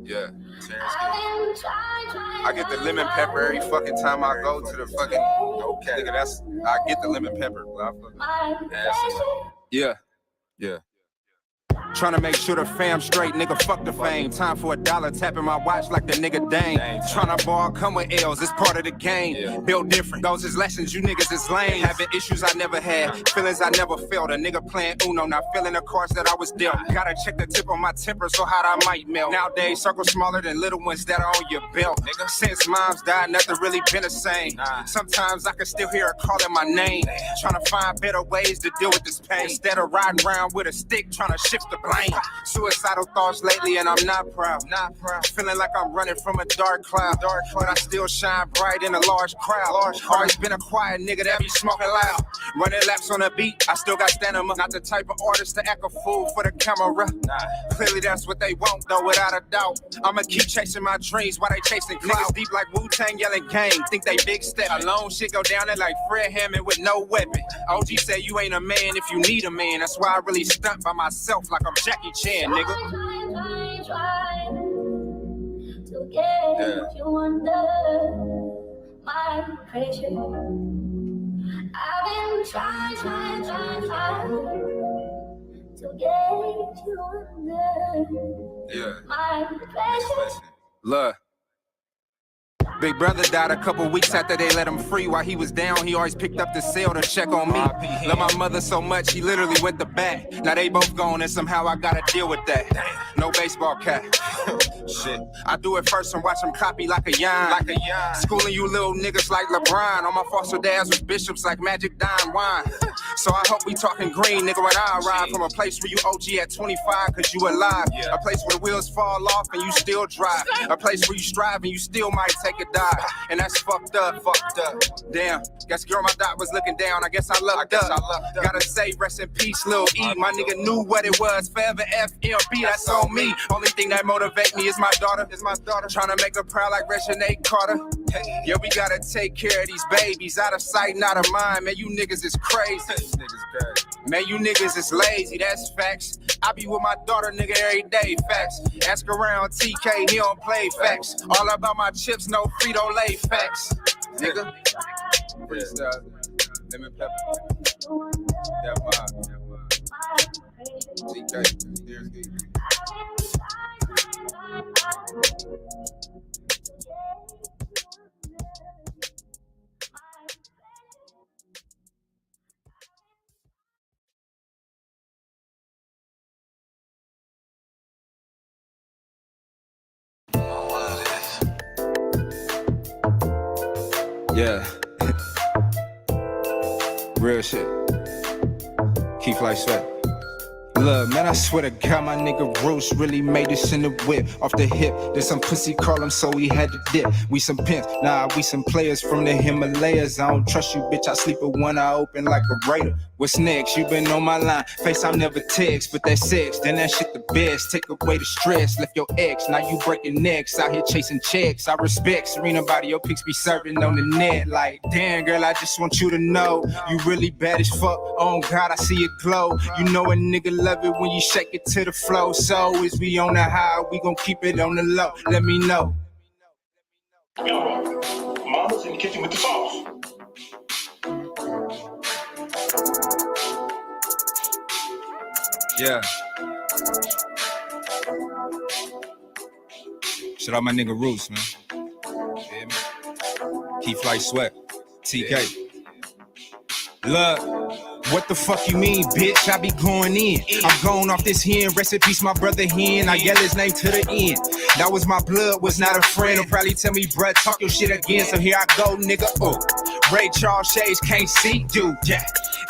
Yeah. I get the lemon pepper every fucking time I go to the fucking. Okay. Nigga, I get the lemon pepper. Yeah. Yeah. Tryna make sure the fam straight, nigga, fuck the fame. Time for $1, tapping my watch like the nigga Dane. Tryna ball, come with L's, it's part of the game. Built different, those is lessons, you niggas is lame. Having issues I never had, feelings I never felt. A nigga playing Uno, not feeling the cards that I was dealt. Gotta check the tip on my temper, so hot I might melt. Nowadays, circles smaller than little ones that are on your belt. Nigga, since moms died, nothing really been the same. Sometimes I can still hear her calling my name. Tryna find better ways to deal with this pain. Instead of riding around with a stick, tryna shift the blame. Suicidal thoughts lately and I'm not proud. Feeling like I'm running from a dark cloud. But I still shine bright in a large crowd. Always been a quiet nigga that be smoking loud. Running laps on the beat, I still got stamina. Not the type of artist to act a fool for the camera. Clearly that's what they want, though, without a doubt. I'ma keep chasing my dreams while they chasing clout. Niggas deep like Wu-Tang yelling gang, think they big step. Alone shit go down there like Fred Hammond with no weapon. OG say you ain't a man if you need a man. That's why I really stunt by myself like I'm Jackie Chan, nigga. Try to get you under my pressure. I've been trying to get you under my pressure. Look. Big brother died a couple weeks after they let him free. While he was down, he always picked up the cell to check on me. Love my mother so much, he literally went to bat. Now they both gone and somehow I gotta deal with that. No baseball cap. Shit. I do it first and watch him copy like a yarn. Schooling you little niggas like LeBron. All my foster dads was bishops like Magic Don Wine. So I hope we talking green, nigga, when I arrive. From a place where you OG at 25 cause you alive. A place where the wheels fall off and you still drive. A place where you strive and you still might take a dive. And that's fucked up. Damn, guess girl my dot was looking down. I guess I lucked up. Gotta say rest in peace, Lil E. My nigga knew what it was. Forever FLB, that's on me. Only thing that motivate me is my daughter. Trying to make her proud like Reginae Carter. Yo, we gotta take care of these babies. Out of sight, not of mind. Man, you niggas is crazy. Man, you niggas is lazy, that's facts. I be with my daughter, nigga, every day, facts. Ask around TK, he don't play facts. All about my chips, no Frito-Lay facts. Nigga. Freestyle. Lemon pepper. That vibe. TK. Here's the. Yeah. Real shit. Keep like sweat. Look, man, I swear to God, my nigga Roach really made this in the whip. Off the hip, there's some pussy call him, so he had to dip. We some pimps, nah, we some players from the Himalayas. I don't trust you, bitch, I sleep with one eye open like a raider. What's next? You been on my line. Face I never text, but that sex, then that shit the best. Take away the stress, left your ex, now you breaking necks. Out here chasing checks, I respect Serena body, your pics be serving on the net. Like, damn, girl, I just want you to know, you really bad as fuck. Oh God, I see it glow. You know a nigga love it when you shake it to the flow. So is we on the high, we gon' keep it on the low. Let me know. Mama's in the kitchen with the sauce. Yeah. Shout out my nigga Roos, man. Yeah, man. Keep like sweat. TK. Yeah. Look, what the fuck you mean, bitch? I be going in. I'm going off this hen. Rest in peace, my brother hen. I yell his name to the end. That was my blood, was not a friend. He'll probably tell me, bruh, talk your shit again. So here I go, nigga. Oh, Ray Charles shades can't see, dude. Yeah.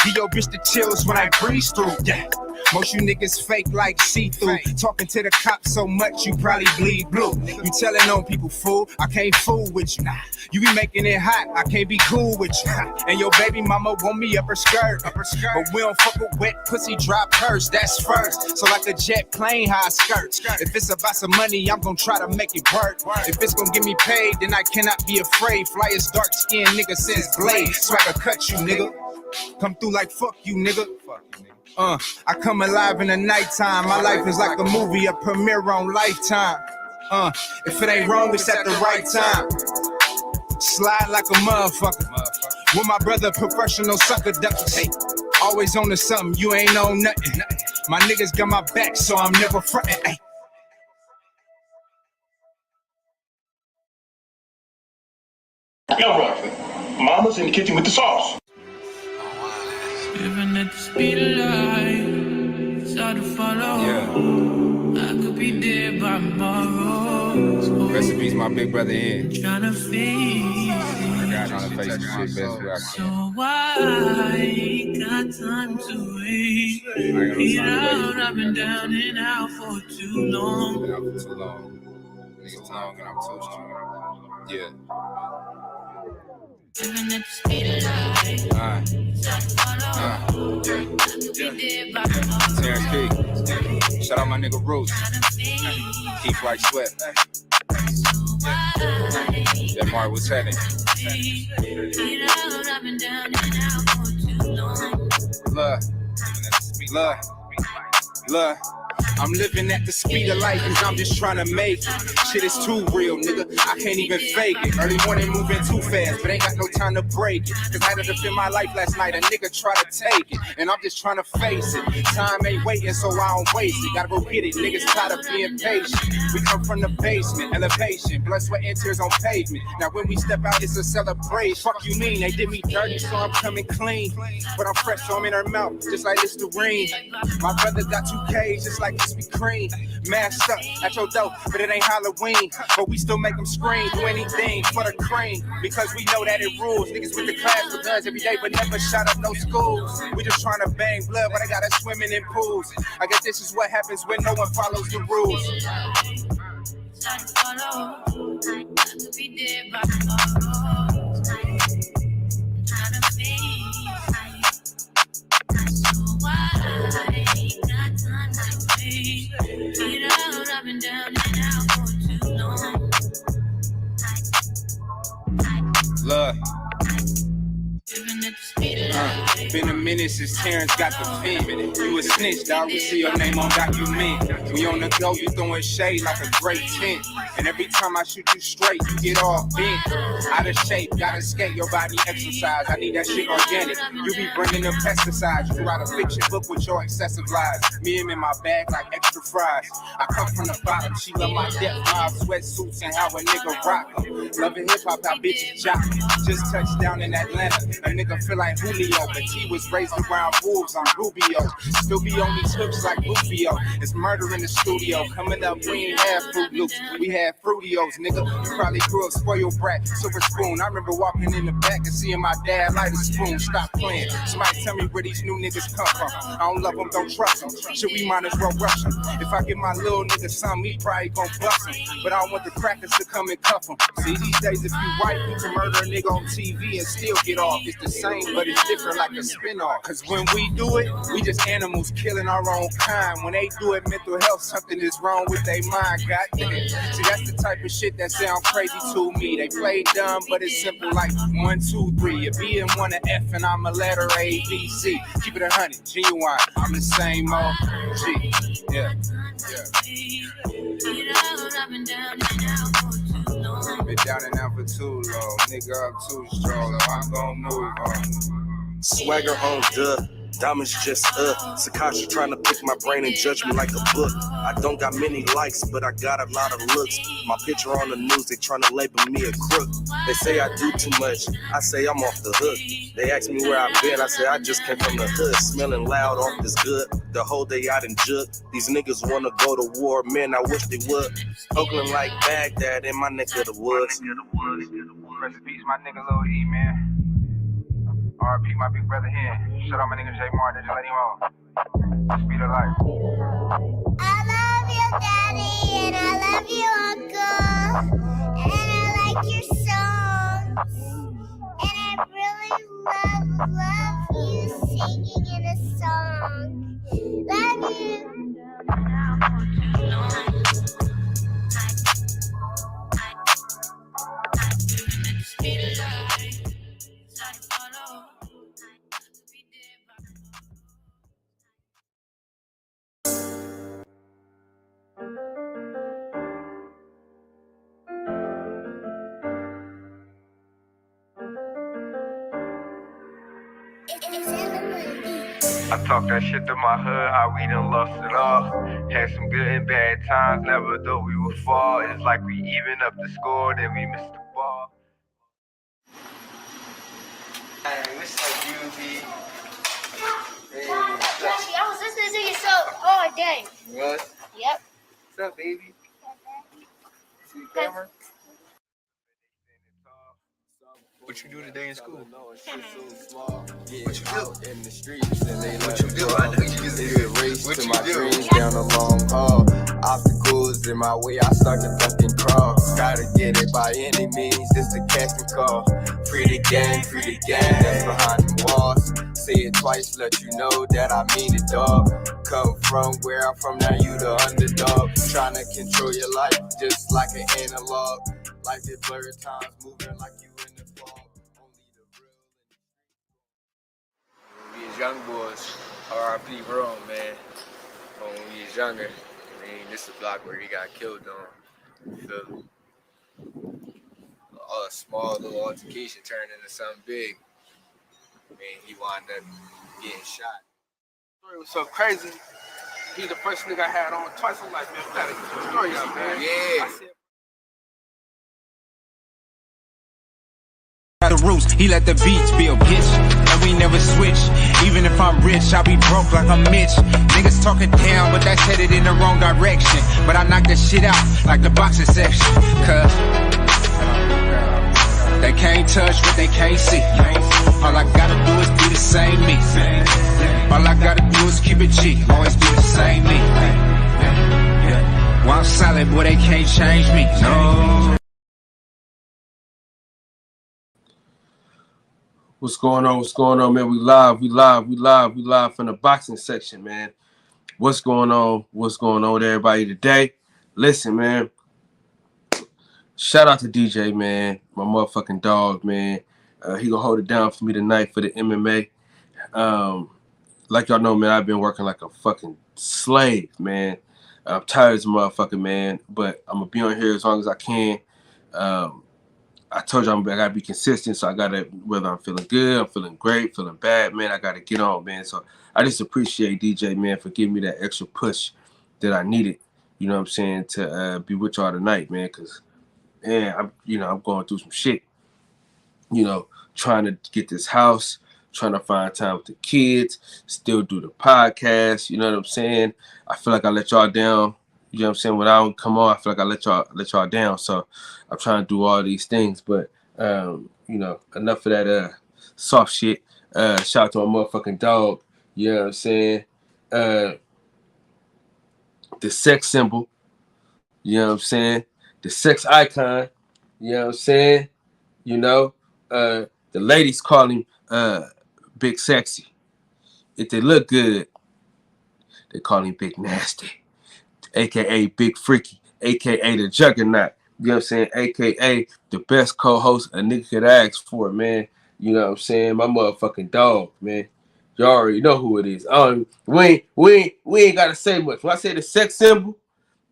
Give your bitch the chills when I breeze through. Yeah. Most you niggas fake like see-through. Talking to the cops so much you probably bleed blue. You telling on people, fool, I can't fool with you. Nah, you be making it hot, I can't be cool with you. And your baby mama want me up her skirt. But we don't fuck with wet pussy, drop purse, that's first. So like a jet plane, how I skirt. If it's about some money, I'm gonna try to make it work. If it's gonna get me paid, then I cannot be afraid. Fly as dark skinned nigga since Blade. Swagger cut you, nigga. Come through like fuck you, nigga. I come alive in the nighttime. My life is like a movie, a premiere on Lifetime. If it ain't wrong, it's at the right time. Slide like a motherfucker. With my brother, professional sucker duckers. Hey, always on to something, you ain't on nothing. My niggas got my back, so I'm never frontin'. Hey. Roughly. Mama's in the kitchen with the sauce. Living at the speed of light, it's hard to follow. Yeah. I could be dead by tomorrow. Recipes my big brother in. Trying to face it. Trying to face the shit best way I can. So I ain't got time to wait. Get out, I've been down and out for too long. Niggas long and I'm too strong. Yeah. Living at the speed of light. Terrence Key. Shout out my nigga Roots. Keith White Sweat. Yeah, Mark, what's happening? Look. I'm living at the speed of life cause I'm just trying to make it. Shit is too real, nigga, I can't even fake it. Early morning moving too fast, but ain't got no time to break it. Cause I had to defend my life last night, a nigga try to take it. And I'm just trying to face it. Time ain't waiting, so I don't waste it. Gotta go get it, niggas tired of being patient. We come from the basement, elevation, blood, sweat, and tears on pavement. Now when we step out, it's a celebration. Fuck you mean, they did me dirty, so I'm coming clean. But I'm fresh, so I'm in her mouth, just like Listerine. My brother got 2 Ks, just like Krispy Kreme. Masked up at your door, but it ain't Halloween. But we still make them scream, do anything for the cream. Because we know that it rules. Niggas with the class with guns every day, but never shot up no schools. We just trying to bang blood, but I gotta swimming in pools. I guess this is what happens when no one follows the rules. Look. Been a minute since Terrence got the pen. You a snitch, dog. We see your name on document. We on the go, you throwing shade like a great tent. And every time I shoot you straight, you get all bent. Out of shape, gotta skate, your body exercise. I need that shit organic. You be bringing the pesticides. You write a fiction book with your excessive lies. Me and in my bag like extra fries. I come from the bottom, she love my depth, my sweatsuits and how a nigga rock them. Loving hip hop, how bitches jock. Just touched down in Atlanta. A nigga feel like Julio, but he was raised around wolves on Rubio. Still be on these hooks like Rufio. It's murder in the studio. Coming up, we ain't have Fruit Loops. We had Fruitios, nigga. You probably grew up spoiled brat, silver spoon. I remember walking in the back and seeing my dad light a spoon. Stop playing. Somebody tell me where these new niggas come from. I don't love them, don't trust them. Should we might as well rush them? If I give my little nigga some, he probably gon' bust him. But I don't want the crackers to come and cuff him. See, these days if you white, you can murder a nigga on TV and still get off. It's the same, but it's different like a spin-off. Cause when we do it, we just animals killing our own kind. When they do it, mental health, something is wrong with their mind. Goddamn. See, that's the type of shit that sound crazy to me. They play dumb, but it's simple like 1, 2, 3. A B and one, an F, and I'm a letter A, B, C. Keep it 100, genuine. I'm the same old G. Yeah. Been down and out for too long. Nigga, I'm too strong. I'm gon' move on. Swagger on diamonds just Sakasha trying to pick my brain and judge me like a book. I don't got many likes, but I got a lot of looks. My picture on the news, they trying to label me a crook. They say I do too much, I say I'm off the hook. They ask me where I've been, I say I just came from the hood. Smelling loud off this good, the whole day out in Jug. These niggas wanna go to war, man, I wish they would. Oakland like Baghdad in my neck of the woods. Rest in peace, my nigga Lil E, man. R.I.P. my big brother here. Shout out my nigga J Martin, just let him on. Speed of life. I love you, Daddy, and I love you, Uncle. And I like your songs. And I really love you singing in a song. Love you. I talk that shit to my hood, how we done lost it all. Had some good and bad times, never thought we would fall. It's like we even up the score, then we missed the ball. Hey, what's up, UV? Hey, Actually, I was listening to your show all day. what? Yep. What's up, baby? See the camera? What you do today in school? What you do? In the streets and they What you do? I know you just It's a race What to you my do? dreams down a long haul. Obstacles in my way, I start to fucking crawl. Gotta get it by any means, it's the casting call. Free the gang that's behind the walls. Say it twice, let you know that I mean it, dog. Come from where I'm from, now you the underdog. Trying to control your life just like an analog. Life is blurred times, moving like you in the fog. Only the real. When we was young boys, R.I.P. Rome, man. But when we was younger, I mean, this is the block where he got killed on. You feel me? A small little altercation turned into something big. I mean, he wound up getting shot. Story was so crazy. He's the first nigga I had on twice. I'm like, man, we gotta get the story out, man. Yeah. I said, The roots, he let the beats be a bitch, and we never switch. Even if I'm rich, I'll be broke like I'm Mitch. Niggas talking down, but that's headed in the wrong direction. But I knock that shit out like the boxing section. Cause they can't touch what they can't see. All I gotta do is be the same me. All I gotta do is keep it G. Always be the same me. While I'm solid, boy, they can't change me. No. What's going on? What's going on, man? We live from the boxing section, man. What's going on? What's going on with everybody today? Listen, man. Shout out to DJ, man. My motherfucking dog, man. He gonna hold it down for me tonight for the MMA. Like y'all know, man, I've been working like a fucking slave, man. I'm tired as a motherfucker, man. But I'm gonna be on here as long as I can. I told you I gotta be consistent, so I gotta, whether I'm feeling good, I'm feeling great, feeling bad, man, I gotta get on, man. So I just appreciate DJ, man, for giving me that extra push that I needed, you know what I'm saying, to be with y'all tonight, man, because, man, I'm going through some shit, trying to get this house, trying to find time with the kids, still do the podcast, you know what I'm saying? I feel like I let y'all down. You know what I'm saying? When I don't come on, I feel like I let y'all down. So I'm trying to do all these things. But, enough of that soft shit. Shout out to my motherfucking dog. You know what I'm saying? The sex symbol. You know what I'm saying? The sex icon. You know what I'm saying? The ladies call him Big Sexy. If they look good, they call him Big Nasty. AKA Big Freaky, AKA the Juggernaut, you know what I'm saying? AKA the best co-host a nigga could ask for, man. You know what I'm saying? My motherfucking dog, man. You already know who it is. We ain't gotta say much. When I say the sex symbol,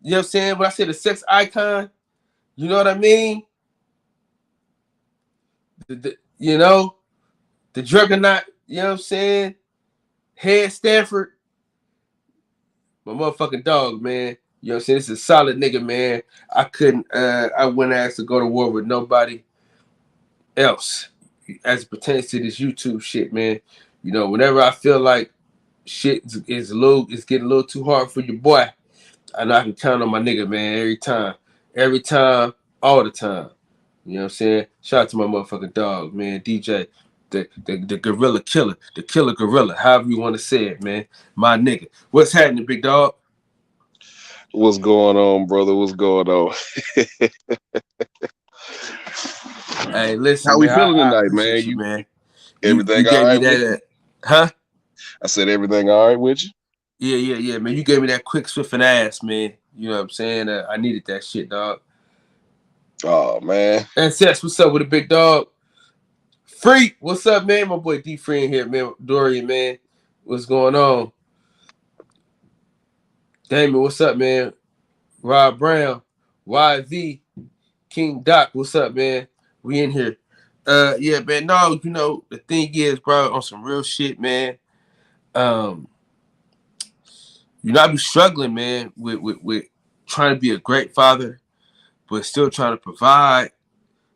you know what I'm saying? When I say the sex icon, you know what I mean? The Juggernaut, you know what I'm saying? Head Stanford. My motherfucking dog, man. You know what I'm saying? This is a solid nigga, man. I wouldn't ask to go to war with nobody else as it pertains to this YouTube shit, man. Whenever I feel like shit is getting a little too hard for your boy, I know I can count on my nigga, man, every time, all the time. You know what I'm saying? Shout out to my motherfucking dog, man, DJ, the gorilla killer, the killer gorilla, however you want to say it, man. My nigga. What's happening, big dog? What's going on, brother? What's going on? Hey, listen, How we man, feeling I tonight, appreciate man? you, man. Everything You all gave me right with you? that, huh? I said everything all right with you? Yeah, man. You gave me that quick, swift, and ass, man. You know what I'm saying? I needed that shit, dog. Oh, man. And Sess, what's up with the big dog? Freak, what's up, man? My boy D Free in here, man. Dorian, man. What's going on? Damon, what's up, man? Rob Brown, YV, King Doc, what's up, man? We in here. Yeah, man. No, the thing is, bro, on some real shit, man. I be struggling, man, with trying to be a great father, but still trying to provide.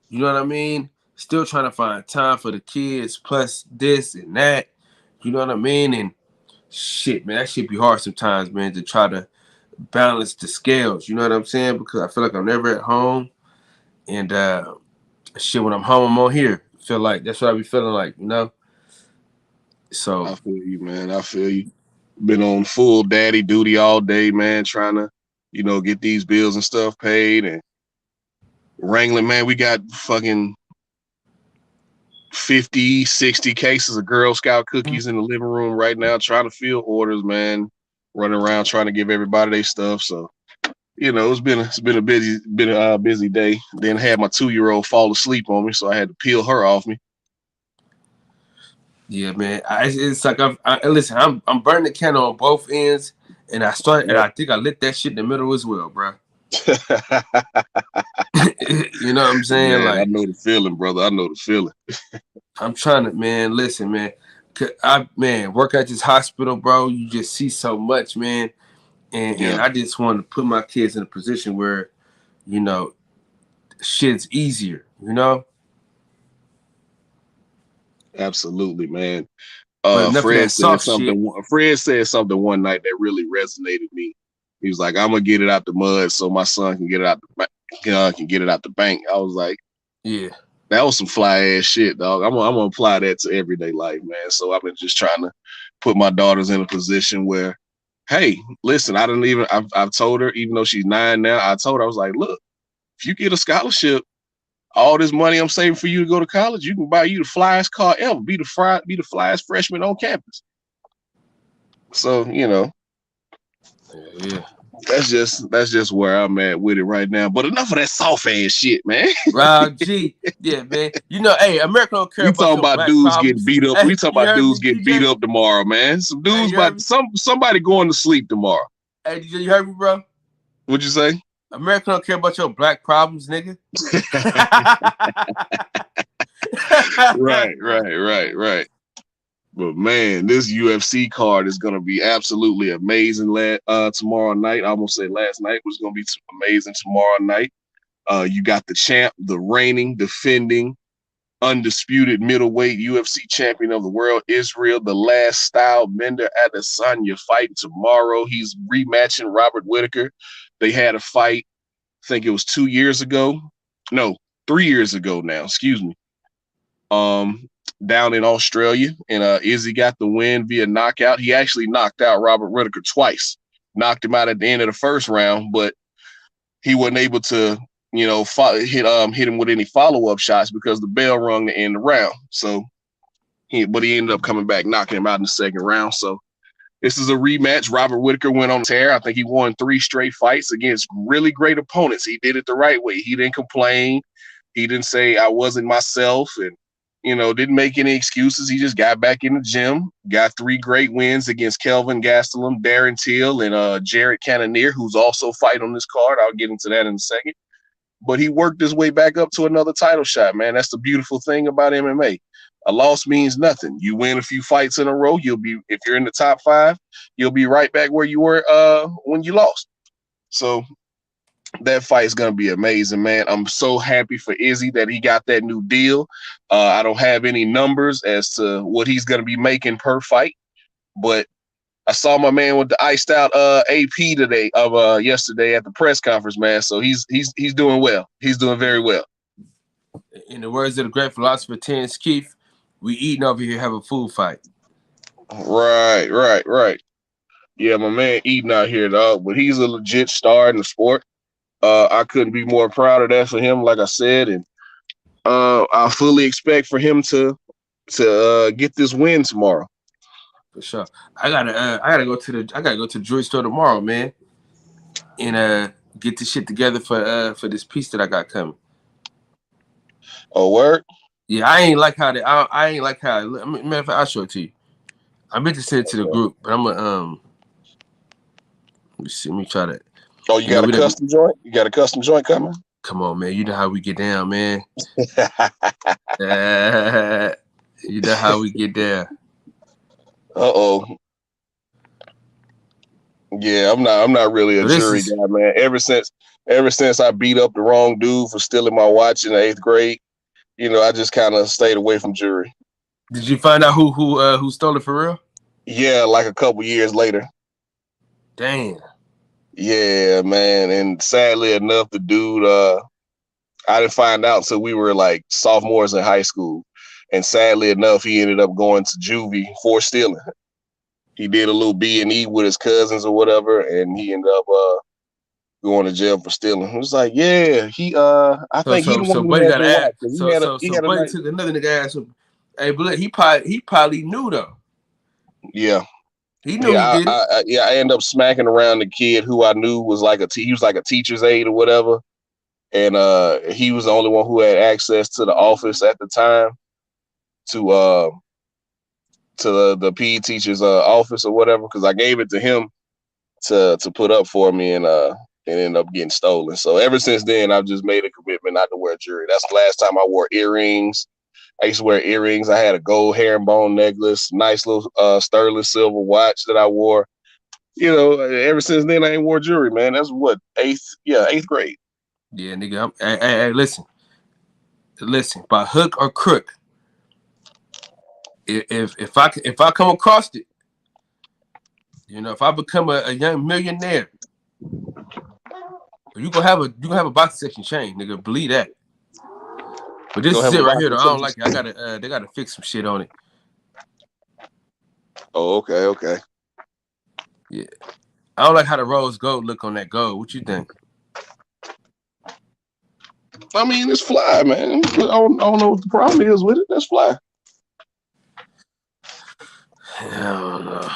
You know what I mean? Still trying to find time for the kids, plus this and that. You know what I mean? And shit, man, that shit be hard sometimes, man, to try to balance the scales. You know what I'm saying? Because I feel like I'm never at home. And shit, when I'm home, I'm on here. Feel like that's what I be feeling like, you know? So I feel you, man. I feel you. Been on full daddy duty all day, man, trying to, get these bills and stuff paid and wrangling, man. We got fucking 50, 60 cases of Girl Scout cookies in the living room right now, trying to fill orders, man. Running around trying to give everybody their stuff. So, it's been a busy day. Then had my 2-year-old fall asleep on me, so I had to peel her off me. yeah, man. It's like listen. I'm burning the candle on both ends, and I think I lit that shit in the middle as well, bro. You know what I'm saying? Man, like, I know the feeling, brother. I know the feeling. I'm trying to, man. Listen, man. Work at this hospital, bro. You just see so much, man. And I just want to put my kids in a position where, shit's easier. You know. Absolutely, man. But enough of that soft shit. Fred said something one night that really resonated with me. He was like, "I'm gonna get it out the mud so my son can get it out the bank." I was like, "Yeah, that was some fly ass shit, dog. I'm gonna apply that to everyday life, man." So I've been just trying to put my daughters in a position where, hey, listen, I've told her, even though she's 9 now, I told her, I was like, look, if you get a scholarship, all this money I'm saving for you to go to college, you can buy you the flyest car ever, be the flyest freshman on campus. So, yeah. That's just where I'm at with it right now. But enough of that soft ass shit, man. Wow, G, yeah, man. Hey, America don't care about your black dudes problems. getting beat up. Hey, we talking about dudes getting beat up tomorrow, man. Some dudes somebody going to sleep tomorrow. Hey, DJ, you heard me, bro? What'd you say? America don't care about your black problems, nigga. Right. But man, this UFC card is gonna be absolutely amazing. Tomorrow night, I almost said last night was gonna be amazing. Tomorrow night, you got the champ, the reigning, defending, undisputed middleweight UFC champion of the world, Israel, the last style Bender Adesanya fighting tomorrow. He's rematching Robert Whittaker. They had a fight, I think it was 2 years ago. No, 3 years ago now, excuse me. Down in Australia, and Izzy got the win via knockout. He actually knocked out Robert Whittaker twice, knocked him out at the end of the first round, but he wasn't able to, hit him with any follow-up shots because the bell rung to end the round. So, he ended up coming back, knocking him out in the second round. So, this is a rematch. Robert Whittaker went on a tear. I think he won 3 straight fights against really great opponents. He did it the right way. He didn't complain. He didn't say I wasn't myself, and didn't make any excuses. He just got back in the gym, got 3 great wins against Kelvin Gastelum, Darren Till, and Jared Cannonier, who's also fighting on this card. I'll get into that in a second. But he worked his way back up to another title shot, man. That's the beautiful thing about MMA. A loss means nothing. You win a few fights in a row, if you're in the top 5, you'll be right back where you were when you lost. So that fight is going to be amazing, man. I'm so happy for Izzy that he got that new deal. I don't have any numbers as to what he's going to be making per fight, but I saw my man with the iced out AP yesterday at the press conference, man. So he's doing well. He's doing very well. In the words of the great philosopher Terrence Keith, we eating over here have a food fight. Right. Yeah, my man eating out here, dog. But he's a legit star in the sport. I couldn't be more proud of that for him, like I said, and I fully expect for him to get this win tomorrow. For sure. I gotta go to the jewelry store tomorrow, man, and get this shit together for this piece that I got coming. Oh, word? Yeah, I ain't like how matter of fact, I'll show it to you. I meant to send it to the group, but I'm gonna let me try that. Oh, you got a custom joint? You got a custom joint coming? Come on, man. You know how we get down, man. You know how we get down. Uh-oh. Yeah, I'm not really a So this jury is. guy, man. Ever since I beat up the wrong dude for stealing my watch in the 8th grade, I just kind of stayed away from jury. Did you find out who stole it for real? Yeah, like a couple years later. Damn. Yeah, man. And sadly enough, the dude, I didn't find out until we were like sophomores in high school. And sadly enough, he ended up going to juvie for stealing. He did a little B&E with his cousins or whatever, and he ended up going to jail for stealing. It was like, yeah, I think he the one So who Buddy had got the watch. asked. He So had a Buddy nice. took another nigga ass. Hey, but he probably knew though. Yeah. He knew he did it. I ended up smacking around the kid who I knew was like he was like a teacher's aide or whatever, and he was the only one who had access to the office at the time, to the PE teacher's office or whatever, because I gave it to him to put up for me, and it ended up getting stolen. So ever since then, I've just made a commitment not to wear jewelry. That's the last time I wore earrings. I used to wear earrings. I had a gold herringbone necklace, nice little sterling silver watch that I wore. Ever since then, I ain't wore jewelry, man. That's what, eighth grade. Yeah, nigga. Hey, listen. By hook or crook, if I come across it, if I become a young millionaire, you gonna have a box section chain, nigga. Believe that. But this is it right here, though. I don't like it. They gotta fix some shit on it. Oh, okay. Yeah. I don't like how the rose gold look on that gold. What you think? I mean, it's fly, man. I don't know what the problem is with it. That's fly. I don't know.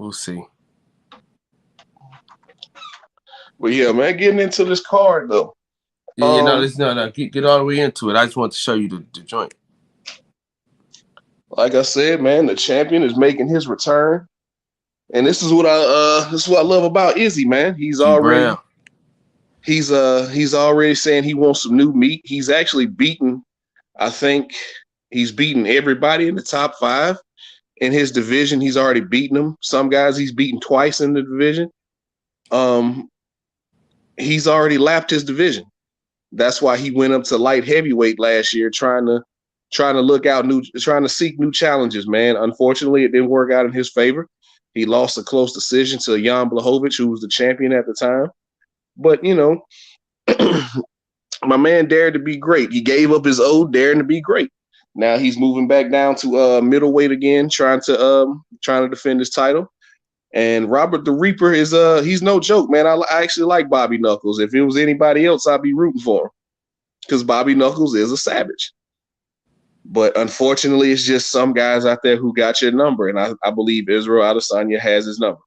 We'll see. But yeah, man, getting into this card though. Yeah, no. Get all the way into it. I just want to show you the joint. Like I said, man, the champion is making his return, and this is what I love about Izzy, man. He's already saying he wants some new meat. He's actually beaten. I think he's beaten everybody in the top 5 in his division. He's already beaten them. Some guys he's beaten twice in the division. He's already lapped his division. That's why he went up to light heavyweight last year, trying to seek new challenges, man. Unfortunately, it didn't work out in his favor. He lost a close decision to Jan Blachowicz, who was the champion at the time. But, my man dared to be great. He gave up his old daring to be great. Now he's moving back down to middleweight again, trying to defend his title. And Robert the Reaper is he's no joke, man. I actually like Bobby Knuckles. If it was anybody else, I'd be rooting for him, because Bobby Knuckles is a savage. But unfortunately, it's just some guys out there who got your number, and I believe Israel Adesanya has his number.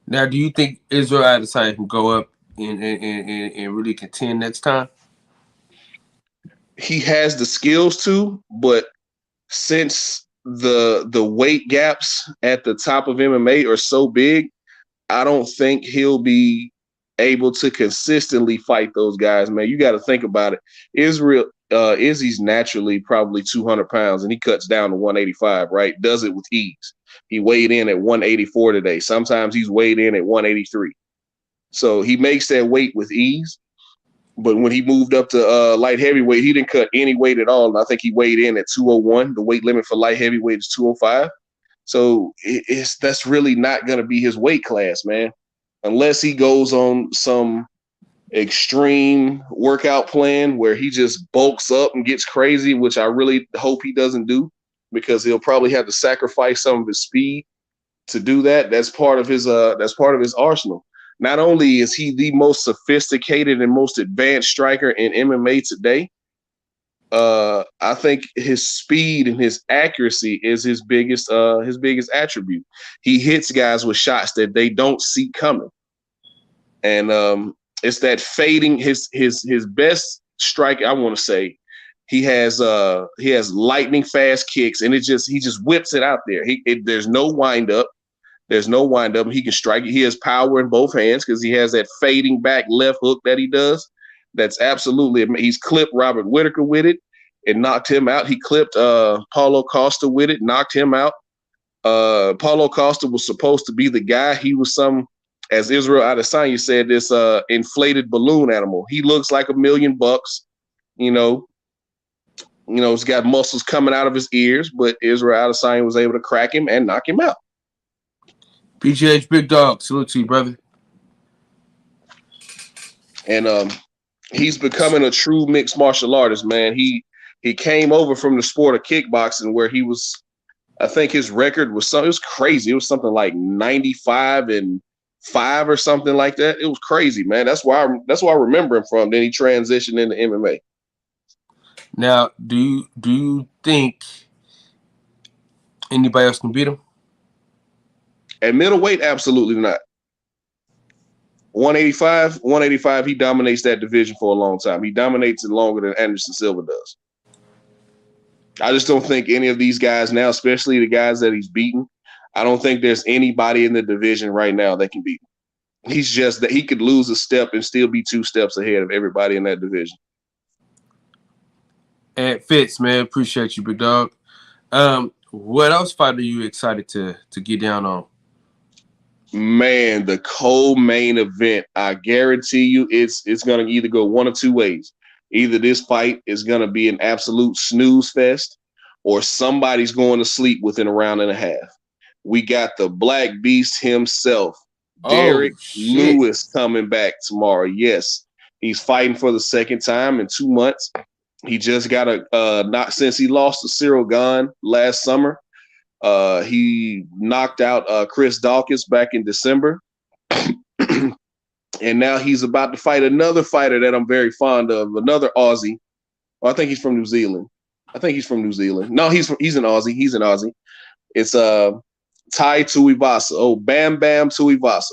Now, do you think Israel Adesanya can go up and really contend next time? He has the skills to, but since the weight gaps at the top of MMA are so big, I don't think he'll be able to consistently fight those guys, man. You got to think about it. Izzy's naturally probably 200 pounds, and he cuts down to 185, right? Does it with ease. He weighed in at 184 today. Sometimes he's weighed in at 183. So he makes that weight with ease. But when he moved up to light heavyweight, he didn't cut any weight at all. And I think he weighed in at 201. The weight limit for light heavyweight is 205. So that's really not going to be his weight class, man, unless he goes on some extreme workout plan where he just bulks up and gets crazy, which I really hope he doesn't do, because he'll probably have to sacrifice some of his speed to do that. That's part of his arsenal. Not only is he the most sophisticated and most advanced striker in MMA today, I think his speed and his accuracy is his biggest attribute. He hits guys with shots that they don't see coming, and it's that fading. His best strike, I want to say, he has lightning fast kicks, and he just whips it out there. There's no wind up. There's no wind up. He can strike it. He has power in both hands because he has that fading back left hook that he does. That's absolutely. He's clipped Robert Whittaker with it and knocked him out. He clipped Paulo Costa with it, knocked him out. Paulo Costa was supposed to be the guy. He was as Israel Adesanya said, this inflated balloon animal. He looks like $1 million. He's got muscles coming out of his ears, but Israel Adesanya was able to crack him and knock him out. PGH Big Dog, salute to you, brother. And he's becoming a true mixed martial artist, man. He came over from the sport of kickboxing where he was, I think his record was it was crazy. It was something like 95-5 or something like that. It was crazy, man. That's why I remember him from. Then he transitioned into MMA. Now, do you think anybody else can beat him? At middleweight, absolutely not. 185, he dominates that division for a long time. He dominates it longer than Anderson Silva does. I just don't think any of these guys now, especially the guys that he's beaten, I don't think there's anybody in the division right now that can beat him. He's just that he could lose a step and still be 2 steps ahead of everybody in that division. And Fitz, man, appreciate you, Big Dog. What else fight are you excited to get down on? Man, the co-main event, I guarantee you it's going to either go one of 2 ways. Either this fight is going to be an absolute snooze fest or somebody's going to sleep within a round and a half. We got the Black Beast himself, Derek Lewis, coming back tomorrow. Yes, he's fighting for the second time in 2 months. He just got not since he lost to Cyril Gahn last summer. He knocked out Chris Dawkins back in December. And now he's about to fight another fighter that I'm very fond of, another Aussie. Well, I think he's from New Zealand. No, he's an Aussie. It's Tai Tuivasa. Oh, Bam Bam Tuivasa.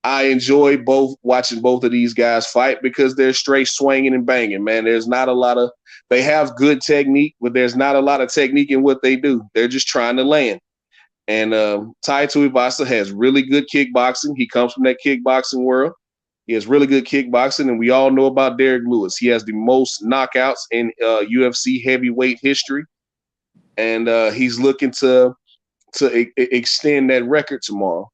I enjoy watching both of these guys fight because they're straight swinging and banging, man. They have good technique, but there's not a lot of technique in what they do. They're just trying to land. And Tai Tuivasa has really good kickboxing. He comes from that kickboxing world. He has really good kickboxing, and we all know about Derek Lewis. He has the most knockouts in UFC heavyweight history, and he's looking to extend that record tomorrow.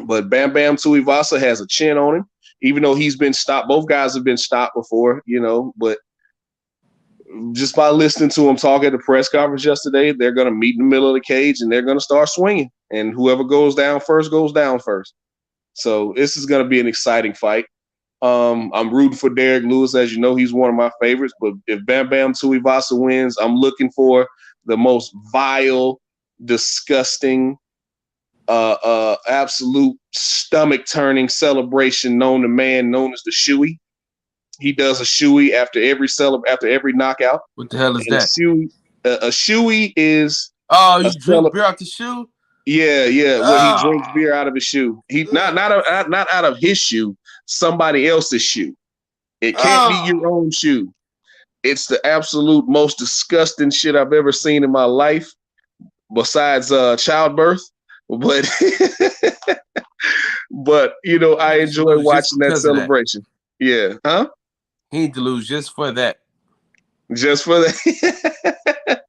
But Bam Bam Tuivasa has a chin on him, even though he's been stopped. Both guys have been stopped before, but just by listening to him talk at the press conference yesterday, they're going to meet in the middle of the cage and they're going to start swinging. And whoever goes down first goes down first. So this is going to be an exciting fight. I'm rooting for Derek Lewis. As you know, he's one of my favorites. But if Bam Bam Tuivasa wins, I'm looking for the most vile, disgusting, absolute stomach-turning celebration known to man, known as the shoey. He does a shoey after every knockout. What the hell is that? A shoey is you drink beer out the shoe? Yeah. When he drinks beer out of his shoe. He not out of his shoe, somebody else's shoe. It can't be your own shoe. It's the absolute most disgusting shit I've ever seen in my life, besides childbirth. But I enjoy watching that celebration. Yeah. Huh? He need to lose just for that. Just for that.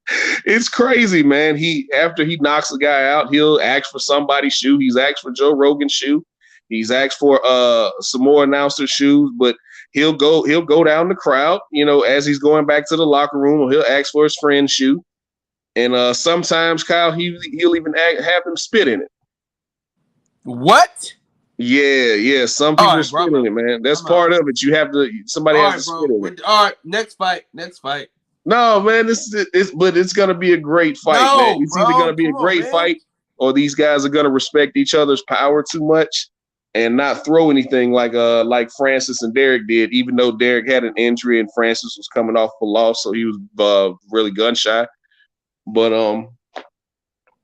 It's crazy, man. After he knocks the guy out, he'll ask for somebody's shoe. He's asked for Joe Rogan's shoe. He's asked for some more announcer shoes, but he'll go down the crowd, as he's going back to the locker room, or he'll ask for his friend's shoe. And sometimes, Kyle, he'll even have him spit in it. What? Yeah. Some people spit in it, man. That's part of it. You have to. Somebody has to spit in it. All right, next fight. No, man. But it's gonna be a great fight, man. It's either gonna be a great fight, or these guys are gonna respect each other's power too much and not throw anything like Francis and Derek did. Even though Derek had an injury and Francis was coming off a loss, so he was really gun shy. But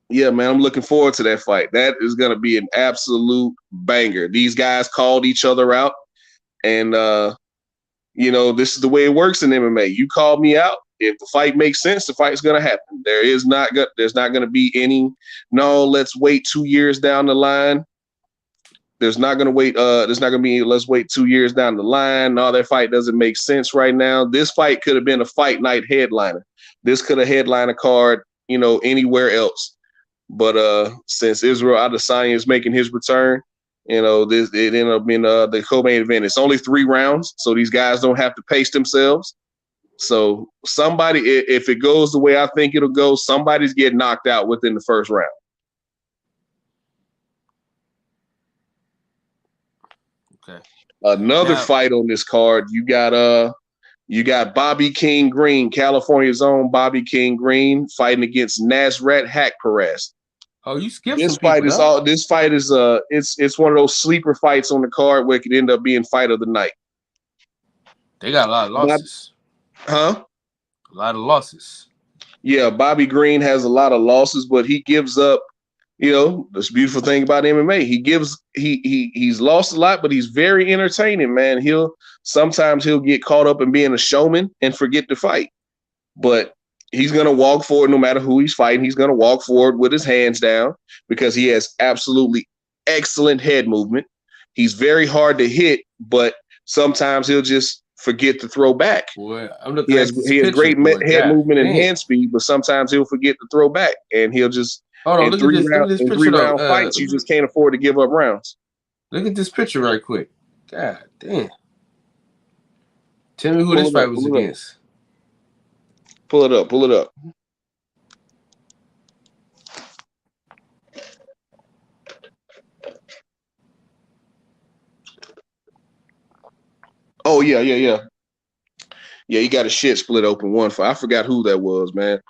yeah, man, I'm looking forward to that fight. That is going to be an absolute banger. These guys called each other out, and this is the way it works in MMA. You call me out. If the fight makes sense, the fight's going to happen. There's not going to be any. No, let's wait 2 years down the line. There's not going to be. Let's wait 2 years down the line. No, that fight doesn't make sense right now. This fight could have been a fight night headliner. This could have headlined a card, anywhere else. But since Israel Adesanya is making his return, it ended up being the co-main event. It's only 3 rounds, so these guys don't have to pace themselves. So somebody, if it goes the way I think it'll go, somebody's getting knocked out within the first round. Okay. Another fight on this card, you got Bobby King Green, California's own Bobby King Green, fighting against Nasrat Haqparast. Oh, you skipped This some people, fight is dog. This fight is it's one of those sleeper fights on the card where it could end up being fight of the night. They got a lot of losses. Huh? A lot of losses. Yeah, Bobby Green has a lot of losses, but he gives up. This beautiful thing about MMA. He's lost a lot, but he's very entertaining, man. Sometimes he'll get caught up in being a showman and forget to fight. But he's gonna walk forward no matter who he's fighting. He's gonna walk forward with his hands down because he has absolutely excellent head movement. He's very hard to hit, but sometimes he'll just forget to throw back. Boy, I'm looking he has great head movement and hand speed, but sometimes he'll forget to throw back, and he'll just in three round fights, you just can't afford to give up rounds. Look at this picture right quick. God damn. Tell me who this fight was against. Pull it up. Oh, yeah. Yeah, he got his shit split open one fight. I forgot who that was, man.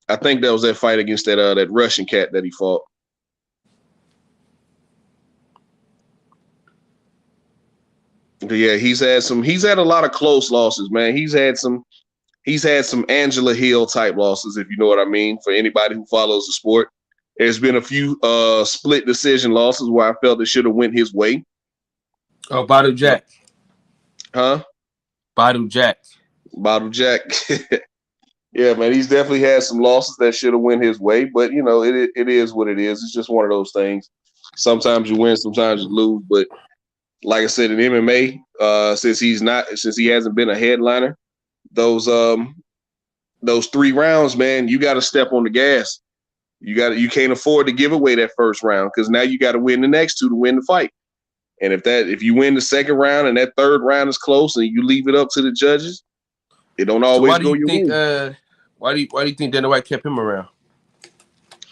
I think that was that fight against that Russian cat that he fought. But yeah, he's had a lot of close losses, man. He's had some Angela Hill type losses, if you know what I mean, for anybody who follows the sport. There's been a few split decision losses where I felt it should have went his way. Oh, Badu Jack. Huh? Badu Jack. Yeah, man, he's definitely had some losses that should have went his way, but it is what it is. It's just one of those things. Sometimes you win, sometimes you lose. But like I said, in MMA, since he hasn't been a headliner, those 3 rounds, man, you got to step on the gas. You can't afford to give away that first round because now you got to win the next 2 to win the fight. And if you win the second round and that third round is close and you leave it up to the judges, it don't always go your way. Why do you think Dana White kept him around?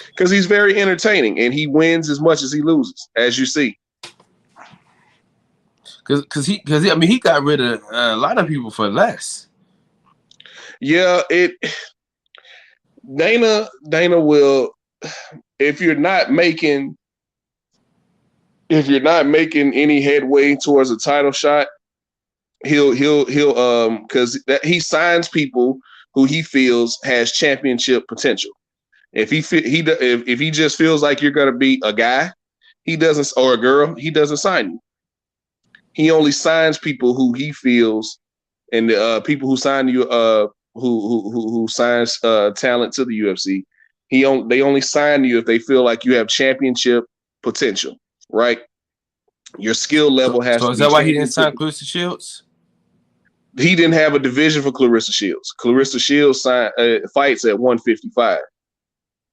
Because he's very entertaining and he wins as much as he loses, as you see. Because he got rid of a lot of people for less. Yeah, Dana will, if you're not making any headway towards a title shot, he'll because he signs people who he feels has championship potential. If he just feels like you're gonna be a guy, or a girl, he doesn't sign you. He only signs people who he feels, and people who sign you, who signs talent to the UFC. They only sign you if they feel like you have championship potential, right? Your skill level has to be. So is that why he didn't sign Clarissa Shields? He didn't have a division for Clarissa Shields. Clarissa Shields fights at 155.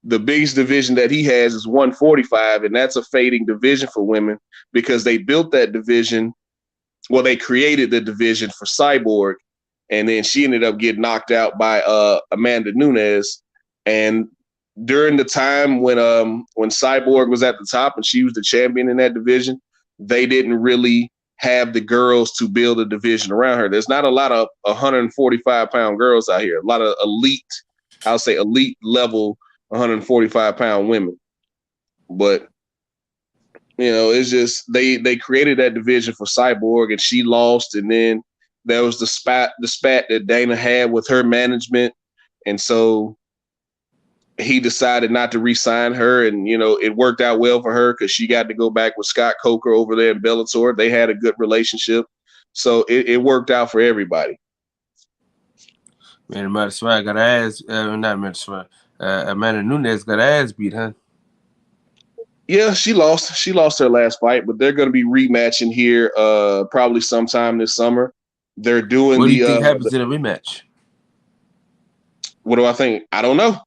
The biggest division that he has is 145, and that's a fading division for women because they built that division. Well, they created the division for Cyborg, and then she ended up getting knocked out by Amanda Nunes. And during the time when Cyborg was at the top and she was the champion in that division, they didn't really have the girls to build a division around her. There's not a lot of 145-pound girls out here. A lot of elite level 145-pound women. But it's just they created that division for Cyborg and she lost, and then there was the spat that Dana had with her management, and so he decided not to re-sign her, and it worked out well for her because she got to go back with Scott Coker over there in Bellator. They had a good relationship, so it worked out for everybody. Man, Amanda Nunes got her ass beat, huh? Yeah, she lost. She lost her last fight, but they're going to be rematching here probably sometime this summer. They're doing What do you think happens in a rematch? What do I think? I don't know.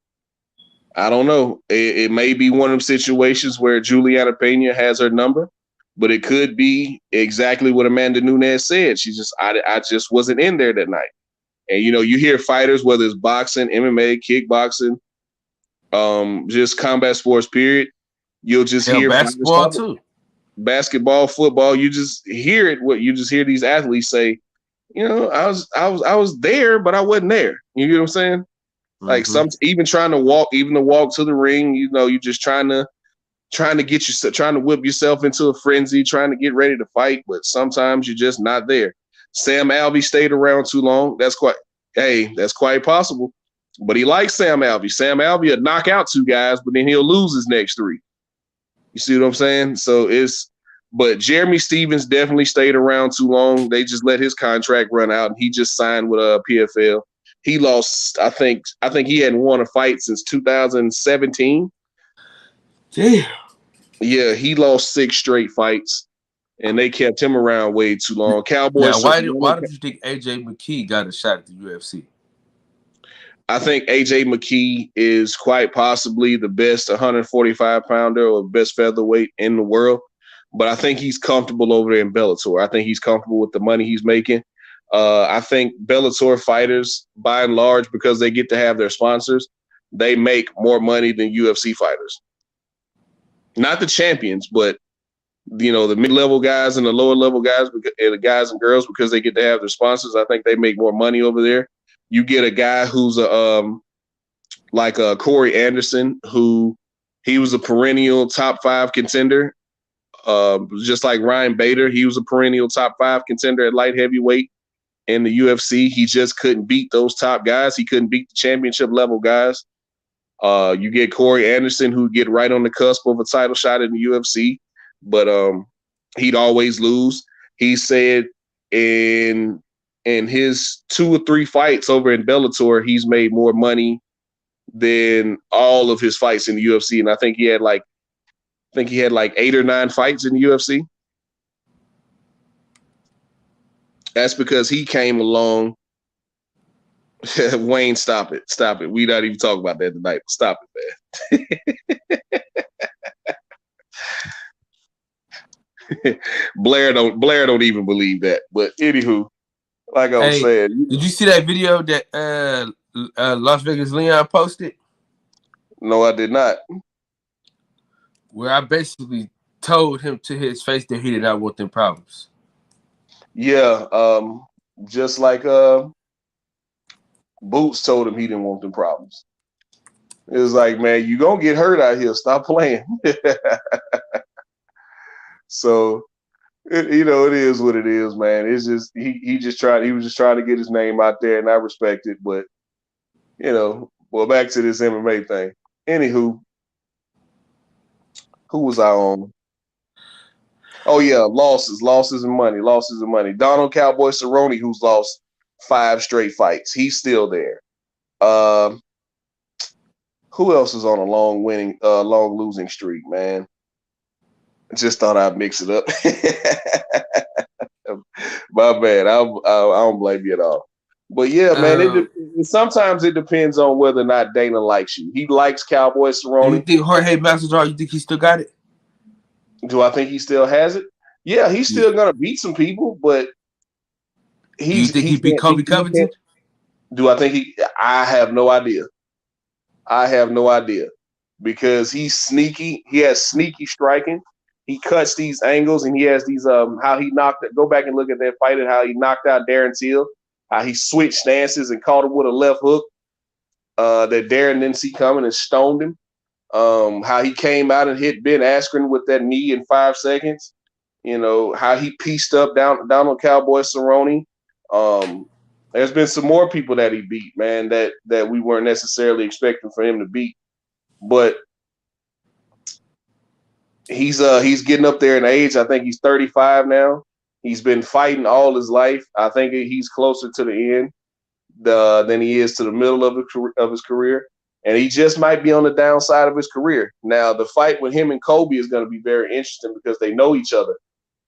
I don't know. It may be one of them situations where Juliana Pena has her number, but it could be exactly what Amanda Nunes said. I just wasn't in there that night. And you hear fighters, whether it's boxing, MMA, kickboxing, just combat sports, period. You'll just Hell, hear fighters basketball talk. too. Basketball, football, you just hear it. What you just hear these athletes say, I was there, but I wasn't there. You know what I'm saying? Like even trying to walk to the ring, you just trying to whip yourself into a frenzy, trying to get ready to fight, but sometimes you're just not there. Sam Alvey stayed around too long. That's quite possible. But he likes Sam Alvey. Sam Alvey will knock out 2 guys, but then he'll lose his next 3. You see what I'm saying? But Jeremy Stevens definitely stayed around too long. They just let his contract run out, and he just signed with PFL. He lost, I think he hadn't won a fight since 2017. Damn. Yeah, he lost 6 straight fights, and they kept him around way too long. Cowboys. Now, why did you think AJ McKee got a shot at the UFC? I think AJ McKee is quite possibly the best 145-pounder or best featherweight in the world, but I think he's comfortable over there in Bellator. I think he's comfortable with the money he's making. I think Bellator fighters, by and large, because they get to have their sponsors, they make more money than UFC fighters. Not the champions, but the mid-level guys and the lower-level guys, and the guys and girls, because they get to have their sponsors. I think they make more money over there. You get a guy who's like Corey Anderson, who he was a perennial top 5 contender, just like Ryan Bader. He was a perennial top 5 contender at light heavyweight in the UFC. He just couldn't beat those top guys. He couldn't beat the championship level guys. You get Corey Anderson, who get right on the cusp of a title shot in the UFC, but he'd always lose. He said in his 2 or 3 fights over in Bellator, he's made more money than all of his fights in the UFC. And I think he had like 8 or 9 fights in the UFC. That's because he came along. Wayne, stop it. We not even talking about that tonight. Stop it, man. Blair don't even believe that. But anywho, like I was saying, did you see that video that Las Vegas Leon posted? No, I did not. Where I basically told him to his face that he did not want them problems. Yeah, just like Boots told him he didn't want them problems. It was like, man, you gonna get hurt out here. Stop playing. So, it is what it is, man. It's just he was just trying to get his name out there, and I respect it. But well, back to this MMA thing. Anywho, who was I on? Oh yeah, losses and money. Donald Cowboy Cerrone, who's lost 5 straight fights, he's still there. Who else is on a long losing streak, man? Just thought I'd mix it up. My bad. I don't blame you at all. But yeah, man, sometimes it depends on whether or not Dana likes you. He likes Cowboy Cerrone. You think Jorge Masvidal? You think he still got it? Do I think he still has it? Yeah, he's still gonna beat some people, but do you think he beat Kobe Covington? Do I think I have no idea. Because he's sneaky. He has sneaky striking. He cuts these angles, and he has these how he knocked it. Go back and look at that fight and how he knocked out Darren Till. How he switched stances and caught him with a left hook that Darren didn't see coming and stoned him. How he came out and hit Ben Askren with that knee in 5 seconds. How he pieced up Donald Cowboy Cerrone. There's been some more people that he beat, man, that we weren't necessarily expecting for him to beat. But he's getting up there in age. I think he's 35 now. He's been fighting all his life. I think he's closer to the end than he is to the middle of his career. And he just might be on the downside of his career. Now, the fight with him and Kobe is going to be very interesting because they know each other.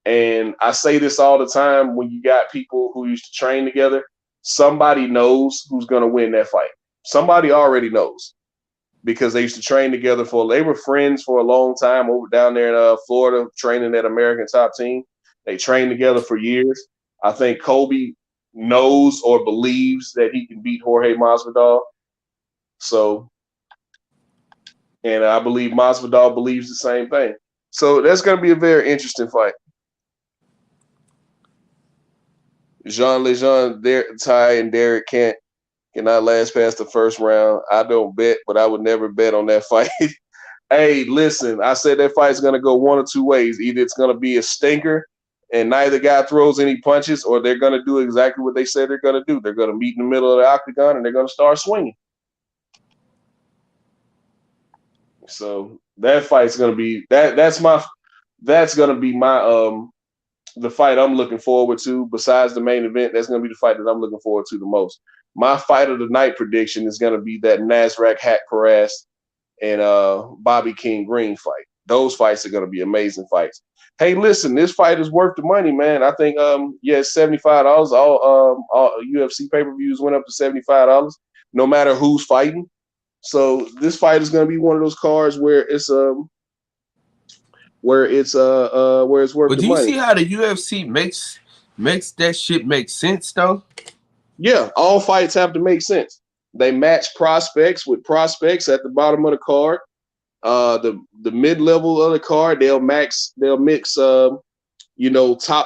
And I say this all the time when you got people who used to train together, somebody knows who's going to win that fight. Somebody already knows. because they used to train together they were friends for a long time over down there in Florida, training at American Top Team. They trained together for years. I think Kobe knows or believes that he can beat Jorge Masvidal. So, and I believe Masvidal believes the same thing. So that's going to be a very interesting fight. Jean Lejeune, Ty, and Derek cannot last past the first round. I don't bet, but I would never bet on that fight. Hey, listen, I said that fight's going to go one or two ways. Either it's going to be a stinker and neither guy throws any punches, or they're going to do exactly what they said they're going to do. They're going to meet in the middle of the octagon and they're going to start swinging. So that fight's going to be that's going to be my the fight I'm looking forward to. Besides the main event, that's going to be the fight that I'm looking forward to the most. My fight of the night prediction is going to be that Nasrat Hack Perez and Bobby King Green fight. Those fights are going to be amazing fights. Hey, listen, this fight is worth the money, man. I think it's $75. All UFC pay-per-views went up to $75, no matter who's fighting. So this fight is going to be one of those cards where it's worth But the money. do you see how the UFC makes that shit make sense though? Yeah, all fights have to make sense. They match prospects with prospects at the bottom of the card. The mid-level of the card, they'll mix top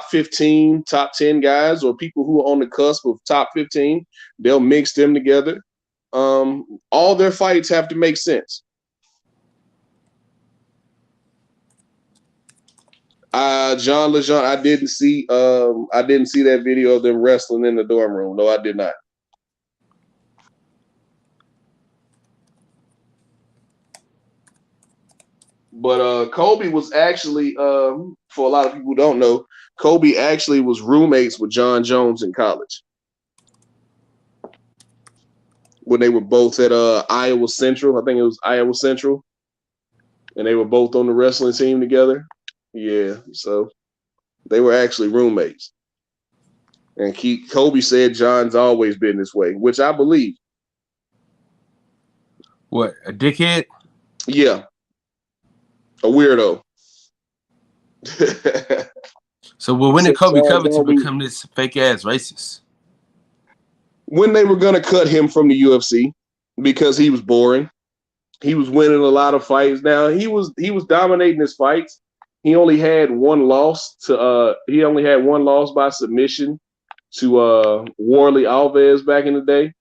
15, top 10 guys, or people who are on the cusp of top 15. They'll mix them together. All their fights have to make sense. John Lejeune, I didn't see that video of them wrestling in the dorm room. No, I did not. But Kobe was actually, for a lot of people who don't know, Kobe actually was roommates with John Jones in college when they were both at Iowa Central. I think it was Iowa Central, and they were both on the wrestling team together. Yeah, so they were actually roommates. And Kobe said John's always been this way, which I believe. What, a dickhead? Yeah. A weirdo. So when did Kobe Covington become this fake ass racist? When they were gonna cut him from the UFC because he was boring. He was winning a lot of fights. Now he was dominating his fights. He only had one loss by submission to Warley Alves back in the day.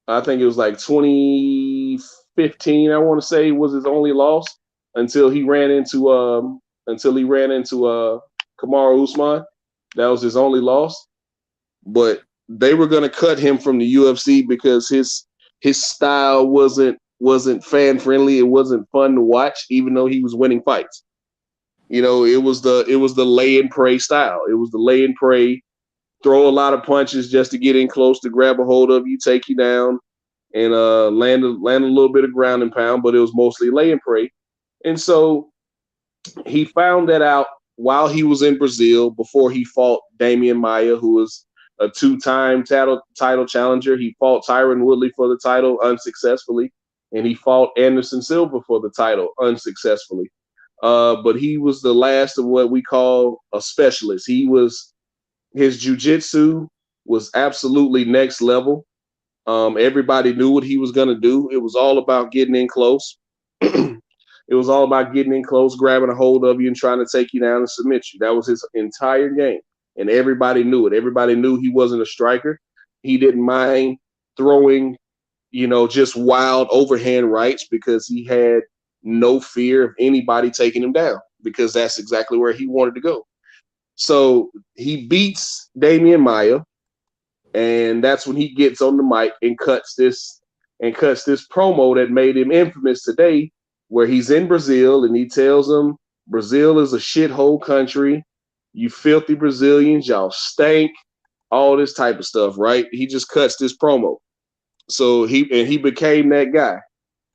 I think it was like 2015, I want to say, was his only loss until he ran into Kamaru Usman. That was his only loss. But they were going to cut him from the UFC because his style wasn't fan friendly. It wasn't fun to watch, even though he was winning fights. You know, it was the lay and pray style. It was the lay and pray, throw a lot of punches just to get in close to grab a hold of you, take you down, and land a little bit of ground and pound. But it was mostly lay and pray. And so he found that out while he was in Brazil before he fought Damian Maia, who was a two-time title challenger. He fought Tyron Woodley for the title unsuccessfully, and he fought Anderson Silva for the title unsuccessfully. But he was the last of what we call a specialist. His jiu-jitsu was absolutely next level. Everybody knew what he was going to do. It was all about getting in close. It was all about getting in close, grabbing a hold of you and trying to take you down and submit you. That was his entire game. And everybody knew it. Everybody knew he wasn't a striker. He didn't mind throwing, just wild overhand rights because he had no fear of anybody taking him down because that's exactly where he wanted to go. So he beats Damian Maia, and that's when he gets on the mic and cuts this promo that made him infamous today, where he's in Brazil and he tells them Brazil is a shithole country. You filthy Brazilians, y'all stink, all this type of stuff, right? He just cuts this promo. So he became that guy.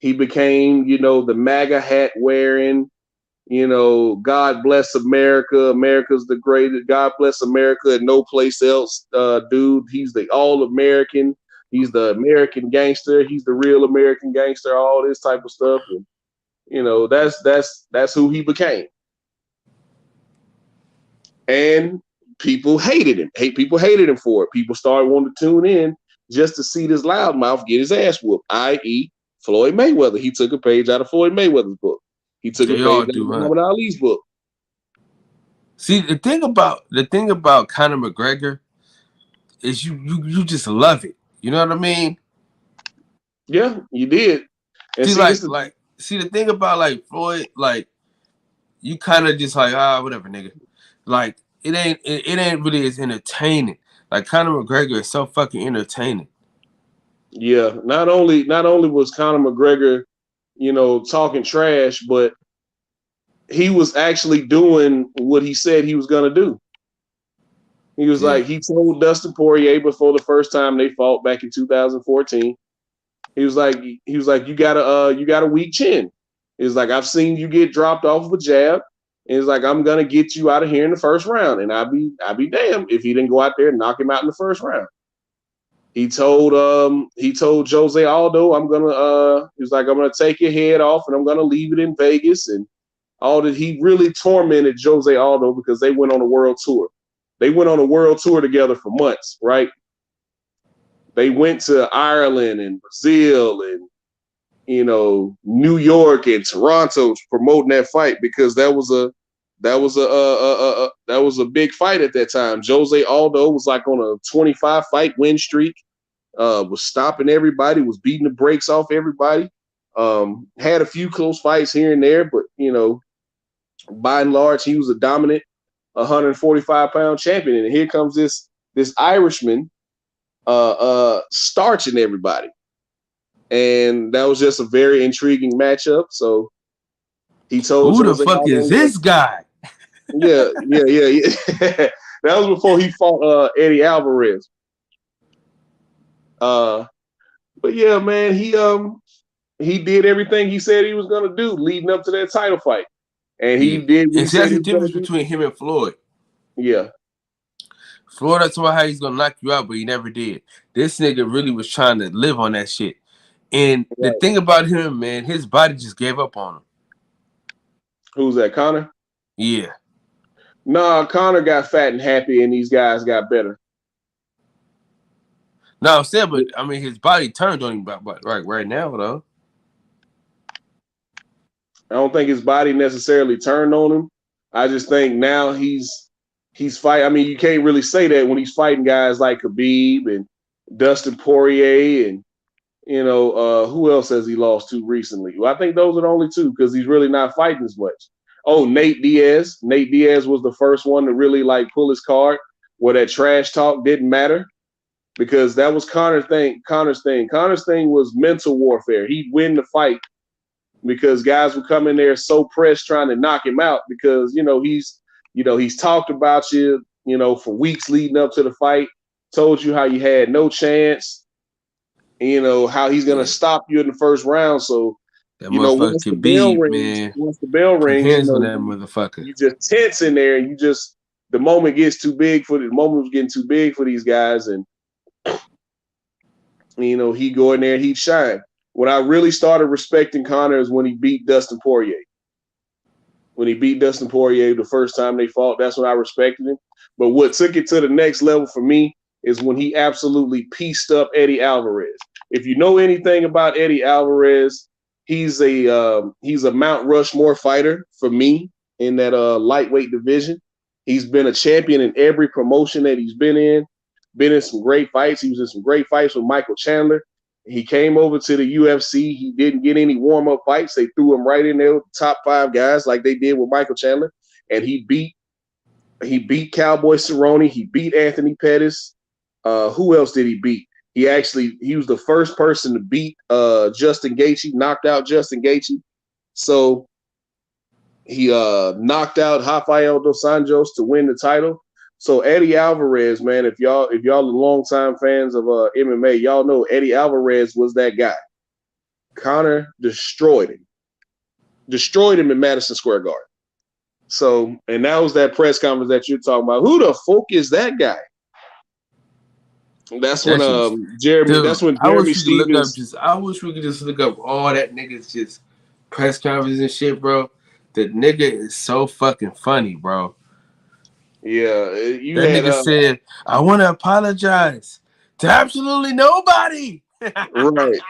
He became, the MAGA hat wearing, God bless America. America's the greatest. God bless America and no place else, dude. He's the all-American. He's the American gangster. He's the real American gangster. All this type of stuff, and you know that's who he became. And people hated him. People hated him for it. People started wanting to tune in just to see this loudmouth get his ass whooped. I.e., Floyd Mayweather. He took a page out of Floyd Mayweather's book. He took a page out of Muhammad Ali's book. See, the thing about Conor McGregor is you just love it. You know what I mean? Yeah, you did. And see, the thing about like Floyd, like you kind of just like whatever, nigga. Like it ain't really as entertaining. Like Conor McGregor is so fucking entertaining. Yeah, not only was Conor McGregor, you know, talking trash, but he was actually doing what he said he was gonna do. He was like, he told Dustin Poirier before the first time they fought back in 2014. He was like, you got a weak chin. He's like, I've seen you get dropped off of a jab. And he's like, I'm gonna get you out of here in the first round. And I'd be damned if he didn't go out there and knock him out in the first round. He told Jose Aldo, I'm gonna take your head off and I'm gonna leave it in Vegas. And all that. He really tormented Jose Aldo because they went on a world tour. They went on a world tour together for months, right? They went to Ireland and Brazil and, you know, New York and Toronto promoting that fight because that was a big fight at that time. Jose Aldo was like on a 25 fight win streak, was stopping everybody, was beating the brakes off everybody. Had a few close fights here and there, but you know, by and large, he was a dominant 145-pound champion. And here comes this Irishman starching everybody. And that was just a very intriguing matchup. So he told who the fuck is this guy? Yeah. That was before he fought Eddie Alvarez. But yeah, man, he did everything he said he was gonna do leading up to that title fight. And he did what he said. That's the difference between him and Floyd. Yeah. Floyd, that's why how he's gonna knock you out, but he never did. This nigga really was trying to live on that shit. And the thing about him, man, his body just gave up on him. Who's that, Conor? Yeah. Nah, Conor got fat and happy, and these guys got better. No, I'm saying, but I mean, his body turned on him, but right now, though. I don't think his body necessarily turned on him. I just think now he's fighting. I mean, you can't really say that when he's fighting guys like Khabib and Dustin Poirier and, you know, who else has he lost to recently? Well, I think those are the only two because he's really not fighting as much. Oh, Nate Diaz. Nate Diaz was the first one to really like pull his card where that trash talk didn't matter because that was Conor's thing. Connor's thing was mental warfare. He'd win the fight because guys would come in there so pressed trying to knock him out because, he's talked about you, for weeks leading up to the fight, told you how you had no chance, how he's going to stop you in the first round. So, once the bell rings, hands on that motherfucker. You just tense in there and the moment was getting too big for these guys. And, he'd go in there and he'd shine. When I really started respecting Conor is when he beat Dustin Poirier. When he beat Dustin Poirier the first time they fought, that's when I respected him. But what took it to the next level for me is when he absolutely pieced up Eddie Alvarez. If you know anything about Eddie Alvarez, he's a Mount Rushmore fighter for me in that lightweight division. He's been a champion in every promotion that he's been in some great fights. He was in some great fights with Michael Chandler. He came over to the UFC. He didn't get any warm-up fights. They threw him right in there with the top 5 guys like they did with Michael Chandler. And he beat Cowboy Cerrone. He beat Anthony Pettis. Who else did he beat? He was the first person to beat Justin Gaethje, knocked out Justin Gaethje. So he knocked out Rafael dos Anjos to win the title. So Eddie Alvarez, man, if y'all are longtime fans of MMA, y'all know Eddie Alvarez was that guy. Conor destroyed him in Madison Square Garden. So, and that was that press conference that you're talking about. Who the fuck is that guy? That's when Jeremy. Dude, that's when I wish Jeremy we could look up Stevens. I wish we could just look up all that niggas just press conferences and shit, bro. The nigga is so fucking funny, bro. Yeah, you That had nigga said, "I want to apologize to absolutely nobody." right.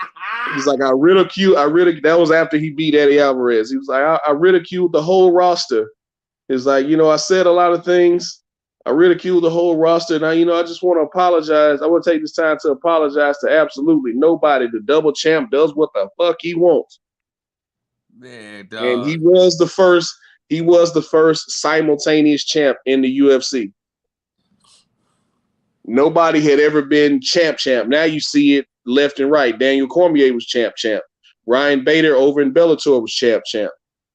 He's like, I ridicule. That was after he beat Eddie Alvarez. He was like, I ridiculed the whole roster. He's like, I said a lot of things. I ridiculed the whole roster. Now, I just want to apologize. I want to take this time to apologize to absolutely nobody. The double champ does what the fuck he wants. Man, dog. And he was the first. He was the first simultaneous champ in the UFC. Nobody had ever been champ. Now you see it left and right. Daniel Cormier was champ. Ryan Bader over in Bellator was champ.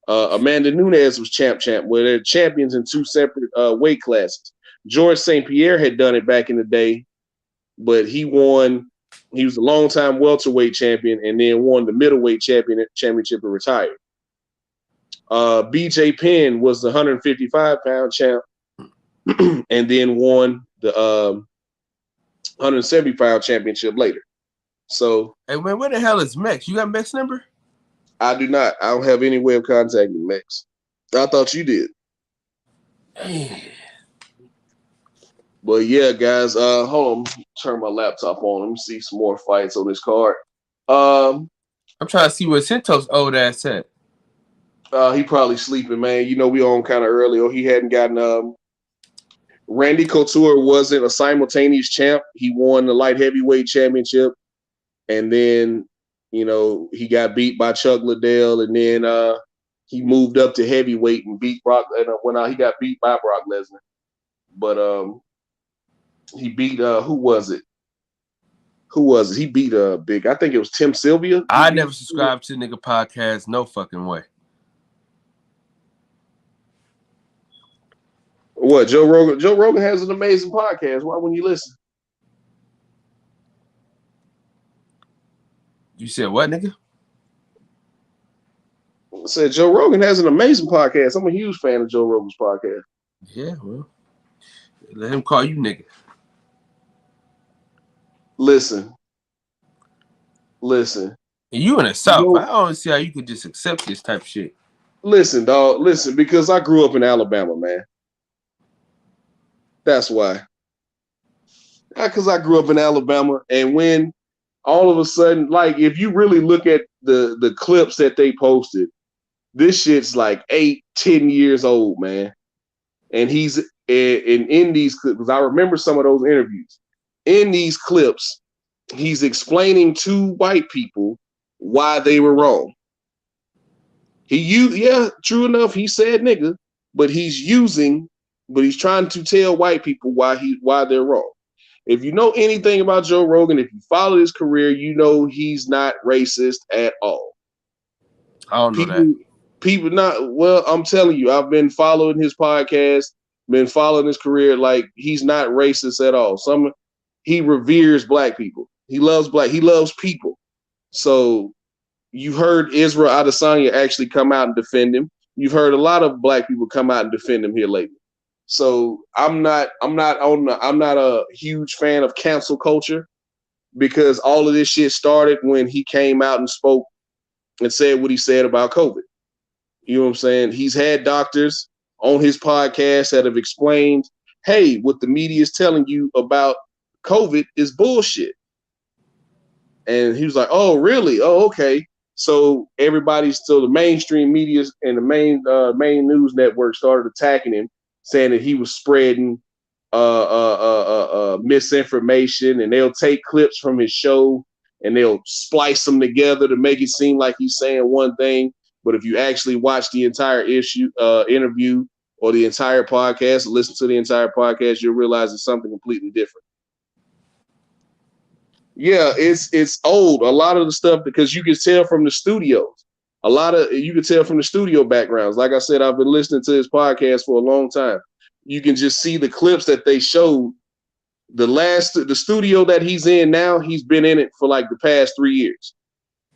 Amanda Nunes was champ. Where they're champions in two separate weight classes. George St. Pierre had done it back in the day, but he won. He was a longtime welterweight champion and then won the middleweight championship and retired. BJ Penn was the 155-pound champ and then won the 170-pound championship later. So, hey man, where the hell is Mex? You got Mex number? I do not. I don't have any way of contacting Mex. I thought you did. But yeah, guys, hold on. Turn my laptop on. Let me see some more fights on this card. I'm trying to see where Santos' old ass at. He probably sleeping, man. We on kind of early, or he hadn't gotten. Randy Couture wasn't a simultaneous champ. He won the light heavyweight championship, and then he got beat by Chuck Liddell, and then he moved up to heavyweight and beat Brock. And he got beat by Brock Lesnar, but he beat who was it? He beat big. I think it was Tim Sylvia. I never subscribed to nigga podcast. No fucking way. What, Joe Rogan? Joe Rogan has an amazing podcast. Why wouldn't you listen? You said what, nigga? I said Joe Rogan has an amazing podcast. I'm a huge fan of Joe Rogan's podcast. Yeah, well, let him call you nigga. Listen. And you in the South. I don't see how you could just accept this type of shit. Listen, dog. Listen, because I grew up in Alabama, man. That's why. Because I grew up in Alabama, and when all of a sudden, like, if you really look at the clips that they posted, this shit's like 8-10 years old, man. And he's in these clips, because I remember some of those interviews. In these clips, he's explaining to white people why they were wrong. True enough, he said nigga, but he's trying to tell white people why they're wrong. If you know anything about Joe Rogan, if you follow his career, you know he's not racist at all. I don't know that. People not, well, I'm telling you, I've been following his podcast, been following his career, like he's not racist at all. He reveres black people. He loves people. So you heard Israel Adesanya actually come out and defend him. You've heard a lot of black people come out and defend him here lately. So I'm not a huge fan of cancel culture, because all of this shit started when he came out and spoke and said what he said about COVID. You know what I'm saying? He's had doctors on his podcast that have explained, hey, what the media is telling you about COVID is bullshit. And he was like, oh, really? Oh, okay. So the mainstream media and the main news network started attacking him, saying that he was spreading misinformation, and they'll take clips from his show and they'll splice them together to make it seem like he's saying one thing. But if you actually watch the entire interview or the entire podcast, or listen to the entire podcast, you'll realize it's something completely different. Yeah, it's old. A lot of the stuff, because you can tell from the studios. You can tell from the studio backgrounds. Like I said, I've been listening to his podcast for a long time. You can just see the clips that they showed. The studio that he's in now, he's been in it for like the past 3 years.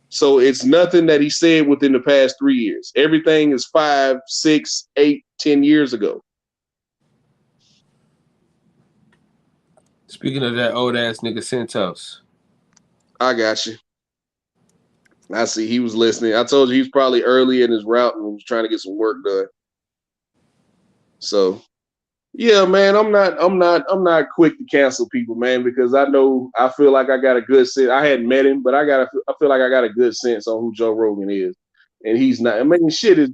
So it's nothing that he said within the past 3 years. Everything is 5, 6, 8, 10 years ago. Speaking of that old ass nigga Santos. I got you. I see he was listening. I told you he's probably early in his route and was trying to get some work done. So yeah, man, I'm not quick to cancel people, man, because I feel like I got a good sense. I hadn't met him, but I feel like I got a good sense on who Joe Rogan is, and he's not. I mean, shit is.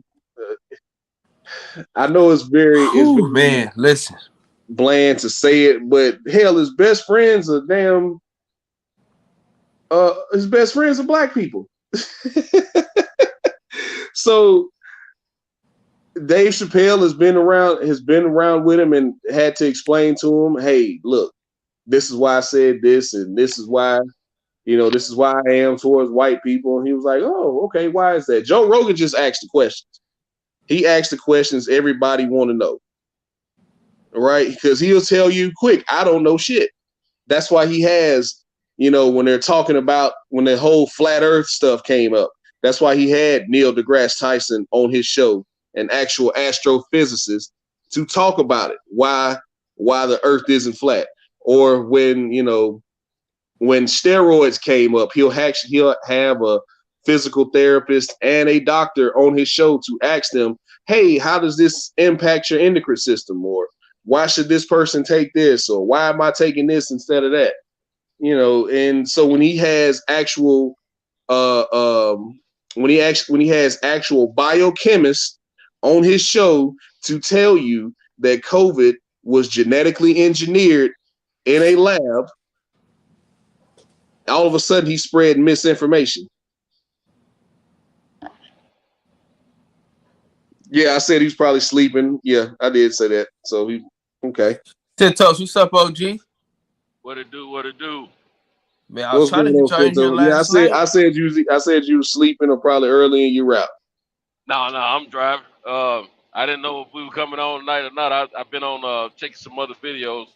I know it's very Man, listen, bland to say it, but hell, his best friends are damn. His best friends are black people. So Dave Chappelle has been around with him and had to explain to him, hey, look, this is why I said this, and this is why, this is why I am towards white people. And he was like, oh, okay, why is that? Joe Rogan just asked the questions. He asked the questions everybody want to know, right? Because he'll tell you quick, I don't know shit. That's why he has, when they're talking about when the whole flat earth stuff came up, that's why he had Neil deGrasse Tyson on his show, an actual astrophysicist, to talk about it, why the earth isn't flat. Or when steroids came up, he'll have a physical therapist and a doctor on his show to ask them, hey, how does this impact your endocrine system? Or why should this person take this? Or why am I taking this instead of that? And so when he has actual when he has actual biochemists on his show to tell you that COVID was genetically engineered in a lab, all of a sudden he's spreading misinformation. Yeah, I said he's probably sleeping. Yeah, I did say that. So okay. Santos, what's up, OG? What it do? Man, I was trying to get you in here last night. I said you were sleeping or probably early in your route. No, I'm driving. I didn't know if we were coming on tonight or not. I've been on checking some other videos.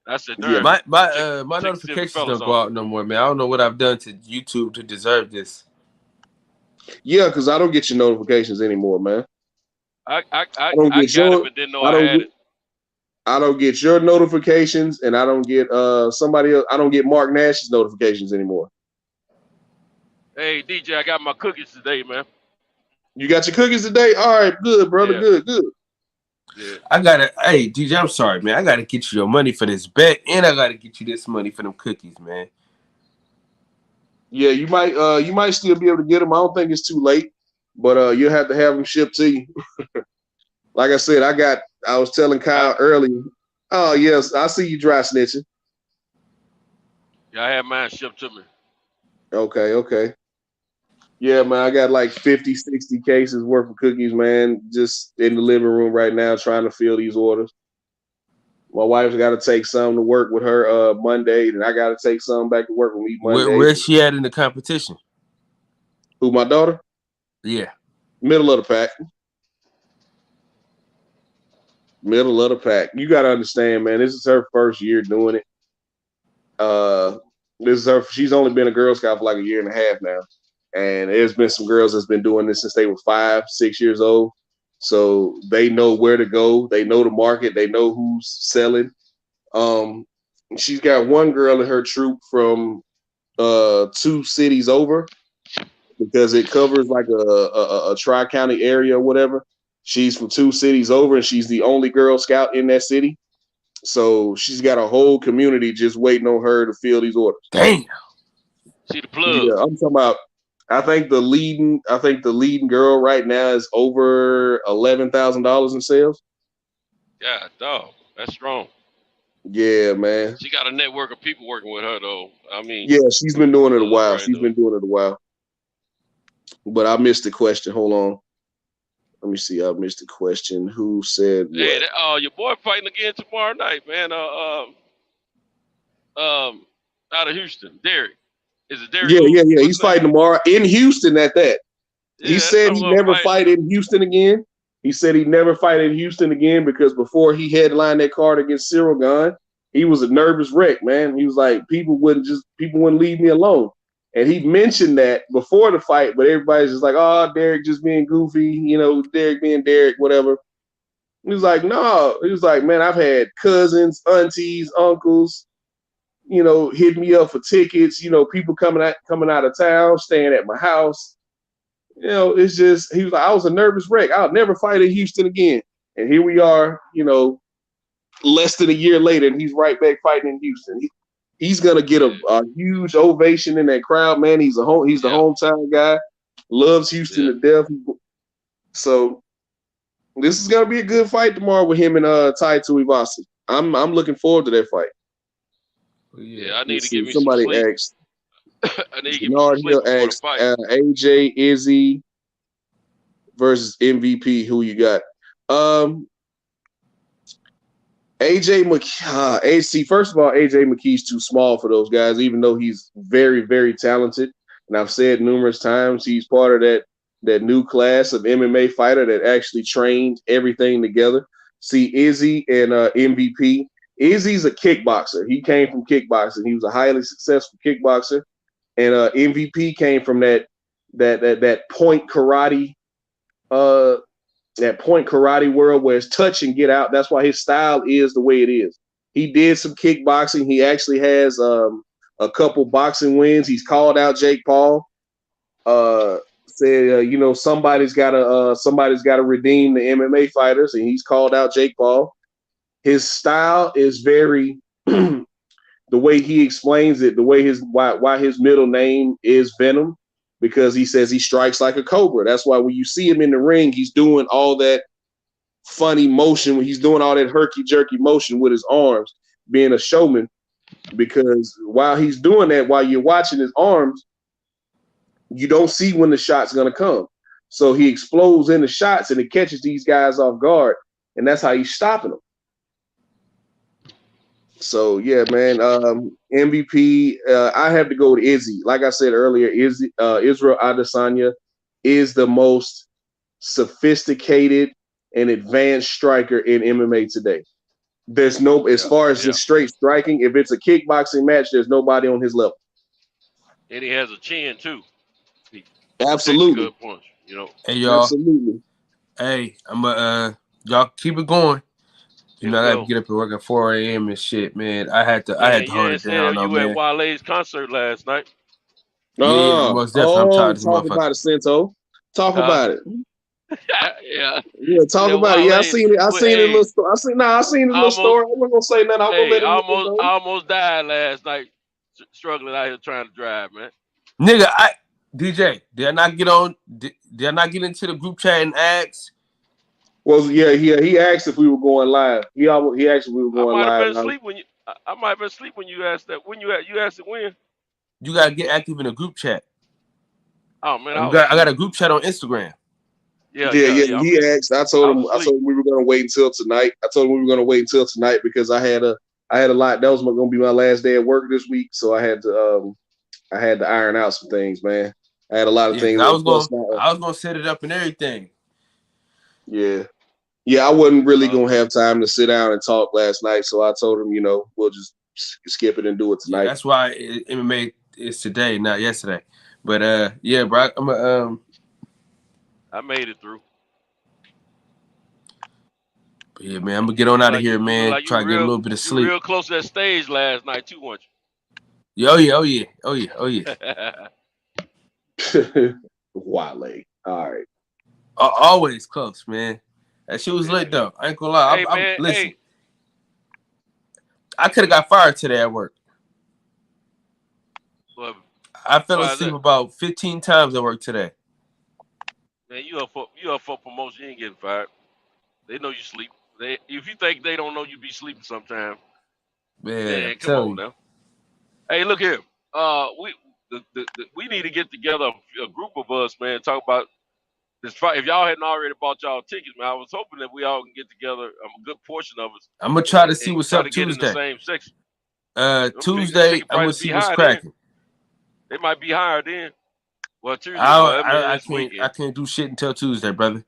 I said, yeah, my notifications don't go out no more, man. I don't know what I've done to YouTube to deserve this. Yeah, because I don't get your notifications anymore, man. I got it, but didn't know I had it. I don't get your notifications, and I don't get somebody else. I don't get Mark Nash's notifications anymore. Hey, DJ, I got my cookies today, man. You got your cookies today? All right, good, brother. Yeah. Good. Yeah. Hey, DJ, I'm sorry, man. I gotta get you your money for this bet, and I gotta get you this money for them cookies, man. Yeah, you might still be able to get them. I don't think it's too late, but you'll have to have them shipped to you. Like I said, I was telling Kyle earlier. Oh yes, I see you dry snitching. Yeah, I had mine shipped to me. Okay. Yeah, man, I got like 50, 60 cases worth of cookies, man, just in the living room right now trying to fill these orders. My wife's got to take some to work with her Monday, and I got to take some back to work with me Monday. Where's she at in the competition? Who, my daughter? Yeah. Middle of the pack. You got to understand, man, this is her first year doing it. She's only been a Girl Scout for like a year and a half now. And there's been some girls that's been doing this since they were 5, 6 years old. So they know where to go. They know the market. They know who's selling. She's got one girl in her troop from 2 cities over because it covers like a tri-county area or whatever. She's from 2 cities over, and she's the only Girl Scout in that city. So she's got a whole community just waiting on her to fill these orders. Damn. See the plug. Yeah, I'm talking about. I think the leading girl right now is over $11,000 in sales. Yeah, dog, that's strong. Yeah, man. She got a network of people working with her, though. I mean, yeah, she's been doing it a while. But I missed the question. Hold on. Let me see. I missed the question. Who said what? Hey, your boy fighting again tomorrow night, man. Out of Houston, Derek. Is it Derek? Yeah. He's fighting tomorrow in Houston at that. He said he'd never fight in Houston again. He said he'd never fight in Houston again because before he headlined that card against Cyril Gahn, he was a nervous wreck, man. He was like, people wouldn't leave me alone. And he mentioned that before the fight, but everybody's just like, oh, Derek just being goofy, Derek being Derek, whatever. He was like, no. He was like, man, I've had cousins, aunties, uncles, you know, hit me up for tickets. You know, people coming out of town, staying at my house. You know, it's just he was like, I was a nervous wreck. I'll never fight in Houston again. And here we are, you know, less than a year later, and he's right back fighting in Houston. He's gonna get a huge ovation in that crowd, man. He's the hometown guy, loves Houston to death. So this is gonna be a good fight tomorrow with him and Tai Tuivasa. I'm looking forward to that fight. Yeah, I need to give me somebody some sleep. Asked. I need to give me some sleep before the fight. AJ Izzy versus MVP. Who you got? AJ McKee. AC. First of all, AJ McKee's too small for those guys, even though he's very, very talented. And I've said numerous times he's part of that new class of MMA fighter that actually trained everything together. See, Izzy and MVP. Izzy's a kickboxer. He came from kickboxing. He was a highly successful kickboxer. And MVP came from that point karate, that point karate world where it's touch and get out. That's why his style is the way it is. He did some kickboxing. He actually has a couple boxing wins. He's called out Jake Paul. Said you know, somebody's got to redeem the MMA fighters, and he's called out Jake Paul. His style is very the way he explains it, the way why his middle name is Venom, because he says he strikes like a cobra. That's why when you see him in the ring, he's doing all that funny motion, when he's doing all that herky-jerky motion with his arms, being a showman, because while he's doing that, while you're watching his arms, you don't see when the shot's going to come. So he explodes in the shots, and it catches these guys off guard, and that's how he's stopping them. So yeah, man. MVP. I have to go with Izzy. Like I said earlier, Israel Adesanya is the most sophisticated and advanced striker in MMA today. There's no, as far as just straight striking, if it's a kickboxing match, there's nobody on his level. And he has a chin too. Absolutely. Good punch, you know. Hey y'all. Absolutely. Hey, y'all keep it going. You know, I got to get up and work at 4 a.m. and shit, man. I had to hold it down. You at Wale's concert last night? Yeah, most definitely. I'm tired of this talk motherfucker. About it, Cinto. Talk about it. Yeah, talk about it. Yeah, I seen it. I seen it. I seen the little story. I wasn't gonna say nothing. I'm gonna let it I almost died last night, struggling out here trying to drive, man. Nigga, DJ, did I not get into the group chat and ask? Well, yeah, he asked if we were going live. He asked if we were going live. I might have been asleep when you asked that. When you asked it when? You gotta get active in a group chat. Oh man, I got a group chat on Instagram. Yeah. He asked. I told him we were gonna wait until tonight. Because I had a lot. That was gonna be my last day at work this week, so I had to iron out some things, man. I had a lot of things. I was gonna set it up and everything. Yeah, I wasn't really gonna have time to sit down and talk last night, so I told him, you know, we'll just skip it and do it tonight. Yeah, that's why MMA is today, not yesterday. But yeah, bro, I made it through. But yeah, man, I'm gonna get on out of here, man. Try to get a little bit of sleep. Real close to that stage last night too, weren't you? Oh yeah. Wale. All right. Always close, man. That shit was lit though. I ain't gonna lie. Listen, I could have got fired today at work. Well, I fell asleep about 15 times at work today. Man, you up for promotion? You ain't getting fired. They know you sleep. If you think they don't know you be sleeping sometime, man, come on now. Hey, look here. We need to get together a group of us, man. Talk about this fight. If y'all hadn't already bought y'all tickets, man, I was hoping that we all can get together. A good portion of us. I'm gonna try to see what's up Tuesday. Get in the same section. Tuesday, I'm gonna see what's cracking. They might be higher then. Well, Tuesday. I can't do shit until Tuesday, brother.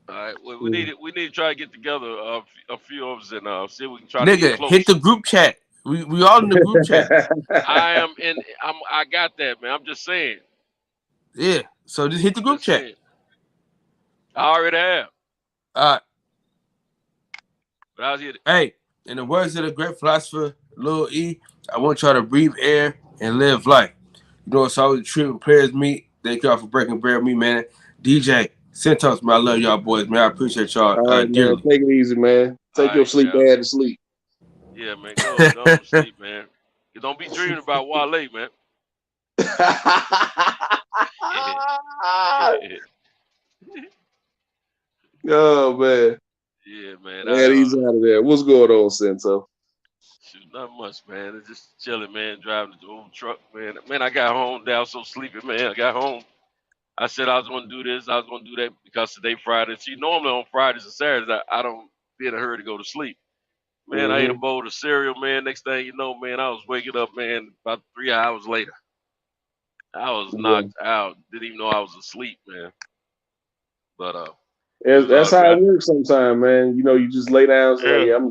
All right. Well, we need to try to get together a few of us and see if we can try to get close. Hit the group chat. We all in the group chat. I got that, man. I'm just saying. Yeah. So just hit the group chat. Saying. I already have. All right. But I was here. Hey, In the words of the great philosopher Lil E, I want y'all to breathe air and live life. You know, it's always a treat when players meet. Thank y'all for breaking bread with me, man. DJ, Centos, man, I love y'all boys, man. I appreciate y'all All right, man. dearly. Take it easy, man. All Take your right, sleep Cal. bad to sleep. Yeah, man. Go to sleep, man. You don't be dreaming about Wale, man. Oh man. Yeah, man. Man, he's out of there. What's going on, Sento? Shoot, not much, man. It's just chilling, man. Driving the old truck, man. Man, I got home. I was so sleepy, man. I got home. I said I was going to do this. I was going to do that because today Friday. See, normally on Fridays and Saturdays, I don't be in a hurry to go to sleep. Man, I ate a bowl of cereal, man. Next thing you know, man, I was waking up, man, about 3 hours later. I was knocked out. Didn't even know I was asleep, man. But it was That's all how it good. works sometimes, man. You know, you just lay down and say, Yeah. "Hey, I'm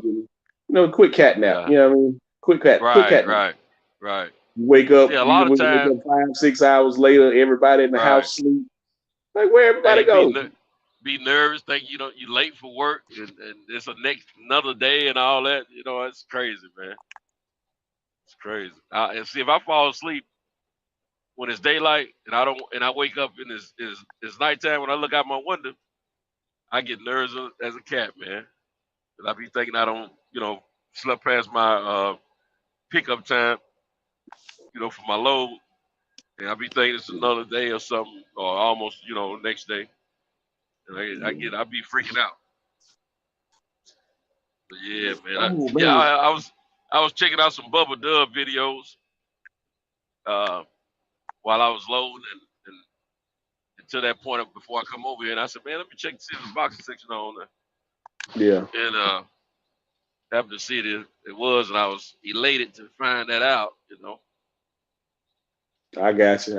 gonna, quick cat nap." Yeah. You know what I mean? Quick cat nap. Right. You wake up, See, a lot of wake time, up 5-6 hours later. Everybody in the right. house sleep. Like, where everybody Hey, go? be nervous, think you late for work, and it's another day and all that. You know, it's crazy, man. It's crazy. And see, if I fall asleep when it's daylight and I wake up and it's nighttime, when I look out my window, I get nervous as a cat, man. And I be thinking I don't, slept past my pickup time, for my load, and I be thinking it's another day or something, or almost, next day. And I be freaking out. But yeah, man. Oh man. I was checking out some Bubba Dub videos while I was loading and to that point before I come over here, and I said, man, let me check to see if the boxing section on there. Yeah. And happened to see it was, and I was elated to find that out. I got you.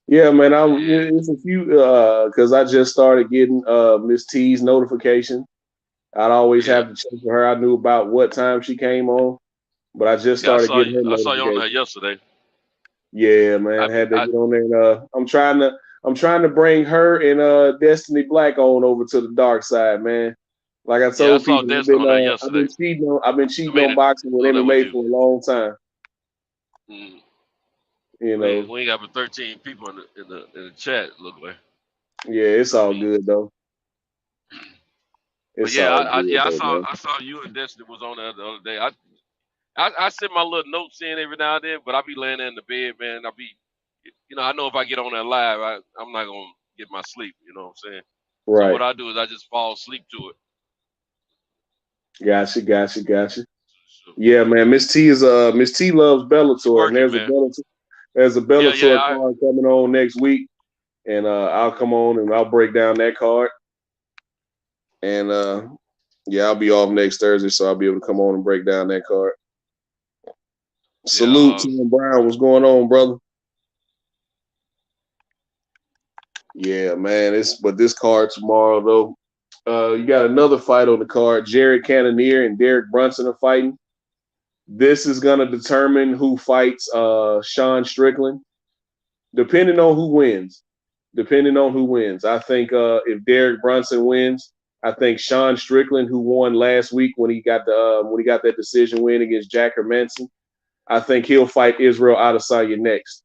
Yeah, man. Yeah, It's a few because I just started getting Miss T's notification. I'd always yeah. have to check for her. I knew about what time she came on, but I just Yeah, started getting her I saw you on there notification. yesterday. Yeah, man. Had to I get on there. And, I'm trying to bring her and Destiny Black on over to the dark side, man. Like I yeah, I told saw people, Destin on there I've been yesterday. I cheating mean, on boxing with oh, that was MMA you. for a long time. Mm. You know. We ain't got but 13 people in the chat. Look like. Yeah, it's I all mean, good though. but It's yeah, all good I though, saw man. you and Destiny was on there the other day. I send my little notes in every now and then, but I be laying there in the bed, man. I know if I get on that live, I'm not gonna get my sleep. You know what I'm saying? So Right. what I do is I just fall asleep to it. Gotcha. So, Yeah, man. Miss T loves she Bellator, and working, man. there's a Yeah. Bellator card coming on next week, and I'll come on and I'll break down that card. And yeah, I'll be off next Thursday, so I'll be able to come on and break down that card. Salute to Tim Brown. What's going on, brother? Yeah, man. But this card tomorrow though. You got another fight on the card. Jared Cannonier and Derek Brunson are fighting. This is gonna determine who fights Sean Strickland, depending on who wins. I think if Derek Brunson wins, I think Sean Strickland, who won last week when he got that decision win against Jack Hermanson, I think he'll fight Israel Adesanya next.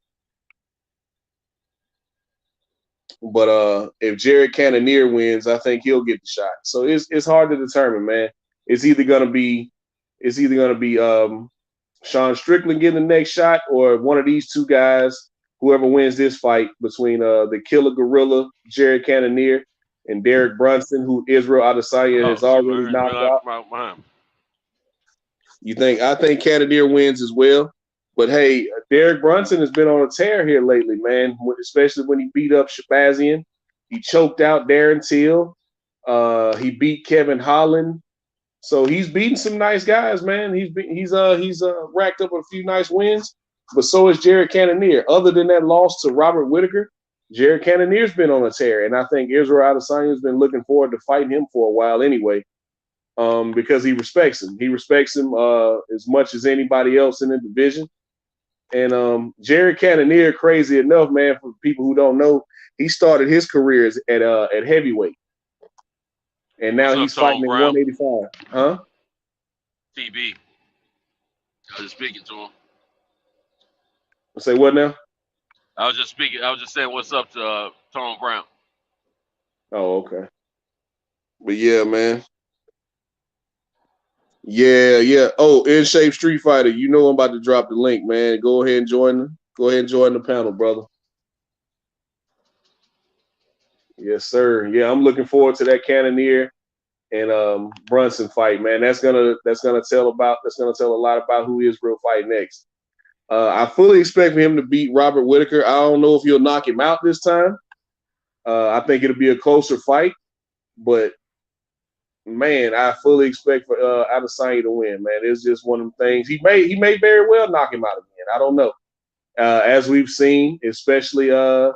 But if Jared Cannonier wins, I think he'll get the shot. So it's hard to determine, man. It's either gonna be Sean Strickland getting the next shot, or one of these two guys, whoever wins this fight between the Killer Gorilla, Jared Cannonier, and Derek Brunson, who Israel Adesanya Oh has shoot, I already heard knocked right out. out behind. I think Cannonier wins as well. But hey, Derek Brunson has been on a tear here lately, man, especially when he beat up Shabazian. He choked out Darren Till. He beat Kevin Holland. So he's beaten some nice guys, man. He's racked up a few nice wins, but so is Jared Cannonier. Other than that loss to Robert Whitaker, Jared Cannonier's been on a tear, and I think Israel Adesanya has been looking forward to fighting him for a while anyway, because he respects him. He respects him as much as anybody else in the division. And Jared Cannonier, crazy enough, man, for people who don't know, he started his career at heavyweight, and What's now up, he's fighting Tone at Brown? 185. Huh? TB. I was just speaking to him. Say what now? I was just speaking. I was just saying what's up to Tom Brown. Oh, okay. But yeah, man. Yeah. Oh, In Shape Street Fighter. You know I'm about to drop the link, man. Go ahead and join the panel, brother. Yes, sir. Yeah, I'm looking forward to that Cannonier and Brunson fight, man. That's gonna tell a lot about who Israel fight next. I fully expect for him to beat Robert Whitaker. I don't know if he'll knock him out this time. I think it'll be a closer fight, but man, I fully expect for Adesanya to win. Man, it's just one of them things. He may very well knock him out again. I don't know. As we've seen, especially a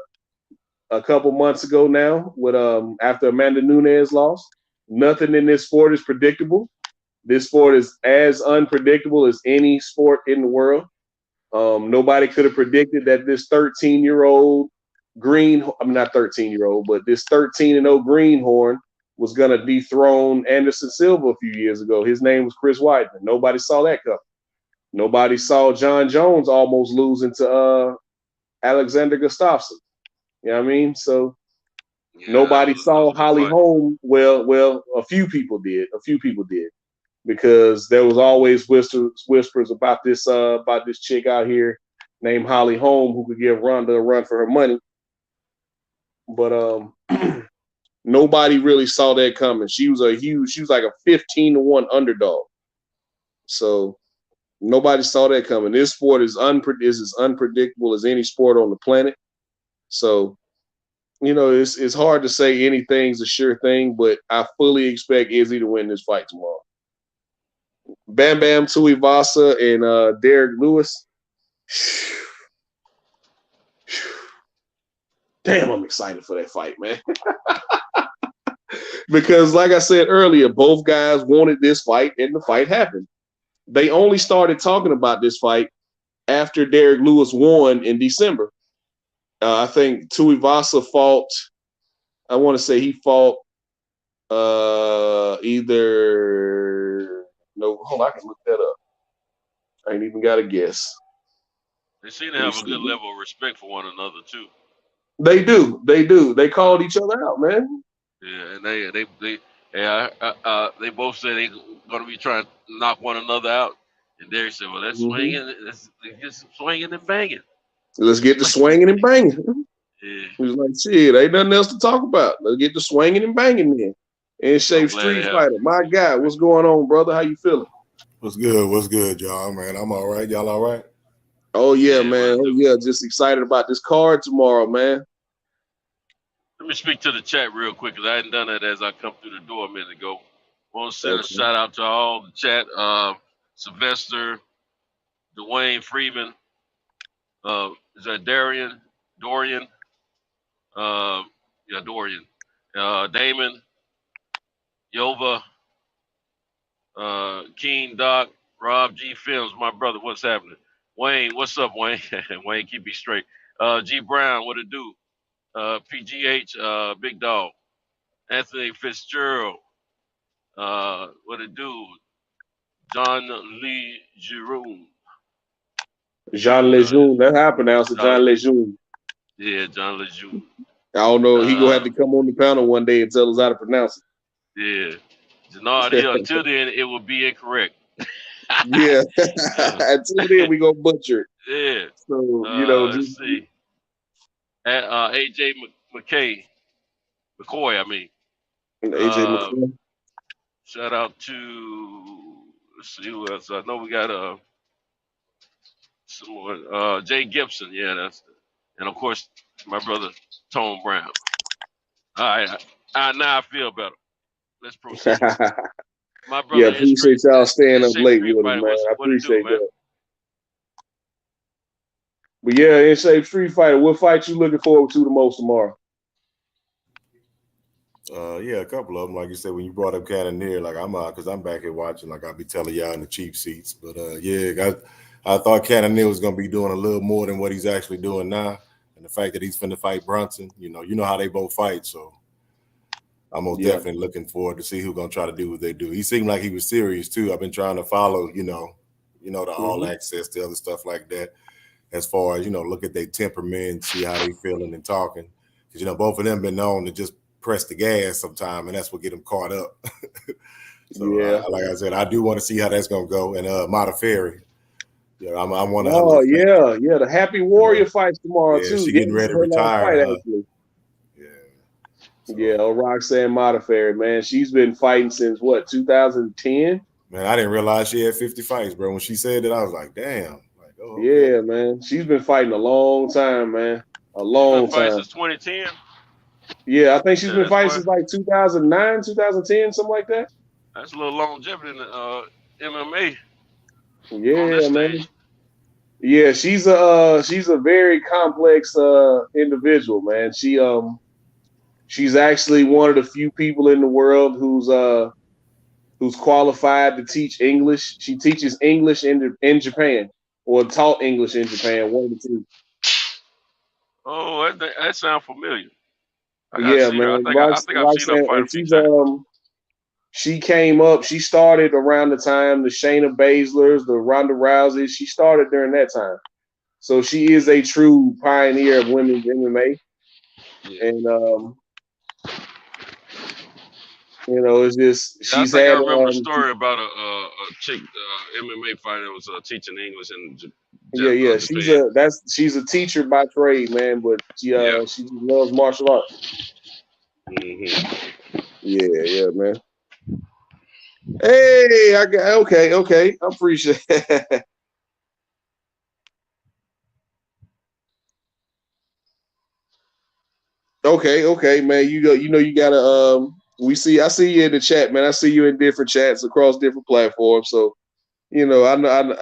couple months ago now, with after Amanda Nunes lost, nothing in this sport is predictable. This sport is as unpredictable as any sport in the world. Nobody could have predicted that this 13-year-old not 13-year-old, but this 13-0 greenhorn was going to dethrone Anderson Silva a few years ago. His name was Chris Weidman. Nobody saw that coming. Nobody saw John Jones almost losing to Alexander Gustafsson. You know what I mean? So nobody saw Holly Holm. Well, a few people did. Because there was always whispers about this chick out here named Holly Holm who could give Ronda a run for her money. But nobody really saw that coming. She was like a 15-1 underdog. So nobody saw that coming. This sport is as unpredictable as any sport on the planet. So, it's hard to say anything's a sure thing, but I fully expect Izzy to win this fight tomorrow. Bam Bam Tuivasa and Derek Lewis. Damn, I'm excited for that fight, man. Because like I said earlier, both guys wanted this fight and the fight happened. They only started talking about this fight after Derek Lewis won in December. I think Tuivasa fought, I want to say he fought hold on, I can look that up. I ain't even got a guess. They seem to have a good level of respect for one another too. They do. They called each other out, man. Yeah, and they both said they're gonna be trying to knock one another out. And Derek said, "Well, let's get some swinging and banging. Let's get the swinging and banging." Yeah. He was like, "Shit, ain't nothing else to talk about. Let's get the swinging and banging then." In Shape Street Fighter, my guy, what's going on, brother? How you feeling? What's good, y'all, man? I'm all right. Y'all all right? Oh, yeah, man. Oh, yeah, just excited about this card tomorrow, man. Let me speak to the chat real quick, because I hadn't done that as I come through the door a minute ago. I want to send a shout out to all the chat. Sylvester, Dwayne Freeman, is that Dorian? Dorian. Damon, Yova, Keen Doc, Rob G Films, my brother, what's happening? Wayne, what's up, Wayne? Wayne, keep me straight. G Brown, what it do? PGH, Big Dog. Anthony Fitzgerald, what it do? John Lee Jeroen. Jean Lejeune, that's how I pronounce it, John Lejeune. Yeah, John Lejeune. I don't know. He gonna have to come on the panel one day and tell us how to pronounce it. Yeah. Janard Hill, until then, it will be incorrect. Yeah. Until then, we gonna butcher it. Yeah. So, let's see. AJ McCoy, I mean. AJ McCoy. Shout out to, let's see who else. I know we got someone, Jay Gibson. Yeah, and of course, my brother, Tone Brown. All right. Now I feel better. Let's proceed. My brother, yeah, appreciate y'all staying up late with me, man. I appreciate that. Man? But yeah, In Shape Street Fighter, what fight you looking forward to the most tomorrow? Yeah, a couple of them. Like you said, when you brought up Cannonier, like because I'm back here watching, like I'll be telling y'all in the cheap seats. But I thought Cannonier was gonna be doing a little more than what he's actually doing now, and the fact that he's finna fight Brunson, you know how they both fight. So I'm most definitely looking forward to see who's gonna try to do what they do. He seemed like he was serious too. I've been trying to follow, the all access, the other stuff like that. As far as look at their temperament, see how they feeling and talking. Because both of them been known to just press the gas sometime, and that's what get them caught up. So like I said, I do want to see how that's gonna go. And Mata Ferry, I'm one of her. Oh yeah, the Happy Warrior fights tomorrow too. She getting ready to retire. Actually. Yeah, Roxanne Mata Ferry, man, she's been fighting since what 2010. Man, I didn't realize she had 50 fights, bro. When she said that, I was like, damn. Like, oh, yeah, man, she's been fighting a long time, man, a long time. Since 2010. Yeah, I think she's been fighting since like 2009, 2010, something like that. That's a little longevity in the MMA. Yeah, man. Yeah, she's a very complex individual, man. She's actually one of the few people in the world who's qualified to teach English. She teaches English in Japan, or taught English in Japan, one of the two. Oh, that sounds familiar. Yeah, man. I think I've seen her fight a few times. She came up. She started around the time the Shayna Baszlers, the Ronda Rouseys. She started during that time, so she is a true pioneer of women's MMA. Yeah. And it's just she's I had. I remember a story about a chick MMA fighter that was teaching English in Japan. Yeah. She's a teacher by trade, man, but she just loves martial arts. Mm-hmm. Yeah, man. Hey, okay. I appreciate it. Okay, man. You gotta I see you in the chat, man. I see you in different chats across different platforms. So, I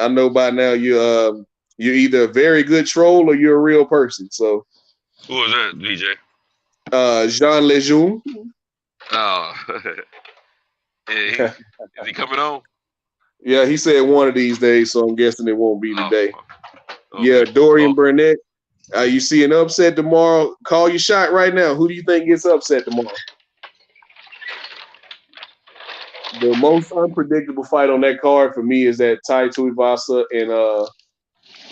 know by now you're either a very good troll or you're a real person. So who is that, DJ? Jean Lejeune. Oh. Is he coming on? Yeah, he said one of these days, so I'm guessing it won't be today. Okay. Yeah, Dorian Burnett. You see an upset tomorrow? Call your shot right now. Who do you think gets upset tomorrow? The most unpredictable fight on that card for me is that Tai Tuivasa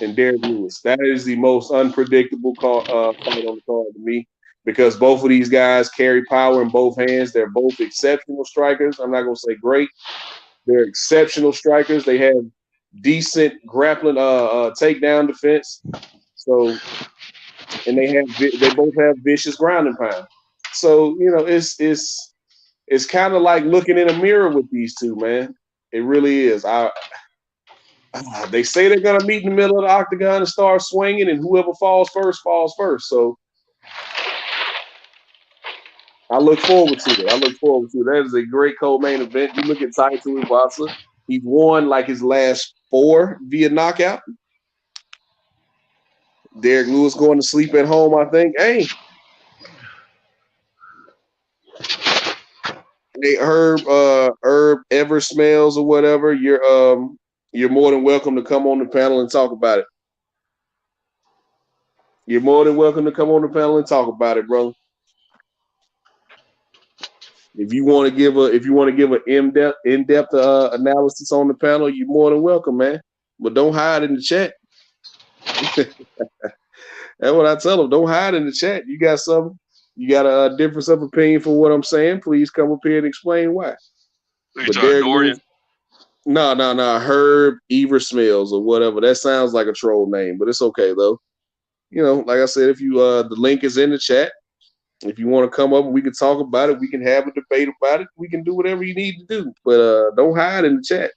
and Derek Lewis. That is the most unpredictable fight on the card to me, because both of these guys carry power in both hands. They're both exceptional strikers. I'm not going to say great. They're exceptional strikers. They have decent grappling takedown defense. So, and they both have vicious grounding pound. So, it's kind of like looking in a mirror with these two, man. It really is. They say they're gonna meet in the middle of the octagon and start swinging, and whoever falls first falls first. So I look forward to it. That is a great co-main event. You look at Tai Tuivasa. He's won like his last 4 via knockout. Derek Lewis going to sleep at home, I think. Hey, Herb Ever Smells or whatever. You're more than welcome to come on the panel and talk about it. You're more than welcome to come on the panel and talk about it, bro. If you want to give an in-depth analysis on the panel, you're more than welcome, man. But don't hide in the chat. That's what I tell them. Don't hide in the chat. You got something? You got a difference of opinion for what I'm saying? Please come up here and explain why. But Dorian? No. Herb Ever Smells or whatever. That sounds like a troll name, but it's okay though. Like I said, if you the link is in the chat. If you want to come up and we can talk about it, we can have a debate about it. We can do whatever you need to do, but don't hide in the chat.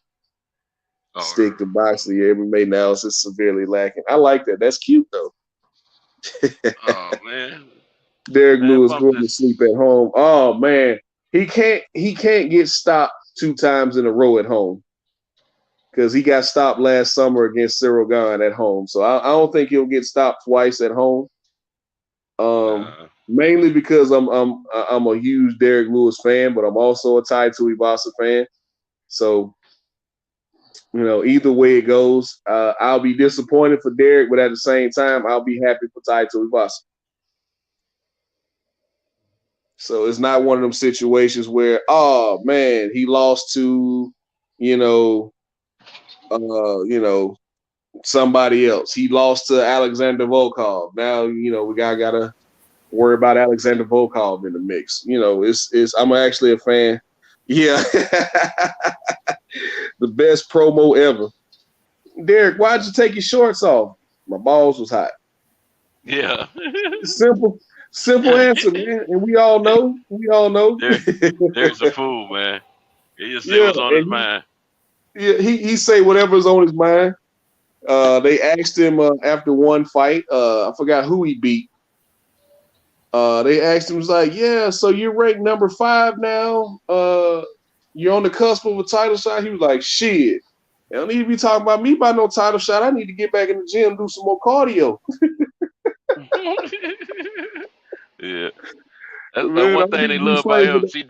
Oh, stick to boxing. Your MMA analysis severely lacking. I like that. That's cute though. Oh man. Derek Lewis going to sleep at home. Oh man, he can't get stopped 2 times in a row at home, because he got stopped last summer against Cyril Gane at home. So I don't think he'll get stopped twice at home. Mainly because I'm a huge Derek Lewis fan, but I'm also a Tai Tuivasa fan. So either way it goes, I'll be disappointed for Derek, but at the same time, I'll be happy for Tai Tuivasa. So it's not one of them situations where, oh man, he lost to, somebody else. He lost to Alexander Volkov. Now, we gotta worry about Alexander Volkov in the mix. I'm actually a fan. Yeah. The best promo ever. Derek, why'd you take your shorts off? My balls was hot. Yeah. Simple answer, man. And we all know. Derek's a fool, man. He just say what's on his mind. Yeah, he say whatever's on his mind. They asked him after one fight. I forgot who he beat. They asked him, was like, yeah, so you're ranked number 5 now. You're on the cusp of a title shot. He was like, shit. I don't need to be talking about me by no title shot. I need to get back in the gym, do some more cardio. Yeah. That's one thing they love about him. See,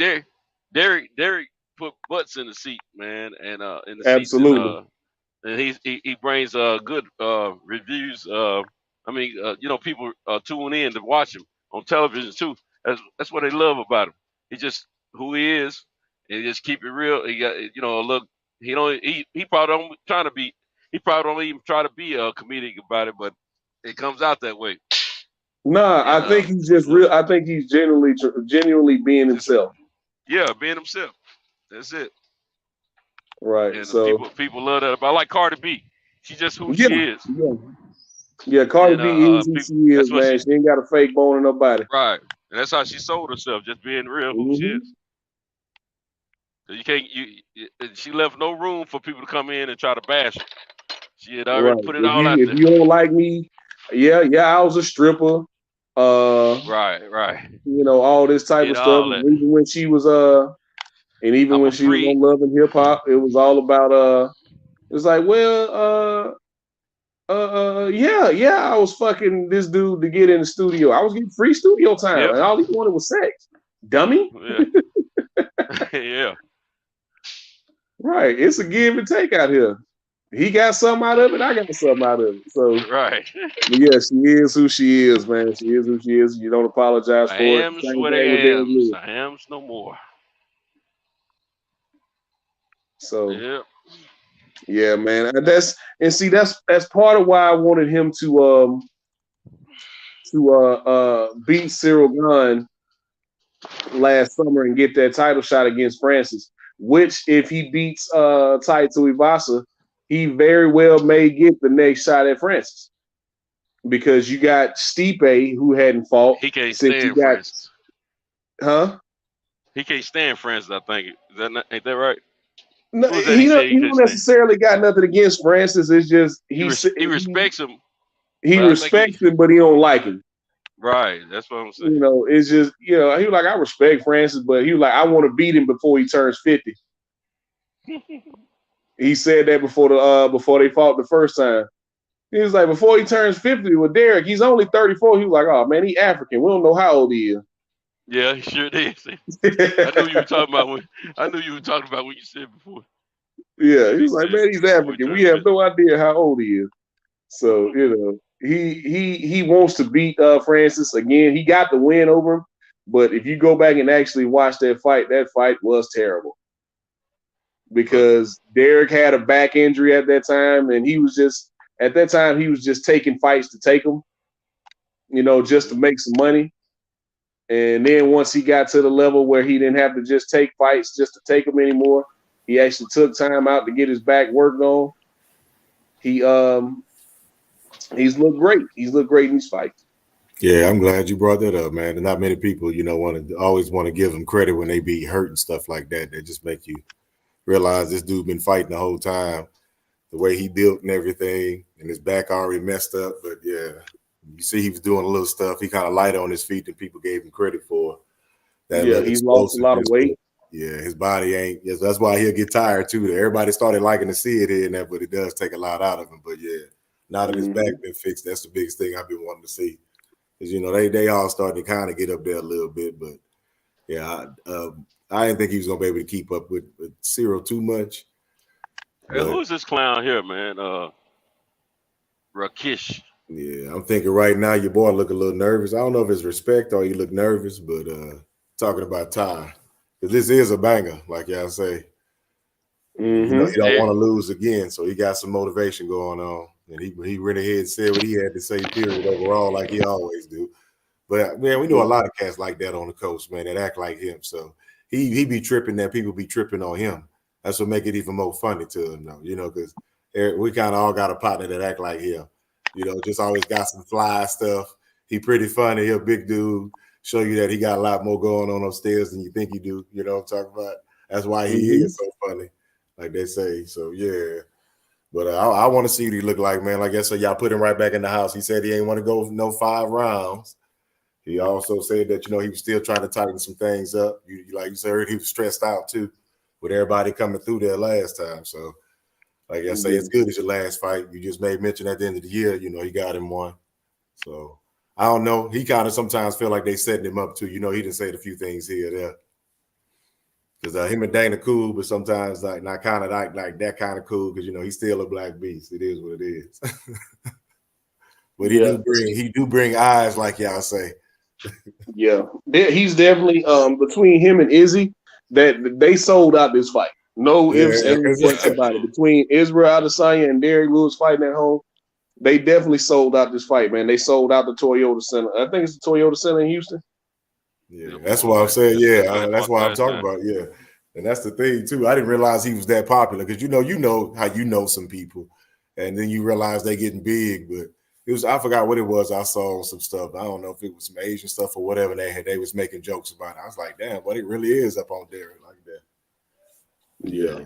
Derek put butts in the seat, man, and in the seats. Absolutely. And he brings good reviews. People tune in to watch him on television too. That's what they love about him. He just who he is, and just keep it real. He got look. He probably don't trying to be. He probably don't even try to be a comedic about it, but it comes out that way. Nah, I think he's just real. I think he's genuinely being himself. Yeah, being himself. That's it. Right. And so people love that. But I like Cardi B. She's just who she is. Yeah, Cardi B is who she is, man. She ain't got a fake bone in nobody. Right. And that's how she sold herself, just being real who she is. You can't. She left no room for people to come in and try to bash her. She had already put it all out there. If you don't like me, yeah, I was a stripper. Right. All this type of stuff. Even when she was when she was on Love and Hip Hop, it was all about it's like, well, yeah, I was fucking this dude to get in the studio. I was getting free studio time, and all he wanted was sex. Dummy. Yeah. Yeah. Right. It's a give and take out here. He got something out of it. I got something out of it. So right. Yeah, she is who she is, man. She is who she is. You don't apologize for it. I am no more. So yeah, man. That's part of why I wanted him to beat Cyril Gane last summer and get that title shot against Francis. Which, if he beats Taito Tuivasa, he very well may get the next shot at Francis. Because you got Stipe, who hadn't fought. He can't stand Francis. Huh? He can't stand Francis, I think. Ain't that right? No, he don't necessarily got nothing against Francis. It's just he respects him. He respects him, but he don't like him. Right, that's what I'm saying. It's just he was like, I respect Francis, but he was like, I want to beat him before he turns 50. He said that before they fought the first time. He was like, before he turns 50 with Derek, he's only 34. He was like, oh man, he African. We don't know how old he is. Yeah, he sure did. I knew you were talking about what you said before. Yeah, he was like, man, he's African. We have no idea how old he is. So he wants to beat Francis again. He got the win over him, but if you go back and actually watch that fight was terrible because Derek had a back injury at that time, and he was just taking fights to take them, just to make some money. And then once he got to the level where he didn't have to just take fights just to take them anymore, he actually took time out to get his back worked on. He's looked great. He's looked great in these fights. Yeah, I'm glad you brought that up, man. And not many people, always want to give them credit when they be hurt and stuff like that. They just make you realize this dude been fighting the whole time, the way he built and everything, and his back already messed up. But yeah, you see he was doing a little stuff. He kind of light on his feet than people gave him credit for. He's lost a lot of weight. Yeah, his body ain't. Yes, that's why he'll get tired too. Everybody started liking to see it here and that, but it does take a lot out of him. But yeah, now that his back been fixed, that's the biggest thing I've been wanting to see. Because they all starting to kind of get up there a little bit. But yeah, I didn't think he was gonna be able to keep up with Cyril too much. Hey, who's this clown here, man? Rakish. Yeah, I'm thinking right now your boy look a little nervous. I don't know if it's respect or he look nervous, but talking about Ty. Because this is a banger, like y'all say. Mm-hmm. You know, he don't want to lose again, so he got some motivation going on. And he went ahead and said what he had to say, period, overall, like he always do. But, man, we know a lot of cats like that on the coast, man, that act like him. So he be tripping that people be tripping on him. That's what make it even more funny to him, though, you know, because we kind of all got a partner that act like him. You know, just always got some fly stuff. He pretty funny. He a big dude. Show you that he got a lot more going on upstairs than you think he do. You know what I'm talking about? That's why he is so funny, like they say. So, yeah. But I want to see what he look like, man. Like I said, y'all put him right back in the house. He said he ain't want to go no 5 rounds. He also said that, you know, he was still trying to tighten some things up. Like you said, he was stressed out, too, with everybody coming through there last time. So, like I say, it's good as your last fight. You just made mention at the end of the year, you know, he got him one. So, I don't know. He kind of sometimes feel like they setting him up, too. You know, he done said a few things here or there. Because him and Dana cool, but sometimes like not kind of like that kind of cool because, you know, he's still a black beast. It is what it is. But he do bring eyes, like y'all say. Yeah, he's definitely between him and Izzy that they sold out this fight. No ifs, ands, buts about it. Between Israel Adesanya and Derrick Lewis fighting at home, they definitely sold out this fight, man. They sold out the Toyota Center. I think it's the Toyota Center in Houston. Yeah, that's what I'm saying. Yeah, that's what I'm talking about. Yeah, and that's the thing too. I didn't realize he was that popular because you know how you know some people, and then you realize they getting big. But it was I forgot what it was. I saw some stuff. I don't know if it was some Asian stuff or whatever they was making jokes about it. I was like, damn, but it really is up on Derrick like that. Yeah.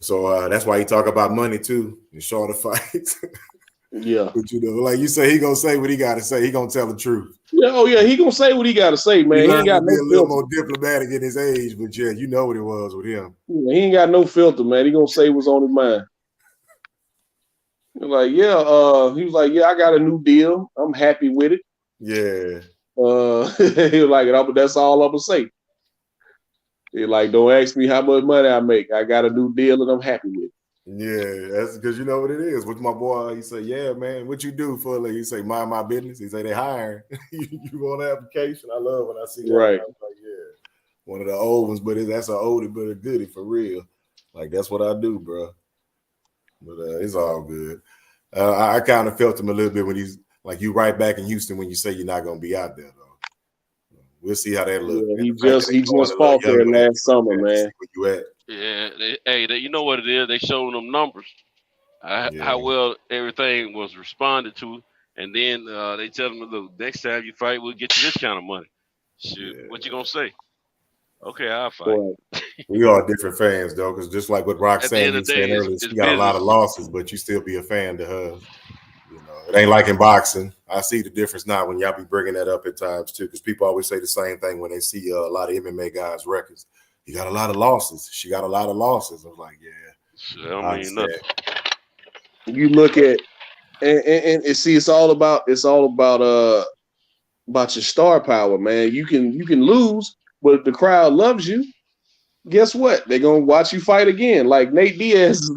So that's why he talk about money too and shorter fights. Yeah. But you know, like you say, he gonna say what he gotta say. He gonna tell the truth. Yeah, oh yeah, he gonna say what he gotta say, man. He ain't got to be no a little filter. more diplomatic in his age, but yeah, you know what it was with him. Yeah, he ain't got no filter, man. He gonna say what's on his mind. Like, he was like, yeah, I got a new deal. I'm happy with it. Yeah. He was like, but that's all I'm gonna say. He like, don't ask me how much money I make. I got a new deal and I'm happy with it. Yeah, that's because you know what it is. With my boy, he say, yeah, man, what you do for like? He say, mind my business. He say, they hiring. You want an application? I love when I see that. Right. I was like, yeah, one of the old ones, but that's an oldie, but a goodie for real. Like, that's what I do, bro. But it's all good. I kind of felt him a little bit when he's like, you right back in Houston when you say you're not going to be out there, though. We'll see how that looks. Yeah, he just fought there last summer, man. Where you at? Yeah, you know what it is? They showing them numbers, how well everything was responded to, and then they tell them, look, next time you fight, we'll get you this kind of money. Shoot, what you gonna say? Okay, I'll fight. Boy. We are different fans, though, because just like what Roxanne was saying earlier, she got a lot of losses, but you still be a fan to her. You know, it ain't like in boxing. I see the difference now when y'all be bringing that up at times, too, because people always say the same thing when they see a lot of MMA guys' records. You got a lot of losses. She got a lot of losses. I was like, yeah. I mean, nothing. You look at and see, it's all about your star power, man. You can lose, but if the crowd loves you, guess what? They're gonna watch you fight again. Like Nate Diaz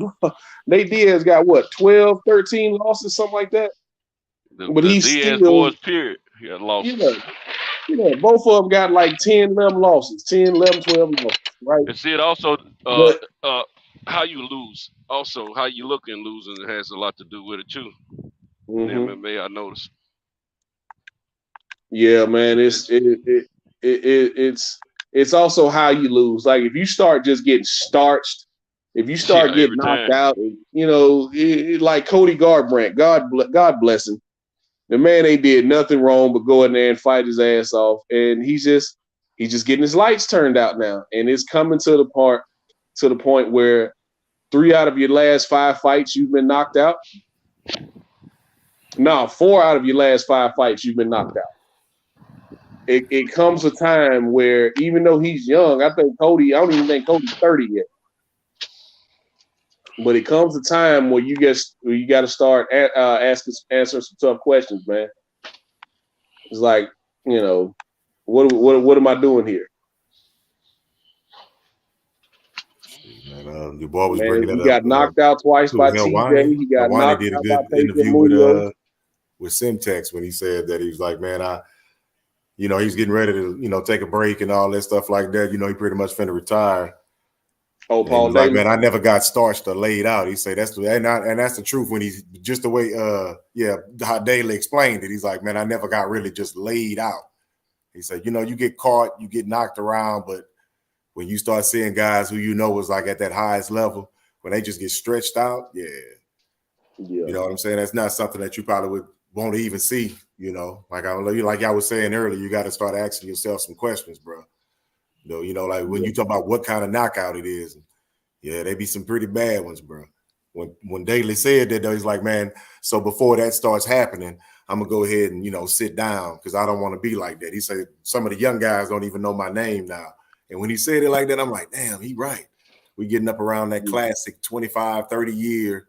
got what, 12, 13 losses, something like that. But he's Diaz still boys, period. He had losses. Yeah, both of them got like 10, 11 losses, 10, 11, 12 losses, right? And see, it also how you lose, also how you look in losing, it has a lot to do with it too. In MMA, I noticed. Yeah, man, it's also how you lose. Like if you start just getting starched, if you start getting knocked out, you know, like Cody Garbrandt, God bless him. The man ain't did nothing wrong but go in there and fight his ass off, and he's just getting his lights turned out now, and it's coming to the point where 3 out of your last 5 fights you've been knocked out. No, 4 out of your last 5 fights you've been knocked out. It comes a time where even though he's young, I don't even think Cody's 30 yet. But it comes a time where you got to start answering some tough questions, man. It's like, you know, what am I doing here? And your boy was bringing that up. He got knocked out twice by TJ. He got knocked did out a good by interview with Simtex when he said that he was like, man, you know, he's getting ready to, you know, take a break and all that stuff like that. You know, he pretty much finna retire. Oh, and Paul he was like, Daly. man, I never got starched or laid out. He said that's the truth when he's just the way how Daly explained it. He's like, man, I never got really just laid out. He said, you know, you get caught, you get knocked around, but when you start seeing guys who you know was like at that highest level, when they just get stretched out, you know what I'm saying? That's not something that you probably won't even see, you know. Like I was saying earlier, you got to start asking yourself some questions, bro. You know, like when you talk about what kind of knockout it is, they be some pretty bad ones, bro. When Daly said that, though, he's like, man, so before that starts happening, I'm gonna go ahead and, you know, sit down because I don't want to be like that. He said some of the young guys don't even know my name now. And when he said it like that, I'm like, damn, he right. We getting up around that classic 25, 30 year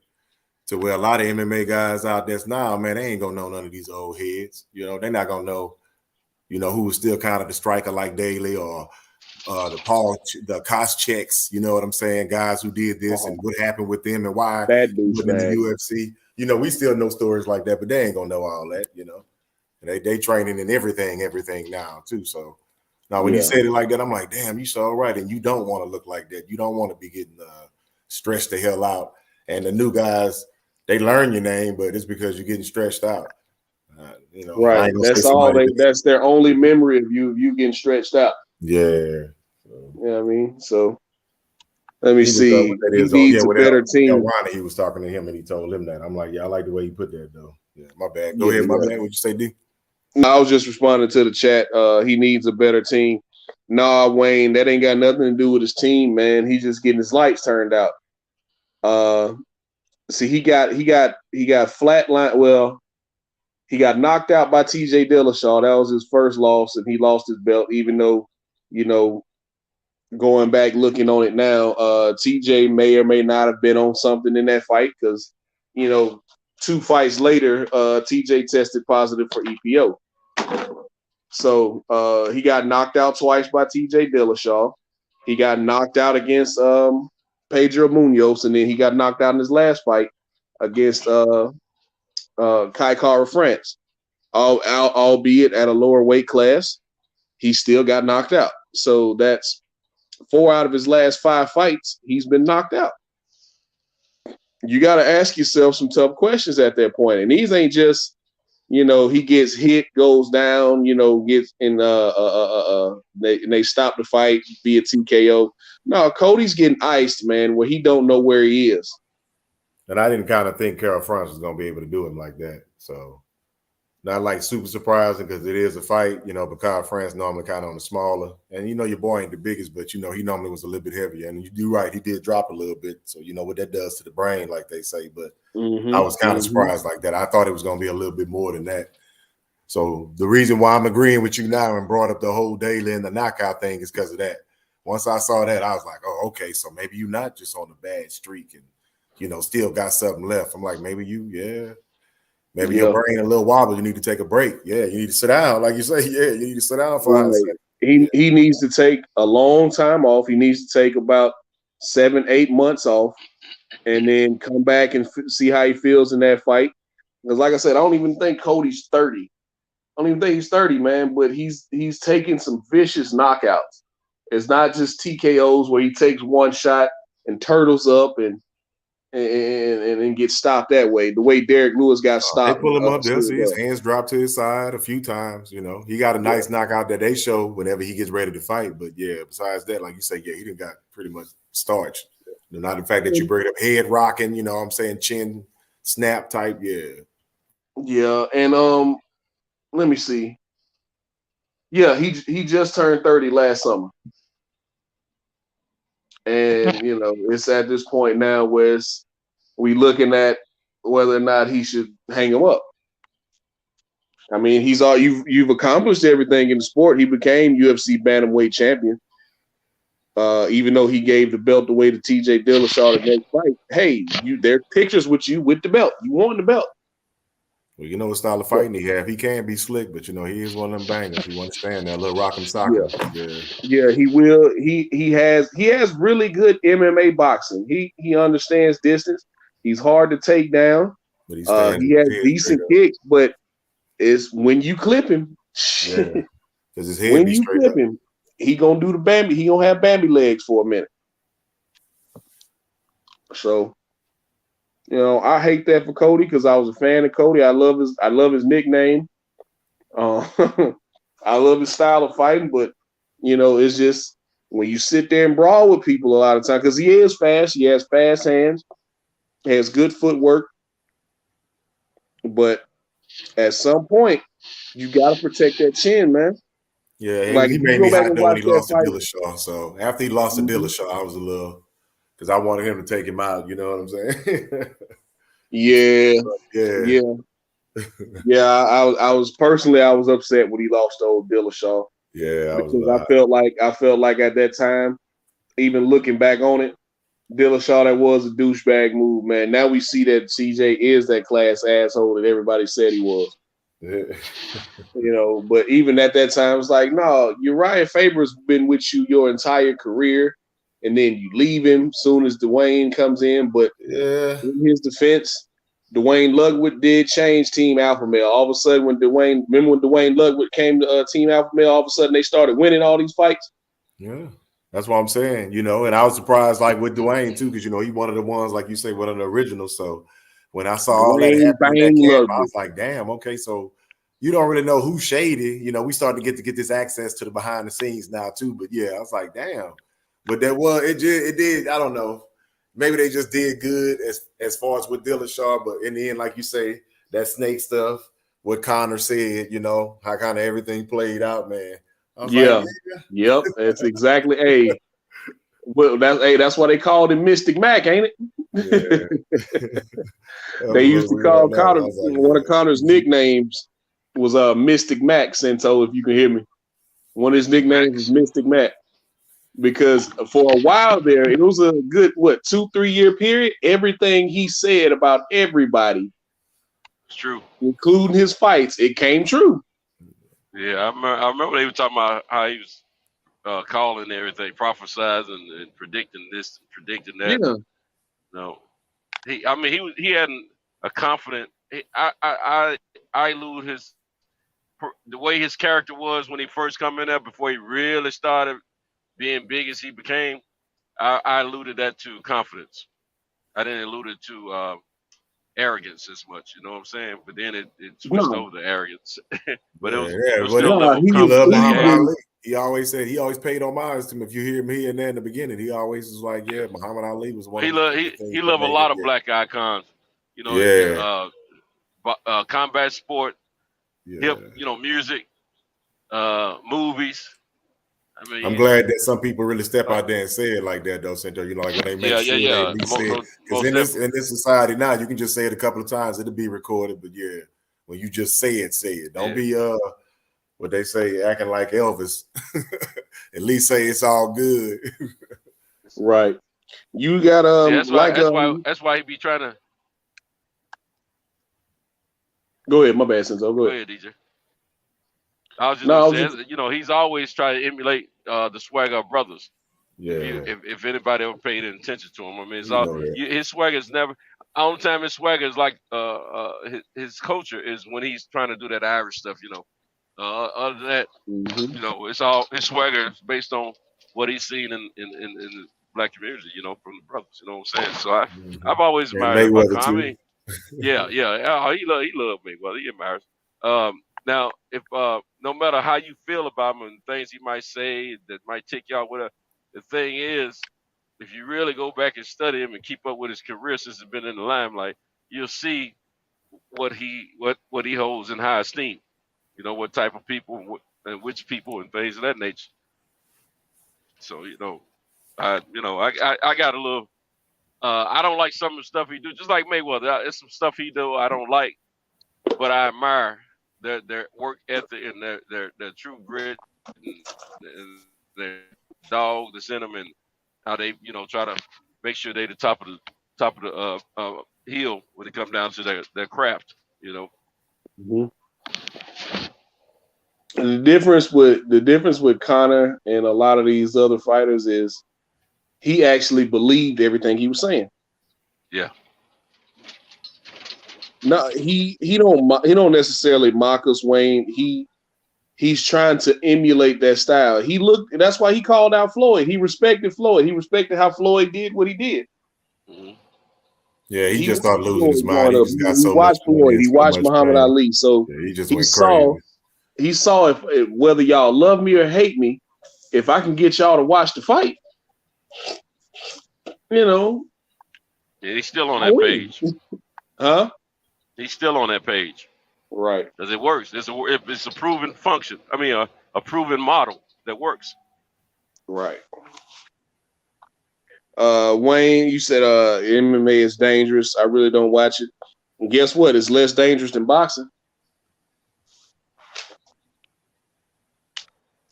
to where a lot of MMA guys out there now, man, they ain't gonna know none of these old heads. You know, they're not gonna know, you know, who was still kind of the striker like Daly or the Koscheck's, you know what I'm saying? Guys who did this and what happened with them and why Bad in the UFC. You know, we still know stories like that, but they ain't gonna know all that, you know. And they training in everything now too. So now when you said it like that, I'm like, damn, you so right. And you don't want to look like that. You don't want to be getting stressed the hell out. And the new guys, they learn your name, but it's because you're getting stretched out. You know, right. That's all that's their only memory of you getting stretched out. Yeah. You know what I mean? So let me see. He needs a better team. Ronnie, he was talking to him and he told him that. I'm like, I like the way you put that though. Yeah, my bad. Go ahead, my bad. What'd you say, D? No, I was just responding to the chat. He needs a better team. Nah, Wayne, that ain't got nothing to do with his team, man. He's just getting his lights turned out. See, he got flatline. Well, he got knocked out by TJ Dillashaw. That was his first loss, and he lost his belt, even though, you know, going back looking on it now, TJ may or may not have been on something in that fight because, you know, 2 fights later, TJ tested positive for EPO. So he got knocked out twice by TJ Dillashaw. He got knocked out against Pedro Munoz, and then he got knocked out in his last fight against Kai Kara-France. Albeit at a lower weight class, he still got knocked out. So that's 4 out of his last 5 fights, he's been knocked out. You got to ask yourself some tough questions at that point. And these ain't just, you know, he gets hit, goes down, you know, gets in, they stop the fight via TKO. No, Cody's getting iced, man, where he don't know where he is. And I didn't kind of think Kara-France was going to be able to do him like that. So not like super surprising because it is a fight, you know, but Kara-France normally kind of on the smaller. And, you know, your boy ain't the biggest, but, you know, he normally was a little bit heavier. And you're right, he did drop a little bit. So, you know, what that does to the brain, like they say. But I was kind of surprised like that. I thought it was going to be a little bit more than that. So the reason why I'm agreeing with you now and brought up the whole Daly and the knockout thing is because of that. Once I saw that, I was like, oh, okay, so maybe you're not just on a bad streak and, you know, still got something left. I'm like, maybe maybe your brain a little wobble. You need to take a break. Yeah, you need to sit down. Like you say, you need to sit down for a second. He needs to take a long time off. He needs to take about 7-8 months off and then come back and see how he feels in that fight. Because like I said, I don't even think Cody's 30. I don't even think he's 30, man, but he's taking some vicious knockouts. It's not just TKOs where he takes one shot and turtles up and get stopped that way. The way Derek Lewis got stopped. They pull him up there, see his hands drop to his side a few times. You know, he got a nice knockout that they show whenever he gets ready to fight. But yeah, besides that, like you say, he done got pretty much starched. You know, not the fact that you bring it up head rocking, you know what I'm saying, chin snap type. Yeah, and let me see. Yeah, he just turned 30 last summer. And, you know, it's at this point now where we looking at whether or not he should hang him up. I mean, you've accomplished everything in the sport. He became UFC bantamweight champion. Even though he gave the belt away to TJ Dillashaw the next fight. Hey, there are pictures with you with the belt. You won the belt. Well, you know what style of fighting he have. He can be slick, but you know he is one of them bangers. He wants to stand there, little rock'em sock'em. Yeah, he will. He has really good MMA boxing. He understands distance. He's hard to take down. But he has decent kicks, but it's when you clip him. because his head when be you straight clip up. him, he gonna do the Bambi. He gonna have Bambi legs for a minute. So, I hate that for Cody because I was a fan of Cody. I love his nickname. I love his style of fighting, but it's just when you sit there and brawl with people a lot of time, because he is fast. He has fast hands, has good footwork, but at some point, you got to protect that chin, man. Yeah, Like he if you made go me back hot and though when watch he that lost to fight, Dillashaw. So after he lost to Dillashaw, I was a little because I wanted him to take him out. You know what I'm saying? yeah. yeah. Yeah, I was personally I was upset when he lost to old Dillashaw Yeah, I was because I felt like at that time, even looking back on it, Dillashaw, that was a douchebag move, man. Now we see that CJ is that class asshole that everybody said he was. But even at that time, it's like, no, Uriah Faber's been with you your entire career, and then you leave him soon as Dwayne comes in. But in his defense, Dwayne Ludwig did change Team Alpha Male. All of a sudden, when Dwayne Ludwig came to Team Alpha Male, all of a sudden they started winning all these fights. Yeah, that's what I'm saying. And I was surprised, like with Dwayne too, because he one of the ones, like you say, one of the originals. So when I saw all that happen in that camp, I was like, damn, okay, so you don't really know who's shady. We starting to get this access to the behind the scenes now too. But yeah, I was like, damn. But it did. I don't know. Maybe they just did good as far as with Dillashaw, but in the end, like you say, that snake stuff, what Connor said, how kind of everything played out, man. I was like, yep, that's exactly. That's why they called him Mystic Mac, ain't it? Yeah. They used to call Connor one of Connor's nicknames was Mystic Mac. Sento, if you can hear me, one of his nicknames was Mystic Mac. Because for a while there, it was a good 2-3 year period. Everything he said about everybody, it's true, including his fights, it came true. Yeah, I remember they were talking about how he was calling everything, prophesizing and predicting this, predicting that. Yeah. No, he had a confident. I lose the way his character was when he first come in there before he really started being big as he became. I alluded that to confidence. I didn't allude it to arrogance as much. You know what I'm saying? But then it switched over to arrogance. But it was still a level of he loved confidence. Muhammad Ali. He always said he always paid homage to him. If you hear him here and there in the beginning, he always was like, "Yeah, Muhammad Ali was one." He loved a lot of black icons. Combat sport, hip, music, movies. I'm glad that some people really step out there and say it like that, though, Sento. Like when they make sure they at least say it. Because in this society now, you can just say it a couple of times, it'll be recorded. But yeah, when you just say it. Don't be what they say, acting like Elvis. At least say it's all good. Right. You got that's why he be trying to. Go ahead, my bad, Sento. Go ahead, DJ. I was just saying, he's always trying to emulate the Swagger brothers. Yeah. If anybody ever paid attention to him, it's all his swagger is never. Only time his swagger is like his culture is when he's trying to do that Irish stuff. Other than that, it's all his swagger is based on what he's seen in the black community. From the brothers. You know what I'm saying? So I've always admired him. He loved Mayweather. He admires. Now, if no matter how you feel about him and things he might say that might tick you out, whatever, the thing is, if you really go back and study him and keep up with his career since he's been in the limelight, you'll see what he holds in high esteem. What type of people and which people and things of that nature. So I got a little. I don't like some of the stuff he do, just like Mayweather. It's some stuff he do I don't like, but I admire their work ethic and their true grit and their dog that's in them, and how they try to make sure they the top of the hill when it comes down to their craft. Mm-hmm. The difference with Conor and a lot of these other fighters is he actually believed everything he was saying. Yeah. No, he don't necessarily mock us, Wayne. he's trying to emulate that style. That's why he called out Floyd. He respected Floyd. He respected how Floyd did what he did. Mm-hmm. Yeah, he just started losing his mind. Growing He up. just got He so much watched money Floyd. and He so watched much Muhammad fame. Ali. So yeah, he just went crazy. He saw if whether y'all love me or hate me, if I can get y'all to watch the fight, Yeah, he's still on that page. Huh? He's still on that page. Right. Because it works. It's a proven function. I mean, a proven model that works. Right. Wayne, you said MMA is dangerous. I really don't watch it. And guess what? It's less dangerous than boxing.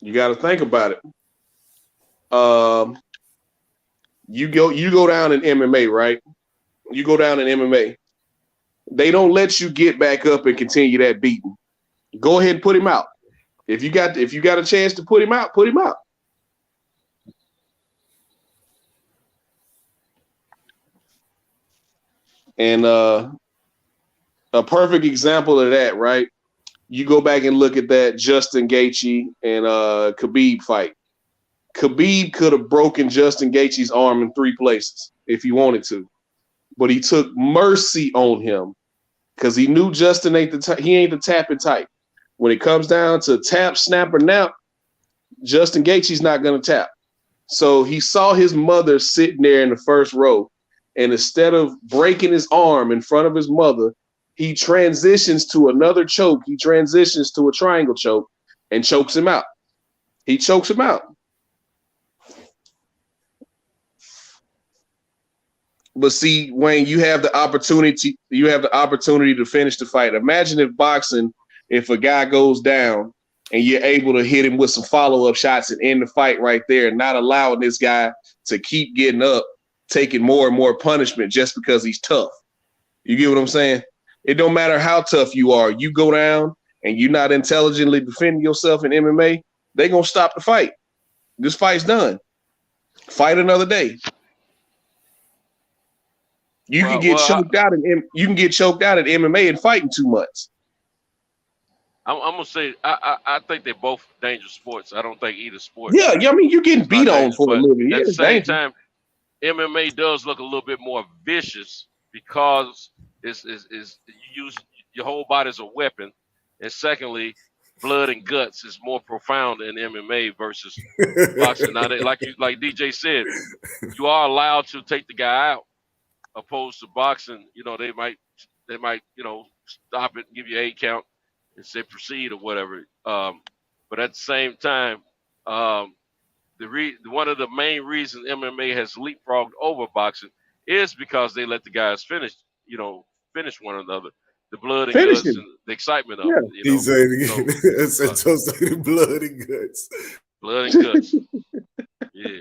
You got to think about it. You go down in MMA, right? You go down in MMA. They don't let you get back up and continue that beating. Go ahead and put him out. If you got a chance to put him out, put him out. And a perfect example of that, right? You go back and look at that Justin Gaethje and Khabib fight. Khabib could have broken Justin Gaethje's arm in 3 places if he wanted to, but he took mercy on him because he knew Justin ain't the tapping type. When it comes down to tap, snap, or nap, Justin Gaethje's not going to tap. So he saw his mother sitting there in the first row, and instead of breaking his arm in front of his mother, he transitions to another choke. He transitions to a triangle choke and chokes him out. He chokes him out. But see, Wayne, you have the opportunity to finish the fight. Imagine if a guy goes down and you're able to hit him with some follow-up shots and end the fight right there, and not allowing this guy to keep getting up, taking more and more punishment just because he's tough. You get what I'm saying? It don't matter how tough you are. You go down and you're not intelligently defending yourself in MMA, they're going to stop the fight. This fight's done. Fight another day. You can get choked out at MMA and fighting 2 months. I'm gonna say I think they're both dangerous sports. I don't think either sport. Yeah, I mean you're getting beat on for a living. At the same time, MMA does look a little bit more vicious because it's you use your whole body as a weapon, and secondly, blood and guts is more profound in MMA versus boxing. Now, like DJ said, you are allowed to take the guy out. Opposed to boxing, they might stop it and give you 8 count and say proceed or whatever. But at the same time, one of the main reasons MMA has leapfrogged over boxing is because they let the guys finish one another. The blood and guts and the excitement of it. He said it again. So blood and guts. Blood and guts. Yeah.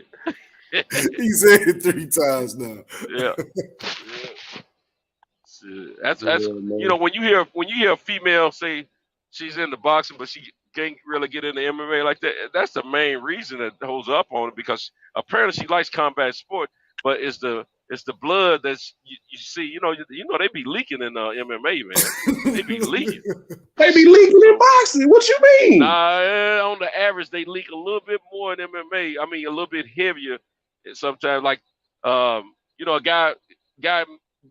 He said it 3 times now. Yeah. That's when you hear a female say she's into boxing but she can't really get into MMA like that, that's the main reason that holds up on it, because apparently she likes combat sport, but it's the blood that's you see, they be leaking in MMA, man. They be leaking. They be leaking in boxing. What you mean? Nah, on the average they leak a little bit more in MMA. I mean, a little bit heavier. Sometimes, like a guy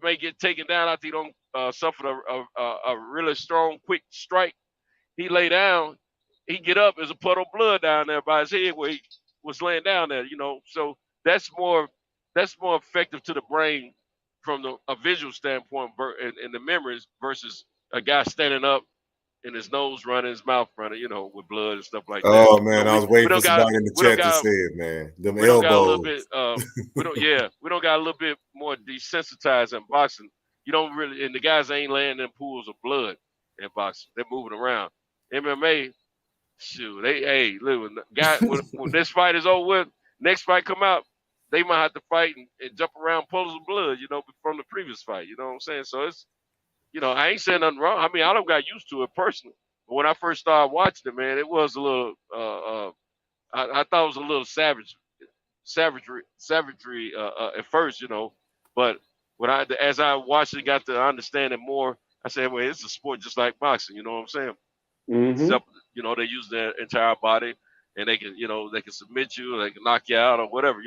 may get taken down after he don't suffer a really strong, quick strike. He lay down, he get up, there's a puddle of blood down there by his head where he was laying down there. So that's more effective to the brain from a visual standpoint and the memories versus a guy standing up and his nose running, his mouth running, with blood and stuff like that. Oh man, I was waiting for somebody in the chat to say it, man. Them elbows. Got a little bit, we don't got a little bit more desensitized in boxing. You don't really, and the guys ain't laying in pools of blood in boxing. They're moving around. MMA, shoot, when this fight is over with, next fight come out, they might have to fight and jump around puddles of blood, from the previous fight. You know what I'm saying? So it's, I ain't saying nothing wrong. I mean, I don't got used to it personally. But when I first started watching it, man, it was a little, I thought it was a little savagery at first, But as I watched it, got to understand it more, I said, well, it's a sport just like boxing. You know what I'm saying? Mm-hmm. You know, they use their entire body, and they can, they can submit you, they can knock you out or whatever,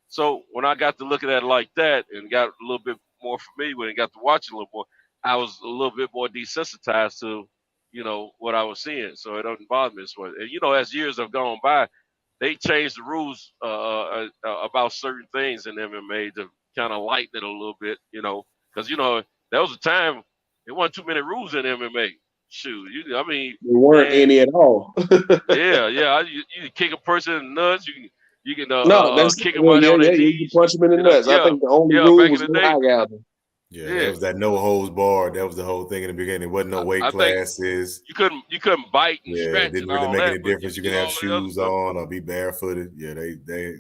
So when I got to looking at it like that and got a little bit more familiar with it and got to watch it a little more, I was a little bit more desensitized to, what I was seeing. So it doesn't bother me as much. And, as years have gone by, they changed the rules about certain things in MMA to kind of lighten it a little bit, because, there was a time there wasn't too many rules in MMA. Shoot, there weren't any at all. yeah. You kick a person in the nuts. You can kick them on their knees. You can punch them in the nuts. I think the only rule was no eye gouging. Yeah, that was that no holds barred. That was the whole thing in the beginning. There wasn't no weight classes. You couldn't bite and scratch. It didn't really make any difference. You can have shoes on or be barefooted. Yeah, they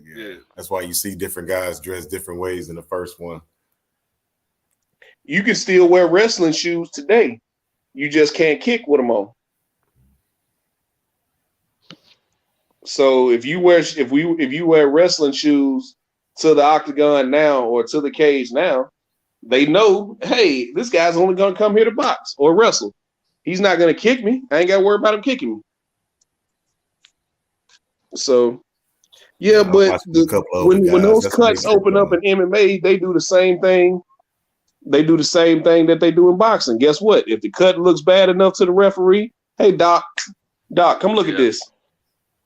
That's why you see different guys dressed different ways in the first one. You can still wear wrestling shoes today. You just can't kick with them on. So if you wear wrestling shoes to the octagon now or to the cage now, they know, hey, this guy's only gonna come here to box or wrestle. He's not gonna kick me. I ain't gotta worry about him kicking me. So yeah, but when those cuts open up in MMA, they do the same thing. They do the same thing that they do in boxing. Guess what? If the cut looks bad enough to the referee, hey, Doc, come look at this.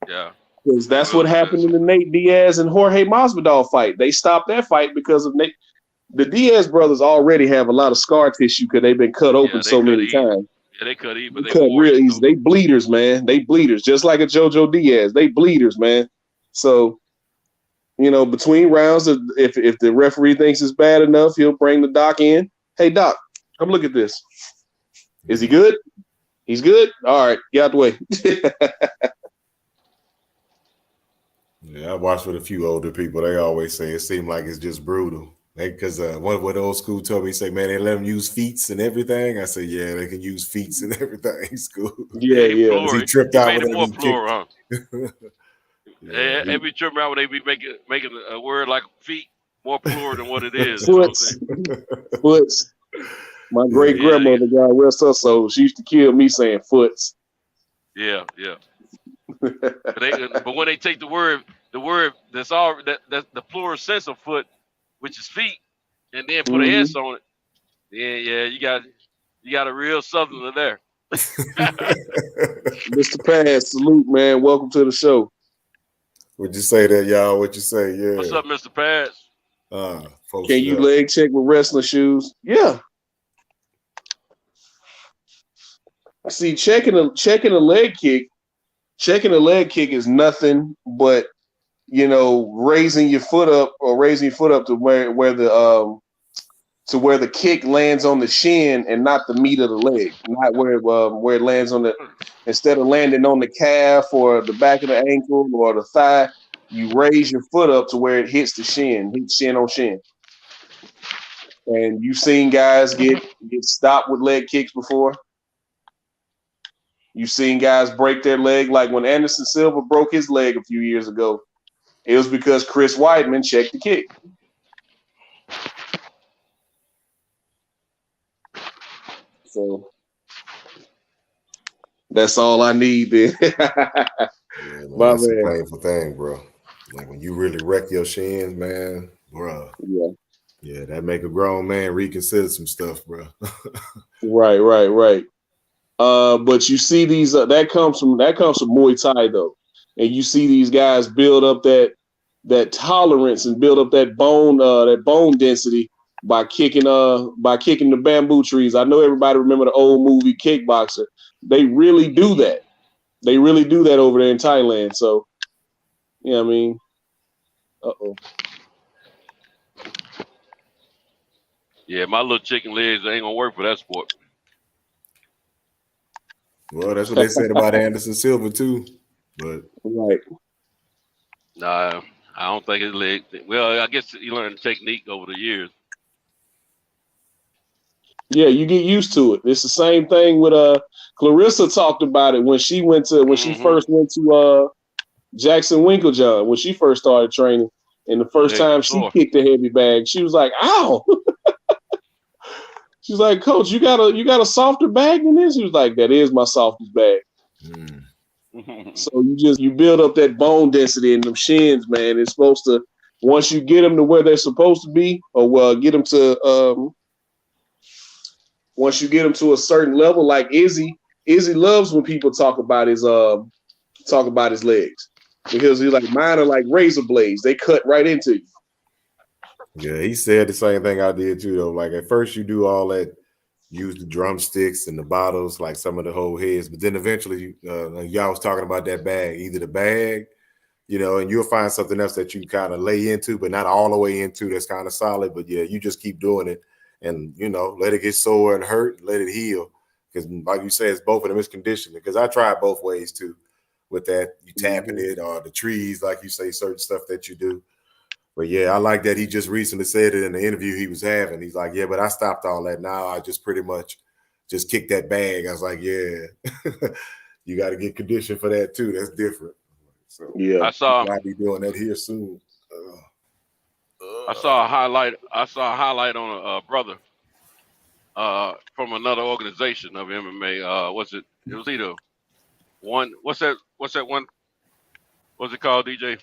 Yeah. Because that's what happened in the Nate Diaz and Jorge Masvidal fight. They stopped that fight because of Nate. The Diaz brothers already have a lot of scar tissue because they've been cut open so many times. Yeah, they cut even. They cut real easy. They bleeders, man. They bleeders, just like a JoJo Diaz. They bleeders, man. So, between rounds, if the referee thinks it's bad enough, he'll bring the doc in. Hey, Doc, come look at this. Is he good? He's good? All right, get out the way. Yeah, I watched with a few older people. They always say it seemed like it's just brutal. Because one of the old school told me, he said, man, they let them use feets and everything. I said, yeah, they can use feets and everything. School. Yeah. He tripped out with it more plural, huh? Yeah, every trip around they be making a word like feet more plural than what it is. Foots. My great grandmother, God rest her soul, she used to kill me saying foots. Yeah. But when they take the word that's all that's the plural sense of foot, which is feet, and then put an S on it, yeah, you got a real southerner there. Mr. Pass, salute, man. Welcome to the show. Would you say that, y'all? What you say? Yeah. What's up, Mr. Pass? Can you leg check with wrestling shoes? Yeah. See, checking a leg kick. Checking a leg kick is nothing but raising your foot up to where the kick lands on the shin and not the meat of the leg, not where it lands on instead of landing on the calf or the back of the ankle or the thigh, you raise your foot up to where it hits the shin, hits shin on shin. And you've seen guys get stopped with leg kicks before. You've seen guys break their leg, like when Anderson Silva broke his leg a few years ago. It was because Chris Weidman checked the kick. So that's all I need, then. That's a painful thing, bro. Like when you really wreck your shins, man, bro. Yeah, that make a grown man reconsider some stuff, bro. Right. But you see these that comes from Muay Thai though, and you see these guys build up that tolerance and build up that bone density by kicking the bamboo trees. I know everybody remember the old movie Kickboxer. They really do that. They really do that over there in Thailand. So, I mean, Yeah, my little chicken legs ain't gonna work for that sport. Well, that's what they said about Anderson Silva too. But right. Nah, I don't think his leg. Well, I guess he learned the technique over the years. Yeah, you get used to it. It's the same thing with Clarissa talked about it when she first went to Jackson Winklejohn when she first started training. And the first time she kicked a heavy bag, she was like, "Ow!" She's like, "Coach, you got a softer bag than this?" He was like, "That is my softest bag." So you build up that bone density in them shins, man. It's supposed to, once you get them to where they're supposed to be, or get them to once you get them to a certain level, like Izzy loves when people talk about his legs, because he's like, mine are like razor blades. They cut right into you. Yeah, he said the same thing I did too, though. Like at first you do all that, use the drumsticks and the bottles, like some of the whole heads, but then eventually y'all was talking about that bag, either the bag, and you'll find something else that you kind of lay into, but not all the way into, that's kind of solid. But yeah, you just keep doing it and, let it get sore and hurt, let it heal. Because like you say, it's both of them is conditioning. Because I tried both ways too with that, you tapping it or the trees, like you say, certain stuff that you do. But yeah, I like that he just recently said it in the interview he was having. He's like, yeah, but I stopped all that. Now I just pretty much just kick that bag. I was like, yeah, you got to get conditioned for that too. That's different. So yeah, I'll be doing that here soon. I saw a highlight. On a brother from another organization of MMA. It was either one. What's that one? What's it called, DJ?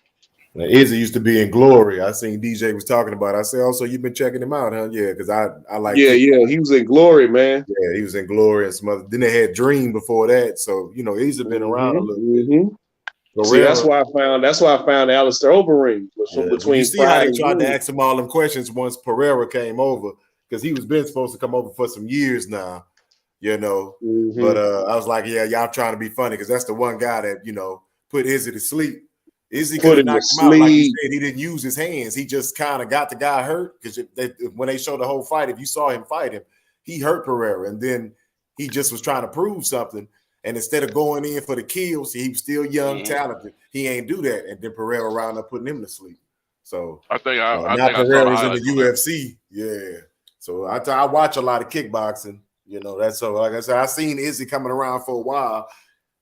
Now, Izzy used to be in Glory. I seen DJ was talking about it. I said, oh, so you've been checking him out, huh? Yeah, because I like. Yeah, he was in Glory, man. Yeah, he was in Glory and some other. Then they had Dream before that, so Izzy been around a little bit. See, that's why I found Alistair Overeem between. You see how they tried to ask him all them questions once Pereira came over, because he was been supposed to come over for some years now, But I was like, yeah, y'all trying to be funny, because that's the one guy that put Izzy to sleep. Izzy could have knocked him out, like you said. He didn't use his hands. He just kind of got the guy hurt, because when they showed the whole fight, if you saw him fight him, he hurt Pereira, and then he just was trying to prove something. And instead of going in for the kills, he was still young, talented. He ain't do that, and then Pereira wound up putting him to sleep. So I think now Pereira's in the UFC. Yeah. So I watch a lot of kickboxing. That's so. Like I said, I seen Izzy coming around for a while.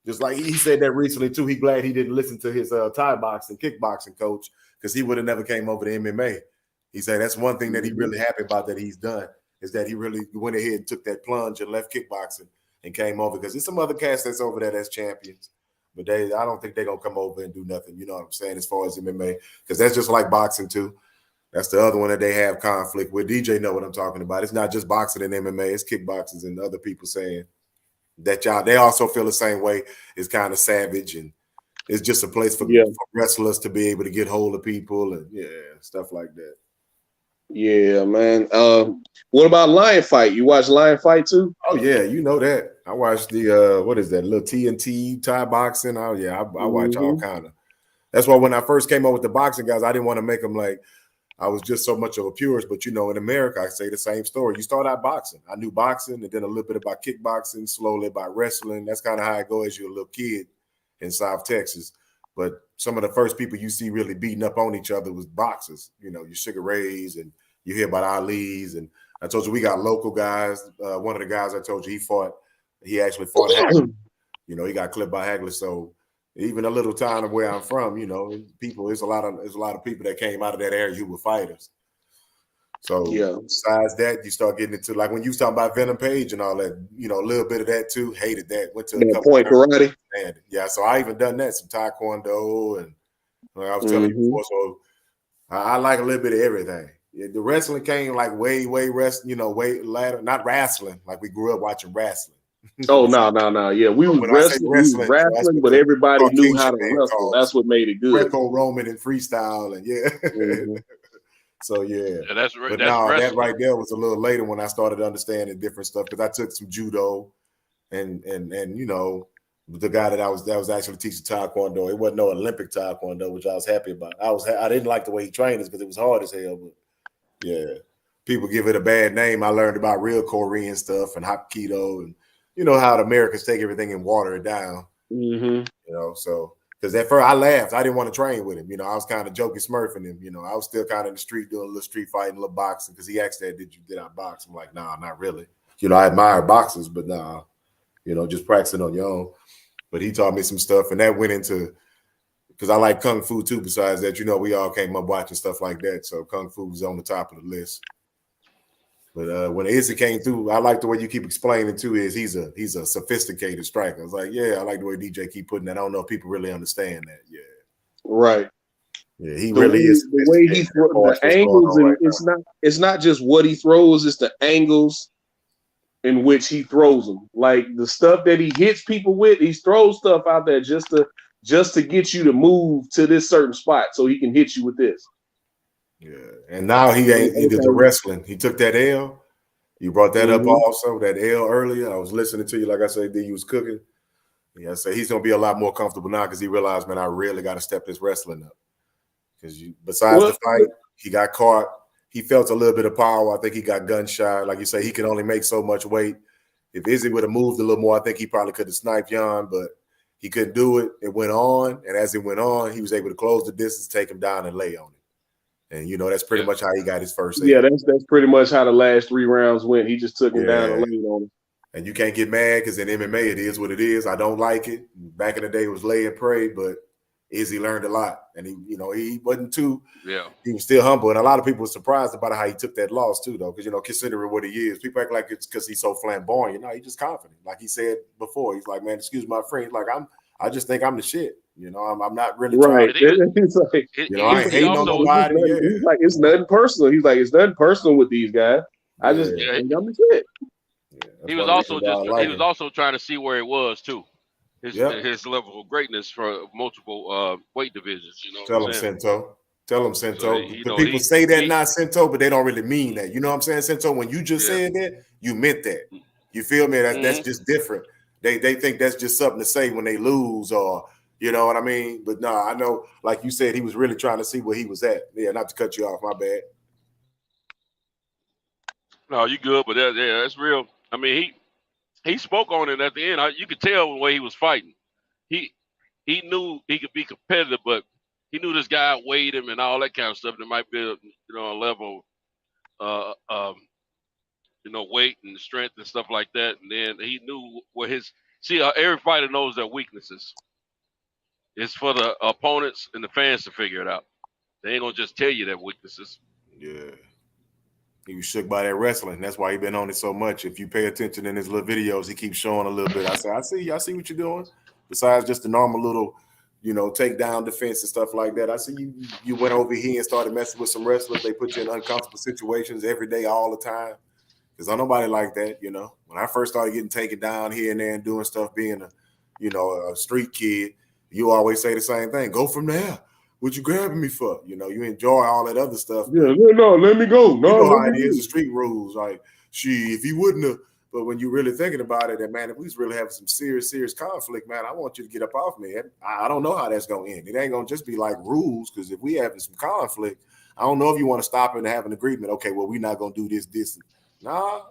Just like he said that recently too. He glad he didn't listen to his Thai boxing, kickboxing coach, because he would have never came over to MMA. He said that's one thing that he really happy about that he's done, is that he really went ahead and took that plunge and left kickboxing and came over, because there's some other cats that's over there that's champions, but I don't think they're gonna come over and do nothing. You know what I'm saying? As far as MMA, because that's just like boxing too. That's the other one that they have conflict with. DJ know what I'm talking about. It's not just boxing and MMA, it's kickboxing and other people saying that they also feel the same way. It's kind of savage, and it's just a place for wrestlers to be able to get hold of people and stuff like that. Yeah, man. What about Lion Fight? You watch Lion Fight too? Oh yeah, you know that. I watched the what is that, little TNT Thai boxing? Oh yeah, I watch all kind of. That's why when I first came up with the boxing guys, I didn't want to make them like I was just so much of a purist. But in America, I say the same story. You start out boxing. I knew boxing, and then a little bit about kickboxing, slowly about wrestling. That's kind of how it goes as you're a little kid in South Texas. But some of the first people you see really beating up on each other was boxers. Your Sugar Rays, and you hear about Ali's. And I told you we got local guys. One of the guys I told you he actually fought Hagler. He got clipped by Hagler. So even a little town of where I'm from, people, there's a lot of people that came out of that area who were fighters. So besides that, you start getting into, like when you was talking about Venom Page and all that, a little bit of that too. Hated that. Went to a couple point karate. Yeah, so I even done that, some taekwondo, and like I was telling you before. So I like a little bit of everything. Yeah, the wrestling came like way way later. Not wrestling like we grew up watching wrestling. Oh no. Yeah, we were wrestling, but everybody knew how to wrestle. That's what made it good. Greco-Roman and freestyle, and So that right there was a little later when I started understanding different stuff, because I took some judo, and the guy that was actually teaching taekwondo. It wasn't no Olympic taekwondo, which I was happy about. I didn't like the way he trained us because it was hard as hell. But yeah, people give it a bad name. I learned about real Korean stuff and Hapkido, and how the Americans take everything and water it down. So. Because at first I laughed. I didn't want to train with him. I was kind of joking, smurfing him. I was still kind of in the street doing a little street fighting, a little boxing. Because he asked that, did I box? I'm like, nah, not really. I admire boxers, but nah, just practicing on your own. But he taught me some stuff, and that went into, because I like Kung Fu too. Besides that, we all came up watching stuff like that. So Kung Fu was on the top of the list. But when Izzy came through, I like the way you keep explaining too. Is he's a sophisticated striker. I was like, yeah, I like the way DJ keep putting that. I don't know if people really understand that. Yeah, right. Yeah, he really is. The way he throws the angles, and right it's not just what he throws; it's the angles in which he throws them. Like the stuff that he hits people with, he throws stuff out there just to get you to move to this certain spot so he can hit you with this. Yeah, and now he did the wrestling. He took that L. You brought that up also, that L earlier. I was listening to you, like I said, you was cooking. Yeah, I say he's gonna be a lot more comfortable now because he realized, man, I really got to step this wrestling up. Because besides the fight, he got caught. He felt a little bit of power. I think he got gun shy. Like you say, he can only make so much weight. If Izzy would have moved a little more, I think he probably could have sniped Jan, but he couldn't do it. It went on, and as it went on, he was able to close the distance, take him down, and lay on it. And that's pretty much how he got his first. Yeah, that's pretty much how the last 3 rounds went. He just took him down and laid on him. And you can't get mad because in MMA it is what it is. I don't like it. Back in the day it was lay and pray, but Izzy learned a lot, and he wasn't too. Yeah, he was still humble, and a lot of people were surprised about how he took that loss too, though, because considering what he is, people act like it's because he's so flamboyant. He's just confident, like he said before. He's like, man, excuse my friend, like I just think I'm the shit. I'm not really right. Trying. He's like, I ain't hating on nobody. He's like, it's nothing personal. He's like, it's nothing personal with these guys. I just think I'm the shit. Yeah, he was also trying to see where he was too. His level of greatness for multiple weight divisions. Tell him, Sento. Tell him, Sento. So, people say that not Sento, but they don't really mean that. You know what I'm saying, Sento? When you just said that, you meant that. You feel me? That's just different. They think that's just something to say when they lose, or you know what I mean? But no, I know, like you said, he was really trying to see where he was at. Yeah, not to cut you off, my bad. No, you good, but that's real. I mean, he spoke on it at the end. You could tell the way he was fighting. He knew he could be competitive, but he knew this guy weighed him and all that kind of stuff. There might be a level, weight and strength and stuff like that. And then he knew what every fighter knows their weaknesses. It's for the opponents and the fans to figure it out. They ain't gonna just tell you their weaknesses. Yeah. He was shook by that wrestling. That's why he been on it so much. If you pay attention in his little videos, he keeps showing a little bit. I see what you're doing. Besides just the normal little, takedown defense and stuff like that. I see you went over here and started messing with some wrestlers. They put you in uncomfortable situations every day, all the time. Because I'm nobody like that, When I first started getting taken down here and there and doing stuff, being a street kid, you always say the same thing. Go from there. What you grabbing me for? You enjoy all that other stuff. Yeah, no, let me go. No, how it is, the street rules. Like, if he wouldn't have, but when you're really thinking about it, and man, if we was really having some serious conflict, man, I want you to get up off me. I don't know how that's gonna end. It ain't gonna just be like rules, because if we having some conflict, I don't know if you want to stop and have an agreement. Okay, well, we're not gonna do this. Nah,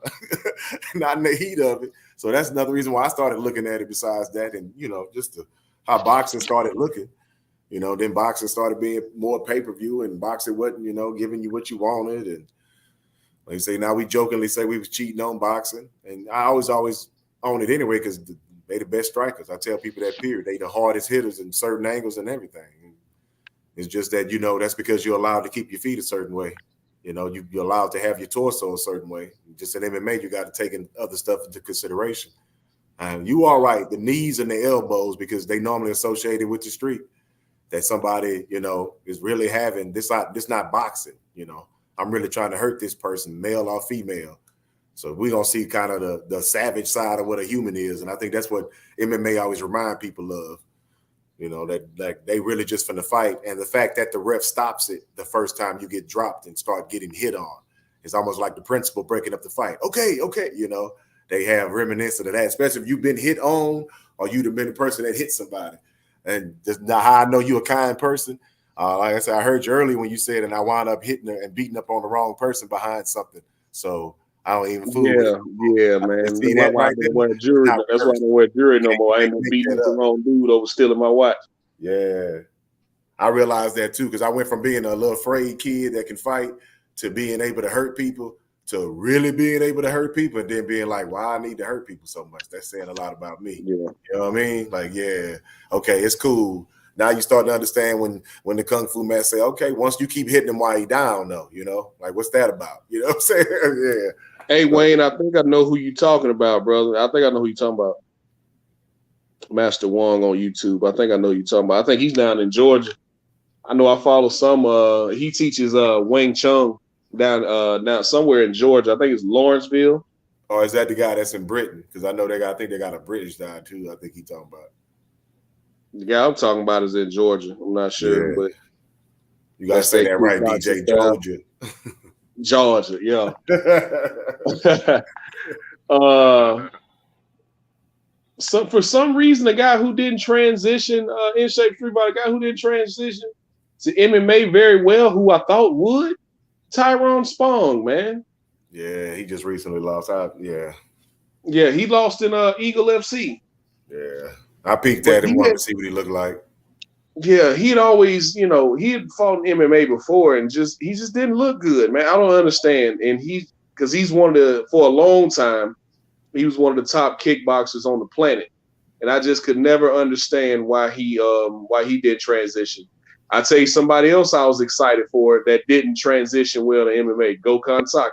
not in the heat of it. So that's another reason why I started looking at it. Besides that, and just how boxing started looking. Then boxing started being more pay-per-view, and boxing wasn't, giving you what you wanted. And like you say, now we jokingly say we was cheating on boxing. And I always own it anyway, because they the best strikers. I tell people that, period. They the hardest hitters in certain angles and everything. It's just that, that's because you're allowed to keep your feet a certain way. You're allowed to have your torso a certain way. Just in MMA, you got to take other stuff into consideration. You are right, the knees and the elbows, because they normally associated with the street. That somebody, is really having this not boxing, I'm really trying to hurt this person, male or female. So we're gonna see kind of the savage side of what a human is. And I think that's what MMA always remind people of, that they really just finna fight. And the fact that the ref stops it the first time you get dropped and start getting hit on, it's almost like the principal breaking up the fight. Okay, they have reminiscent of that, especially if you've been hit on or you've been the person that hit somebody. And just how I know you're a kind person. Like I said, I heard you earlier when you said, and I wound up hitting her and beating up on the wrong person behind something. So I don't even fool with it. Yeah, man. That's why I don't wear jewelry. That's why I don't wear jewelry no more. I ain't beating the wrong dude over stealing my watch. Yeah. I realized that too, because I went from being a little afraid kid that can fight to being able to hurt people, to really being able to hurt people, and then being like, why I need to hurt people so much. That's saying a lot about me. Yeah. You know what I mean? Like, yeah, okay, it's cool. Now you start to understand when the Kung Fu master say, okay, once you keep hitting him while he down, though, like, what's that about? You know what I'm saying? Yeah. Hey, Wayne, I think I know who you're talking about, brother. I think I know who you're talking about. Master Wong on YouTube. I think I know who you're talking about. I think he's down in Georgia. I know I follow some. He teaches Wing Chun down somewhere in Georgia. I think it's Lawrenceville. Or is that the guy that's in Britain? Because I know I think they got a British guy too. I think he's talking about. The guy I'm talking about is in Georgia. I'm not sure, but you gotta say that right, DJ. Georgia. Georgia, yeah. So for some reason, the guy who didn't transition, in shape free body, guy who didn't transition to MMA very well, who I thought would, Tyrone Spong, man. Yeah, he just recently lost. Yeah, he lost in Eagle FC. Yeah, I peeked at him, wanted to see what he looked like. Yeah, he'd always, he had fought in MMA before, and he just didn't look good, man. I don't understand. And because he's for a long time, he was one of the top kickboxers on the planet, and I just could never understand why he did transition. I tell you, somebody else I was excited for that didn't transition well to MMA, Gokhan Saki.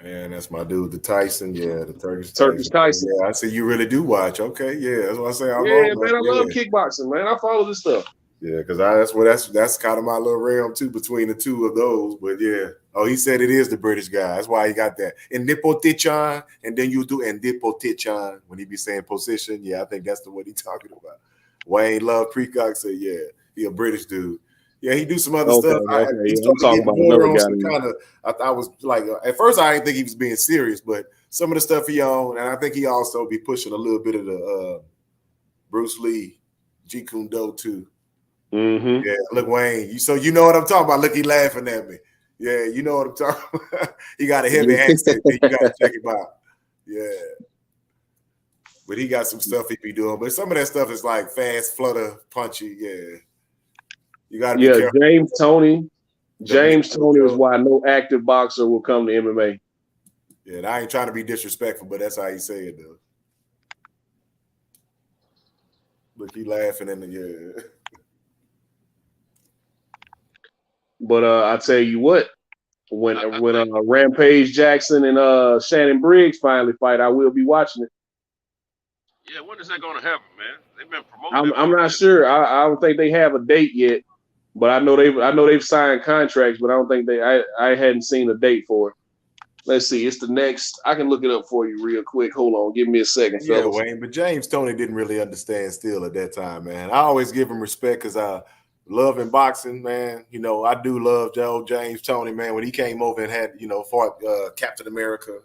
Man, that's my dude, the Tyson. Yeah, the Turkish Tyson. Yeah, I see you really do watch. Okay, yeah, that's what I say. I love kickboxing, man. I follow this stuff. Yeah, because that's kind of my little realm too, between the two of those. But yeah, he said it is the British guy. That's why he got that. And Nipotichan, and then you do and Nipotichan when he be saying position. Yeah, I think that's what he's talking about. Wayne Love Precock said, yeah, he a British dude. Yeah, he do some other stuff. He's talking about another guy. I was like, at first I didn't think he was being serious, but some of the stuff he on, and I think he also be pushing a little bit of the Bruce Lee, Jeet Kune Do too. Mm-hmm. Yeah, look, Wayne. So you know what I'm talking about? Look, he laughing at me. Yeah, you know what I'm talking about. He got a heavy accent. You got to check him out. Yeah, but he got some stuff he be doing. But some of that stuff is like fast, flutter, punchy. Yeah. You gotta be careful. James Toney. James Toney is why no active boxer will come to MMA. Yeah, and I ain't trying to be disrespectful, but that's how you say it, though. Look, he laughing in the But I tell you what, when Rampage Jackson and Shannon Briggs finally fight, I will be watching it. Yeah, when is that going to happen, man? They've been promoting. I'm not sure. I don't think they have a date yet. But I know they've signed contracts, but I don't think I hadn't seen a date for it. Let's see. It's the next. I can look it up for you real quick. Hold on. Give me a second, fellas. Yeah, Wayne. But James Toney didn't really understand still at that time, man. I always give him respect because I love in boxing, man. I do love James Toney, man. When he came over and had, fought Captain America,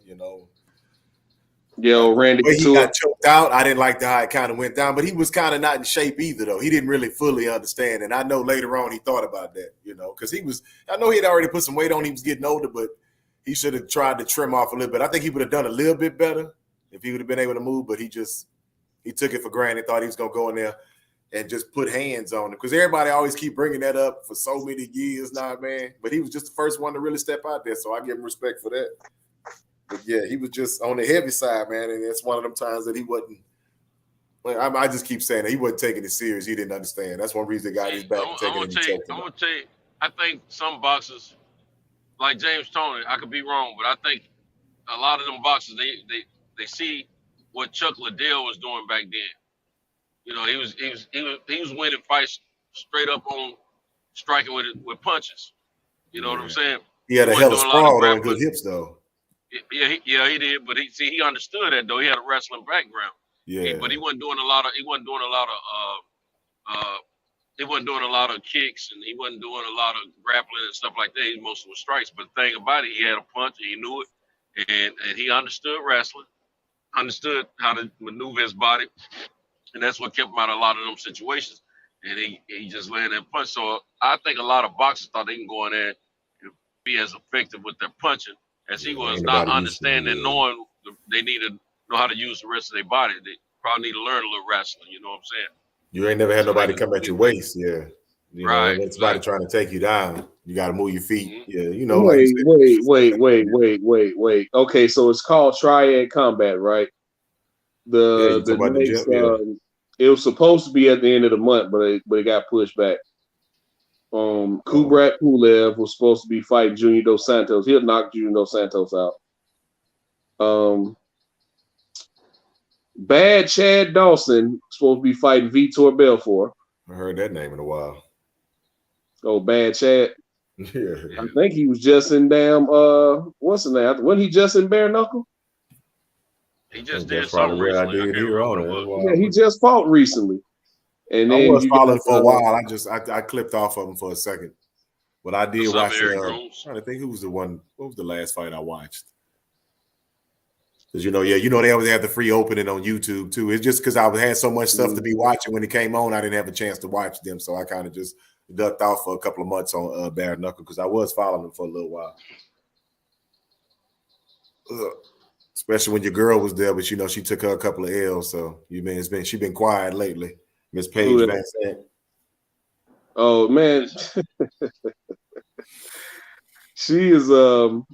Yo, Randy Couture. He got choked out. I didn't like how it kind of went down, but he was kind of not in shape either, though. He didn't really fully understand, and I know later on he thought about that, because I know he had already put some weight on. He was getting older, but he should have tried to trim off a little bit. I think he would have done a little bit better if he would have been able to move, but he took it for granted, thought he was going to go in there and just put hands on him, because everybody always keep bringing that up for so many years now, man. But he was just the first one to really step out there, so I give him respect for that. But yeah, he was just on the heavy side, man, and it's one of them times that he wasn't. I just keep saying that he wasn't taking it serious. He didn't understand. That's one reason he got his back. I'm gonna tell you. I think some boxers, like James Toney, I could be wrong, but I think a lot of them boxers they see what Chuck Liddell was doing back then. He was winning fights straight up on striking with punches. You know what I'm saying? He had a hell of sprawl on good hips though. Yeah, he did, but he understood that though. He had a wrestling background. Yeah, but he wasn't doing a lot of kicks, and he wasn't doing a lot of grappling and stuff like that. He mostly was strikes. But the thing about it, he had a punch, and he knew it, and he understood wrestling, understood how to maneuver his body, and that's what kept him out of a lot of them situations. And he just landed that punch. So I think a lot of boxers thought they can go in there and be as effective with their punching as he was, not understanding, knowing they need to know how to use the rest of their body. They probably need to learn a little wrestling. You know what I'm saying? You ain't never had nobody come at your waist, yeah. Right. When somebody trying to take you down, you got to move your feet. Yeah, Wait. Okay, so it's called Triad Combat, right? The next, it was supposed to be at the end of the month, but it got pushed back. Kubrat Pulev was supposed to be fighting Junior Dos Santos. He'll knock Junior Dos Santos out. Bad Chad Dawson supposed to be fighting Vitor Belfort. I heard that name in a while. Oh, Bad Chad. Yeah. I think he was just in damn what's the name? Wasn't he just in bare knuckle? He just did something recently. I can't remember what. Yeah, he just fought recently. And then I was following for a while. I clipped off of him for a second. But I did watch I'm trying to think who was the one. What was the last fight I watched? Because they always have the free opening on YouTube too. It's just because I had so much stuff to be watching when it came on, I didn't have a chance to watch them. So I kind of just ducked off for a couple of months on bare knuckle because I was following them for a little while. Especially when your girl was there, but she took her a couple of L's. So she's been quiet lately. Miss Paige Van Sant. Oh man, she is an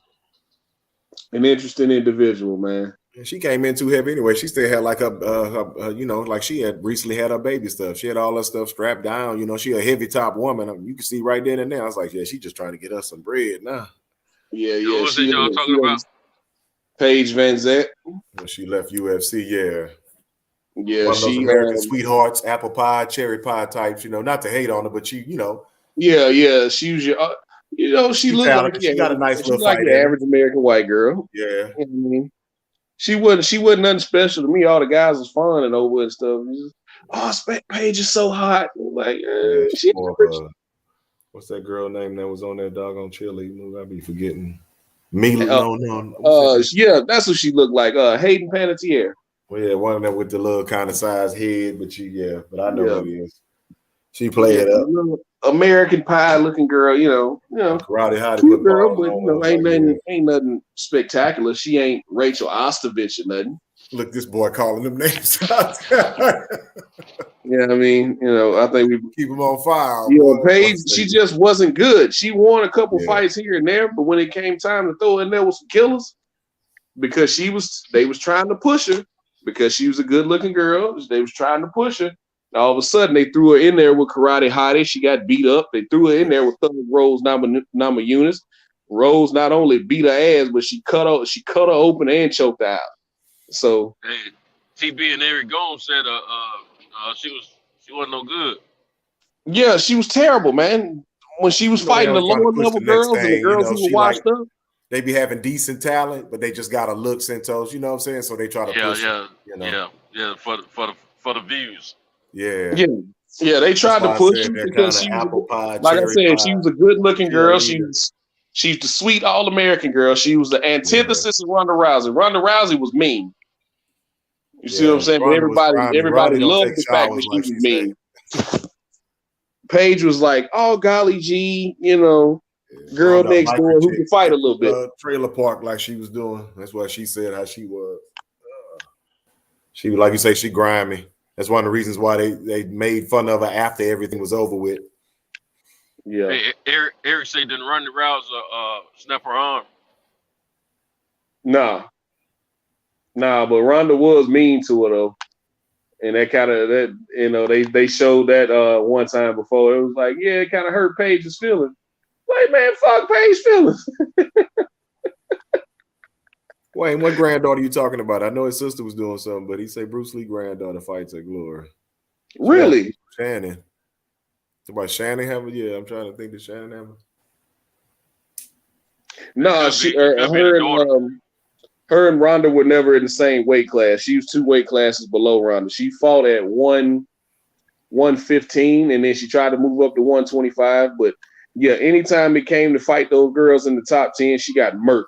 interesting individual, man. She came in too heavy anyway. She still had like like she had recently had her baby stuff. She had all her stuff strapped down. She a heavy top woman. You can see right then and there. I was like, yeah, she just trying to get us some bread now. Yeah. What was it y'all talking about? Paige Van Zant. When she left UFC, yeah. Yeah, one of those American sweethearts, apple pie, cherry pie types. Not to hate on her, but she. Yeah. She was your. She looked like she got a nice little like fight. Your average American white girl. Yeah. She wasn't nothing special to me. All the guys was fun and over and stuff. Paige is so hot. Like, she more of what's that girl name that was on that doggone cheerleading movie? I be forgetting. Yeah, that's what she looked like. Hayden Panettiere. Well, yeah, one of them with the little kind of size head, but I know who it is. She played it up. American Pie looking girl, karate hottie, cute girl, but ain't nothing spectacular. She ain't Rachel Ostovich or nothing. Look, this boy calling them names. Yeah, I mean, I think we keep them on file. Paige, she just wasn't good. She won a couple fights here and there, but when it came time to throw in there with some killers, because they was trying to push her because she was a good looking girl. They was trying to push her. All of a sudden, they threw her in there with Karate Hottie. She got beat up. They threw her in there with Thug Rose Namajunas. Rose not only beat her ass, but she cut her open and choked her out. So, hey, TB and Eric Gomes said she wasn't no good. Yeah, she was terrible, man. When she was fighting the lower level girls and the girls who were washed up, they be having decent talent, but they just gotta look Santos. You know what I'm saying? So they try to push. For the views. Yeah. They tried to push her because she was, like I said, she was a good-looking girl. She's the sweet all-American girl. She was the antithesis of Ronda Rousey. Ronda Rousey was mean. You see what I'm saying? But everybody loved the fact that she was mean. Paige was like, "Oh golly gee, girl next door who can fight a little bit." Trailer park like she was doing. That's what she said. How she was. She like you say, she grimy. That's one of the reasons why they made fun of her after everything was over with. Yeah. Hey, Eric said didn't Ronda Rousey snap her arm. Nah, but Ronda was mean to her though, and that they showed that one time before. It was like, yeah, it kind of hurt Paige's feelings. Like, man, fuck Paige's feelings. Wayne, what granddaughter you talking about? I know his sister was doing something, but he said Bruce Lee granddaughter fights at Glory. Really? Shannon. Somebody Shannon have it? Yeah, I'm trying to think. Did Shannon have it? No, her and Ronda were never in the same weight class. She was 2 weight classes below Ronda. She fought at 115, and then she tried to move up to 125. But yeah, anytime it came to fight those girls in the top 10, she got murked.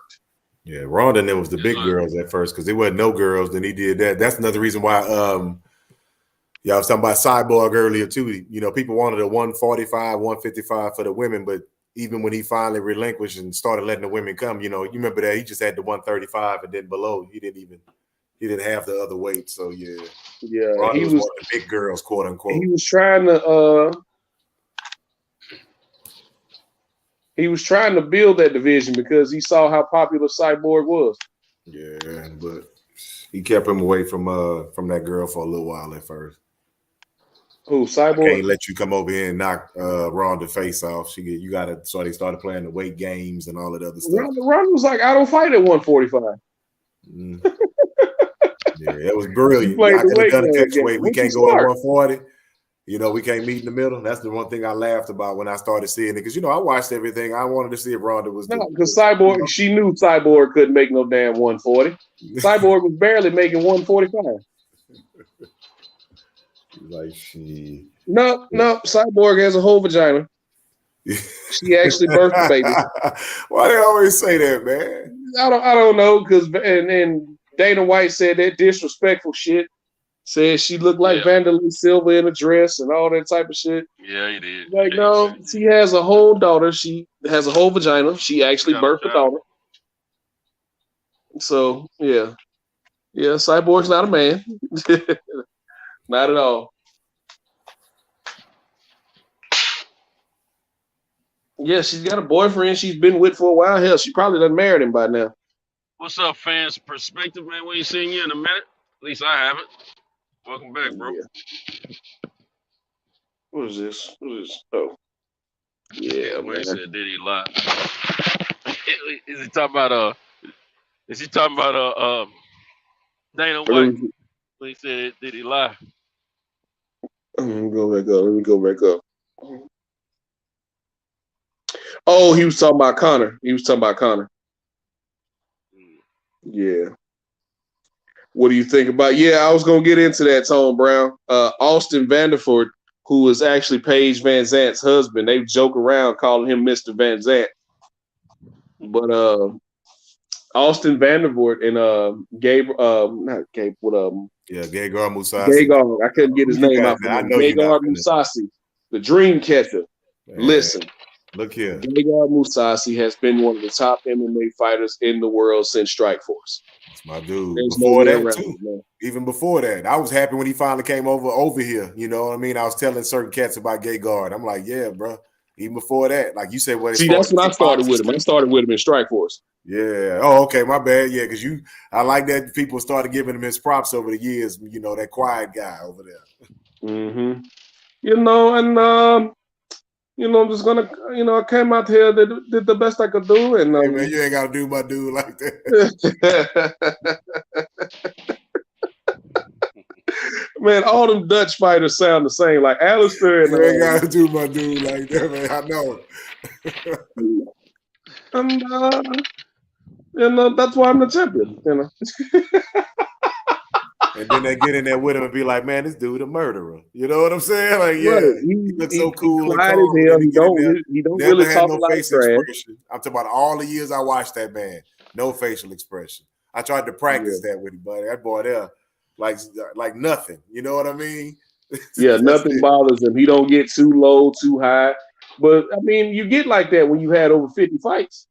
Yeah, Ronda and them was the big girls at first because there wasn't no girls. Then he did that. That's another reason why. I was talking about Cyborg earlier too. People wanted a 145, 155 for the women, but even when he finally relinquished and started letting the women come, you remember that he just had the 135 and then below he didn't have the other weight. So yeah, Ronda was one of the big girls, quote unquote. He was trying to. He was trying to build that division because he saw how popular Cyborg was. Yeah, but he kept him away from that girl for a little while at first. Who, Cyborg? I can't let you come over here and knock Ronda face off. You got to. So they started playing the weight games and all that other stuff. Ronda was like, I don't fight at 145. Yeah, it was brilliant. I could have done a catch weight. We can't go at 140. We can't meet in the middle. That's the one thing I laughed about when I started seeing it, because I watched everything. I wanted to see if Ronda was. No, because Cyborg, she knew Cyborg couldn't make no damn 140. Cyborg was barely making 145. Like she. No, Cyborg has a whole vagina. She actually birthed the baby. Why they always say that, man? I don't know, because and Dana White said that disrespectful shit. Said she looked like Vanderlei Silva in a dress and all that type of shit. Yeah, he did. Like, no, she has a whole daughter. She has a whole vagina. She actually birthed a daughter. So, yeah. Yeah, Cyborg's not a man. Not at all. Yeah, she's got a boyfriend she's been with for a while. Hell, she probably done married him by now. What's up, fans? Perspective, man. We ain't seen you in a minute. At least I haven't. Welcome back, bro. Yeah. What is this? Oh. Yeah, man. Said, did he lie? Is he talking about Dana White? When he said, did he lie? Let me go back up. Oh, he was talking about Connor. Yeah. What do you think about? Yeah, I was gonna get into that, Tone Brown. Austin Vanderford, who is actually Paige Van Zant's husband, they joke around calling him Mr. Van Zant. But Austin Vandervoort and Gegard Mousasi. I couldn't get his name out. Gegard Mousasi, the dream catcher. Man. Listen. Look here. Gegard Mousasi has been one of the top MMA fighters in the world since Strikeforce. That's my dude. Before that, too. Man. Even before that. I was happy when he finally came over here. You know what I mean? I was telling certain cats about Gegard. I'm like, yeah, bro. Even before that, like you said, see, that's when I started with him. I started with him in Strikeforce. Yeah. Oh, okay. My bad. Yeah, because I like that people started giving him his props over the years. That quiet guy over there. Mm-hmm. I'm just gonna, I came out here, did the best I could do, and hey, man, you ain't gotta do my dude like that. Man, all them Dutch fighters sound the same, like Alistair. You ain't gotta do my dude like that, man. I know. And that's why I'm the champion. And then they get in there with him and be like, man, this dude a murderer. You know what I'm saying? Like, yeah, right. he looks so cool. He don't really talk about face expression. I'm talking about all the years I watched that man. No facial expression. I tried to practice that with him, buddy. That boy there, like nothing. You know what I mean? Yeah, nothing bothers him. He don't get too low, too high. But, I mean, you get like that when you had over 50 fights.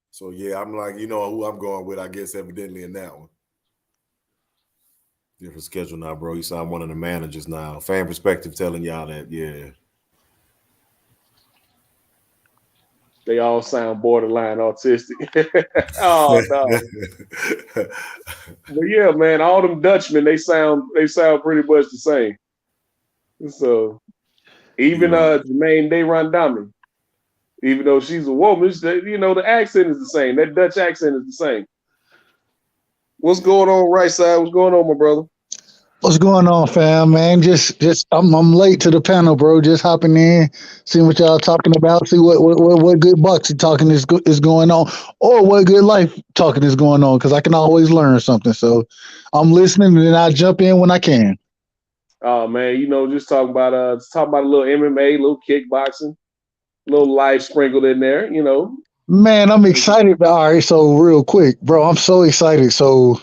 So, yeah, I'm like, who I'm going with, I guess, evidently in that one. Different schedule now, bro. You saw I'm one of the managers now. Fan perspective telling y'all that, yeah. They all sound borderline autistic. Oh, no. But, yeah, man, all them Dutchmen, they sound pretty much the same. So, even Jermaine Deirandami, even though she's a woman, the accent is the same. That Dutch accent is the same. What's going on, right side? What's going on, my brother? What's going on, fam, man? Just I'm late to the panel, bro. Just hopping in, seeing what y'all talking about, see what good boxing talking is going on, or what good life talking is going on, because I can always learn something. So I'm listening, and then I jump in when I can. Oh man, just talking about a little MMA, a little kickboxing. Little life sprinkled in there, Man, I'm excited. All right, so real quick, bro, I'm so excited. So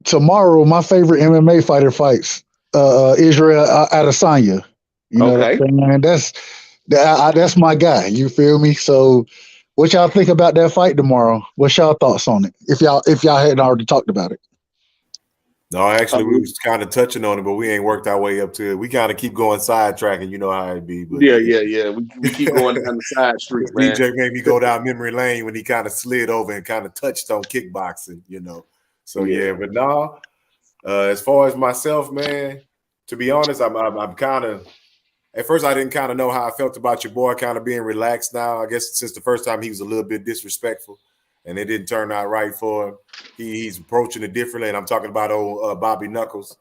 tomorrow, my favorite MMA fighter fights Israel Adesanya. You know what I'm saying, man? That's my guy. You feel me? So, what y'all think about that fight tomorrow? What's y'all thoughts on it? If y'all hadn't already talked about it. No, actually, we was kind of touching on it, but we ain't worked our way up to it. We kind of keep going sidetracking. You know how it be. But yeah. We keep going down the side street, man. DJ made me go down memory lane when he kind of slid over and kind of touched on kickboxing, So, yeah, but no, As far as myself, man, to be honest, I'm kind of. At first, I didn't kind of know how I felt about your boy kind of being relaxed now. I guess since the first time he was a little bit disrespectful, and it didn't turn out right for him. He's approaching it differently, and I'm talking about old Bobby Knuckles.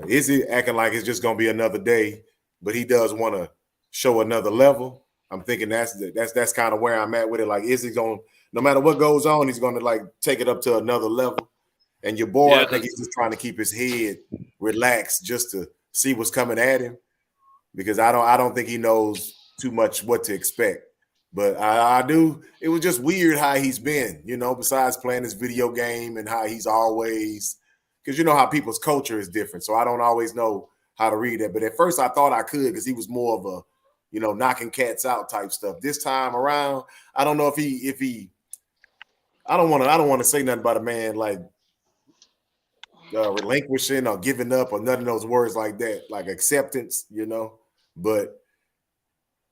Izzy acting like it's just going to be another day, but he does want to show another level. I'm thinking that's kind of where I'm at with it. Like, Izzy's going, no matter what goes on, he's going to like take it up to another level. And your boy, I think he's just trying to keep his head relaxed just to see what's coming at him, because I don't think he knows too much what to expect. But I do. It was just weird how he's been, besides playing this video game and how he's always, because you know how people's culture is different. So I don't always know how to read that. But at first I thought I could, because he was more of a, knocking cats out type stuff. This time around, I don't know if he I don't want to say nothing about a man like relinquishing or giving up or none of those words like that, like acceptance, but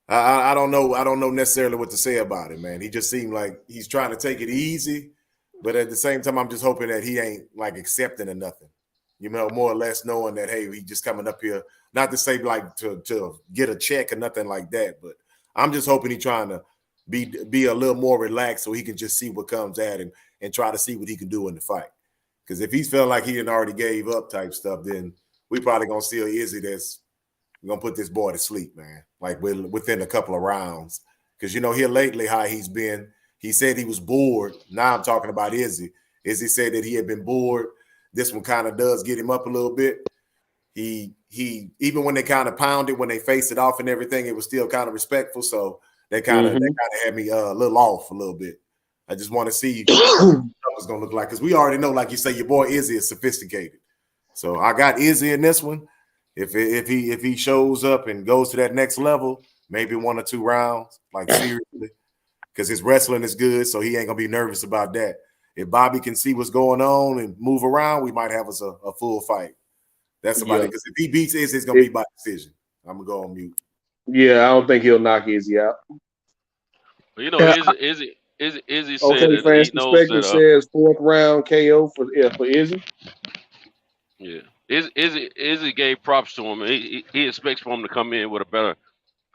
I don't know. I don't know necessarily what to say about it, man. He just seemed like he's trying to take it easy, but at the same time, I'm just hoping that he ain't like accepting of nothing, more or less knowing that, hey, he just coming up here, not to say like to get a check or nothing like that, but I'm just hoping he's trying to be a little more relaxed so he can just see what comes at him and try to see what he can do in the fight. Because if he's feeling like he didn't already gave up type stuff, then we probably gonna see an Izzy that's gonna put this boy to sleep, man. Like within a couple of rounds. Because here lately how he's been. He said he was bored. Now I'm talking about Izzy. Izzy said that he had been bored. This one kind of does get him up a little bit. He even when they kind of pounded, when they faced it off and everything, it was still kind of respectful. So that kind of had me a little off a little bit. I just want to see what it's going to look like, because we already know, like you say, your boy Izzy is sophisticated. So I got Izzy in this one. If he shows up and goes to that next level, maybe 1 or 2 rounds, like seriously, because his wrestling is good, so he ain't going to be nervous about that. If Bobby can see what's going on and move around, we might have us a full fight. That's about it. Because if he beats Izzy, it's going to be by decision. I'm going to go on mute. Yeah, I don't think he'll knock Izzy out. Izzy said that he knows that. Says 4th round KO for Izzy. Yeah, Izzy gave props to him. He expects for him to come in with a better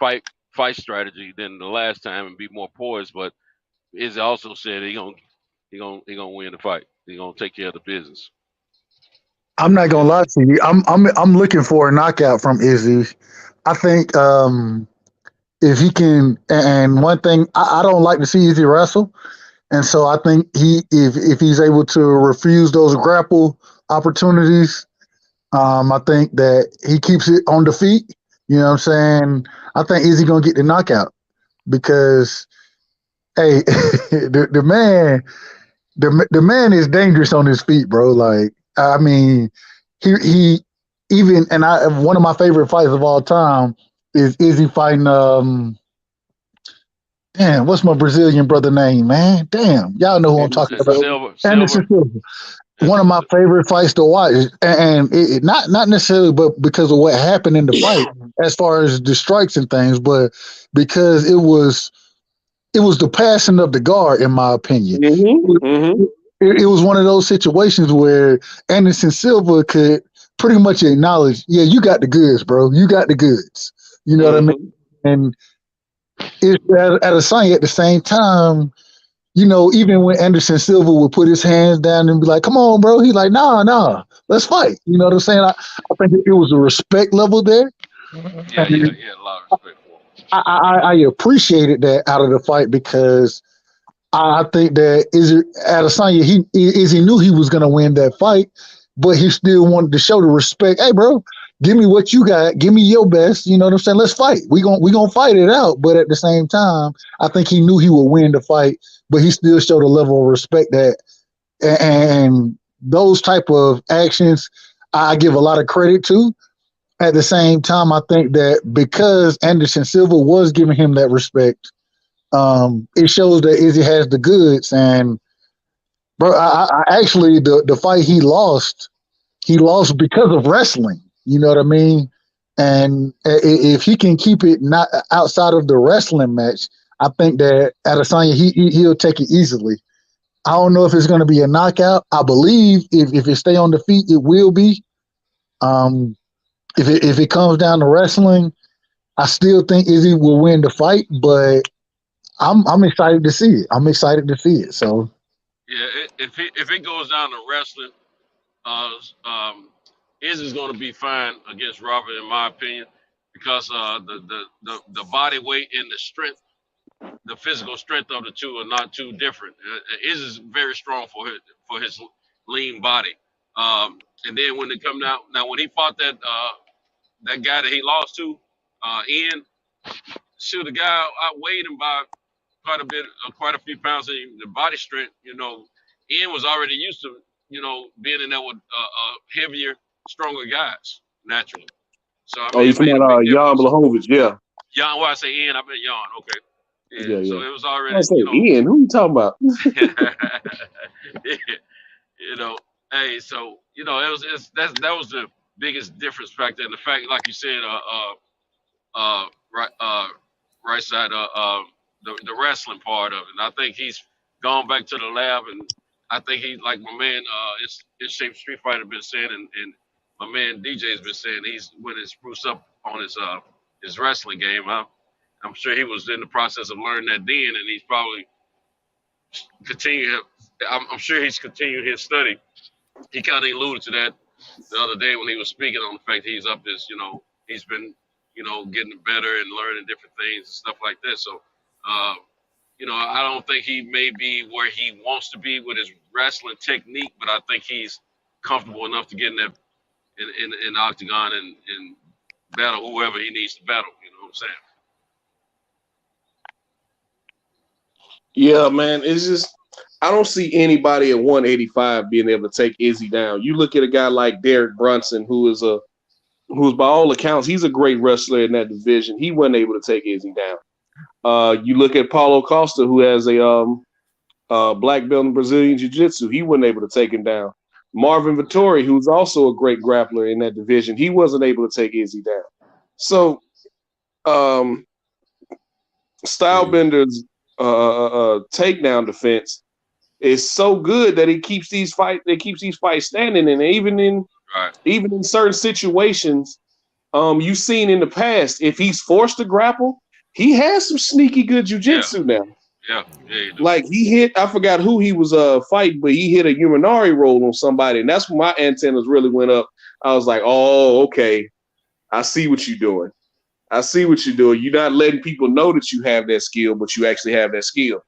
fight strategy than the last time and be more poised. But Izzy also said he gonna win the fight. He gonna take care of the business. I'm not gonna lie to you. I'm looking for a knockout from Izzy. I think if he can, and one thing I don't like to see Izzy wrestle, and so I think if he's able to refuse those grapple opportunities, I think that he keeps it on the feet. You know what I'm saying? I think Izzy gonna get the knockout, because hey, the man is dangerous on his feet, bro. Like, I mean, he even, and one of my favorite fights of all time is Izzy fighting damn, what's my Brazilian brother name, man? Damn, y'all know who I'm talking about. Anderson Silva. One of my favorite fights to watch, and it not necessarily, but because of what happened in the fight, as far as the strikes and things, but because it was the passing of the guard, in my opinion. It was one of those situations where Anderson Silva could pretty much acknowledge, yeah, you got the goods, bro. You got the goods. You know what I mean? And it's at a sign at the same time, even when Anderson Silva would put his hands down and be like, come on, bro. He's like, nah, let's fight. You know what I'm saying? I think it was a respect level there. Yeah, a lot of respect for him. I appreciated that out of the fight, because I think that Adesanya, Izzy knew he was going to win that fight, but he still wanted to show the respect. Hey, bro, give me what you got. Give me your best. You know what I'm saying? Let's fight. We gonna fight it out. But at the same time, I think he knew he would win the fight, but he still showed a level of respect that, and those type of actions, I give a lot of credit to. At the same time, I think that because Anderson Silva was giving him that respect, it shows that Izzy has the goods. And bro, I actually, the fight he lost because of wrestling. You know what I mean? And if he can keep it not outside of the wrestling match, I think that Adesanya, he'll take it easily. I don't know if it's going to be a knockout. I believe if it stay on the feet, it will be. If it comes down to wrestling, I still think Izzy will win the fight, but I'm excited to see it. I'm excited to see it. So Yeah, if it goes down to wrestling, Izzy's going to be fine against Robert, in my opinion, because the body weight and the strength, the physical strength of the two are not too different. Izzy's very strong for his lean body. And then when they come out, now when he fought that guy that he lost to, Ian, shoot, the guy outweighed him by quite a few pounds in the body strength. Ian was already used to, being in there with heavier, stronger guys naturally. So I mean, you talking about Jan Blachowicz, yeah. Jan, I say Ian, I meant Jan. Okay. Yeah. So it was already. I say Ian. Who you talking about? Hey, so it was that was the biggest difference factor, and the fact, like you said, right side, the wrestling part of it. And I think he's gone back to the lab, and I think he, like my man, his Shape Street Fighter been saying, and my man DJ's been saying, he's when it's spruce up on his wrestling game. I'm sure he was in the process of learning that then, and he's probably continuing. I'm sure he's continuing his study. He kind of alluded to that the other day when he was speaking on the fact that he's up this, he's been, getting better and learning different things and stuff like that. So, I don't think he may be where he wants to be with his wrestling technique, but I think he's comfortable enough to get in that in the octagon and battle whoever he needs to battle. You know what I'm saying? Yeah, man. It's just I don't see anybody at 185 being able to take Izzy down. You look at a guy like Derek Brunson, who's by all accounts, he's a great wrestler in that division. He wasn't able to take Izzy down. You look at Paulo Costa, who has a black belt in Brazilian Jiu-Jitsu. He wasn't able to take him down. Marvin Vettori, who's also a great grappler in that division, he wasn't able to take Izzy down. So, Stylebender's takedown defense is so good that it keeps these fights standing, and even in certain situations, you've seen in the past, if he's forced to grapple, he has some sneaky good jiu-jitsu now. Yeah, like he hit, I forgot who he was fighting, but he hit a Umanari roll on somebody, and that's when my antennas really went up. I was like, oh, okay, I see what you're doing. You're not letting people know that you have that skill, but you actually have that skill.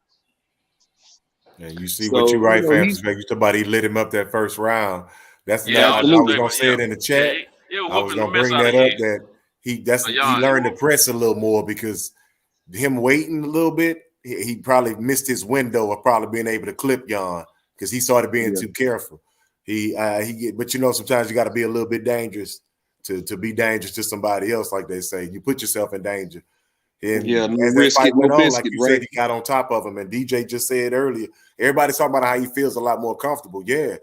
And you see what you right, fam. Somebody lit him up that first round. I was gonna say it in the chat. I was gonna bring that up that he learned to press a little more, because him waiting a little bit, he probably missed his window of probably being able to clip Jan, because he started being too careful. But sometimes you got to be a little bit dangerous to be dangerous to somebody else, like they say. You put yourself in danger. And as that fight went on, like you said, he got on top of him. And DJ just said earlier, everybody's talking about how he feels a lot more comfortable. Yeah,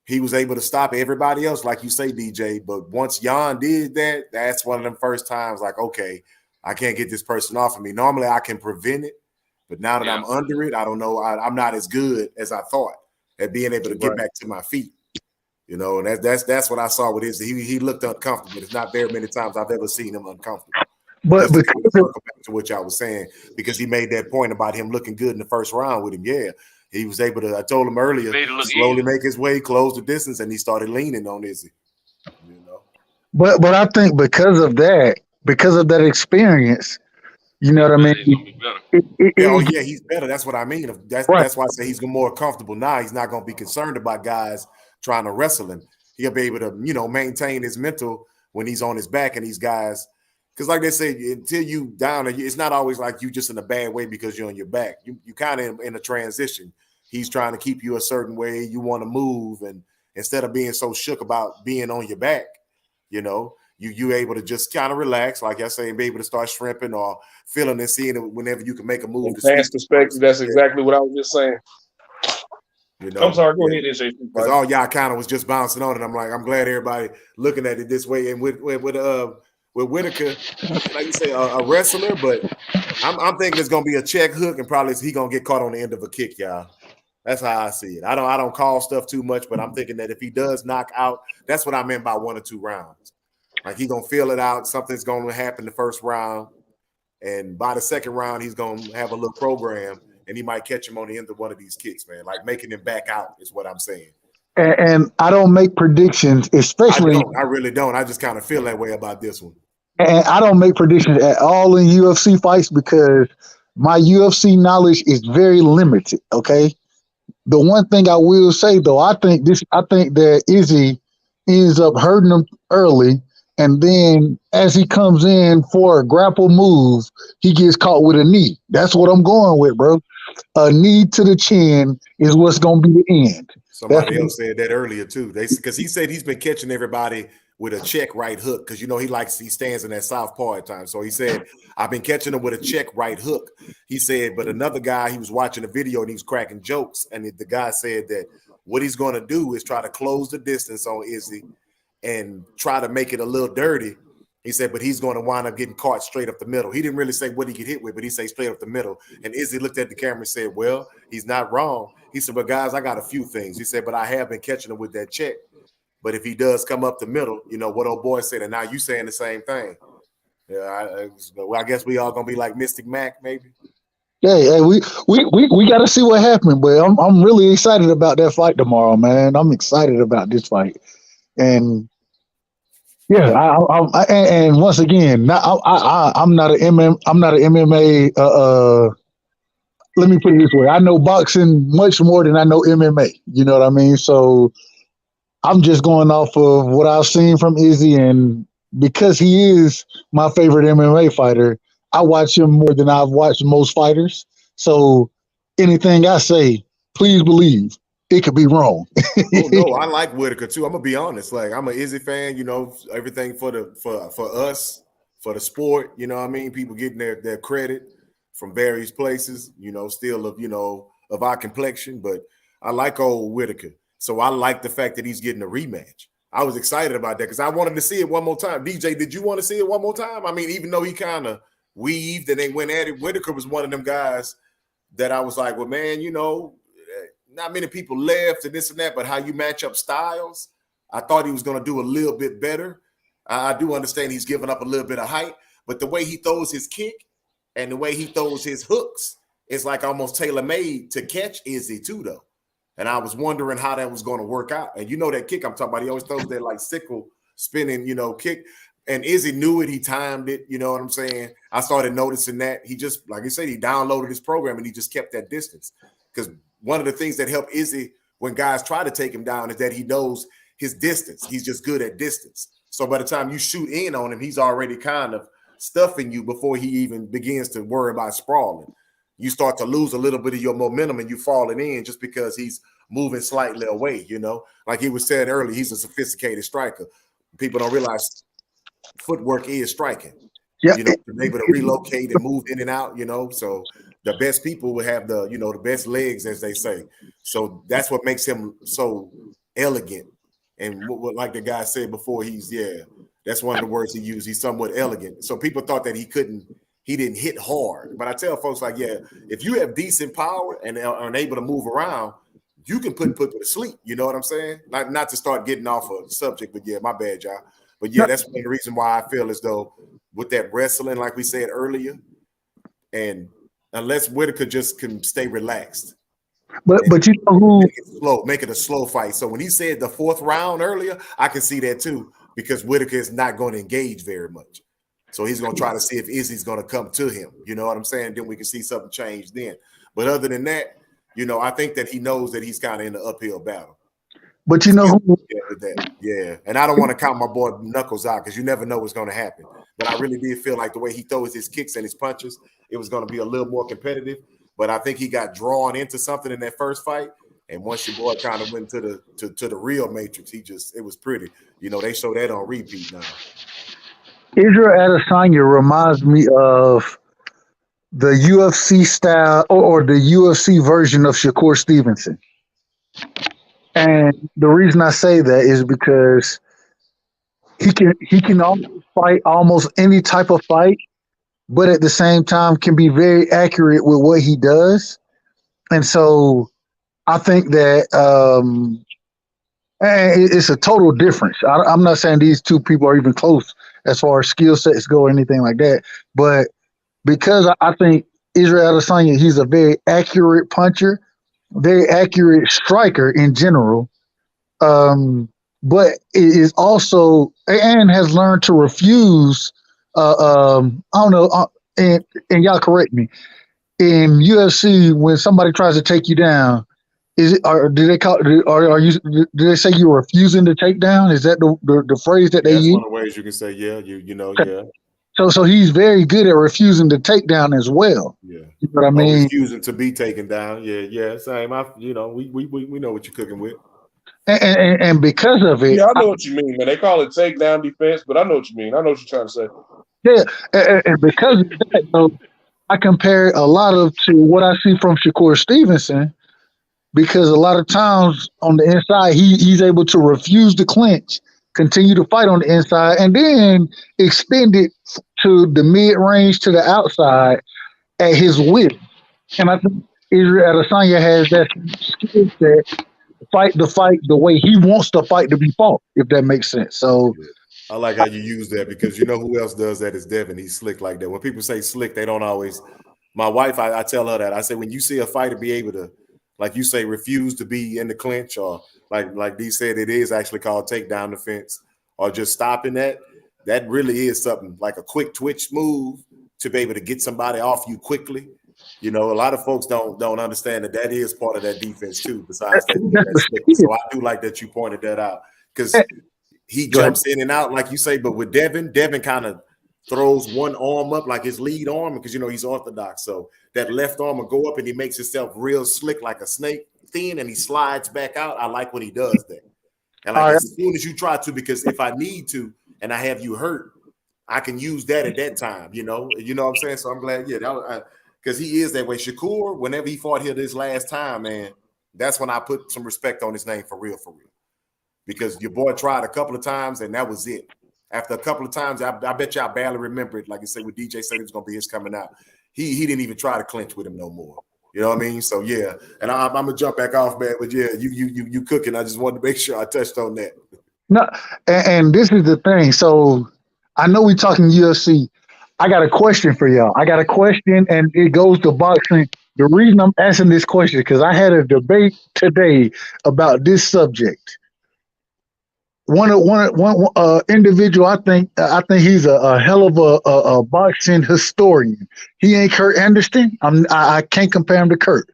he was able to stop everybody else, like you say, DJ. But once Jan did that, that's one of them first times, like, okay, I can't get this person off of me. Normally I can prevent it, but now that I'm under it, I don't know. I'm not as good as I thought at being able to get back to my feet. And that's what I saw with his. He looked uncomfortable. It's not very many times I've ever seen him uncomfortable. But circle back to what y'all was saying, because he made that point about him looking good in the first round with him. Yeah, he was able to. I told him earlier, slowly make his way, close the distance, and he started leaning on Izzy. But I think because of that experience, you know what I mean? He's better. That's what I mean. That's why I say he's more comfortable now. He's not going to be concerned about guys trying to wrestle him. He'll be able to, maintain his mental when he's on his back, and these guys. Because like they say, until you down, it's not always like you just in a bad way because you're on your back. You kind of in a transition. He's trying to keep you a certain way. You want to move, and instead of being so shook about being on your back, you able to just kind of relax, like I say, and be able to start shrimping or feeling and seeing it whenever you can make a move. From past perspective, that's exactly what I was just saying. I'm sorry, go ahead. Because all y'all kind of was just bouncing on it. I'm like, I'm glad everybody looking at it this way. And with Whitaker, like you say, a wrestler, but I'm thinking it's gonna be a check hook, and probably he gonna get caught on the end of a kick, y'all. That's how I see it. I don't call stuff too much, but I'm thinking that if he does knock out, that's what I meant by 1 or 2 rounds. Like he's gonna feel it out. Something's gonna happen the first round, and by the second round, he's gonna have a little program, and he might catch him on the end of one of these kicks, man. Like making him back out is what I'm saying. And I don't make predictions, especially. I really don't. I just kind of feel that way about this one. And I don't make predictions at all in UFC fights because my UFC knowledge is very limited. Okay. The one thing I will say though, I think that Izzy ends up hurting him early, and then as he comes in for a grapple move, he gets caught with a knee. That's what I'm going with, bro. A knee to the chin is what's going to be the end. Somebody else said that earlier too. Because he said he's been catching everybody with a check right hook because he stands in that southpaw at times. So he said, I've been catching him with a check right hook. He said, but another guy, he was watching a video and he was cracking jokes. And the guy said that what he's going to do is try to close the distance on Izzy and try to make it a little dirty. He said, but he's going to wind up getting caught straight up the middle. He didn't really say what he get hit with, but he said straight up the middle. And Izzy looked at the camera and said, well, he's not wrong. He said, but guys, I got a few things. He said, but I have been catching him with that check. But if he does come up the middle, what old boy said, and now you saying the same thing. Yeah, I guess we all gonna be like Mystic Mac, maybe. Hey, we got to see what happens, but I'm really excited about that fight tomorrow, man. I'm excited about this fight, and yeah, and once again, I'm not an MMA. Let me put it this way: I know boxing much more than I know MMA. You know what I mean? So I'm just going off of what I've seen from Izzy, and because he is my favorite MMA fighter, I watch him more than I've watched most fighters. So anything I say, please believe it could be wrong. Oh, no, I like Whitaker too. I'm gonna be honest. Like I'm an Izzy fan. Everything for us, for the sport. You know what I mean? People getting their credit from various places. Still of our complexion, but I like old Whitaker. So I like the fact that he's getting a rematch. I was excited about that because I wanted to see it one more time. DJ, did you want to see it one more time? I mean, even though he kind of weaved and they went at it, Whitaker was one of them guys that I was like, well, man, not many people left and this and that, but how you match up styles, I thought he was going to do a little bit better. I do understand he's giving up a little bit of height, but the way he throws his kick and the way he throws his hooks is like almost tailor-made to catch Izzy too, though. And I was wondering how that was going to work out. And that kick I'm talking about, he always throws that like sickle spinning, kick. And Izzy knew it. He timed it. You know what I'm saying? I started noticing that. He just, like I said, he downloaded his program and he just kept that distance. Because one of the things that helped Izzy when guys try to take him down is that he knows his distance. He's just good at distance. So by the time you shoot in on him, he's already kind of stuffing you before he even begins to worry about sprawling. You start to lose a little bit of your momentum and you falling in just because he's moving slightly away, Like he was said earlier, he's a sophisticated striker. People don't realize footwork is striking. Yeah. To be able to relocate and move in and out, So the best people will have the best legs, as they say. So that's what makes him so elegant. And what like the guy said before, that's one of the words he used. He's somewhat elegant. So people thought that he didn't hit hard. But I tell folks if you have decent power and are unable to move around, you can put people to sleep. You know what I'm saying? Not to start getting off a subject, but my bad, y'all. But that's one of the reasons why I feel as though with that wrestling, like we said earlier, and unless Whitaker just can stay relaxed. But make it a slow fight. So when he said the 4th round earlier, I can see that too, because Whitaker is not going to engage very much. So he's going to try to see if Izzy's going to come to him. You know what I'm saying? Then we can see something change then. But other than that, I think that he knows that he's kind of in the uphill battle. But and I don't want to count my boy Knuckles out because you never know what's going to happen. But I really did feel like the way he throws his kicks and his punches, it was going to be a little more competitive. But I think he got drawn into something in that first fight. And once your boy kind of went to the real Matrix, it was pretty. They show that on repeat now. Israel Adesanya reminds me of the UFC style or the UFC version of Shakur Stevenson. And the reason I say that is because he can almost fight almost any type of fight, but at the same time can be very accurate with what he does. And so I think that it's a total difference. I'm not saying these two people are even close as far as skill sets go or anything like that, but because I think Israel Adesanya, he's a very accurate puncher, very accurate striker in general, but is also and has learned to refuse. I don't know, and y'all correct me. In UFC, when somebody tries to take you down, is it or do they call? Are you? Do they say you're refusing to take down? Is that the phrase that they That's use? one of the ways you can say, yeah, you know, Okay. yeah. So he's very good at refusing to take down as well. Yeah. You know what I Or mean? refusing to be taken down. Yeah, same. We know what you're cooking with. And because of it, Yeah, I know what you mean, man. They call it takedown defense, but I know what you mean. I know what you're trying to say. yeah, and because of that, though, I compare a lot of to what I see from Shakur Stevenson, because a lot of times on the inside, he's able to refuse to clinch, continue to fight on the inside, and then extend it to the mid range to the outside at his will. And I think Israel Adesanya has that skill set, fight the fight the way he wants the fight to be fought, if that makes sense. So I like how you use that because you know who else does that is Devin. He's slick like that. When people say slick, they don't always. My wife, I tell her that. I say, when you see a fighter be able to, like you say, refuse to be in the clinch, or like Dee said, it is actually called takedown defense, or just stopping that really is something like a quick twitch move to be able to get somebody off you quickly. You know, a lot of folks don't understand that is part of that defense too, besides that slick. So I do like that you pointed that out because he jumps in and out, like you say, but with Devin kind of throws one arm up like his lead arm because, you know, he's orthodox. So that left arm will go up and he makes himself real slick like a snake thin and he slides back out. I like when he does that. And like as soon as you try to, because if I need to and I have you hurt, I can use that at that time, you know what I'm saying? So I'm glad, because he is that way. Shakur, whenever he fought here this last time, man, that's when I put some respect on his name for real. Because your boy tried a couple of times and that was it. After a couple of times, I bet y'all barely remember it. Like I said, when DJ said it was going to be his coming out, he didn't even try to clinch with him no more. You know what I mean? So yeah, and I'm gonna jump back off, man. But yeah, you cooking. I just wanted to make sure I touched on that. No, and this is the thing. So I know we're talking UFC. I got a question for y'all. I got a question, and it goes to boxing. The reason I'm asking this question because I had a debate today about this subject. One individual, I think he's a hell of a boxing historian. He ain't Kurt Anderson. I can't compare him to Kurt.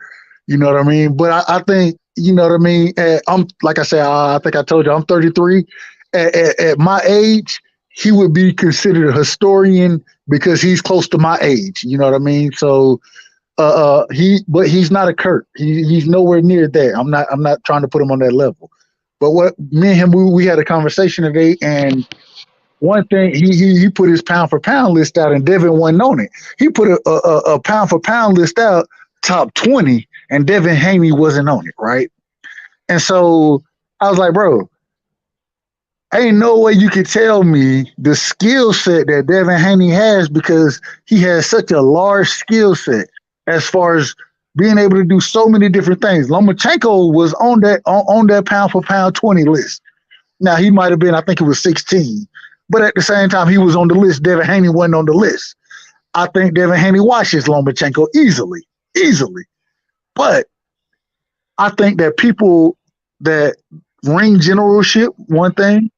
You know what I mean? But I think, you know what I mean. I'm like I said. I think I told you I'm 33. At my age, he would be considered a historian because he's close to my age. You know what I mean? So but he's not a Kurt. He's nowhere near there. I'm not trying to put him on that level. But what me and him, we had a conversation today, and one thing he put his pound for pound list out, and Devin wasn't on it. He put a pound for pound list out, top 20, and Devin Haney wasn't on it, right? And so I was like, bro, ain't no way you could tell me the skill set that Devin Haney has because he has such a large skill set as far as being able to do so many different things. Lomachenko was on that pound for pound 20 list. Now he might have been, I think it was 16, but at the same time he was on the list. Devin Haney wasn't on the list. I think Devin Haney watches Lomachenko easily. But I think that people that ring generalship, one thing,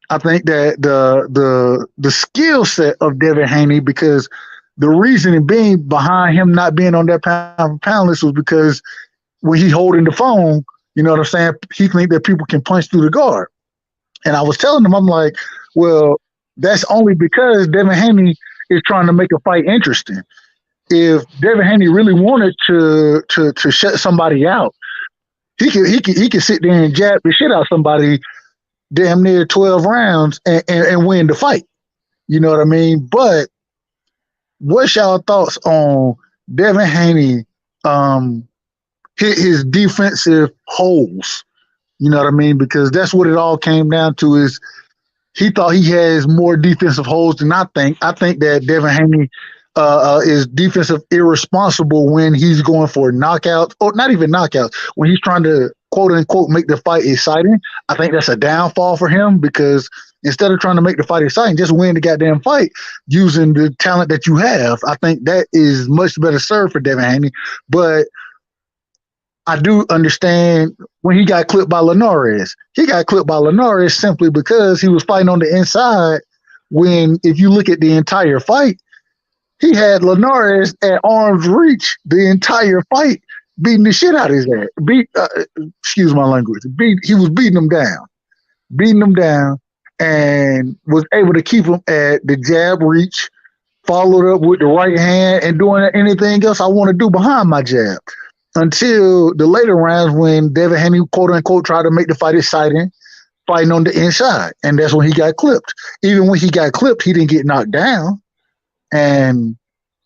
I think that the skill set of Devin Haney, because the reasoning being behind him not being on that pound for pound list was because when he holding the phone, you know what I'm saying, he think that people can punch through the guard. And I was telling him, I'm like, well, that's only because Devin Haney is trying to make a fight interesting. If Devin Haney really wanted to shut somebody out, he could sit there and jab the shit out somebody damn near 12 rounds and win the fight. You know what I mean? But what's y'all thoughts on Devin Haney, his defensive holes? You know what I mean? Because that's what it all came down to is he thought he has more defensive holes than I think. I think that Devin Haney is defensive irresponsible when he's going for knockouts, or not even knockouts, when he's trying to quote unquote make the fight exciting. I think that's a downfall for him because instead of trying to make the fight exciting, just win the goddamn fight using the talent that you have. I think that is much better served for Devin Haney. But I do understand when he got clipped by Linares. He got clipped by Linares simply because he was fighting on the inside. When, if you look at the entire fight, he had Linares at arm's reach the entire fight, beating the shit out of his ass. Excuse my language. He was beating him down, and was able to keep him at the jab reach, followed up with the right hand, and doing anything else I want to do behind my jab. Until the later rounds when Devin Haney, quote unquote, tried to make the fight exciting, fighting on the inside. And that's when he got clipped. Even when he got clipped, he didn't get knocked down. And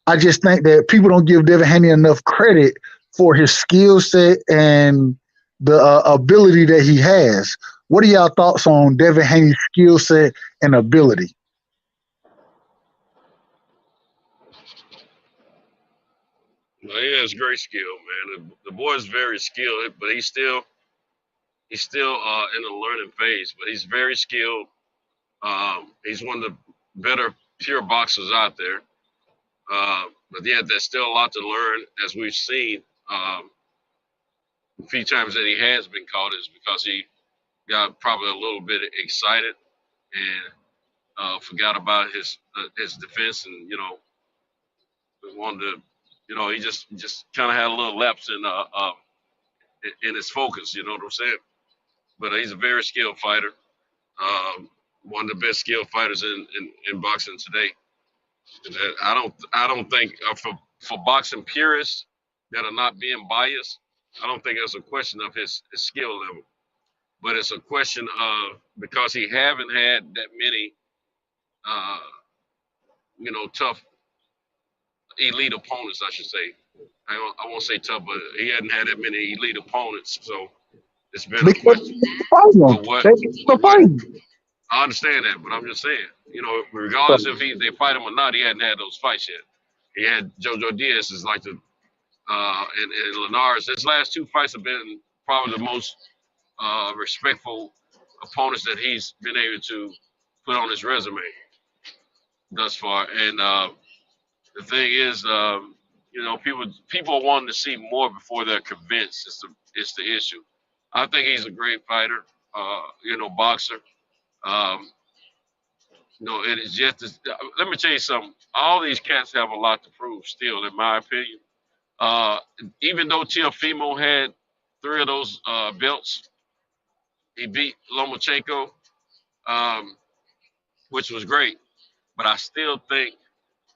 I just think that people don't give Devin Haney enough credit for his skill set and the ability that he has. What are y'all thoughts on Devin Haney's skill set and ability? Well, he has great skill, man. The boy is very skilled, but he's still in the learning phase. But he's very skilled. He's one of the better pure boxers out there. But yeah, there's still a lot to learn, as we've seen. A few times that he has been caught is because he got probably a little bit excited and forgot about his defense, and wanted to, he just kind of had a little lapse in his focus. You know what I'm saying? But he's a very skilled fighter. One of the best skilled fighters in boxing today. I don't think for boxing purists that are not being biased, I don't think it's a question of his skill level, but it's a question of, because he haven't had that many tough elite opponents, I should say. I won't say tough, but he hadn't had that many elite opponents, so it's been a question of what. I understand that, but I'm just saying, regardless if they fight him or not, he hadn't had those fights yet. He had Jojo Diaz is like and Linares. His last two fights have been probably the most respectful opponents that he's been able to put on his resume thus far. And the thing is, people are wanting to see more before they're convinced. It's the issue. I think he's a great fighter, boxer. It is just. Let me tell you something. All these cats have a lot to prove still, in my opinion. Even though Teofimo had 3 of those belts, he beat Lomachenko, which was great. But I still think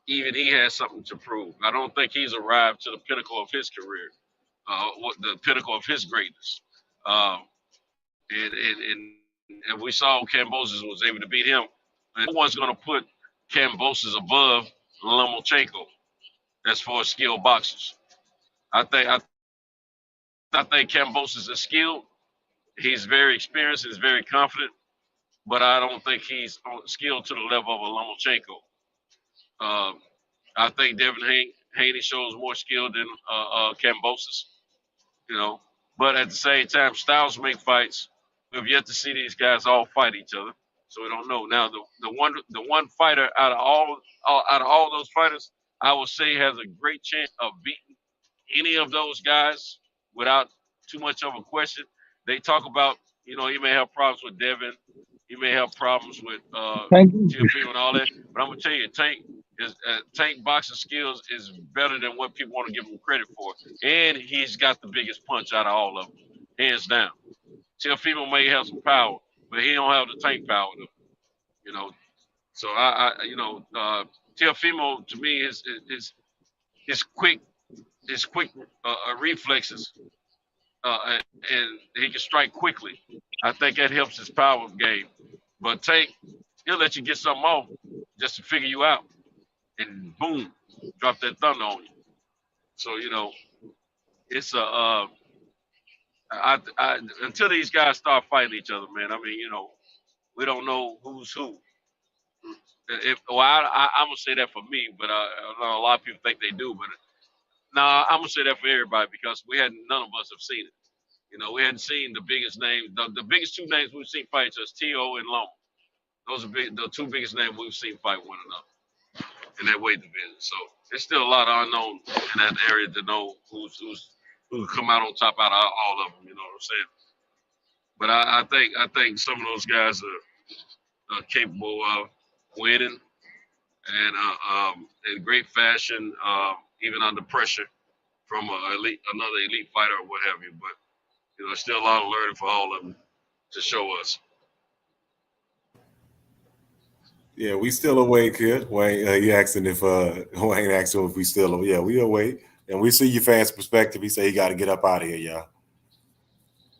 even he has something to prove. I don't think he's arrived to the pinnacle of his career, the pinnacle of his greatness. And we saw Kambosos was able to beat him. And no one's going to put Kambosos above Lomachenko as far as skilled boxers. I think Kambosos is skilled. He's very experienced. He's very confident. But I don't think he's skilled to the level of a Lomachenko. I think Devin Haney shows more skill than Kambosos. But at the same time, styles make fights. We've yet to see these guys all fight each other, so we don't know. Now, the one fighter out of all those fighters, I would say has a great chance of beating any of those guys without too much of a question. They talk about, he may have problems with Devin, he may have problems with Teofimo and all that, but I'm gonna tell you, Tank boxing skills is better than what people want to give him credit for, and he's got the biggest punch out of all of them, hands down. Teofimo may have some power, but he don't have the Tank power, though. So Teofimo to me is his quick reflexes, and he can strike quickly. I think that helps his power game. But Tank, he'll let you get something off just to figure you out, and boom, drop that thunder on you. So it's until these guys start fighting each other, man. I mean, we don't know who's who. I'm gonna say that for me, but I know a lot of people think they do, but I'm gonna say that for everybody because none of us have seen it. You know, we hadn't seen the biggest names. The biggest two names we've seen fight is T.O. and Loma. Those are the two biggest names we've seen fight one another in that weight division. So there's still a lot of unknown in that area to know who's come out on top out of all of them. You know what I'm saying? But I think some of those guys are capable of winning and in great fashion, even under pressure from another elite fighter or what have you. But you know, there's still a lot of learning for all of them to show us. Yeah, we still awake here. Wayne, he asking if Wayne asked him if we still. Yeah, we awake, and we see your fans' perspective. He say he got to get up out of here, y'all.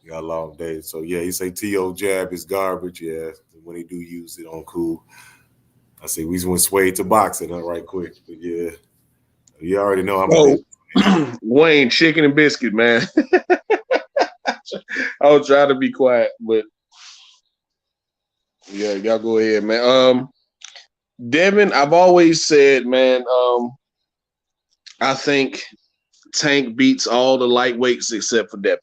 You got a long day, so yeah. He say T.O. jab is garbage. Yeah, when he do use it on cool. I say we went swayed to boxing, right quick. But yeah, you already know I'm. Wayne, chicken and biscuit, man. I was trying to be quiet, but yeah, y'all go ahead, man. Devin, I've always said, man, I think Tank beats all the lightweights except for Devin.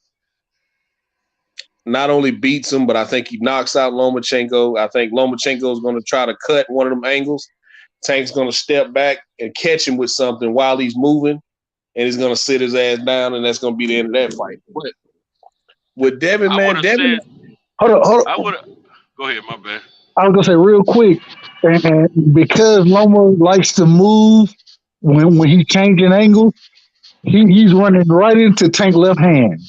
Not only beats him, but I think he knocks out Lomachenko. I think Lomachenko is going to try to cut one of them angles. Tank's going to step back and catch him with something while he's moving, and he's going to sit his ass down, and that's going to be the end of that fight. But with Devin, man, Devin. Hold on. Go ahead, my bad. I was gonna say real quick, and because Loma likes to move when he's changing angles, he's running right into Tank left hand.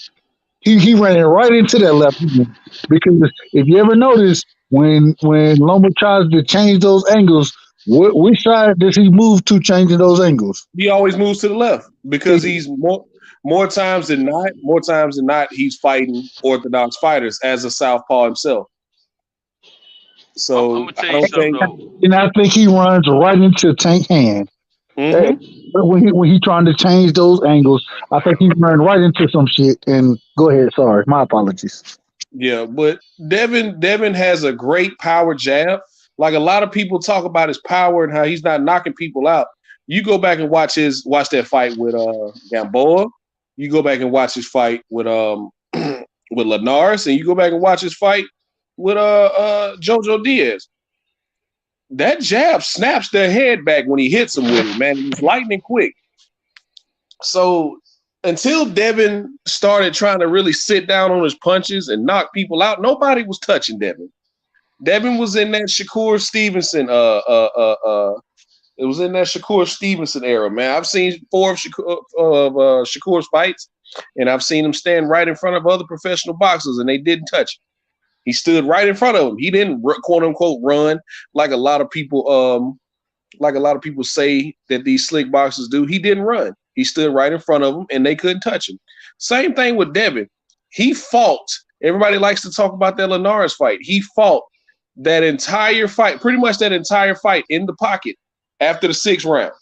He running right into that left hand because if you ever notice when Loma tries to change those angles, which side does he move to changing those angles? He always moves to the left because he's more times than not he's fighting orthodox fighters as a southpaw himself. So I'm gonna tell you something though. And I think he runs right into Tank hand. Mm-hmm. When he trying to change those angles, I think he's running right into some shit. And go ahead, sorry, my apologies. Yeah, but Devin has a great power jab. Like a lot of people talk about his power and how he's not knocking people out. You go back and watch that fight with Gamboa. You go back and watch his fight with with Linares, and you go back and watch his fight with Jojo Diaz. That jab snaps their head back when he hits them with it, man. He's lightning quick. So until Devin started trying to really sit down on his punches and knock people out, nobody was touching Devin. Devin was in that Shakur Stevenson. It was in that Shakur Stevenson era, man. I've seen 4 of Shakur's fights, and I've seen him stand right in front of other professional boxers, and they didn't touch him. He stood right in front of him. He didn't quote unquote run like a lot of people say that these slick boxers do. He didn't run. He stood right in front of them, and they couldn't touch him. Same thing with Devin. He fought. Everybody likes to talk about that Linares fight. He fought that entire fight, pretty much that entire fight in the pocket after the 6th round.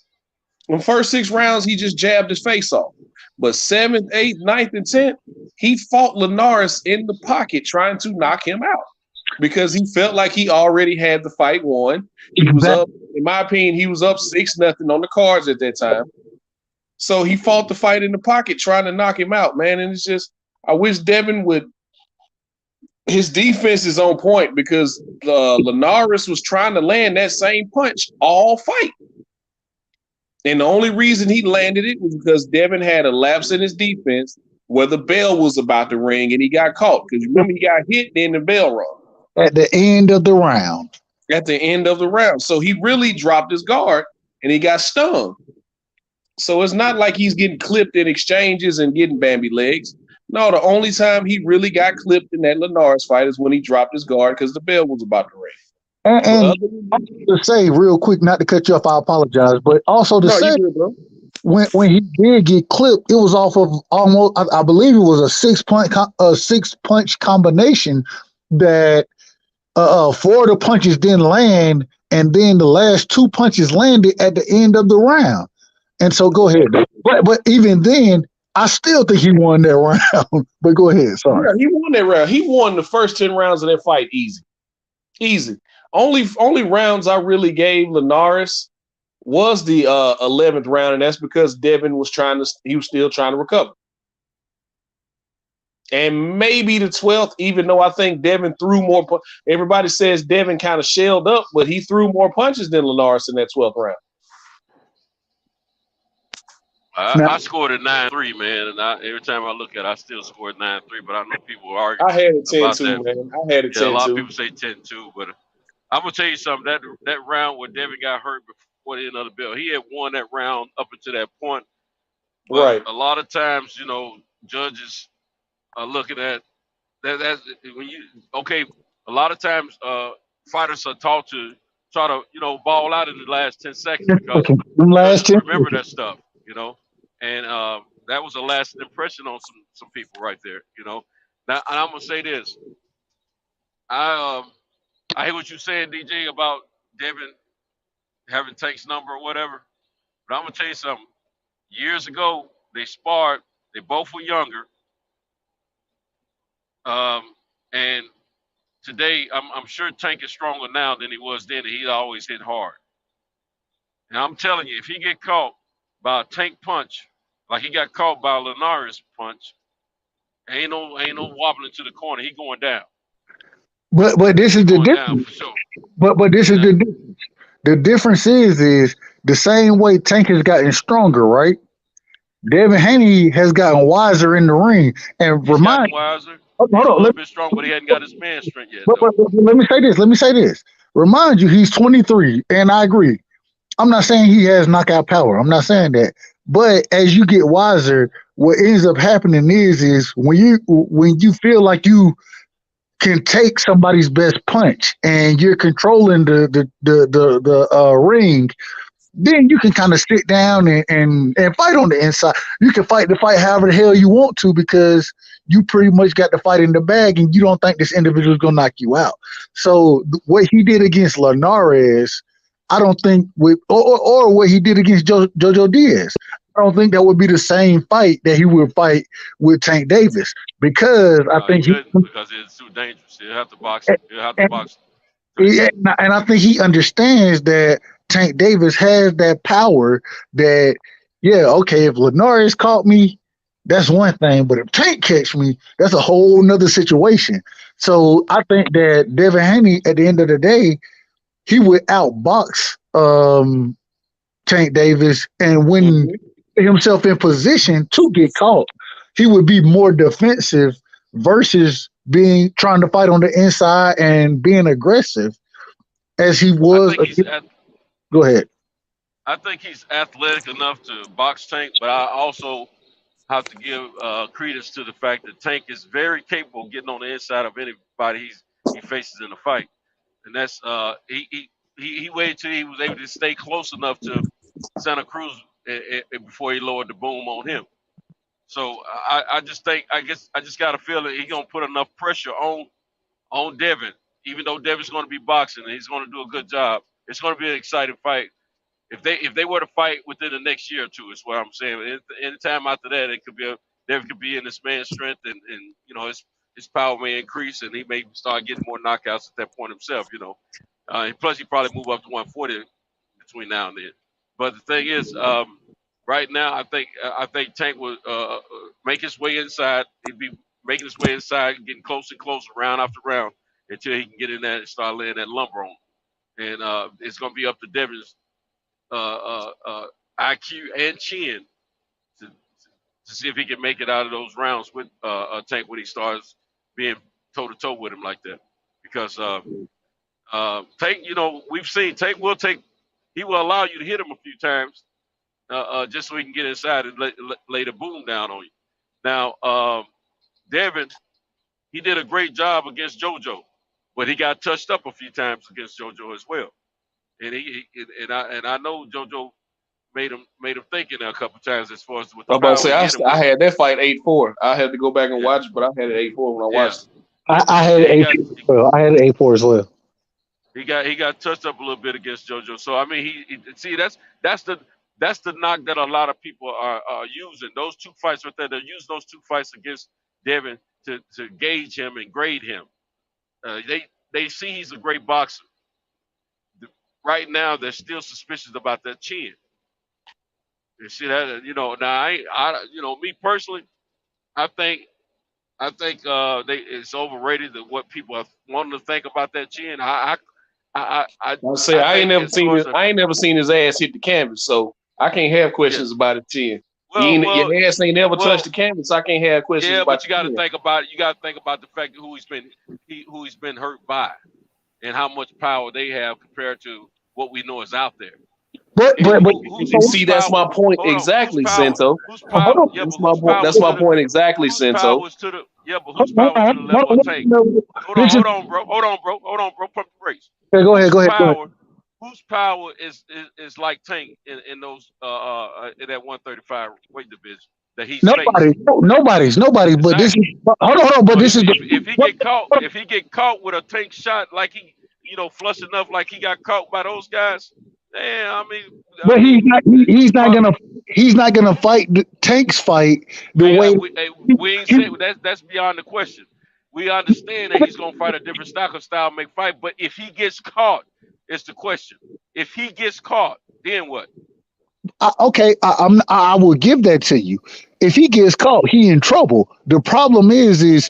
In the first 6 rounds, he just jabbed his face off. But 7th, 8th, 9th, and 10th, he fought Linares in the pocket trying to knock him out because he felt like he already had the fight won. He was up, in my opinion, he was up 6-0 on the cards at that time. So he fought the fight in the pocket trying to knock him out, man. And it's just, I wish Devin would. His defense is on point because Linares was trying to land that same punch all fight. And the only reason he landed it was because Devin had a lapse in his defense where the bell was about to ring and he got caught. Because remember, he got hit, then the bell rung. At the end of the round. At the end of the round. So he really dropped his guard and he got stung. So it's not like he's getting clipped in exchanges and getting Bambi legs. No, the only time he really got clipped in that Linares fight is when he dropped his guard because the bell was about to ring. And to say real quick, not to cut you off, I apologize, but also to say when he did get clipped, it was off of almost, I believe it was a 6-punch combination that 4 of the punches didn't land, and then the last 2 punches landed at the end of the round. And so go ahead, but even then, I still think he won that round. But go ahead, sorry. Yeah, he won that round. He won the first 10 rounds of that fight easy. Only rounds I really gave Linares was the 11th round, and that's because Devin was still trying to recover. And maybe the 12th, even though I think Devin threw more. Everybody says Devin kind of shelled up, but he threw more punches than Linares in that 12th round. I scored at 9-3, man, and every time I look at it, I still scored 9-3. But I know people argue I had it about 10-2, that. man. I had it 10-2. Yeah, a lot of people say 10-2, but I'm gonna tell you something. That round where Devin got hurt before the end of the bell, he had won that round up until that point. But Right. a lot of times, judges are looking at that. That's when you A lot of times, fighters are taught to try to ball out in the last 10 seconds because Them last judges 10 remember that stuff, and that was a lasting impression on some people right there, Now, and I'm gonna say this. I hear what you're saying, DJ, about Devin having Tank's number or whatever. But I'm gonna tell you something. Years ago, they sparred. They both were younger. And today, I'm sure Tank is stronger now than he was then. He always hit hard. And I'm telling you, if he get caught by a Tank punch, like he got caught by a Linares punch, ain't no wobbling to the corner. He going down. But this is the Going down difference. for sure. But this is the difference. The difference is the same way Tank has gotten stronger, right? Devin Haney has gotten wiser in the ring. And He's gotten wiser. hold He's a on, little bit stronger, but he hadn't got his man strength yet, though. but let me say this. Let me say this. Remind you, he's 23, and I agree. I'm not saying he has knockout power. I'm not saying that. But as you get wiser, what ends up happening is when you feel like you can take somebody's best punch and you're controlling the ring, then you can kind of sit down and fight on the inside. You can fight the fight however the hell you want to because you pretty much got the fight in the bag and you don't think this individual is going to knock you out. So what he did against Linares, I don't think or what he did against Jojo Diaz, I don't think that would be the same fight that he would fight with Tank Davis because I think he couldn't because it's too dangerous. He'll have to box. He'll have to box. Yeah, and I think he understands that Tank Davis has that power that, yeah, okay, if Linares caught me, that's one thing. But if Tank catch me, that's a whole nother situation. So I think that Devin Haney, at the end of the day, he would outbox Tank Davis. And when himself in position to get caught, he would be more defensive versus trying to fight on the inside and being aggressive as he was. Go ahead. I think he's athletic enough to box Tank, but I also have to give credence to the fact that Tank is very capable of getting on the inside of anybody he faces in a fight, and that's he waited till he was able to stay close enough to Santa Cruz before he lowered the boom on him. So I just got a feeling he's gonna put enough pressure on Devin, even though Devin's gonna be boxing and he's gonna do a good job. It's gonna be an exciting fight. If they were to fight within the next year or two, is what I'm saying. Anytime after that, Devin could be in his man's strength and his power may increase and he may start getting more knockouts at that point himself. Plus he probably move up to 140 between now and then. But the thing is, right now I think Tank would make his way inside. He'd be making his way inside, getting closer and closer round after round until he can get in there and start laying that lumber on. And it's going to be up to Devin's IQ and chin to see if he can make it out of those rounds with Tank when he starts being toe to toe with him like that. Because Tank, we've seen Tank he will allow you to hit him a few times just so he can get inside and lay the boom down on you. Now, Devin, he did a great job against JoJo, but he got touched up a few times against JoJo as well. And I know JoJo made him think in there a couple times as far as with the I'm about to power say I had that fight 8-4. I had to go back and watch it, but I had it 8-4 when I watched it. I had it 8-4. I had it 8-4 as well. He got touched up a little bit against JoJo. So I mean, that's the knock that a lot of people are using. Those two fights right there, they're using those two fights against Devin to gauge him and grade him. They see he's a great boxer. right now they're still suspicious about that chin. You see that? Now me personally, I think it's overrated that what people are wanting to think about that chin. I say I I ain't think never as seen far it. as I ain't never seen his ass hit the canvas, so I can't have yeah, questions about it. 10. well, Your ass ain't never touched well, the canvas. I can't have questions yeah, about but you the got to 10. think about it. You got to think about the fact that who he's been hurt by, and how much power they have compared to what we know is out there. And You whose see, that's power? my point Hold on, whose exactly, power? Sento. Whose hold power? on, Yeah, but whose power That's is my to the? point exactly, Whose power Sento. is to the? Yeah, but hold whose on, power is to the level of Tank? this is, Hold on, bro. Pump the brakes. okay, go ahead, Whose go ahead, go ahead. power? Whose power is like Tank in those in that 135 weight division that he's faced? Nobody's. But this is Exactly. hold on. But So this is if he get caught with a Tank shot like he flush enough like he got caught by those guys, man, I but mean, he's he not probably. gonna fight the Tank's fight the Hey, way we ain't he, saying that's beyond the question. We understand that he's gonna fight a different style make fight, but if he gets caught, it's the question. If he gets caught, then what? okay, I will give that to you. If he gets caught, he in trouble. The problem is So is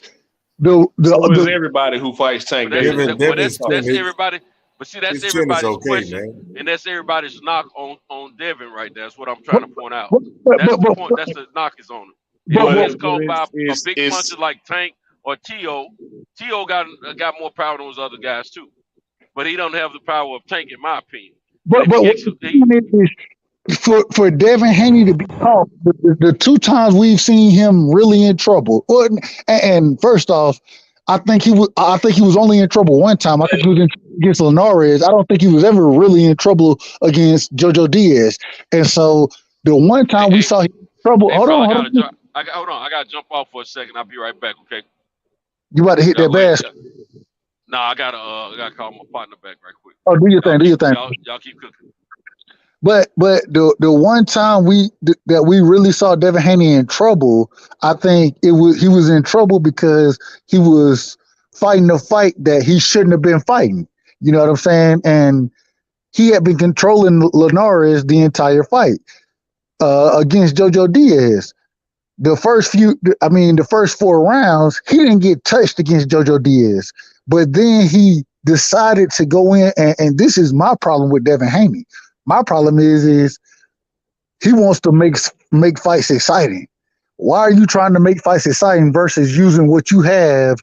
the everybody who fights But Tank that's Davis. Devin's chin, that's everybody. But see, that's his chin is everybody's okay, question, man. and that's everybody's knock on Devin right there. That's what I'm trying to point out. but That's but the but point. That's the knock is on him. If he but, But gets but, caught by a it's big puncher like Tank or T.O. got more power than those other guys too. But he don't have the power of Tank, in my opinion. But if he but what gets, the thing is, for Devin Haney to be caught, the two times we've seen him really in trouble. Well, and first off, I think he was only in trouble one time. I think he was in trouble against Linares. I don't think he was ever really in trouble against JoJo Diaz. And so the one hey, time we hey, saw him in trouble, hey, bro, I hold gotta on, drop. Hold on, I gotta jump off for a second. I'll be right back. Okay. you about to hit Y'all that go ahead. basket. Nah, I gotta call my partner back right quick. Oh, do your thing, do your thing. Y'all keep cooking. But the one time that we really saw Devin Haney in trouble, I think he was in trouble because he was fighting a fight that he shouldn't have been fighting. You know what I'm saying? And he had been controlling Linares the entire fight against JoJo Diaz. The first 4 rounds, he didn't get touched against JoJo Diaz. But then he decided to go in, and this is my problem with Devin Haney. My problem is he wants to make fights exciting. Why are you trying to make fights exciting versus using what you have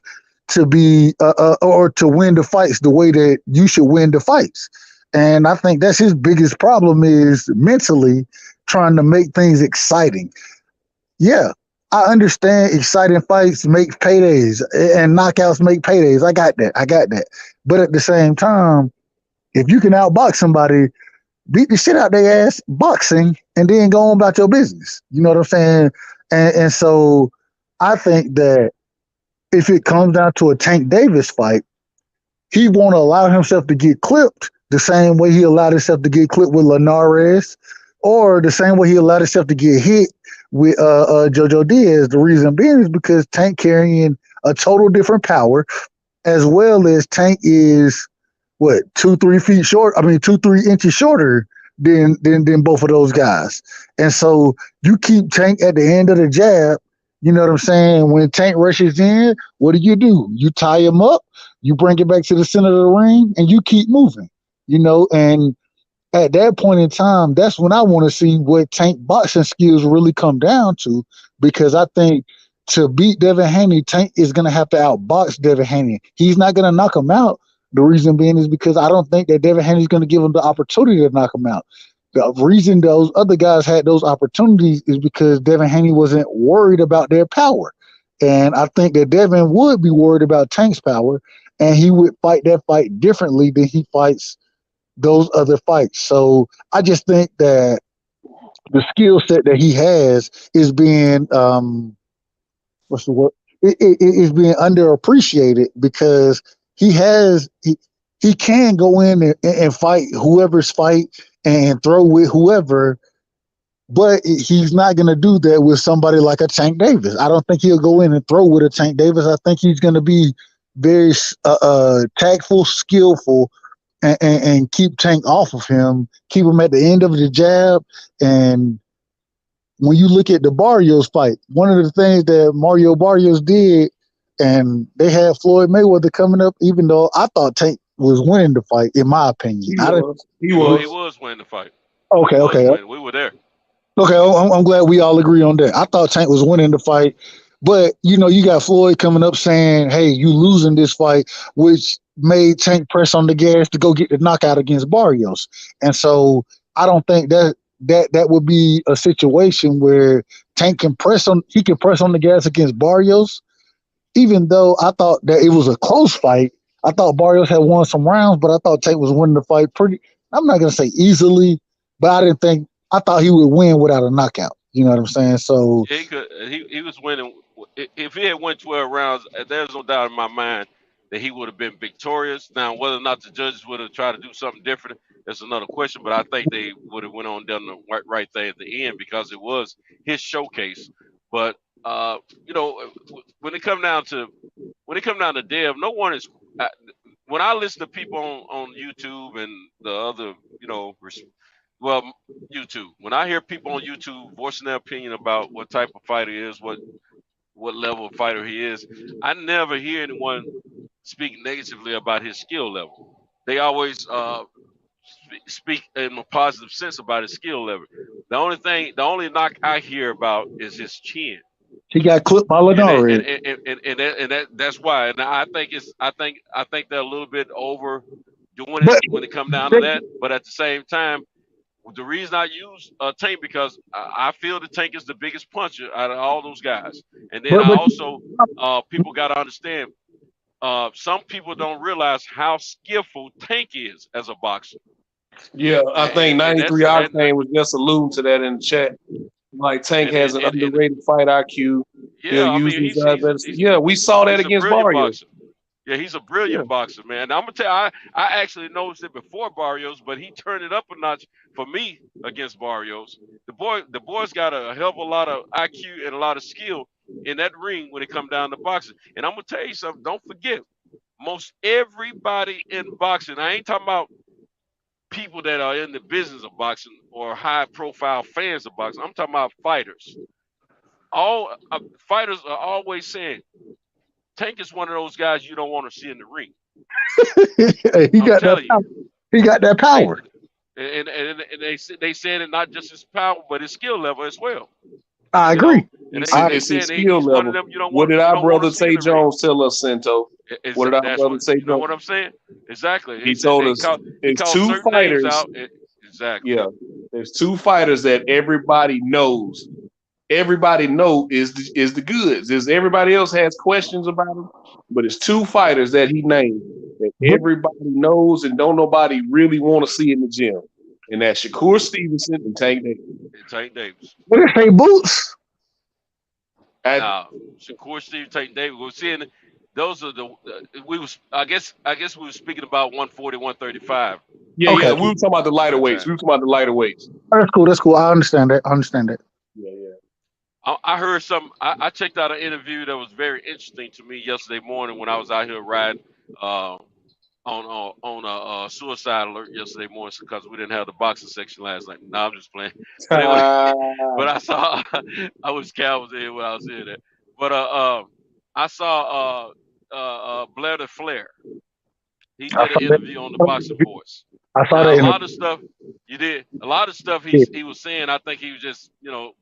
to be or to win the fights the way that you should win the fights? And I think that's his biggest problem is mentally trying to make things exciting. Yeah, I understand exciting fights make paydays and knockouts make paydays. I got that. But at the same time, if you can outbox somebody, beat the shit out their ass boxing and then go on about your business. You know what I'm saying? And so I think that if it comes down to a Tank Davis fight, he won't allow himself to get clipped the same way he allowed himself to get clipped with Linares or the same way he allowed himself to get hit with JoJo Diaz. The reason being is because Tank carrying a total different power, as well as Tank is what 2-3 feet short. I mean 2-3 inches shorter than both of those guys. And so you keep Tank at the end of the jab. You know what I'm saying? When Tank rushes in, what do? You tie him up, you bring it back to the center of the ring, and you keep moving. And at that point in time, that's when I want to see what Tank boxing skills really come down to, because I think to beat Devin Haney, Tank is going to have to outbox Devin Haney. He's not going to knock him out. The reason being is because I don't think that Devin Haney is going to give him the opportunity to knock him out. The reason those other guys had those opportunities is because Devin Haney wasn't worried about their power. And I think that Devin would be worried about Tank's power, and he would fight that fight differently than he fights those other fights. So I just think that the skill set that he has is being what's the word? It is being underappreciated because he can go in and fight whoever's fight and throw with whoever, but he's not going to do that with somebody like a Tank Davis. I don't think he'll go in and throw with a Tank Davis. I think he's going to be very tactful, skillful, and keep Tank off of him, keep him at the end of the jab. And when you look at the Barrios fight, one of the things that Mario Barrios did, and they had Floyd Mayweather coming up, even though I thought Tank was winning the fight, in my opinion. He was. He was winning the fight. Okay. We were there. Okay, I'm glad we all agree on that. I thought Tank was winning the fight, but you got Floyd coming up saying, "Hey, you losing this fight," which made Tank press on the gas to go get the knockout against Barrios. And so I don't think that would be a situation where Tank can press on the gas against Barrios, even though I thought that it was a close fight. I thought Barrios had won some rounds, but I thought Tank was winning the fight pretty. I'm not gonna say easily, but I thought he would win without a knockout. You know what I'm saying? So yeah, he could. He was winning. If he had won 12 rounds, there's no doubt in my mind that he would have been victorious. Now, whether or not the judges would have tried to do something different, that's another question. But I think they would have went on done the right thing at the end because it was his showcase. But when it come down to Dev, no one is. When I listen to people on YouTube and the other, YouTube. When I hear people on YouTube voicing their opinion about what type of fighter he is, what level of fighter he is, I never hear anyone speak negatively about his skill level. They always speak in a positive sense about his skill level. The only knock I hear about is his chin. he got clipped by Lenore. That's why. And I think they're a little bit overdoing it when it comes down to that. But at the same time, the reason I use Tank because I feel the Tank is the biggest puncher out of all those guys. And then people got to understand, some people don't realize how skillful Tank is as a boxer. Yeah, I think 93 Octane was just alluding to that in the chat. Like Tank has an underrated fight IQ. Yeah, I mean, we saw that against Barrios. Yeah, he's a brilliant boxer, man. I'm gonna tell you, I actually noticed it before Barrios, but he turned it up a notch for me against Barrios. The boy's got a hell of a lot of IQ and a lot of skill in that ring when it comes down to boxing. And I'm gonna tell you something. Don't forget, most everybody in boxing. I ain't talking about people that are in the business of boxing or high-profile fans of boxing. I'm talking about fighters. All fighters are always saying, Tank is one of those guys you don't want to see in the ring. He got that power. And they said it not just his power, but his skill level as well. I agree. It's his skill level. What did our brother Tay Jones tell us, Cinto? What did our brother say? You know what I'm saying? Exactly. He told us it's two fighters. Exactly. Yeah, there's two fighters that everybody knows. Everybody is the goods. Everybody else has questions about him, but it's two fighters that he named that everybody knows and don't nobody really want to see in the gym, and that's Shakur Stevenson and Tank Davis. What did they say, Boots? Shakur Stevenson, Tank Davis. We're seeing those are I guess we were speaking about 140, 135. Yeah, we were talking about the lighter weights. That's cool. I understand that. Yeah. I heard I checked out an interview that was very interesting to me yesterday morning when I was out here riding on a suicide alert yesterday morning because we didn't have the boxing section last night. No, I'm just playing. But I saw I was cowards there when I was here there. But I saw Blair the Flair. He did an interview on the Boxing Voice. I saw that. A lot of stuff you did. A lot of stuff he was saying. I think he was just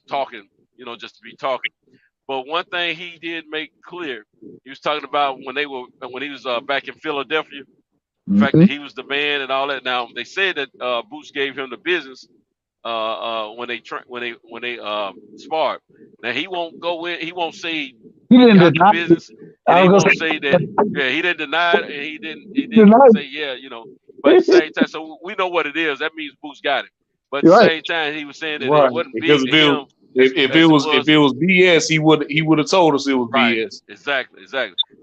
talking. Just to be talking. But one thing he did make clear, he was talking about when he was back in Philadelphia, the fact that he was the man and all that. Now they said that Boots gave him the business when they sparred. Now he won't go in. He won't say he got the business, and he won't say that. Yeah, he didn't deny it, and he didn't say But at the same time, so we know what it is. That means Boots got it. But at the same time, he was saying that it wasn't big to him. If it was BS, he would have told us it was BS. Exactly.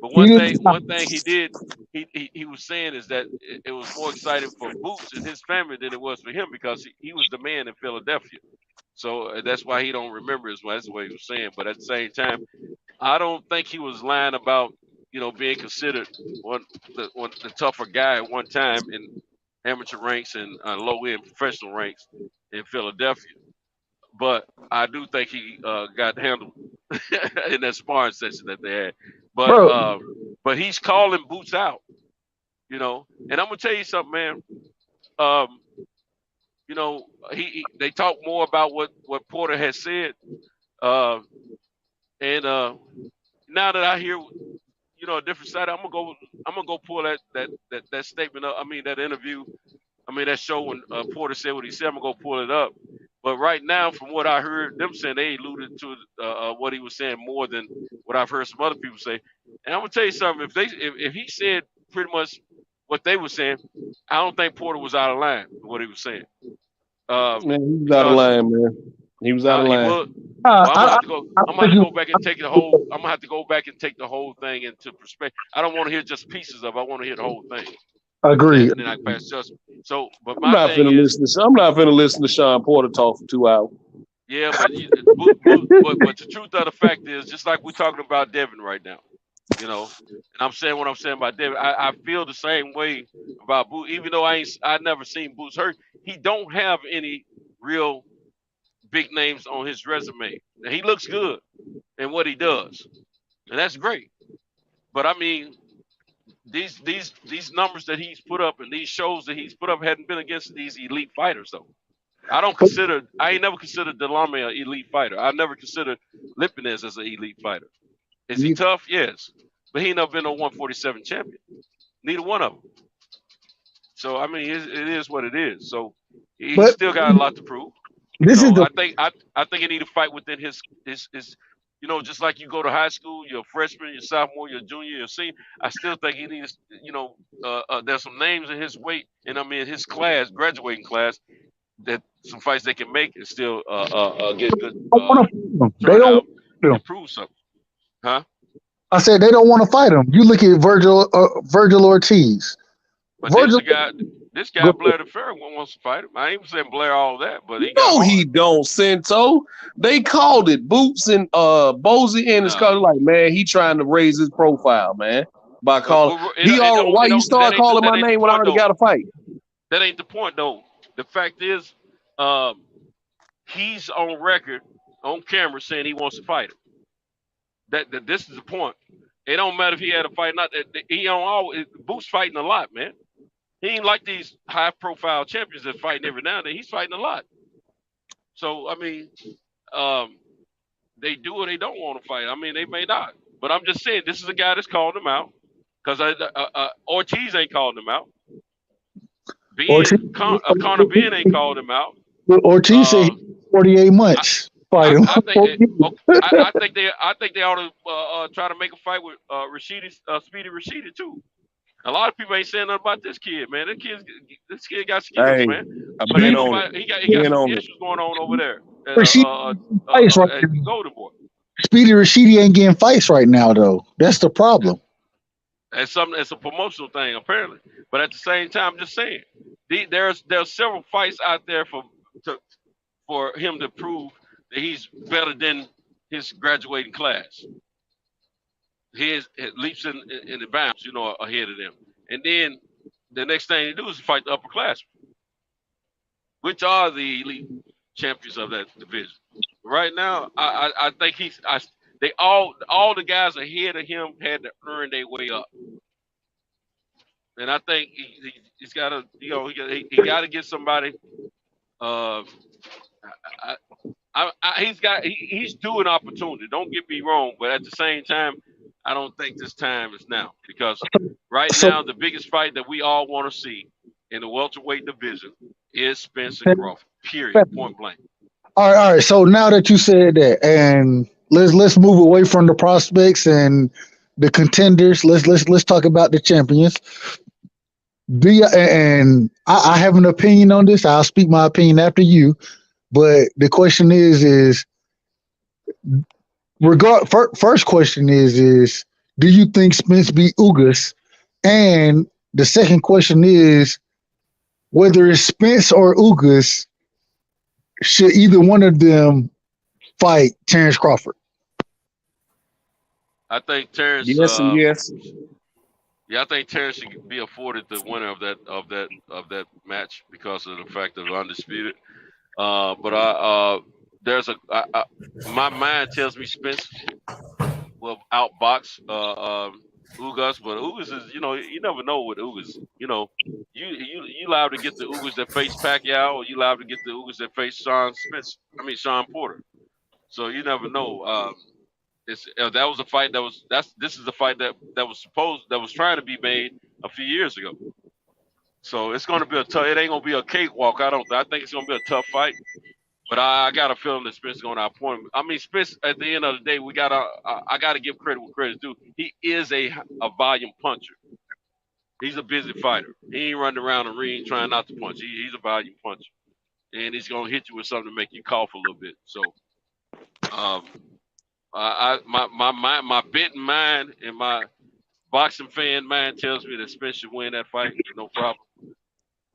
But one thing he did, he was saying is that it was more exciting for Boots and his family than it was for him because he was the man in Philadelphia. So that's why he don't remember as well. That's what he was saying. But at the same time, I don't think he was lying about being considered one the tougher guy at one time. And amateur ranks and low-end professional ranks in Philadelphia. But I do think he got handled in that sparring session that they had. bro. But he's calling Boots out, you know. And I'm gonna tell you something, man. You know, they talk more about what Porter has said, and now that I hear, you know, a different side, I'm gonna go pull that statement up. I mean, that interview. I mean, that show when Porter said what he said. I'm gonna go pull it up. But right now, from what I heard them saying, they alluded to what he was saying more than what I've heard some other people say. And I'm gonna tell you something. If he said pretty much what they were saying, I don't think Porter was out of line with what he was saying. Man, he was out of Because line, man. He was out of he line. was. Well, I'm gonna have to go. I I'm gonna have to go back and take the whole. I'm gonna have to go back and take the whole thing into perspective. I don't want to hear just pieces of it. I want to hear the whole thing. agree. And then I pass judgment. So, but I'm my not thing finna is, listen. I'm not finna listen to Sean Porter talk for 2 hours. yeah, but the truth of the fact is, just like we're talking about Devin right now, you know, and I'm saying what I'm saying about Devin, I feel the same way about Boots. Even though I never seen Boots hurt, he don't have any real big names on his resume. And he looks good in what he does, and that's great. But I mean, these numbers that he's put up and these shows that he's put up hadn't been against these elite fighters though. I ain't never considered Delame an elite fighter. I never considered Lipinez as an elite fighter. Is he tough? Yes. But he ain't never been a 147 champion. Neither one of them. So I mean, it is what it is. So he still got a lot to prove. I think he need to fight within his you know, just like you go to high school, you're a freshman, you're a sophomore, you're a junior, you're a senior. I still think he needs, you know, there's some names in his weight and I mean his class, graduating class, that some fights they can make and still get good turnout and prove something. Huh? I said they don't want to fight him. You look at Virgil Ortiz. But this guy Blair the Fair one wants to fight him. I ain't saying Blair all that, but he got hard. He don't, Cento. They called it. Boots and Bozy and his color like, man, he trying to raise his profile, man. By calling why you start calling my name when I already got a fight? That ain't the point though. The fact is, he's on record, on camera, saying he wants to fight him. That this is the point. It don't matter if he had a fight or not. He on always Boots fighting a lot, man. He ain't like these high-profile champions that fighting every now and then. He's fighting a lot. So I mean, they do or they don't want to fight. I mean, they may not. But I'm just saying, this is a guy that's called him out because Ortiz ain't called him out. Conor Ben ain't called him out. Ortiz said 48 months. I think they ought to try to make a fight with Speedy Rashidi too. A lot of people ain't saying nothing about this kid, man. This kid got skills, man. But he got some issues going on over there. Golden Boy. Speedy Rashidi ain't getting fights right now, though. That's the problem. It's a promotional thing, apparently. But at the same time, I'm just saying, there's several fights out there for him to prove that he's better than his graduating class. He leaps in the bounds, you know, ahead of them. And then the next thing to do is fight the upperclassmen, which are the elite champions of that division. Right now, I think all the guys ahead of him had to earn their way up. And I think he's got to, you know, he got to get somebody. He's due an opportunity. Don't get me wrong, but at the same time, I don't think this time is now because right now the biggest fight that we all want to see in the welterweight division is Spencer Crawford. Period. Point blank. All right. So now that you said that, and let's move away from the prospects and the contenders. Let's talk about the champions. And I have an opinion on this. I'll speak my opinion after you. But the question is first question is do you think Spence beat Ugas? And the second question is whether it's Spence or Ugas, should either one of them fight Terrence Crawford? I think Terrence. Yes and yes. Yeah, I think Terrence should be afforded the winner of that match because of the fact of undisputed. But my mind tells me Spence will outbox Ugas, but Ugas is you never know with Ugas. You liable to get the Ugas that face Pacquiao, or you liable to get the Ugas that face Sean Porter. So you never know. That was a fight this is a fight that was trying to be made a few years ago. So it's going to be it ain't going to be a cakewalk. I think it's going to be a tough fight. But I got a feeling that Spence is going to outpoint him. I mean, Spence, at the end of the day, I got to give credit where credit's due. He is a volume puncher. He's a busy fighter. He ain't running around the ring trying not to punch. He's a volume puncher. And he's going to hit you with something to make you cough a little bit. So, my betting mind and my boxing fan mind tells me that Spence should win that fight. No problem.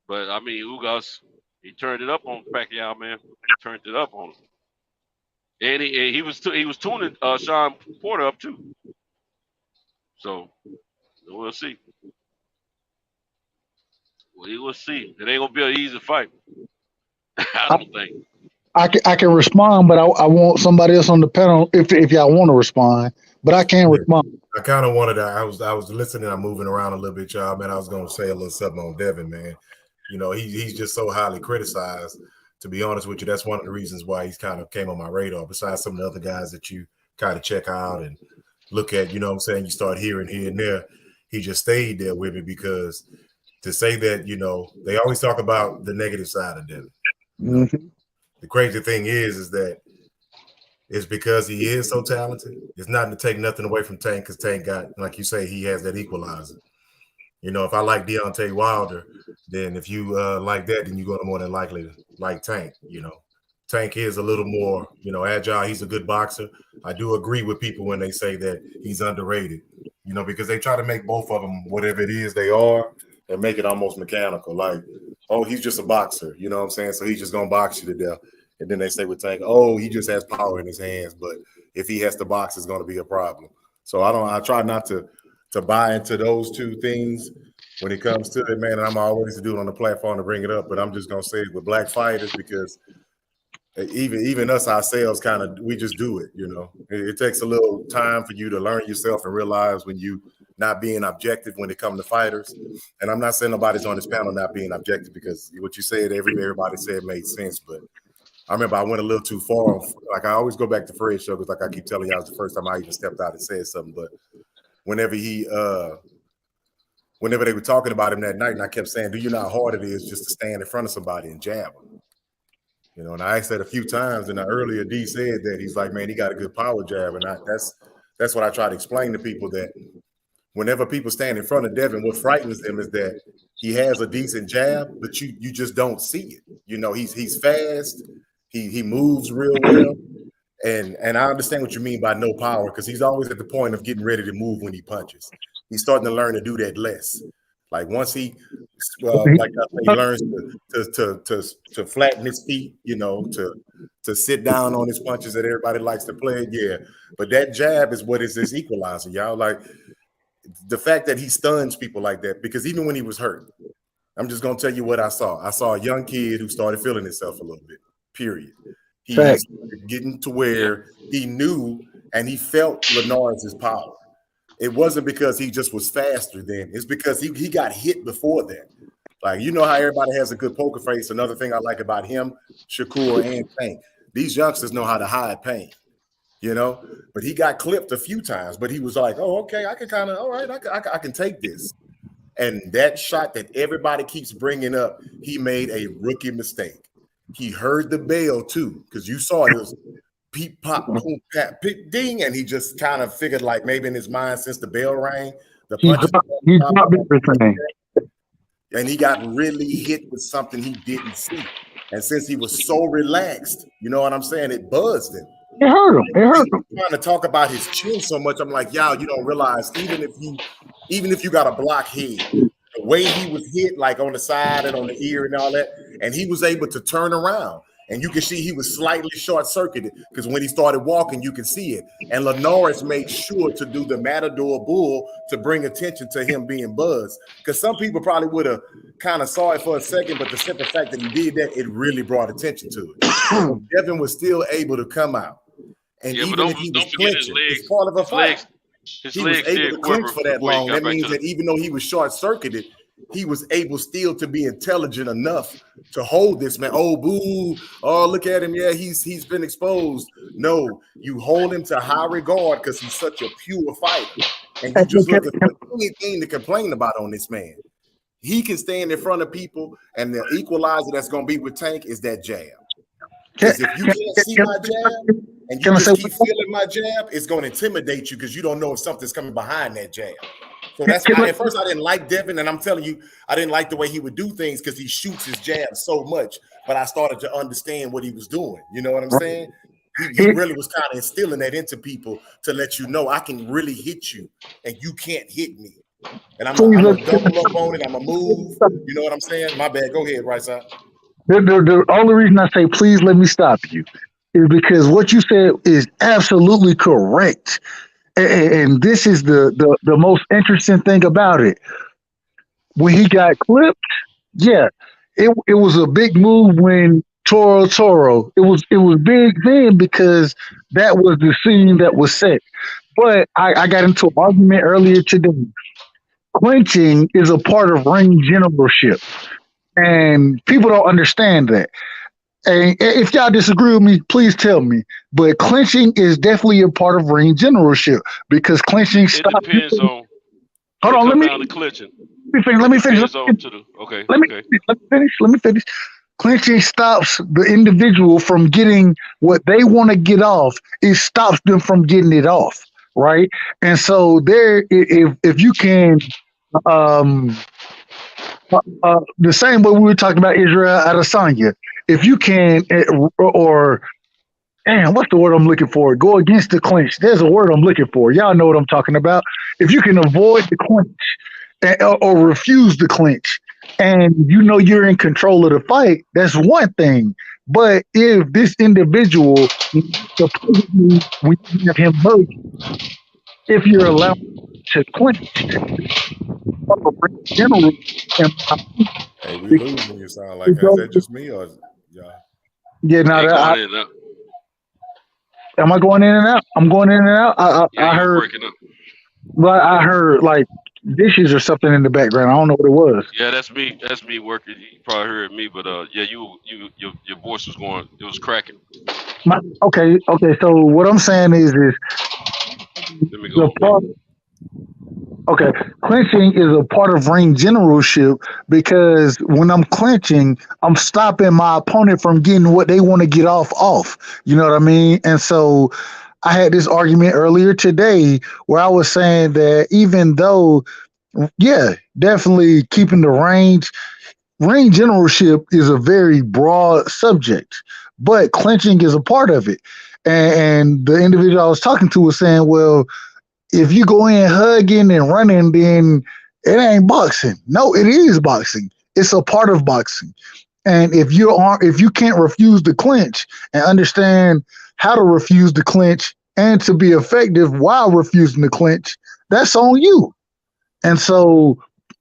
But, I mean, Ugas, he turned it up on Pacquiao, man. He turned it up on him. And he was tuning Sean Porter up too. So we'll see. We will see. It ain't gonna be an easy fight. I don't think. I can respond, but I want somebody else on the panel if y'all want to respond. But I can't respond. I kind of wanted to. I was listening. I'm moving around a little bit, y'all. Man, I was gonna say a little something on Devin, man. He's just so highly criticized. To be honest with you, that's one of the reasons why he's kind of came on my radar, besides some of the other guys that you kind of check out and look at, you know what I'm saying? You start hearing here and there. He just stayed there with me because to say that, they always talk about the negative side of Devin. The crazy thing is that it's because he is so talented. It's not to take nothing away from Tank, because Tank got, like you say, he has that equalizer. If I like Deontay Wilder, then if you like that, then you're going to more than likely to like Tank. Tank is a little more, agile. He's a good boxer. I do agree with people when they say that he's underrated, because they try to make both of them whatever it is they are and make it almost mechanical. Like, oh, he's just a boxer. You know what I'm saying? So he's just going to box you to death. And then they say with Tank, oh, he just has power in his hands. But if he has to box, it's going to be a problem. So I try not to buy into those two things when it comes to it, man. And I'm always do it on the platform to bring it up, but I'm just gonna say it with black fighters because even us ourselves we just do it. It takes a little time for you to learn yourself and realize when you not being objective when it comes to fighters. And I'm not saying nobody's on this panel not being objective, because what you said, everybody said made sense, but I remember I went a little too far. Like I always go back to Fred's show because, like I keep telling you, it was the first time I even stepped out and said something. But whenever they were talking about him that night, and I kept saying, "Do you know how hard it is just to stand in front of somebody and jab him?" And I asked that a few times. And earlier, D said that he's like, "Man, he got a good power jab," and that's what I try to explain to people, that whenever people stand in front of Devin, what frightens them is that he has a decent jab, but you just don't see it. He's fast. He moves real well. And I understand what you mean by no power, because he's always at the point of getting ready to move when he punches. He's starting to learn to do that less. Like once he, he learns to flatten his feet, to sit down on his punches that everybody likes to play. Yeah, but that jab is what is this equalizer, y'all. Like the fact that he stuns people like that, because even when he was hurt, I'm just gonna tell you what I saw. I saw a young kid who started feeling himself a little bit. Period. He was getting to where he knew and he felt Linares' power. It wasn't because he just was faster then. It's because he got hit before that. Like, how everybody has a good poker face. Another thing I like about him, Shakur and Tank, these youngsters know how to hide pain, But he got clipped a few times, but he was like, oh, okay, I can kind of, all right, I can take this. And that shot that everybody keeps bringing up, he made a rookie mistake. He heard the bell too, because you saw it was peep, pop, boom, pat, pick, ding, and he just kind of figured, like, maybe in his mind, since the bell rang, the punch, and he got really hit with something he didn't see. And since he was so relaxed, you know what I'm saying, it buzzed him. It hurt him. Trying to talk about his chin so much, I'm like, y'all, you don't realize even if you got a block head, the way he was hit, like on the side and on the ear and all that, and he was able to turn around. And you can see he was slightly short-circuited because when he started walking, you can see it. And Linares made sure to do the Matador Bull to bring attention to him being buzzed. Because some people probably would have kind of saw it for a second, but the simple fact that he did that, it really brought attention to it. So Devin was still able to come out. And even if he was clinching, it's part of a fight. He was able to clinch for that long. That means that even though he was short-circuited, he was able still to be intelligent enough to hold this man. Oh, boo. Oh, look at him. Yeah, he's been exposed. No, you hold him to high regard because he's such a pure fighter. And you just look at anything to complain about on this man. He can stand in front of people, and the equalizer that's going to be with Tank is that jab. Because if you can't see my jab and you just keep feeling my jab, it's going to intimidate you because you don't know if something's coming behind that jab. So that's why at first I didn't like Devin, and I'm telling you, I didn't like the way he would do things because he shoots his jab so much. But I started to understand what he was doing. You know what I'm saying? He really was kind of instilling that into people to let you know I can really hit you, and you can't hit me. And I'm gonna double up on it. I'm gonna move. You know what I'm saying? My bad. Go ahead, right side. The only reason I say please let me stop you is because what you said is absolutely correct. And this is the most interesting thing about it. When he got clipped, yeah, it was a big move when Toro. It was big then because that was the scene that was set. But I got into an argument earlier today. Clinching is a part of ring generalship, and people don't understand that. And if y'all disagree with me, please tell me. But clinching is definitely a part of ring generalship because clinching stops. It depends on. Hold on, let me finish. Let me finish. Clinching stops the individual from getting what they want to get off. It stops them from getting it off, right? And so there, if you can, the same way we were talking about Israel Adesanya, if you can, or damn, what's the word I'm looking for? Go against the clinch. There's a word I'm looking for. Y'all know what I'm talking about. If you can avoid the clinch or refuse the clinch, and you know you're in control of the fight, that's one thing. But if this individual, supposedly, when you have him hurt, if you're allowed to clinch, general, hey, we losing. You sound like that. Is that just me or y'all? Yeah, no, am I going in and out? I'm going in and out. I heard. Well, I heard like dishes or something in the background. I don't know what it was. Yeah, that's me. That's me working. You probably heard me, but yeah, your voice was going. It was cracking. Okay. So what I'm saying is let me go. Okay, clinching is a part of ring generalship because when I'm clinching, I'm stopping my opponent from getting what they want to get off. You know what I mean? And so I had this argument earlier today where I was saying that even though, yeah, definitely keeping the range, ring generalship is a very broad subject, but clinching is a part of it. And the individual I was talking to was saying, well, if you go in hugging and running, then it ain't boxing. No, it is boxing. It's a part of boxing. And if you can't refuse the clinch and understand how to refuse the clinch and to be effective while refusing the clinch, that's on you. And so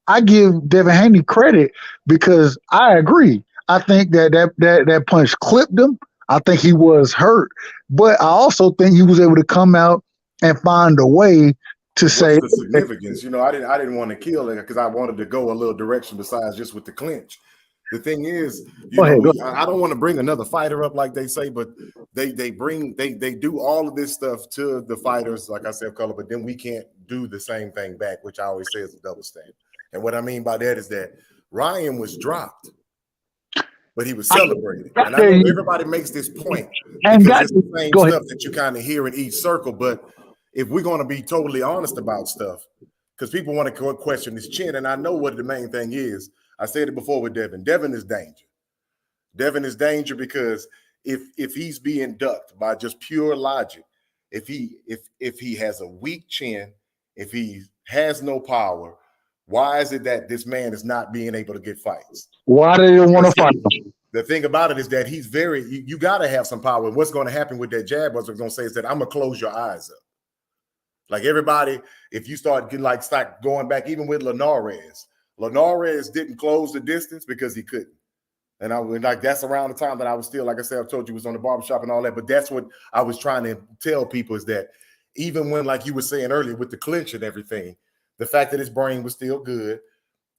I give Devin Haney credit because I agree. I think that punch clipped him. I think he was hurt, but I also think he was able to come out and find a way to say the significance. You know, I didn't want to kill it because I wanted to go a little direction besides just with the clinch. The thing is, I don't want to bring another fighter up like they say, but they do all of this stuff to the fighters, like I said, color, but then we can't do the same thing back, which I always say is a double standard. And what I mean by that is that Ryan was dropped, but he was celebrated. And I know everybody makes this point because it's the same stuff that you kind of hear in each circle, but if we're going to be totally honest about stuff, because people want to question his chin, and I know what the main thing is. I said it before with Devin. Devin is danger. Devin is danger because if he's being ducked by just pure logic, if he has a weak chin, if he has no power, why is it that this man is not being able to get fights? Why do they want to fight him? the thing about it is that he's very, you got to have some power. And what's going to happen with that jab, what I was going to say is that I'm going to close your eyes up. Like everybody, if you start going back, even with Linares didn't close the distance because he couldn't. And I was like, that's around the time that I was still, like I said, I told you, was on the barbershop and all that. But that's what I was trying to tell people is that even when, like you were saying earlier, with the clinch and everything, the fact that his brain was still good.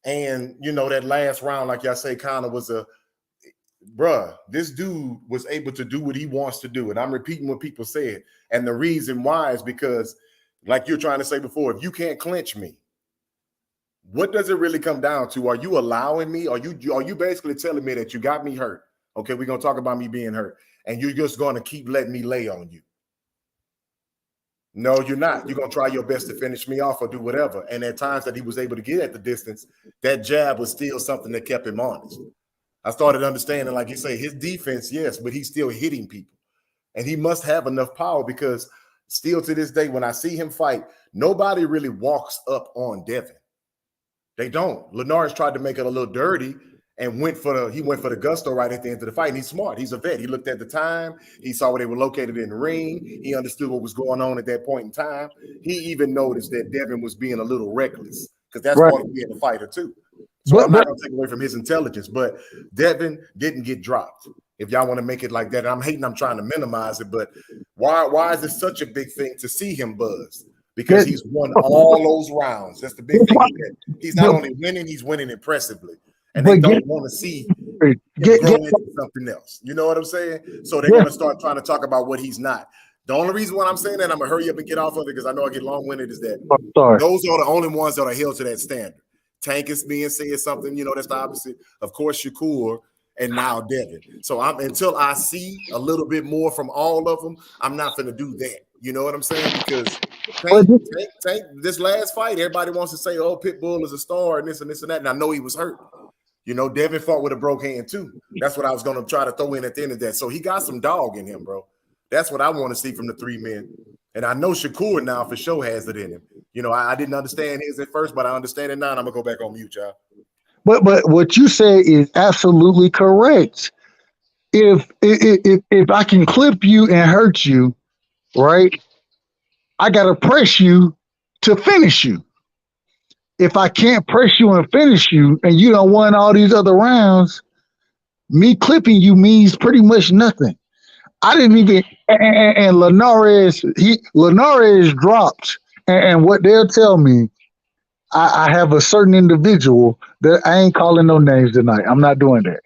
And, you know, that last round, like y'all say, kind of was this dude was able to do what he wants to do. And I'm repeating what people said. And the reason why is because, like you're trying to say before, if you can't clinch me, what does it really come down to? Are you allowing me? Are you basically telling me that you got me hurt? Okay, we're going to talk about me being hurt. And you're just going to keep letting me lay on you. No, you're not. You're going to try your best to finish me off or do whatever. And at times that he was able to get at the distance, that jab was still something that kept him honest. I started understanding, like you say, his defense, yes, but he's still hitting people. And he must have enough power because still to this day, when I see him fight, nobody really walks up on Devin. They don't. Linares tried to make it a little dirty and went for the gusto right at the end of the fight. And he's smart. He's a vet. He looked at the time. He saw where they were located in the ring. He understood what was going on at that point in time. He even noticed that Devin was being a little reckless because that's part of being a fighter too. So I'm not going to take away from his intelligence, but Devin didn't get dropped. If y'all want to make it like that, I'm trying to minimize it, but why is it such a big thing to see him buzz? Because he's won all those rounds. That's the big thing. He's not only winning, he's winning impressively. And they don't want to see him grow into something else. You know what I'm saying? So they're going to start trying to talk about what he's not. The only reason why I'm saying that, I'm going to hurry up and get off of it because I know I get long-winded, is that those are the only ones that are held to that standard. Tank is being said something, you know, that's the opposite. Of course, Shakur, and now Devin. So until I see a little bit more from all of them, I'm not going to do that. You know what I'm saying? Because Tank, this last fight, everybody wants to say, oh, Pitbull is a star and this and this and that. And I know he was hurt. You know, Devin fought with a broke hand too. That's what I was going to try to throw in at the end of that. So he got some dog in him, bro. That's what I want to see from the three men. And I know Shakur now for sure has it in him. You know, I didn't understand his at first, but I understand it now. And I'm going to go back on mute, y'all. But what you say is absolutely correct. If I can clip you and hurt you, right, I got to press you to finish you. If I can't press you and finish you and you don't win all these other rounds, me clipping you means pretty much nothing. I didn't even, and Linares dropped, and what they'll tell me, I have a certain individual that I ain't calling no names tonight. I'm not doing that.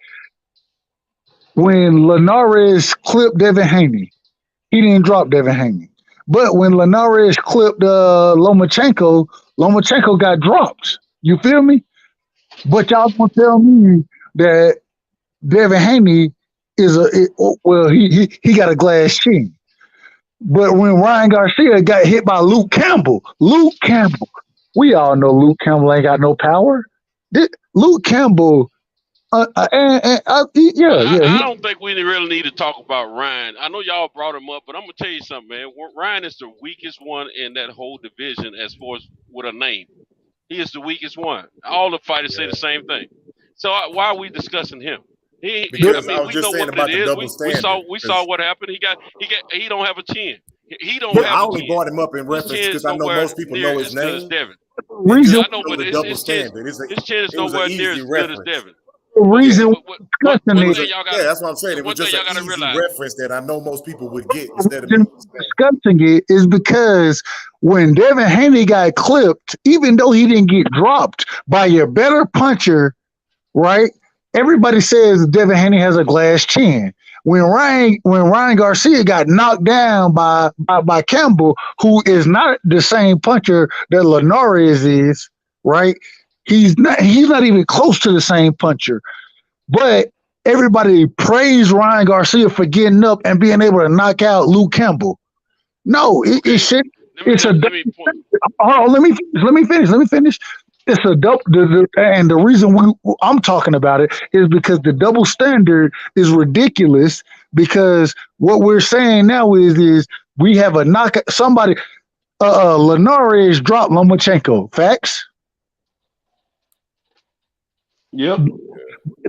When Linares clipped Devin Haney, he didn't drop Devin Haney. But when Linares clipped Lomachenko got dropped. You feel me? But y'all gonna tell me that Devin Haney he got a glass chin. But when Ryan Garcia got hit by Luke Campbell, we all know Luke Campbell ain't got no power. Luke Campbell, I don't think we really need to talk about Ryan. I know y'all brought him up, but I'm gonna tell you something, man. Ryan is the weakest one in that whole division as far as with a name. He is the weakest one. All the fighters say the same thing. So why are we discussing him? We know what it is. We saw what happened. He don't have a chin. He don't have a chin. I only brought him up in reference because I know most people know his name. Devin. I know, but his chin is nowhere near as good as Devin. The reason that's what I'm saying. It was just an easy reference that I know most people would get instead of discussing it is because when Devin Haney got clipped, even though he didn't get dropped by your better puncher, right? Everybody says Devin Haney has a glass chin. When Ryan Garcia got knocked down by Campbell, who is not the same puncher that Linares is, right? He's not even close to the same puncher. But everybody praised Ryan Garcia for getting up and being able to knock out Luke Campbell. No, let me finish. It's a double, and the reason I'm talking about it is because the double standard is ridiculous. Because what we're saying now is we have a knockout. Somebody, Linares dropped Lomachenko. Facts. Yep.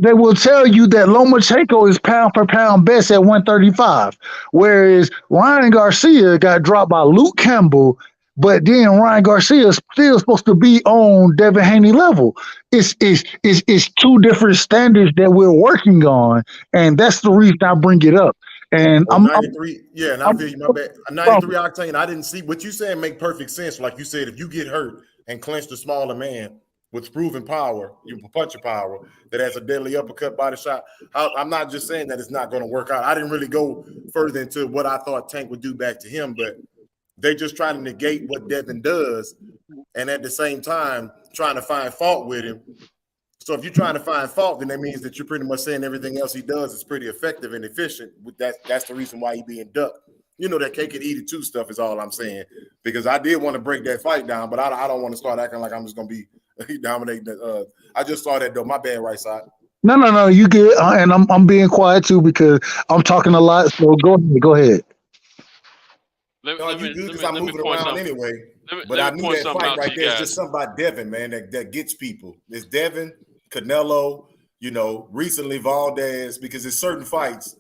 they will tell you that Lomachenko is pound for pound best at 135, whereas Ryan Garcia got dropped by Luke Campbell. But then Ryan Garcia is still supposed to be on Devin Haney level. It's two different standards that we're working on, and that's the reason I bring it up. And Oh, 93, yeah, and I feel you, my bad. 93 octane, I didn't see what you saying make perfect sense. Like you said, if you get hurt and clinch the smaller man with proven power, you punch your power that has a deadly uppercut body shot. I'm not just saying that it's not going to work out. I didn't really go further into what I thought Tank would do back to him, but they just trying to negate what Devin does, and at the same time trying to find fault with him. So if you're trying to find fault, then that means that you're pretty much saying everything else he does is pretty effective and efficient. That's the reason why he being ducked. You know, that cake and eat it too stuff is all I'm saying. Because I did want to break that fight down, but I don't want to start acting like I'm just going to be dominating. I just saw that though. My bad, right side. No, you good. And I'm being quiet too because I'm talking a lot. So go ahead. Let me because I'm moving around anyway. But I knew that fight right there is just something about Devin, man, that gets people. It's Devin, Canelo, you know, recently Valdez, because it's certain fights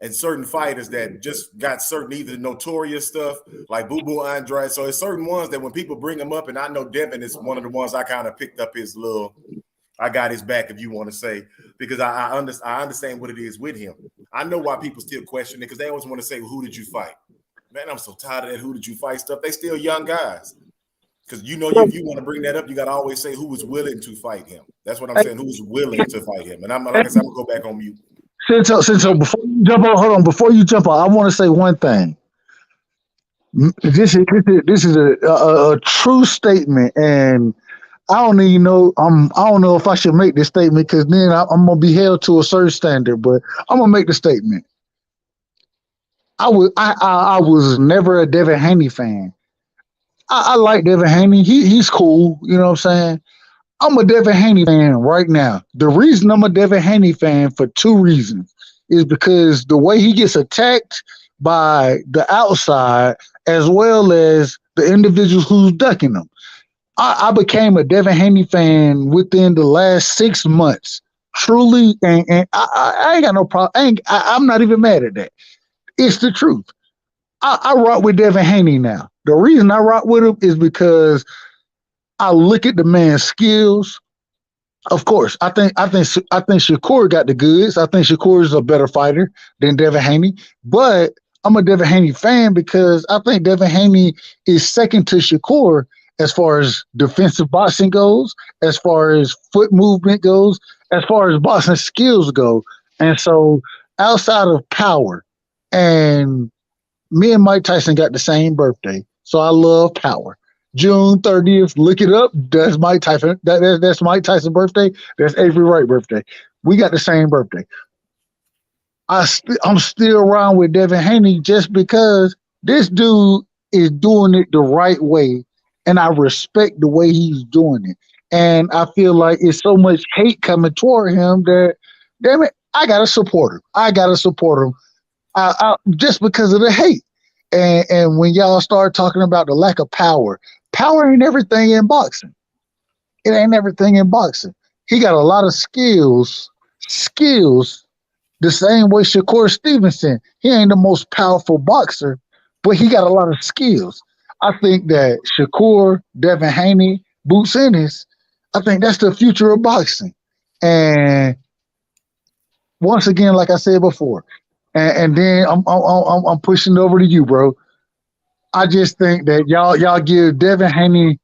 and certain fighters that just got certain either notorious stuff like Boo Boo Andrade. So it's certain ones that when people bring them up, and I know Devin is one of the ones I kind of picked up his little, I got his back, if you want to say, because I understand what it is with him. I know why people still question it because they always want to say, well, who did you fight? Man, I'm so tired of that. Who did you fight stuff? They still young guys. Because you know, if you want to bring that up, you got to always say who was willing to fight him. That's what I'm saying. Who was willing to fight him? And I'm like I said, I'm gonna go back on mute. So before you jump on, hold on. Before you jump on, I want to say one thing. This is a true statement, and I don't even know. I don't know if I should make this statement because then I'm gonna be held to a certain standard. But I'm gonna make the statement. I was never a Devin Haney fan. I like Devin Haney. He's cool. You know what I'm saying? I'm a Devin Haney fan right now. The reason I'm a Devin Haney fan for two reasons is because the way he gets attacked by the outside as well as the individuals who's ducking him. I became a Devin Haney fan within the last 6 months. Truly, and I ain't got no problem. I'm not even mad at that. It's the truth. I rock with Devin Haney now. The reason I rock with him is because I look at the man's skills. Of course, I think Shakur got the goods. I think Shakur is a better fighter than Devin Haney. But I'm a Devin Haney fan because I think Devin Haney is second to Shakur as far as defensive boxing goes, as far as foot movement goes, as far as boxing skills go. And so outside of power, and me and Mike Tyson got the same birthday, so I love power. June 30th, look it up. That's Mike Tyson. That's Mike Tyson's birthday. That's Avery Wright's birthday. We got the same birthday. I'm still around with Devin Haney just because this dude is doing it the right way, and I respect the way he's doing it. And I feel like it's so much hate coming toward him that, damn it, I gotta support him. I just because of the hate. And when y'all start talking about the lack of power ain't everything in boxing. It ain't everything in boxing. He got a lot of skills, the same way Shakur Stevenson. He ain't the most powerful boxer, but he got a lot of skills. I think that Shakur, Devin Haney, Boots Ennis, I think that's the future of boxing. And once again, like I said before, and then I'm pushing it over to you, bro. I just think that y'all give Devin Haney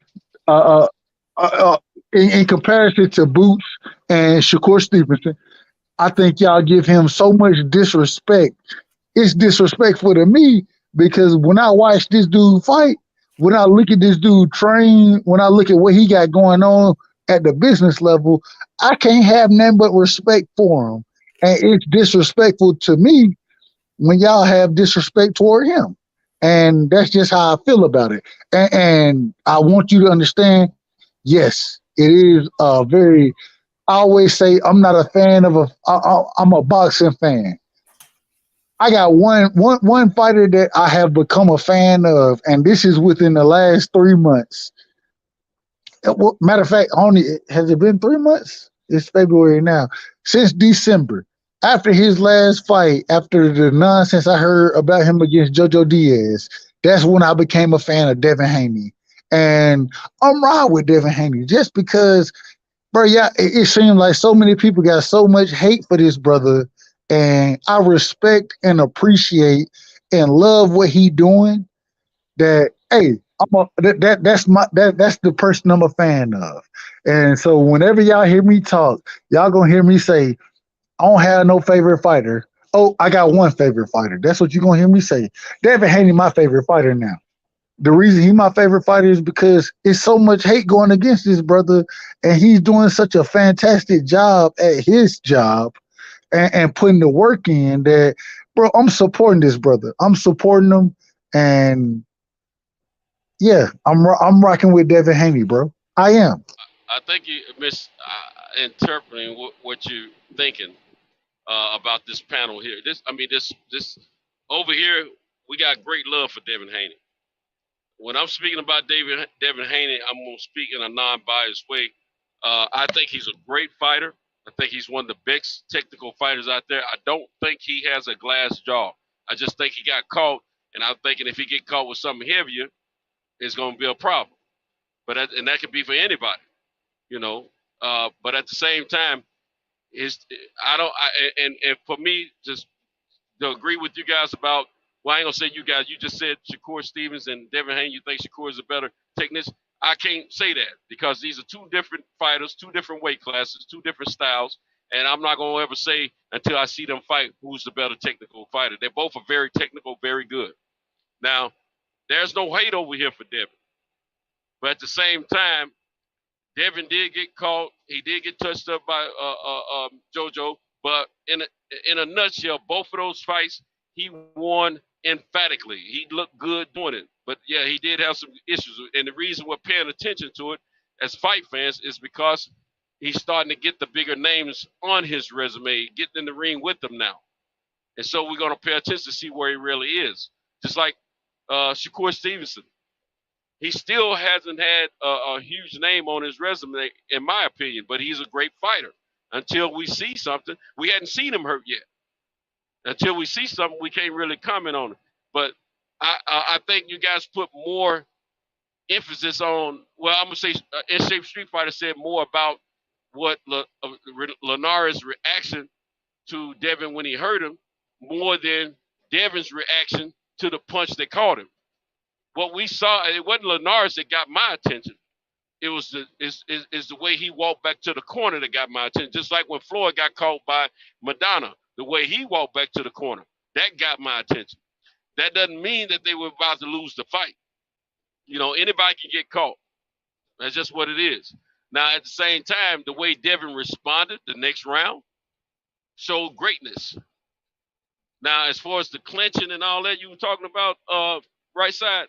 in comparison to Boots and Shakur Stevenson, I think y'all give him so much disrespect. It's disrespectful to me because when I watch this dude fight, when I look at this dude train, when I look at what he got going on at the business level, I can't have nothing but respect for him. And it's disrespectful to me when y'all have disrespect toward him. And that's just how I feel about it. And I want you to understand, yes, it is very, I always say I'm not a fan of I'm a boxing fan. I got one fighter that I have become a fan of, and this is within the last 3 months. Matter of fact, has it been 3 months? It's February now. Since December, after his last fight, after the nonsense I heard about him against JoJo Diaz, that's when I became a fan of Devin Haney. And I'm right with Devin Haney just because, bro, yeah, it seems like so many people got so much hate for this brother. And I respect and appreciate and love what he doing. That hey, that's the person I'm a fan of. And so whenever y'all hear me talk, y'all gonna hear me say, I don't have no favorite fighter. Oh, I got one favorite fighter. That's what you're gonna hear me say. Devin Haney, my favorite fighter now. The reason he my favorite fighter is because it's so much hate going against this brother, and he's doing such a fantastic job at his job and putting the work in that, bro, I'm supporting this brother. I'm supporting him, and yeah, I'm rocking with Devin Haney, bro. I am. I think you misinterpreting what you're thinking about this panel here. This over here, we got great love for Devin Haney. When I'm speaking about Devin Haney, I'm going to speak in a non-biased way. I think he's a great fighter. I think he's one of the best technical fighters out there. I don't think he has a glass jaw. I just think he got caught, and I'm thinking if he get caught with something heavier, it's going to be a problem. And that could be for anybody, you know. But at the same time, and for me, just to agree with you guys about, well, I ain't gonna say you guys. You just said Shakur Stevens and Devin Haney. You think Shakur is a better technician? I can't say that because these are two different fighters, two different weight classes, two different styles, and I'm not gonna ever say until I see them fight who's the better technical fighter. They both are very technical, very good. Now, there's no hate over here for Devin, but at the same time, Devin did get caught. He did get touched up by JoJo, but in a nutshell, both of those fights he won emphatically. He looked good doing it, but yeah, he did have some issues. And the reason we're paying attention to it as fight fans is because he's starting to get the bigger names on his resume, getting in the ring with them now. And so we're going to pay attention to see where he really is. Just like Shakur Stevenson. He still hasn't had a huge name on his resume, in my opinion, but he's a great fighter. Until we see something, we hadn't seen him hurt yet. Until we see something, we can't really comment on it. But I think you guys put more emphasis on, well, I'm going to say In Shape Street Fighter said more about what Linares' reaction to Devin when he hurt him, more than Devin's reaction to the punch that caught him. What we saw, it wasn't Linares that got my attention. It was the way he walked back to the corner that got my attention. Just like when Floyd got caught by Madonna, the way he walked back to the corner, that got my attention. That doesn't mean that they were about to lose the fight. You know, anybody can get caught. That's just what it is. Now, at the same time, the way Devin responded the next round showed greatness. Now, as far as the clinching and all that you were talking about, right side,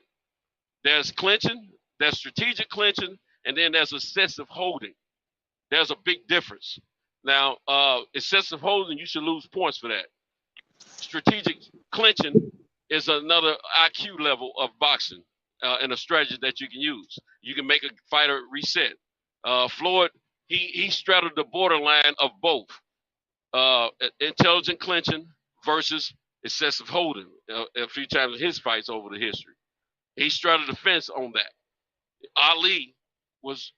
there's clinching, there's strategic clinching, and then there's excessive holding. There's a big difference. Now, excessive holding, you should lose points for that. Strategic clinching is another IQ level of boxing and a strategy that you can use. You can make a fighter reset. Floyd, he straddled the borderline of both intelligent clinching versus excessive holding a few times in his fights over the history. He straddled the fence on that. Ali he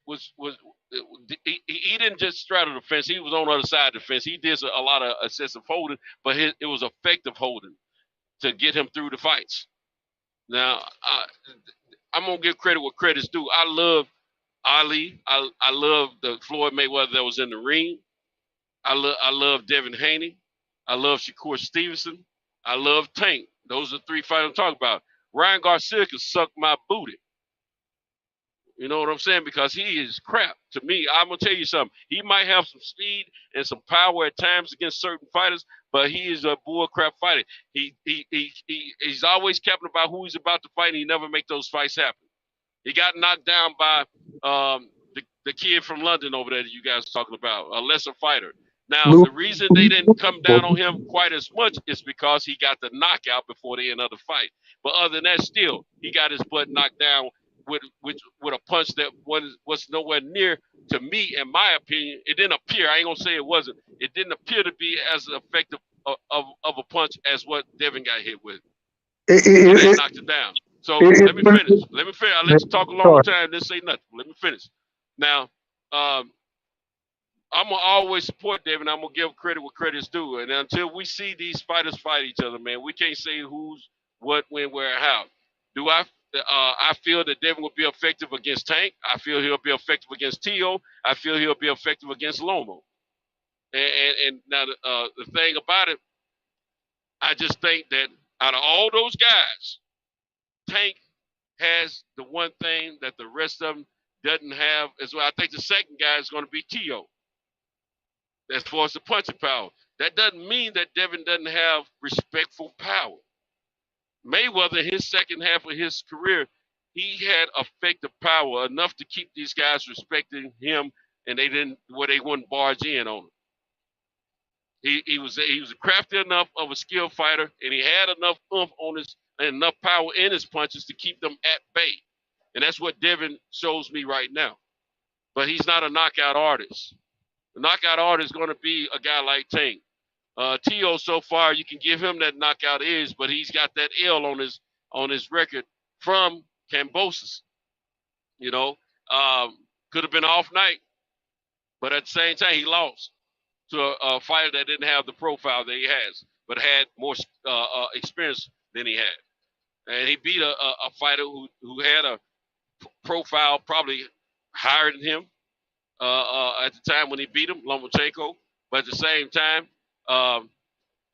didn't just straddle the fence. He was on the other side of the fence. He did a lot of excessive holding, but it was effective holding to get him through the fights. Now, I'm going to give credit what credit's due. I love Ali. I love the Floyd Mayweather that was in the ring. I love Devin Haney. I love Shakur Stevenson. I love Tank. Those are three fighters I'm talking about. Ryan Garcia can suck my booty. You know what I'm saying? Because he is crap to me. I'm gonna tell you something. He might have some speed and some power at times against certain fighters, but he is a bull crap fighter. He's always capping about who he's about to fight, and he never make those fights happen. He got knocked down by the kid from London over there that you guys are talking about, a lesser fighter. Now, the reason they didn't come down on him quite as much is because he got the knockout before the end of the fight. But other than that, still, he got his butt knocked down with a punch that was nowhere near, to me, in my opinion. It didn't appear. I ain't gonna say it wasn't. It didn't appear to be as effective of a punch as what Devin got hit with. They knocked it down. So let me finish. I let you talk a long time, then say nothing. Let me finish. Now, I'm gonna always support Devin. I'm gonna give credit where credit's due. And until we see these fighters fight each other, man, we can't say who's what, when, where, and how. Do I feel that Devin will be effective against Tank. I feel he'll be effective against Tio. I feel he'll be effective against Lomo. And now the thing about it, I just think that out of all those guys, Tank has the one thing that the rest of them doesn't have as well. I think the second guy is going to be Tio. As far as the punching power, that doesn't mean that Devin doesn't have respectful power. Mayweather, in his second half of his career, he had effective power enough to keep these guys respecting him, and they wouldn't barge in on him. He was crafty enough of a skilled fighter, and he had enough oomph on his and enough power in his punches to keep them at bay. And that's what Devin shows me right now. But he's not a knockout artist. The knockout artist is going to be a guy like Tank. Tio, so far, you can give him that knockout edge, but he's got that L on his record from Cambosis. You know, could have been an off night, but at the same time, he lost to a fighter that didn't have the profile that he has, but had more experience than he had. And he beat a fighter who had a profile probably higher than him at the time when he beat him, Lomachenko. But at the same time,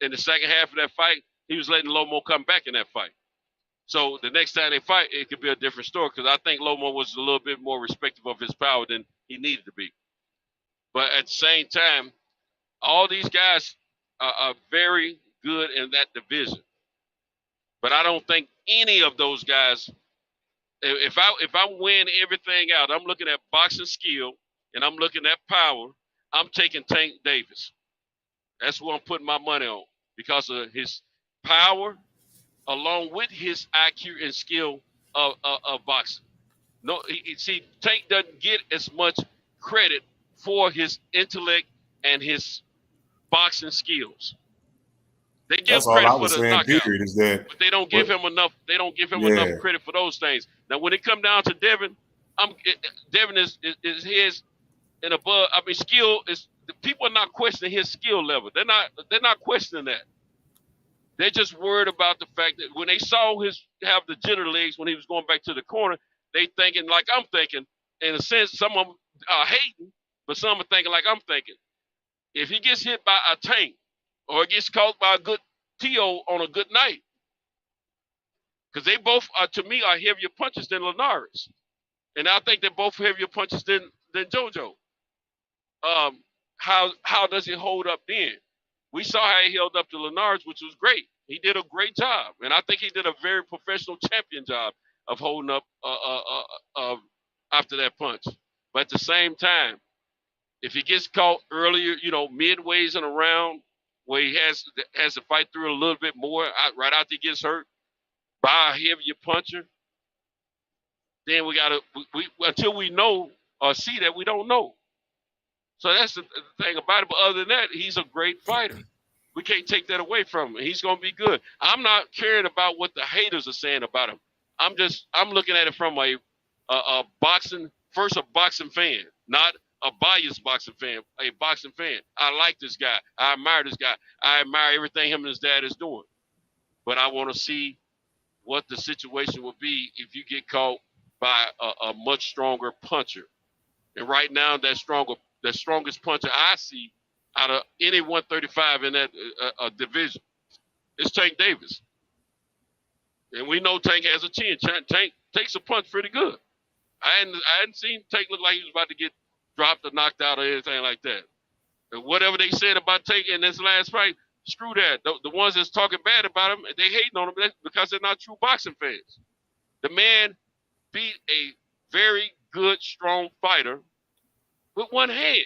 in the second half of that fight, he was letting Lomo come back in that fight. So the next time they fight, it could be a different story, because I think Lomo was a little bit more respectful of his power than he needed to be. But at the same time, all these guys are very good in that division. But I don't think any of those guys, if I win everything out, I'm looking at boxing skill and I'm looking at power, I'm taking Tank Davis. That's what I'm putting my money on, because of his power along with his IQ and skill of boxing. No, see, Tank doesn't get as much credit for his intellect and his boxing skills. They give credit for the knockout, but they don't give him enough. They don't give him enough credit for those things. Now, when it comes down to Devin, Devin is his and above. I mean, skill is. The people are not questioning his skill level. They're not questioning that. They're just worried about the fact that when they saw have the jitter legs when he was going back to the corner, they thinking like I'm thinking. In a sense, some of them are hating, but some are thinking like I'm thinking. If he gets hit by a Tank or gets caught by a good Tio on a good night, because they both are, to me, are heavier punches than Linares, and I think they're both heavier punches than JoJo. How does it hold up then? We saw how he held up to Linares, which was great. He did a great job, and I think he did a very professional champion job of holding up after that punch. But at the same time, if he gets caught earlier, midways in a round where he has to fight through a little bit more right after he gets hurt by a heavier puncher, then we until we know or see that, we don't know. So that's the thing about it. But other than that, he's a great fighter. We can't take that away from him. He's going to be good. I'm not caring about what the haters are saying about him. I'm looking at it from a boxing fan, not a biased boxing fan, a boxing fan. I like this guy. I admire this guy. I admire everything him and his dad is doing. But I want to see what the situation will be if you get caught by a much stronger puncher. And right now, the strongest puncher I see out of any 135 in that division is Tank Davis. And we know Tank has a chin. Tank takes a punch pretty good. I hadn't seen Tank look like he was about to get dropped or knocked out or anything like that. And whatever they said about Tank in this last fight, screw that. The ones that's talking bad about him, they hating on him because they're not true boxing fans. The man beat a very good, strong fighter with one hand.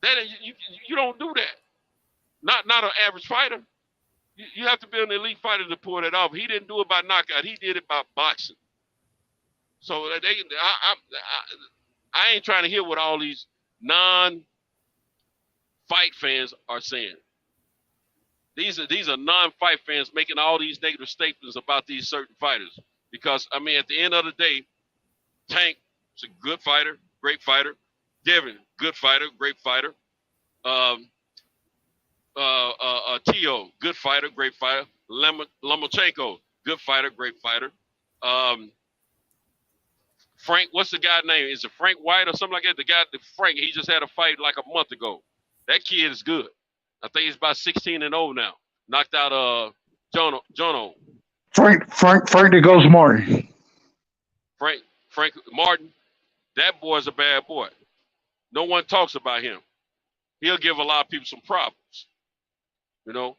That you don't do that. Not an average fighter. You have to be an elite fighter to pull that off. He didn't do it by knockout. He did it by boxing. So I ain't trying to hear what all these non-fight fans are saying. These are non-fight fans making all these negative statements about these certain fighters. Because I mean, at the end of the day, Tank is a good fighter, great fighter. Devin, good fighter, great fighter. Tio, good fighter, great fighter. Lomachenko, good fighter, great fighter. Frank, what's the guy's name? Is it Frank White or something like that? Frank, he just had a fight like a month ago. That kid is good. I think he's about 16-0 now. Knocked out Jono. Frank the Ghost Martin. Frank Martin, that boy's a bad boy. No one talks about him. He'll give a lot of people some problems, you know.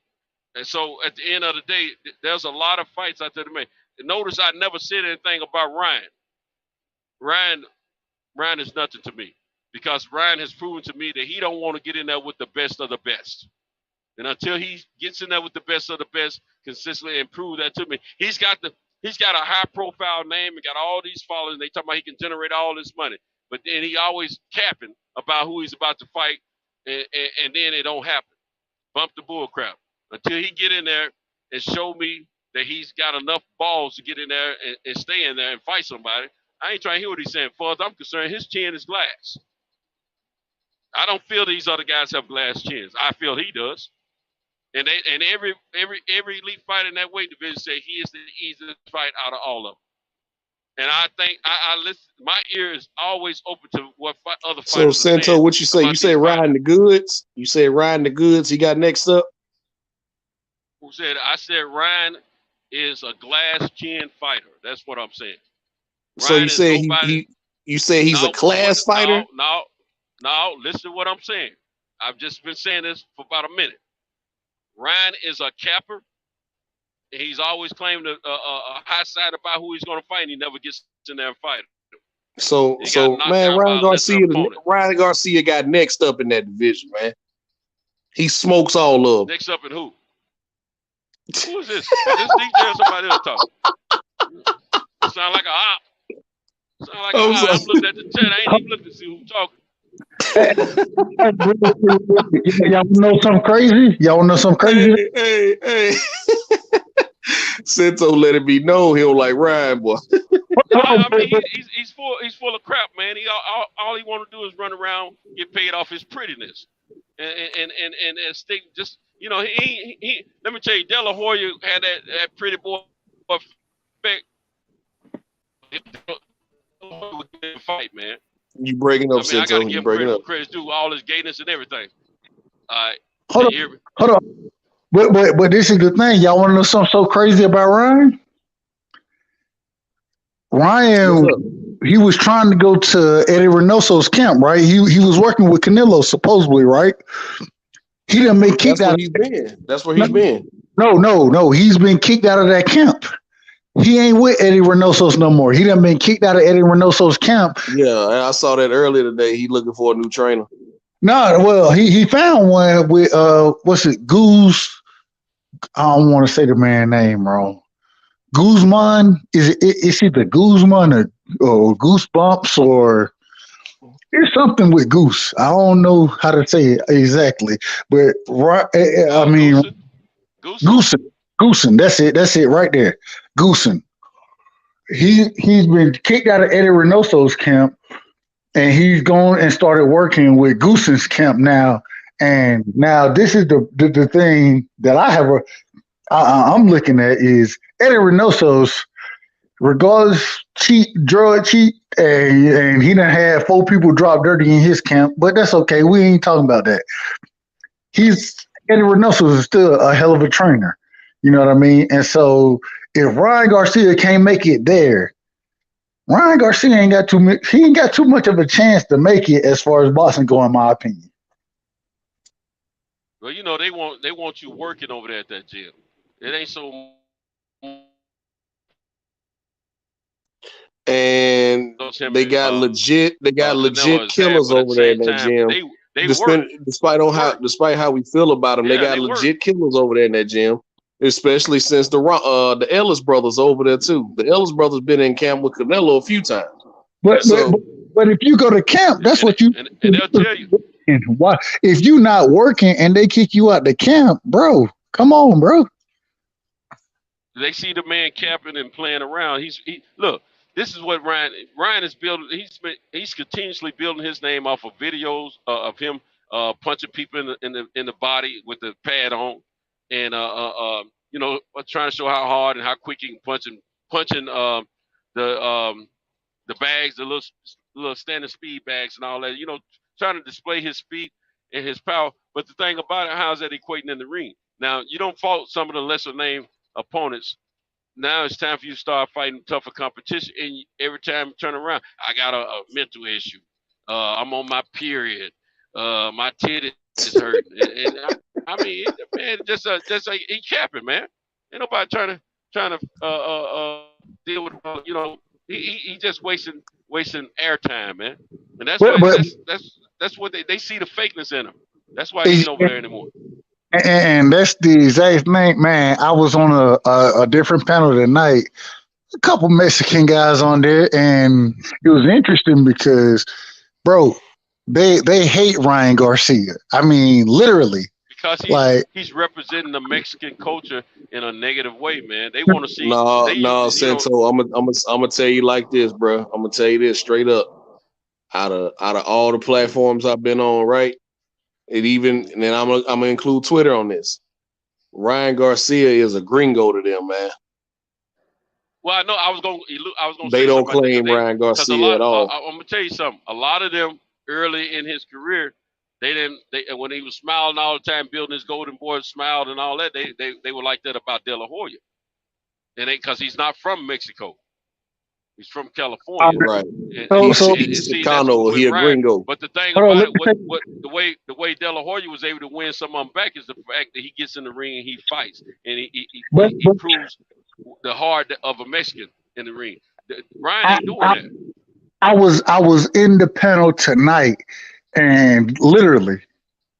And so at the end of the day, there's a lot of fights out there to make. And notice I never said anything about Ryan. Ryan is nothing to me because Ryan has proven to me that he don't want to get in there with the best of the best. And until he gets in there with the best of the best consistently and prove that to me, he's got a high profile name and got all these followers. And they talk about he can generate all this money, but then he always capping about who he's about to fight, and then it don't happen. Bump the bull crap until he get in there and show me that he's got enough balls to get in there and stay in there and fight somebody. I ain't trying to hear what he's saying. As far as I'm concerned, his chin is glass. I don't feel these other guys have glass chins. I feel he does. And every elite fighter in that weight division say he is the easiest fight out of all of them. And I think I listen. My ear is always open to what other fighters. So Santo, what you say? You say riding the goods. You say riding the goods. He got next up. Who said? I said Ryan is a glass chin fighter. That's what I'm saying. So you say you say he's a class fighter? No. Listen to what I'm saying. I've just been saying this for about a minute. Ryan is a capper. He's always claimed a high side about who he's going to fight, and he never gets in there and fight. So man, Ryan Garcia got next up in that division, man. He smokes all of them. Next up in who? Who is this? Is this DJ or somebody else talking? Sound like a op. I'm looking at the chat. I ain't even looking to see who's talking. Y'all know something crazy? Hey. Sento let it be known he don't like Ryan, boy. I mean, he's full of crap, man. All he want to do is run around, get paid off his prettiness, and stick. Just he. Let me tell you, De La Hoya had that pretty boy effect. Fight, man. You breaking up, Sento? I gotta give him credit due all his gayness and everything. All right. Hold on. But this is the thing. Y'all want to know something so crazy about Ryan? Ryan, he was trying to go to Eddie Reynoso's camp, right? He was working with Canelo, supposedly, right? He didn't make kicked out. That's where he's been. No. He's been kicked out of that camp. He ain't with Eddie Reynoso's no more. He done been kicked out of Eddie Reynoso's camp. Yeah, I saw that earlier today. He looking for a new trainer. No, well, he found one with what's it, Goose? I don't want to say the man's name wrong. Guzman? Is either Guzman or Goosebumps or it's something with Goose. I don't know how to say it exactly, but I mean, Goosen. That's it right there. Goosen. He's been kicked out of Eddie Reynoso's camp, and he's gone and started working with Goosen's camp now. And now this is the thing that I'm looking at is Eddie Reynoso's regardless drug cheat, and he done had 4 people drop dirty in his camp, but that's okay. We ain't talking about that. Eddie Reynoso is still a hell of a trainer. You know what I mean? And so if Ryan Garcia can't make it there, Ryan Garcia ain't got too much of a chance to make it as far as boxing go, in my opinion. Well, they want you working over there at that gym. It ain't so. And they got legit killers over there in that gym. Despite how we feel about them, they got legit killers over there in that gym. especially since the Ellis brothers over there too. The Ellis brothers been in camp with Canelo a few times. But if you go to camp, that's what you and they'll tell you. And why if you not working and they kick you out the camp, bro? Come on, bro. They see the man capping and playing around. Look. This is what Ryan is building. He's continuously building his name off of videos of him punching people in the body with the pad on, and trying to show how hard and how quick he can punching the bags, the little standing speed bags and all that. Trying to display his speed and his power. But the thing about it, how is that equating in the ring? Now you don't fault some of the lesser name opponents. Now it's time for you to start fighting tougher competition. And every time you turn around, I got a mental issue. I'm on my period. My titty is hurting. I mean, man, just like he capping, man. Ain't nobody trying to deal with. He just wasting airtime, man. And that's what they see the fakeness in him. That's why he ain't over there anymore. And that's the exact thing, man. I was on a different panel tonight. A couple Mexican guys on there, and it was interesting because, bro, they hate Ryan Garcia. I mean, literally. Because he's representing the Mexican culture in a negative way, man. They want to see. No, Santo. I'm gonna tell you like this, bro. I'm gonna tell you this straight up. Out of all the platforms I've been on, right? And then I'm gonna include Twitter on this. Ryan Garcia is a gringo to them, man. Well, I know I was gonna. They don't claim Ryan Garcia at all. I'm gonna tell you something. A lot of them early in his career, they when he was smiling all the time, building his golden boy, smiled and all that. They were like that about De La Hoya, and because he's not from Mexico. He's from California, right? He's Chicano, he a gringo. But the thing about it, the way De La Hoya was able to win some of them back is the fact that he gets in the ring and he fights, and he proves the heart of a Mexican in the ring. Ryan ain't doing that. I was in the panel tonight, and literally,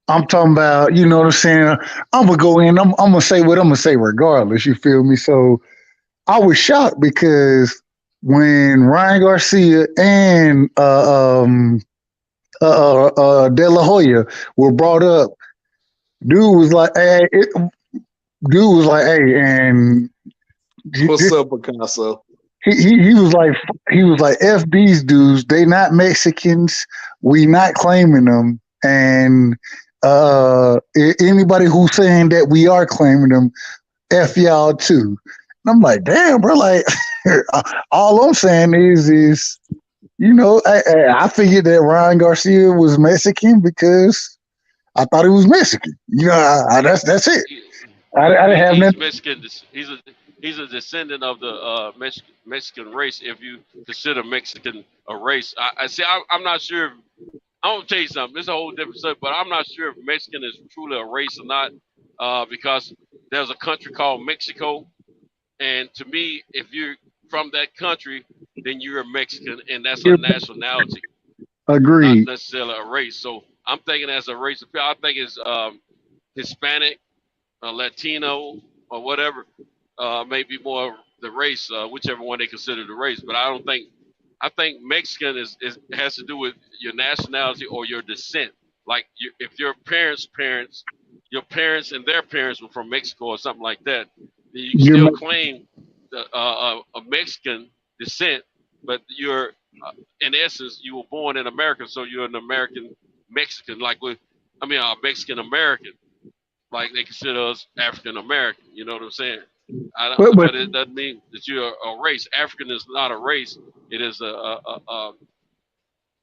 I'm talking about, you know what I'm saying? I'm gonna go in. I'm gonna say what I'm gonna say regardless. You feel me? So I was shocked because when Ryan Garcia and De La Hoya were brought up, dude was like, hey, and what's up, Picasso? He was like, F these dudes, they not Mexicans, we not claiming them, and anybody who's saying that we are claiming them, F y'all too. And I'm like, damn, bro, like all I'm saying is I figured that Ryan Garcia was Mexican because I thought he was Mexican. That's it. I didn't have nothing. Mexican. He's a descendant of the Mexican race. If you consider Mexican a race, I'm not sure. I'm gonna tell you something. It's a whole different subject, but I'm not sure if Mexican is truly a race or not, because there's a country called Mexico. And to me, if you're from that country, then you're a Mexican, and that's a nationality. Agreed. Not necessarily a race. So I'm thinking as a race of people, I think it's Hispanic, Latino, or whatever. Maybe more the race, whichever one they consider the race. But I think Mexican has to do with your nationality or your descent. Like if your parents' your parents and their parents were from Mexico or something like that, you can still claim a Mexican descent, but you're in essence you were born in America, so you're an American Mexican, a Mexican American, like they consider us African American. You know what I'm saying? But it doesn't mean that you're a race. African is not a race. It is I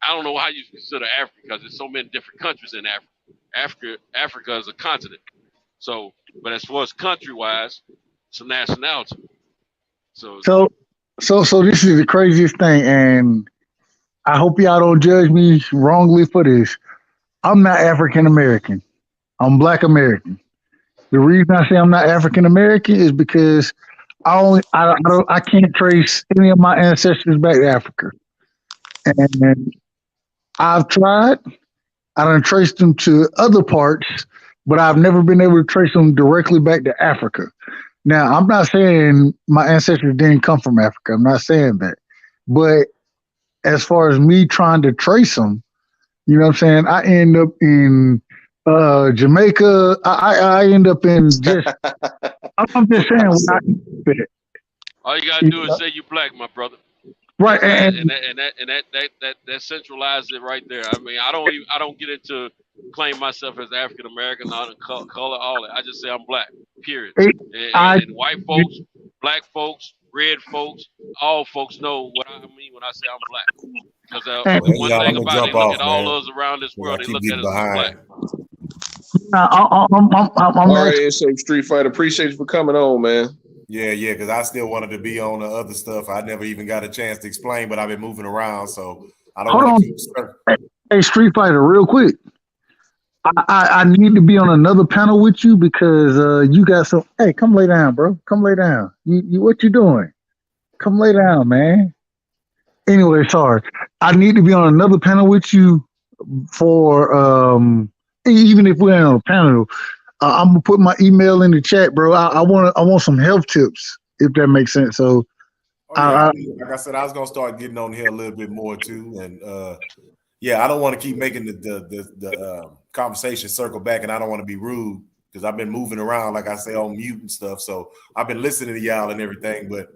don't know how you consider Africa because there's so many different countries in Africa. Africa is a continent. So, but as far as country-wise, it's a nationality. So this is the craziest thing, and I hope y'all don't judge me wrongly for this. I'm not African American. I'm Black American. The reason I say I'm not African American is because I can't trace any of my ancestors back to Africa, and I've tried. I done traced them to other parts, but I've never been able to trace them directly back to Africa. Now, I'm not saying my ancestors didn't come from Africa. I'm not saying that. But as far as me trying to trace them, you know what I'm saying? I end up in Jamaica. I end up in just, I'm just saying, when All you gotta do is say you black, my brother. right. And that centralizes it right there. I mean, I don't get into claim myself as African American, not color, all that. I just say I'm black. Period. And white folks, black folks, red folks, all folks know what I mean when I say I'm black. Because one thing about it, they look at all of us around this world, they look at us as black. I'm all right, so Street Fighter, appreciate you for coming on, man. Yeah, because I still wanted to be on the other stuff. I never even got a chance to explain, but I've been moving around, so I don't want to keep. Hey, Street Fighter, real quick. I need to be on another panel with you because you got some. Hey, come lay down, bro. Come lay down. You what you doing? Come lay down, man. Anyway, sorry. I need to be on another panel with you for even if we ain't on a panel. I'm gonna put my email in the chat, bro. I want some health tips if that makes sense. So, like I said, I was gonna start getting on here a little bit more too, and I don't want to keep making the conversation circle back, and I don't want to be rude because I've been moving around, like I say, on mute and stuff. So I've been listening to y'all and everything, but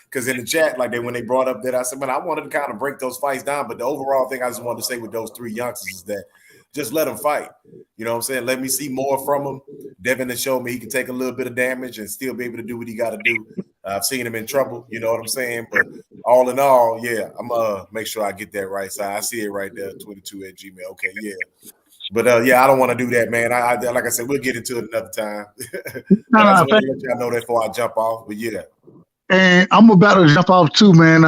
because in the chat, like when they brought up that, I said, man, I wanted to kind of break those fights down, but the overall thing I just wanted to say with those three youngsters is that just let them fight. You know what I'm saying? Let me see more from them. Devin has showed me he can take a little bit of damage and still be able to do what he got to do. I've seen him in trouble, you know what I'm saying? But all in all, I'm going to make sure I get that right side. I see it right there, 22@gmail. Okay, yeah. But, I don't want to do that, man. I like I said, we'll get into it another time. But I just want to let y'all know that before I jump off. But, yeah. And I'm about to jump off too, man.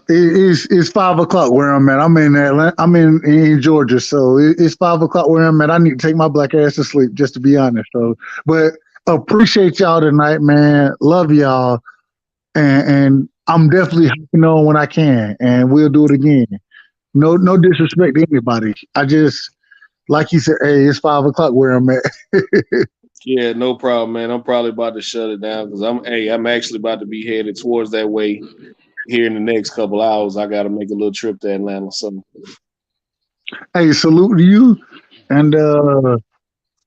It's 5 o'clock where I'm at. I'm in Atlanta. I'm in Georgia, so it's 5 o'clock where I'm at. I need to take my black ass to sleep, just to be honest. So, but appreciate y'all tonight, man. Love y'all, and I'm definitely hopping on when I can, and we'll do it again. No disrespect to anybody. I just, like you said, hey, it's 5 o'clock where I'm at. Yeah, no problem, man. I'm probably about to shut it down because I'm actually about to be headed towards that way here in the next couple hours. I got to make a little trip to Atlanta. So, hey, salute to you, and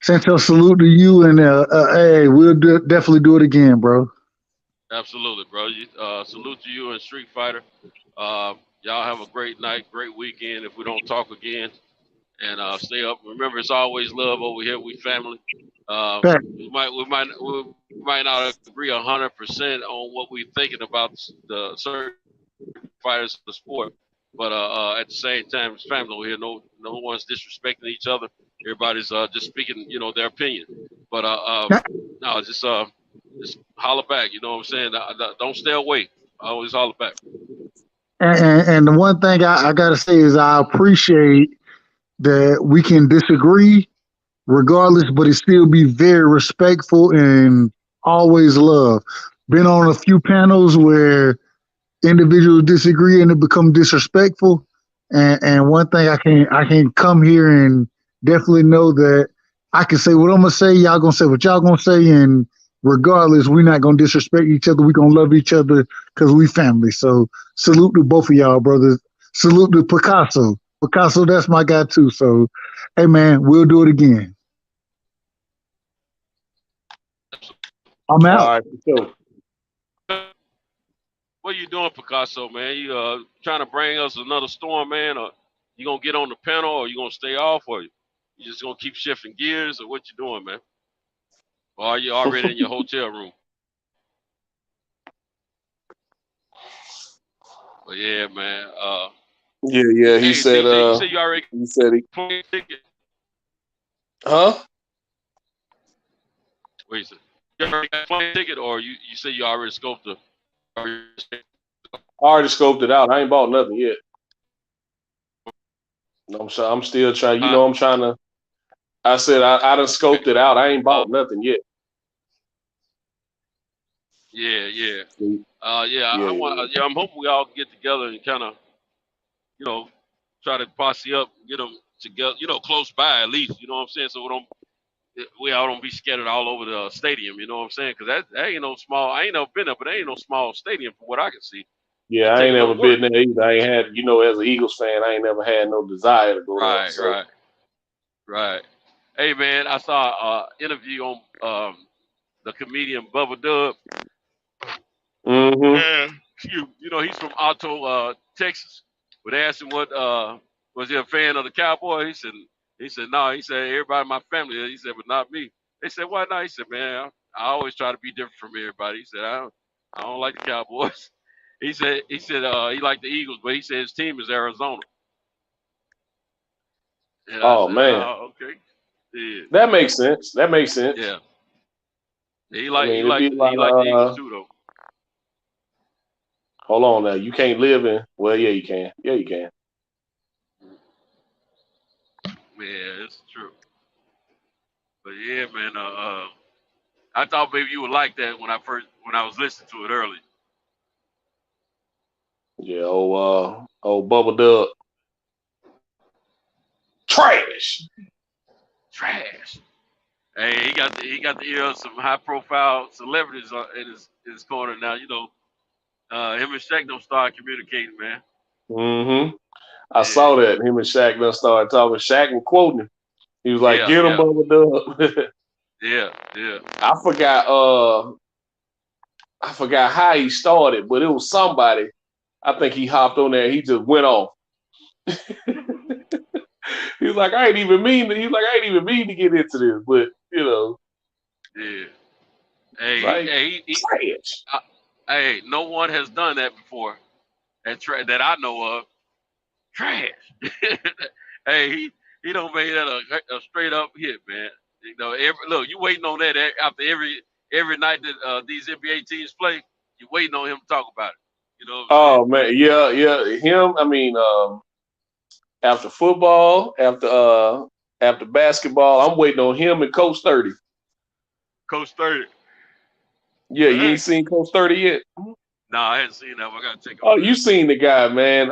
Santel, salute to you, and hey, we'll definitely do it again, bro. Absolutely, bro. Salute to you and Street Fighter. Y'all have a great night, great weekend. If we don't talk again, and stay up. Remember, it's always love over here. We family. We might not agree 100% on what we're thinking about the certain fighters of the sport, but at the same time, it's family over here. No one's disrespecting each other. Everybody's just speaking, their opinion. But no, just holler back. You know what I'm saying? Don't stay away. Always holler back. And the one thing I gotta say is I appreciate that we can disagree regardless, but it still be very respectful and always love. Been on a few panels where individuals disagree and it become disrespectful. And one thing I can come here and definitely know that I can say what I'm gonna say, y'all gonna say what y'all gonna say, and regardless, we're not gonna disrespect each other. We're gonna love each other because we family. So salute to both of y'all, brothers. Salute to Picasso. Picasso, that's my guy too. So hey man, we'll do it again. I'm out. All right, so. What are you doing, Picasso, man? You trying to bring us another storm, man? Or you gonna get on the panel, or you gonna stay off, or you just gonna keep shifting gears, or what you doing, man? Or are you already in your hotel room? But yeah, man. Yeah. He hey, said. CJ, you said you already he said he. plane ticket. Huh? Wait, you said you already got a plane ticket, or you said you already scoped the. I already scoped it out. I ain't bought nothing yet. I'm still trying. I'm trying to. I said I done scoped it out. I ain't bought nothing yet. Yeah. I'm hoping we all get together and kind of, try to posse up, get them together, close by at least. You know what I'm saying? So we don't we all don't be scattered all over the stadium. You know what I'm saying? Because that ain't no small. I ain't never been there, but that ain't no small stadium from what I can see. Yeah, It I take ain't a never little work. been there either. I ain't had, as an Eagles fan, I ain't never had no desire to go there. Right, So, right, right. Hey man, I saw an interview on the comedian Bubba Dub. mm-hmm. And you know he's from Otto, Texas. But they asked him what was he a fan of the Cowboy? He said no. He said everybody in my family. He said but not me. They said why not? He said man, I always try to be different from everybody. He said I don't like the Cowboys. He said he liked the Eagles, but he said his team is Arizona. And I Oh said man, oh okay, yeah, that makes sense. That makes sense. yeah. He I like he mean, it'd like be the, a he lot liked the Eagles of. too though. Hold on now, you can't live in. Well, yeah, you can. Yeah, you can. Yeah, it's true. But yeah, man. I thought maybe you would like that when I was listening to it early. Yeah, old Bubba Dub, trash. Trash. Hey, he got the ear of some high profile celebrities in his corner now. You know, him and Shaq don't start communicating, man. Mm-hmm. I Yeah, saw that him and Shaq done started talking. Shaq was quoting him. He was like, yeah, "Get him, yeah, Bubba Dub." yeah, yeah. I forgot. I forgot how he started, but it was somebody. I think he hopped on there. He just went off. He was like, "I ain't even mean to." He's like, "I ain't even mean to get into this," but Yeah. like He trash. hey, no one has done that before that I know of. Trash. Hey, he don't make that a straight up hit, man. You know, look, you waiting on that after every night that these NBA teams play. You waiting on him to talk about it. You know what I'm saying? Oh man, yeah, yeah. Him. I mean, after football, after basketball, I'm waiting on him and Coach 30. Coach 30. Yeah, you Hey. ain't seen Coach 30 yet. No, I hadn't seen that. I gotta take a Oh, look at you that. seen the guy, man.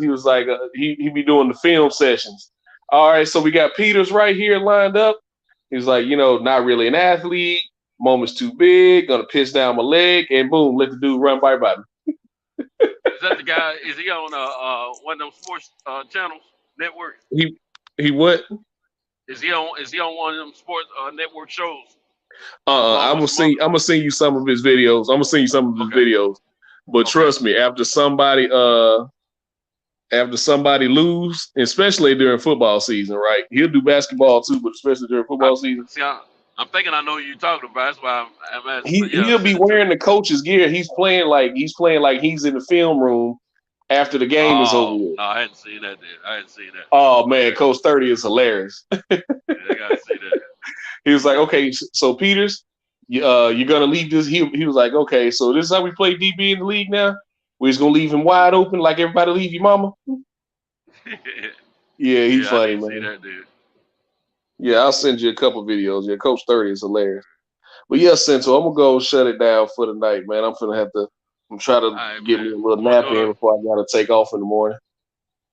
He was like, he be doing the film sessions. All right, so we got Peters right here lined up. He was like, not really an athlete. Moment's too big. Gonna piss down my leg, and boom, let the dude run by me. Is that the guy? Is he on one of them sports channels network? He what? Is he on one of them sports network shows along I'm with gonna some see. others? I'm gonna send you some of his videos. I'm gonna send you some of his Okay, videos. But okay. trust me, after somebody lose, especially during football season, right? He'll do basketball too, but especially during I football season, see. I'm thinking I know who you're talking about. That's why I'm asking. But yeah, he'll be send it to me. wearing the coach's gear. He's playing like he's in the film room after the game is over Oh with. no, I hadn't seen that. Then I hadn't seen that. Oh man, Okay, Coach 30 is hilarious. yeah, I gotta see that. He was like, okay, so Peters, you're gonna leave this. He was like, okay, so this is how we play DB in the league now. We're just gonna leave him wide open like everybody leave your mama. Yeah, he's Yeah, I funny, need to see man. that, dude. Yeah, I'll send you a couple videos. Yeah, Coach 30 is hilarious. But yeah, Central, I'm gonna go shut it down for the night, man. I'm trying All to right, get man. me a little You want to nap do in before I gotta take off in the morning.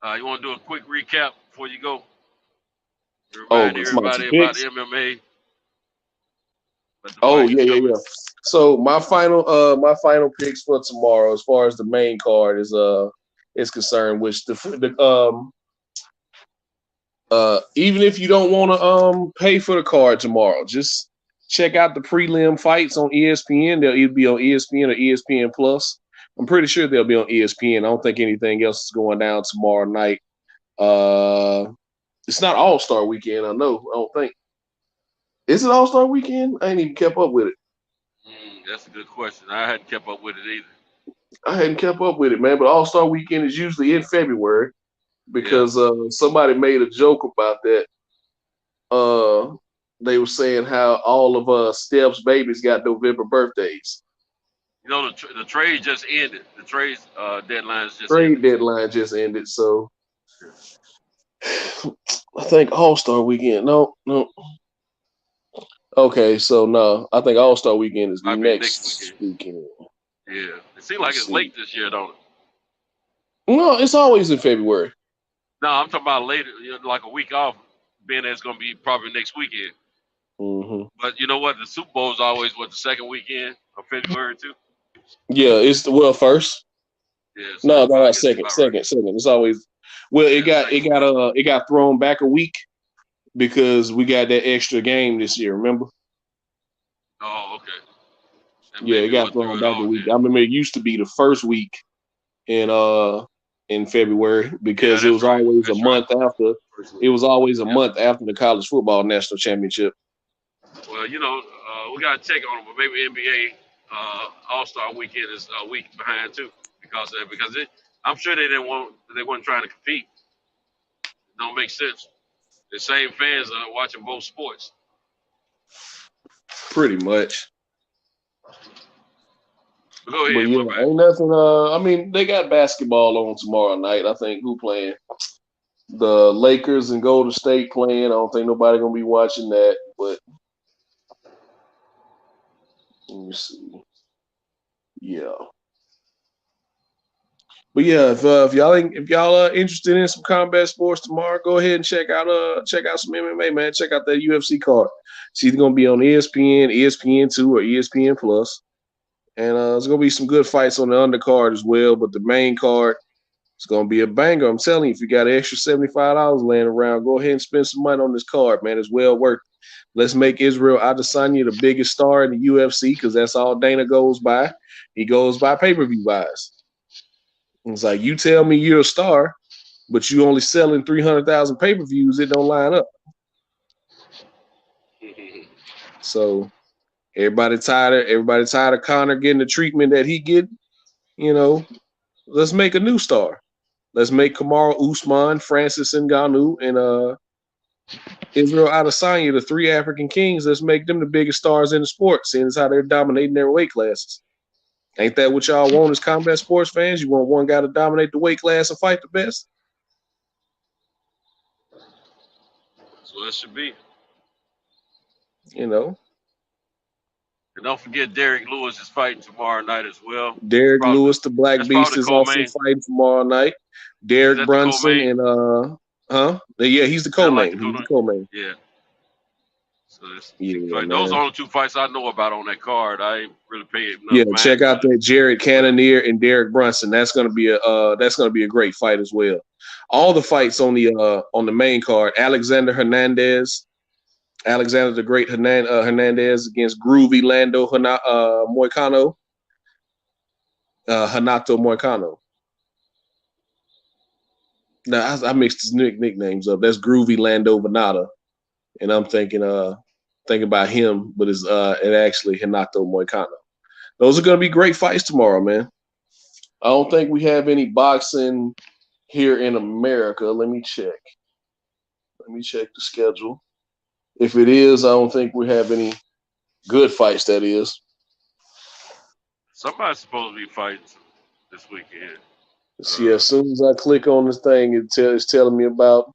a quick recap before you go? Oh, Remind it's my two everybody about the picks. MMA, about the Oh fight yeah, that's yeah, coming. yeah. So my final picks for tomorrow, as far as the main card is concerned, which even if you don't want to pay for the card tomorrow, just check out the prelim fights on ESPN. They'll either be on ESPN or ESPN Plus. I'm pretty sure they'll be on ESPN. I don't think anything else is going down tomorrow night. It's not All Star Weekend. I know. I don't think. Is it All Star Weekend? I ain't even kept up with it. That's a good question. I hadn't kept up with it either. I hadn't kept up with it, man. But All Star Weekend is usually in February Yeah. because somebody made a joke about that. They were saying how all of Steph's babies got November birthdays. You know, the trade just ended. The trade deadlines just Trade ended. deadline just ended, so I think All Star Weekend. No, no. Okay, so no, I think All Star Weekend is Might be next next weekend. weekend. Yeah. It seems like Let's it's see. late this year, don't it? No, it's always in February. No, I'm talking about later, like a week off, being that it's going to be probably next weekend. Mm-hmm. But you know what? The Super Bowl is always the second weekend of February too. Yeah, it's the first. Yeah, so No, I no, guess it's second, about right. second, second. It's always it Yeah, got thrown back a week because we got that extra game this year. Remember? Oh, okay. And Yeah, it maybe got we'll throw thrown it back a off week. then. I remember it used to be the first week in February Yeah, because it that's was right. always a That's right. month after. First It week. was always a Yep. month after the college football national championship. Well, we got to check on them, but maybe NBA All Star Weekend is a week behind too because I'm sure they weren't trying to compete. It don't make sense. The same fans are watching both sports. Pretty much. But go But ahead, yeah, my bad. ain't nothing. I mean, they got basketball on tomorrow night. I think who playing? The Lakers and Golden State playing. I don't think nobody gonna be watching that. But let me see. Yeah. But yeah, if y'all are interested in some combat sports tomorrow, go ahead and check out some MMA, man. Check out that UFC card. It's either gonna be on ESPN, ESPN2, or ESPN Plus. And there's gonna be some good fights on the undercard as well. But the main card is gonna be a banger. I'm telling you, if you got an extra $75 laying around, go ahead and spend some money on this card, man. It's well worth it. Let's make Israel Adesanya the biggest star in the UFC because that's all Dana goes by. He goes by pay-per-view buys. It's like you tell me you're a star, but you only selling 300,000 pay-per-views. It don't line up. So everybody tired of Conor getting the treatment that he get. Let's make a new star. Let's make Kamaru Usman, Francis Ngannou, and Israel Adesanya the three African kings. Let's make them the biggest stars in the sport, seeing as how they're dominating their weight classes. Ain't that what y'all want as combat sports fans? You want one guy to dominate the weight class and fight the best? That's what it should be. You And don't forget Derek Lewis is fighting tomorrow night as well. Derek Lewis, the Black That's Beast, probably the is also co-main. fighting tomorrow night. Is Derek that the Brunson co-main? and yeah, he's the Is that like co-main. the He's the co-main? co-main. Yeah. So that's the two Yeah, fight. Those man. are the two fights I know about on that card. I ain't really paid Yeah, enough mind check to out it. that Jared But Cannonier and Derek Brunson. That's gonna be a great fight as well. All the fights on the main card: Alexander the Great Hernandez against Groovy Lando Moicano, Hanato Moicano. Now I mixed his nicknames up. That's Groovy Lando Venata, and I'm thinking about him, but it's actually Hanato Moicano. Those are gonna be great fights tomorrow, man. I don't think we have any boxing here in America. Let me check. The schedule. If it is, I don't think we have any good fights. That is. somebody's supposed to be fighting this weekend. See, as soon as I click on this thing, it's telling me about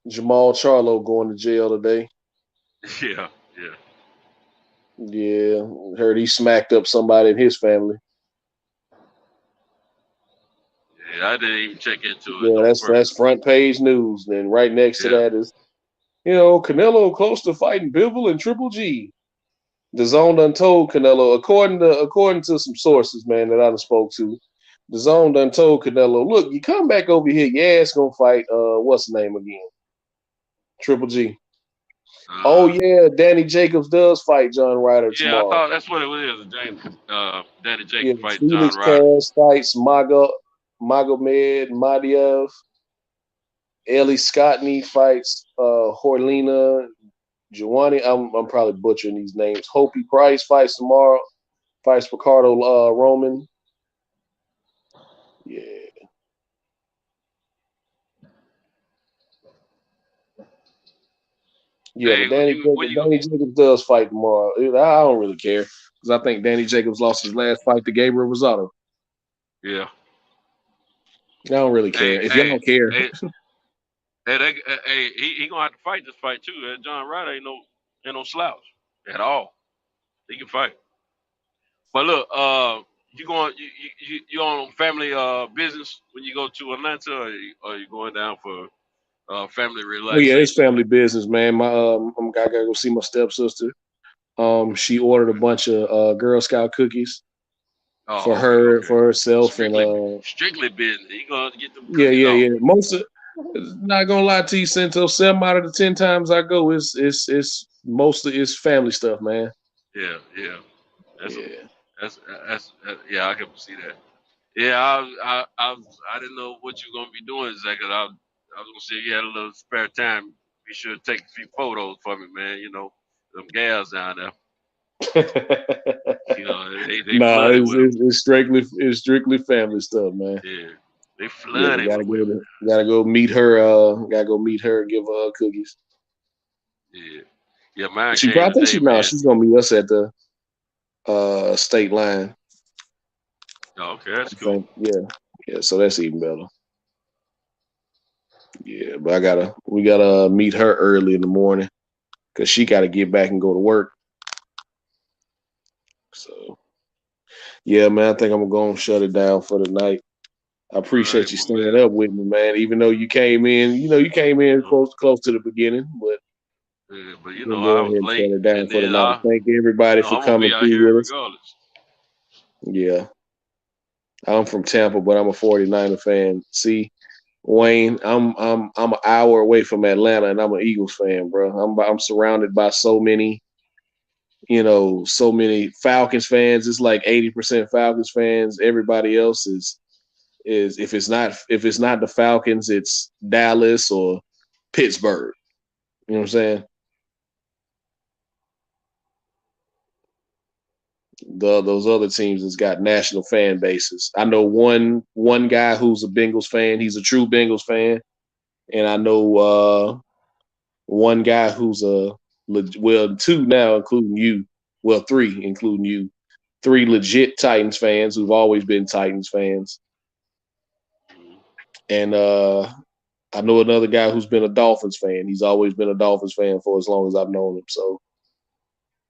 Jamal Charlo going to jail today. Yeah. Yeah, heard he smacked up somebody in his family. Yeah, I didn't even check into it. Yeah, that's front page news. And right next to that is, Canelo close to fighting Bivol and Triple G. The Zone done told Canelo, according to some sources, man, that I done spoke to, the Zone done told Canelo, look, you come back over here, your ass gonna fight what's the name again? Triple G. Oh yeah, Danny Jacobs does fight John Ryder Yeah, I tomorrow. thought that's what it was. Danny Yeah, Jacobs fighting John Felix Ryder. Cass fights Magomed Madiev. Ellie Scottney fights Horlina Giovanni. I'm probably butchering these names. Hopi Price fights tomorrow. Fights Ricardo Roman. Yeah. Yeah, Hey, but Danny Jacobs does fight tomorrow. I don't really care because I think Danny Jacobs lost his last fight to Gabriel Rosado. Yeah. I don't really care. If y'all don't care. He gonna have to fight this fight too. John Ryder ain't no slouch at all. He can fight. But look, you on family business when you go to Atlanta, or you going down for family Oh yeah, it's relaxation. family business, man. I gotta go see my stepsister. She ordered a bunch of Girl Scout cookies for Oh, okay, her, okay. for herself, and Strictly business. You gonna get them yeah, cookies yeah, off. yeah. Most of, not gonna lie to you, Cinto, 7 out of the 10 times I go, it's mostly it's family stuff, man. Yeah, yeah. That's a, Yeah. yeah. I can see that. Yeah, I didn't know what you were gonna be doing, Zach. 'Cause I was gonna say if you had a little spare time. Be sure to take a few photos for me, man. You know, them gals down there. You know, they Nah, flooded with them. it's strictly family stuff, man. Yeah, they Yeah, but flooded with women. gotta go meet her. Gotta go meet her. And give her cookies. Yeah, yeah. Mine She came probably think today, she now man. she's gonna meet us at the state line. Oh, okay, that's I cool. think. Yeah, yeah. So that's even better. Yeah, but we gotta meet her early in the morning because she gotta get back and go to work. So yeah, man, I think I'm gonna go and shut it down for the night. I All right, appreciate you my staying man. up with me, man. Even though you came in, you came in Uh, close to the beginning, but yeah, but you we'll know, go I ahead was and shut late, it down and for the then night. Thank everybody for I'm gonna coming be out through here with us. regardless. Yeah, I'm from Tampa, but I'm a 49er fan. See, Wayne, I'm an hour away from Atlanta, and I'm an Eagles fan, bro. I'm surrounded by so many Falcons fans. It's like 80% Falcons fans. Everybody else is if it's not the Falcons, it's Dallas or Pittsburgh. You know what I'm saying? Those other teams has got national fan bases. I know one guy who's a Bengals fan. He's a true Bengals fan, and I know one guy who's two now, including you. Well, three, including you. Three legit Titans fans who've always been Titans fans, and I know another guy who's been a Dolphins fan. He's always been a Dolphins fan for as long as I've known him. So,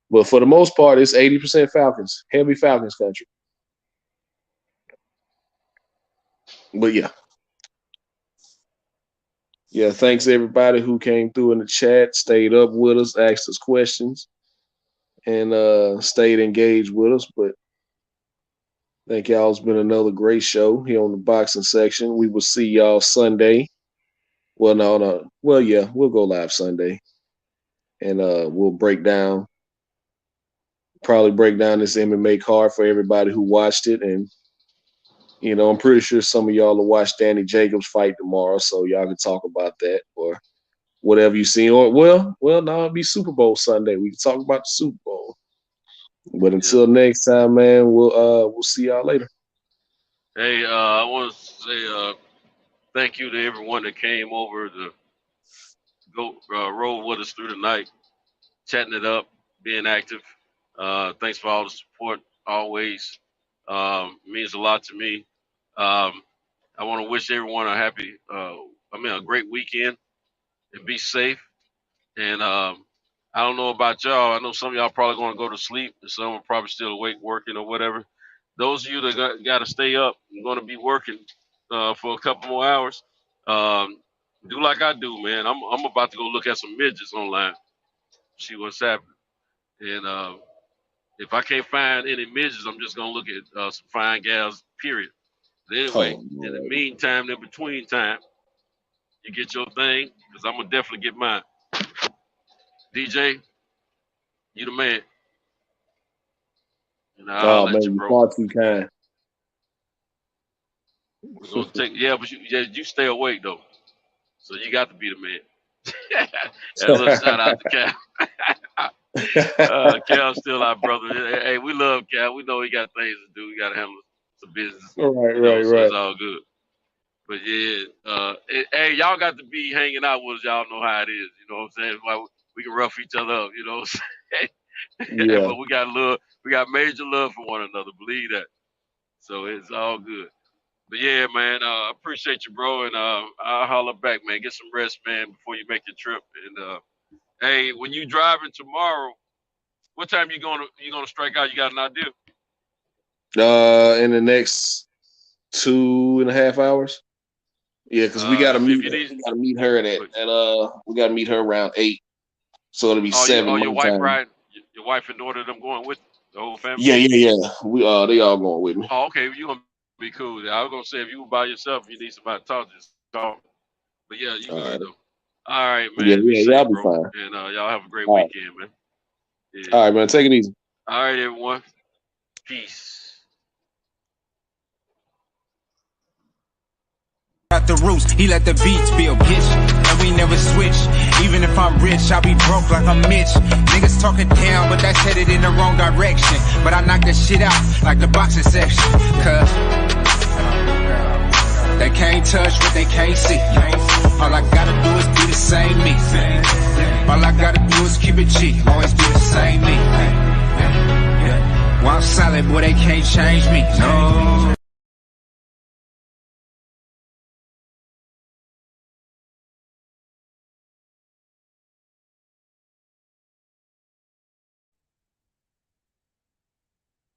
but for the most part, it's 80% Falcons, heavy Falcons country. But yeah. Thanks everybody who came through in the chat, stayed up with us, asked us questions, and stayed engaged with us. But thank y'all. It's been another great show here on the boxing section. We will see y'all Sunday. Well, no. Well, yeah, we'll go live Sunday, and we'll probably break down this MMA card for everybody who watched it. And I'm pretty sure some of y'all will watch Danny Jacobs fight tomorrow, so y'all can talk about that or whatever you seen. Or no, it'll be Super Bowl Sunday. We can talk about the Super Bowl. But Yeah. until next time, man, we'll see y'all later. Hey, I want to say thank you to everyone that came over to go roll with us through the night, chatting it up, being active. Thanks for all the support always. Means a lot to me. Um, I want to wish everyone a great weekend and be safe. And I don't know about y'all. I know some of y'all probably going to go to sleep, and some are probably still awake working or whatever. Those of you that got to stay up and going to be working for a couple more hours, um, do like I do, man. I'm about to go look at some midgets online, see what's happening. And if I can't find any midgets, I'm just gonna look at some fine gals. Period. But anyway, Oh, in the Lord. meantime, in between time, you get your thing, because I'm gonna definitely get mine. DJ, you the man. And I'll Oh holler man, at you, you're bro. far too kind. We're gonna take but you stay awake though. So you got to be the man. And a little shout out to Cal. Cal's still our brother. Hey, we love Cal. We know he got things to do. We got to handle some business, so Right. it's all good. But yeah, hey, y'all got to be hanging out with us. Y'all know how it is. You know what I'm saying? Why we can rough each other up. You know what I'm saying? Yeah. But we got major love for one another. Believe that. So it's all good. But yeah, man, I appreciate you, bro, and I'll holler back, man. Get some rest, man, before you make your trip. And hey, when you driving tomorrow, what time you gonna strike out? You got an idea? In the next 2.5 hours. Yeah, because we gotta meet. If you need, We gotta meet her we gotta meet her around 8. So it'll be 7 your my wife time. ride, your wife and daughter them going with the whole family. Yeah. We they all going with me. Oh, okay, you gonna be cool. I was gonna say if you were by yourself, you need somebody to talk to. Just talk. But yeah, you good though. All right, man. Be safe, I'll be bro. fine. And y'all have a great All right. weekend, man. Yeah. All right, man. Take it easy. All right, everyone. Peace. Got the roots, he let the beats build, bitch. And we never switch. Even if I'm rich, I'll be broke like I'm Mitch. Niggas talking down, but that's headed in the wrong direction. But I knock that shit out like the boxing section. Cause they can't touch what they can't see. All I gotta do is be the same me. All I gotta do is keep it G. Always be the same me. While I'm solid, boy, they can't change me. No.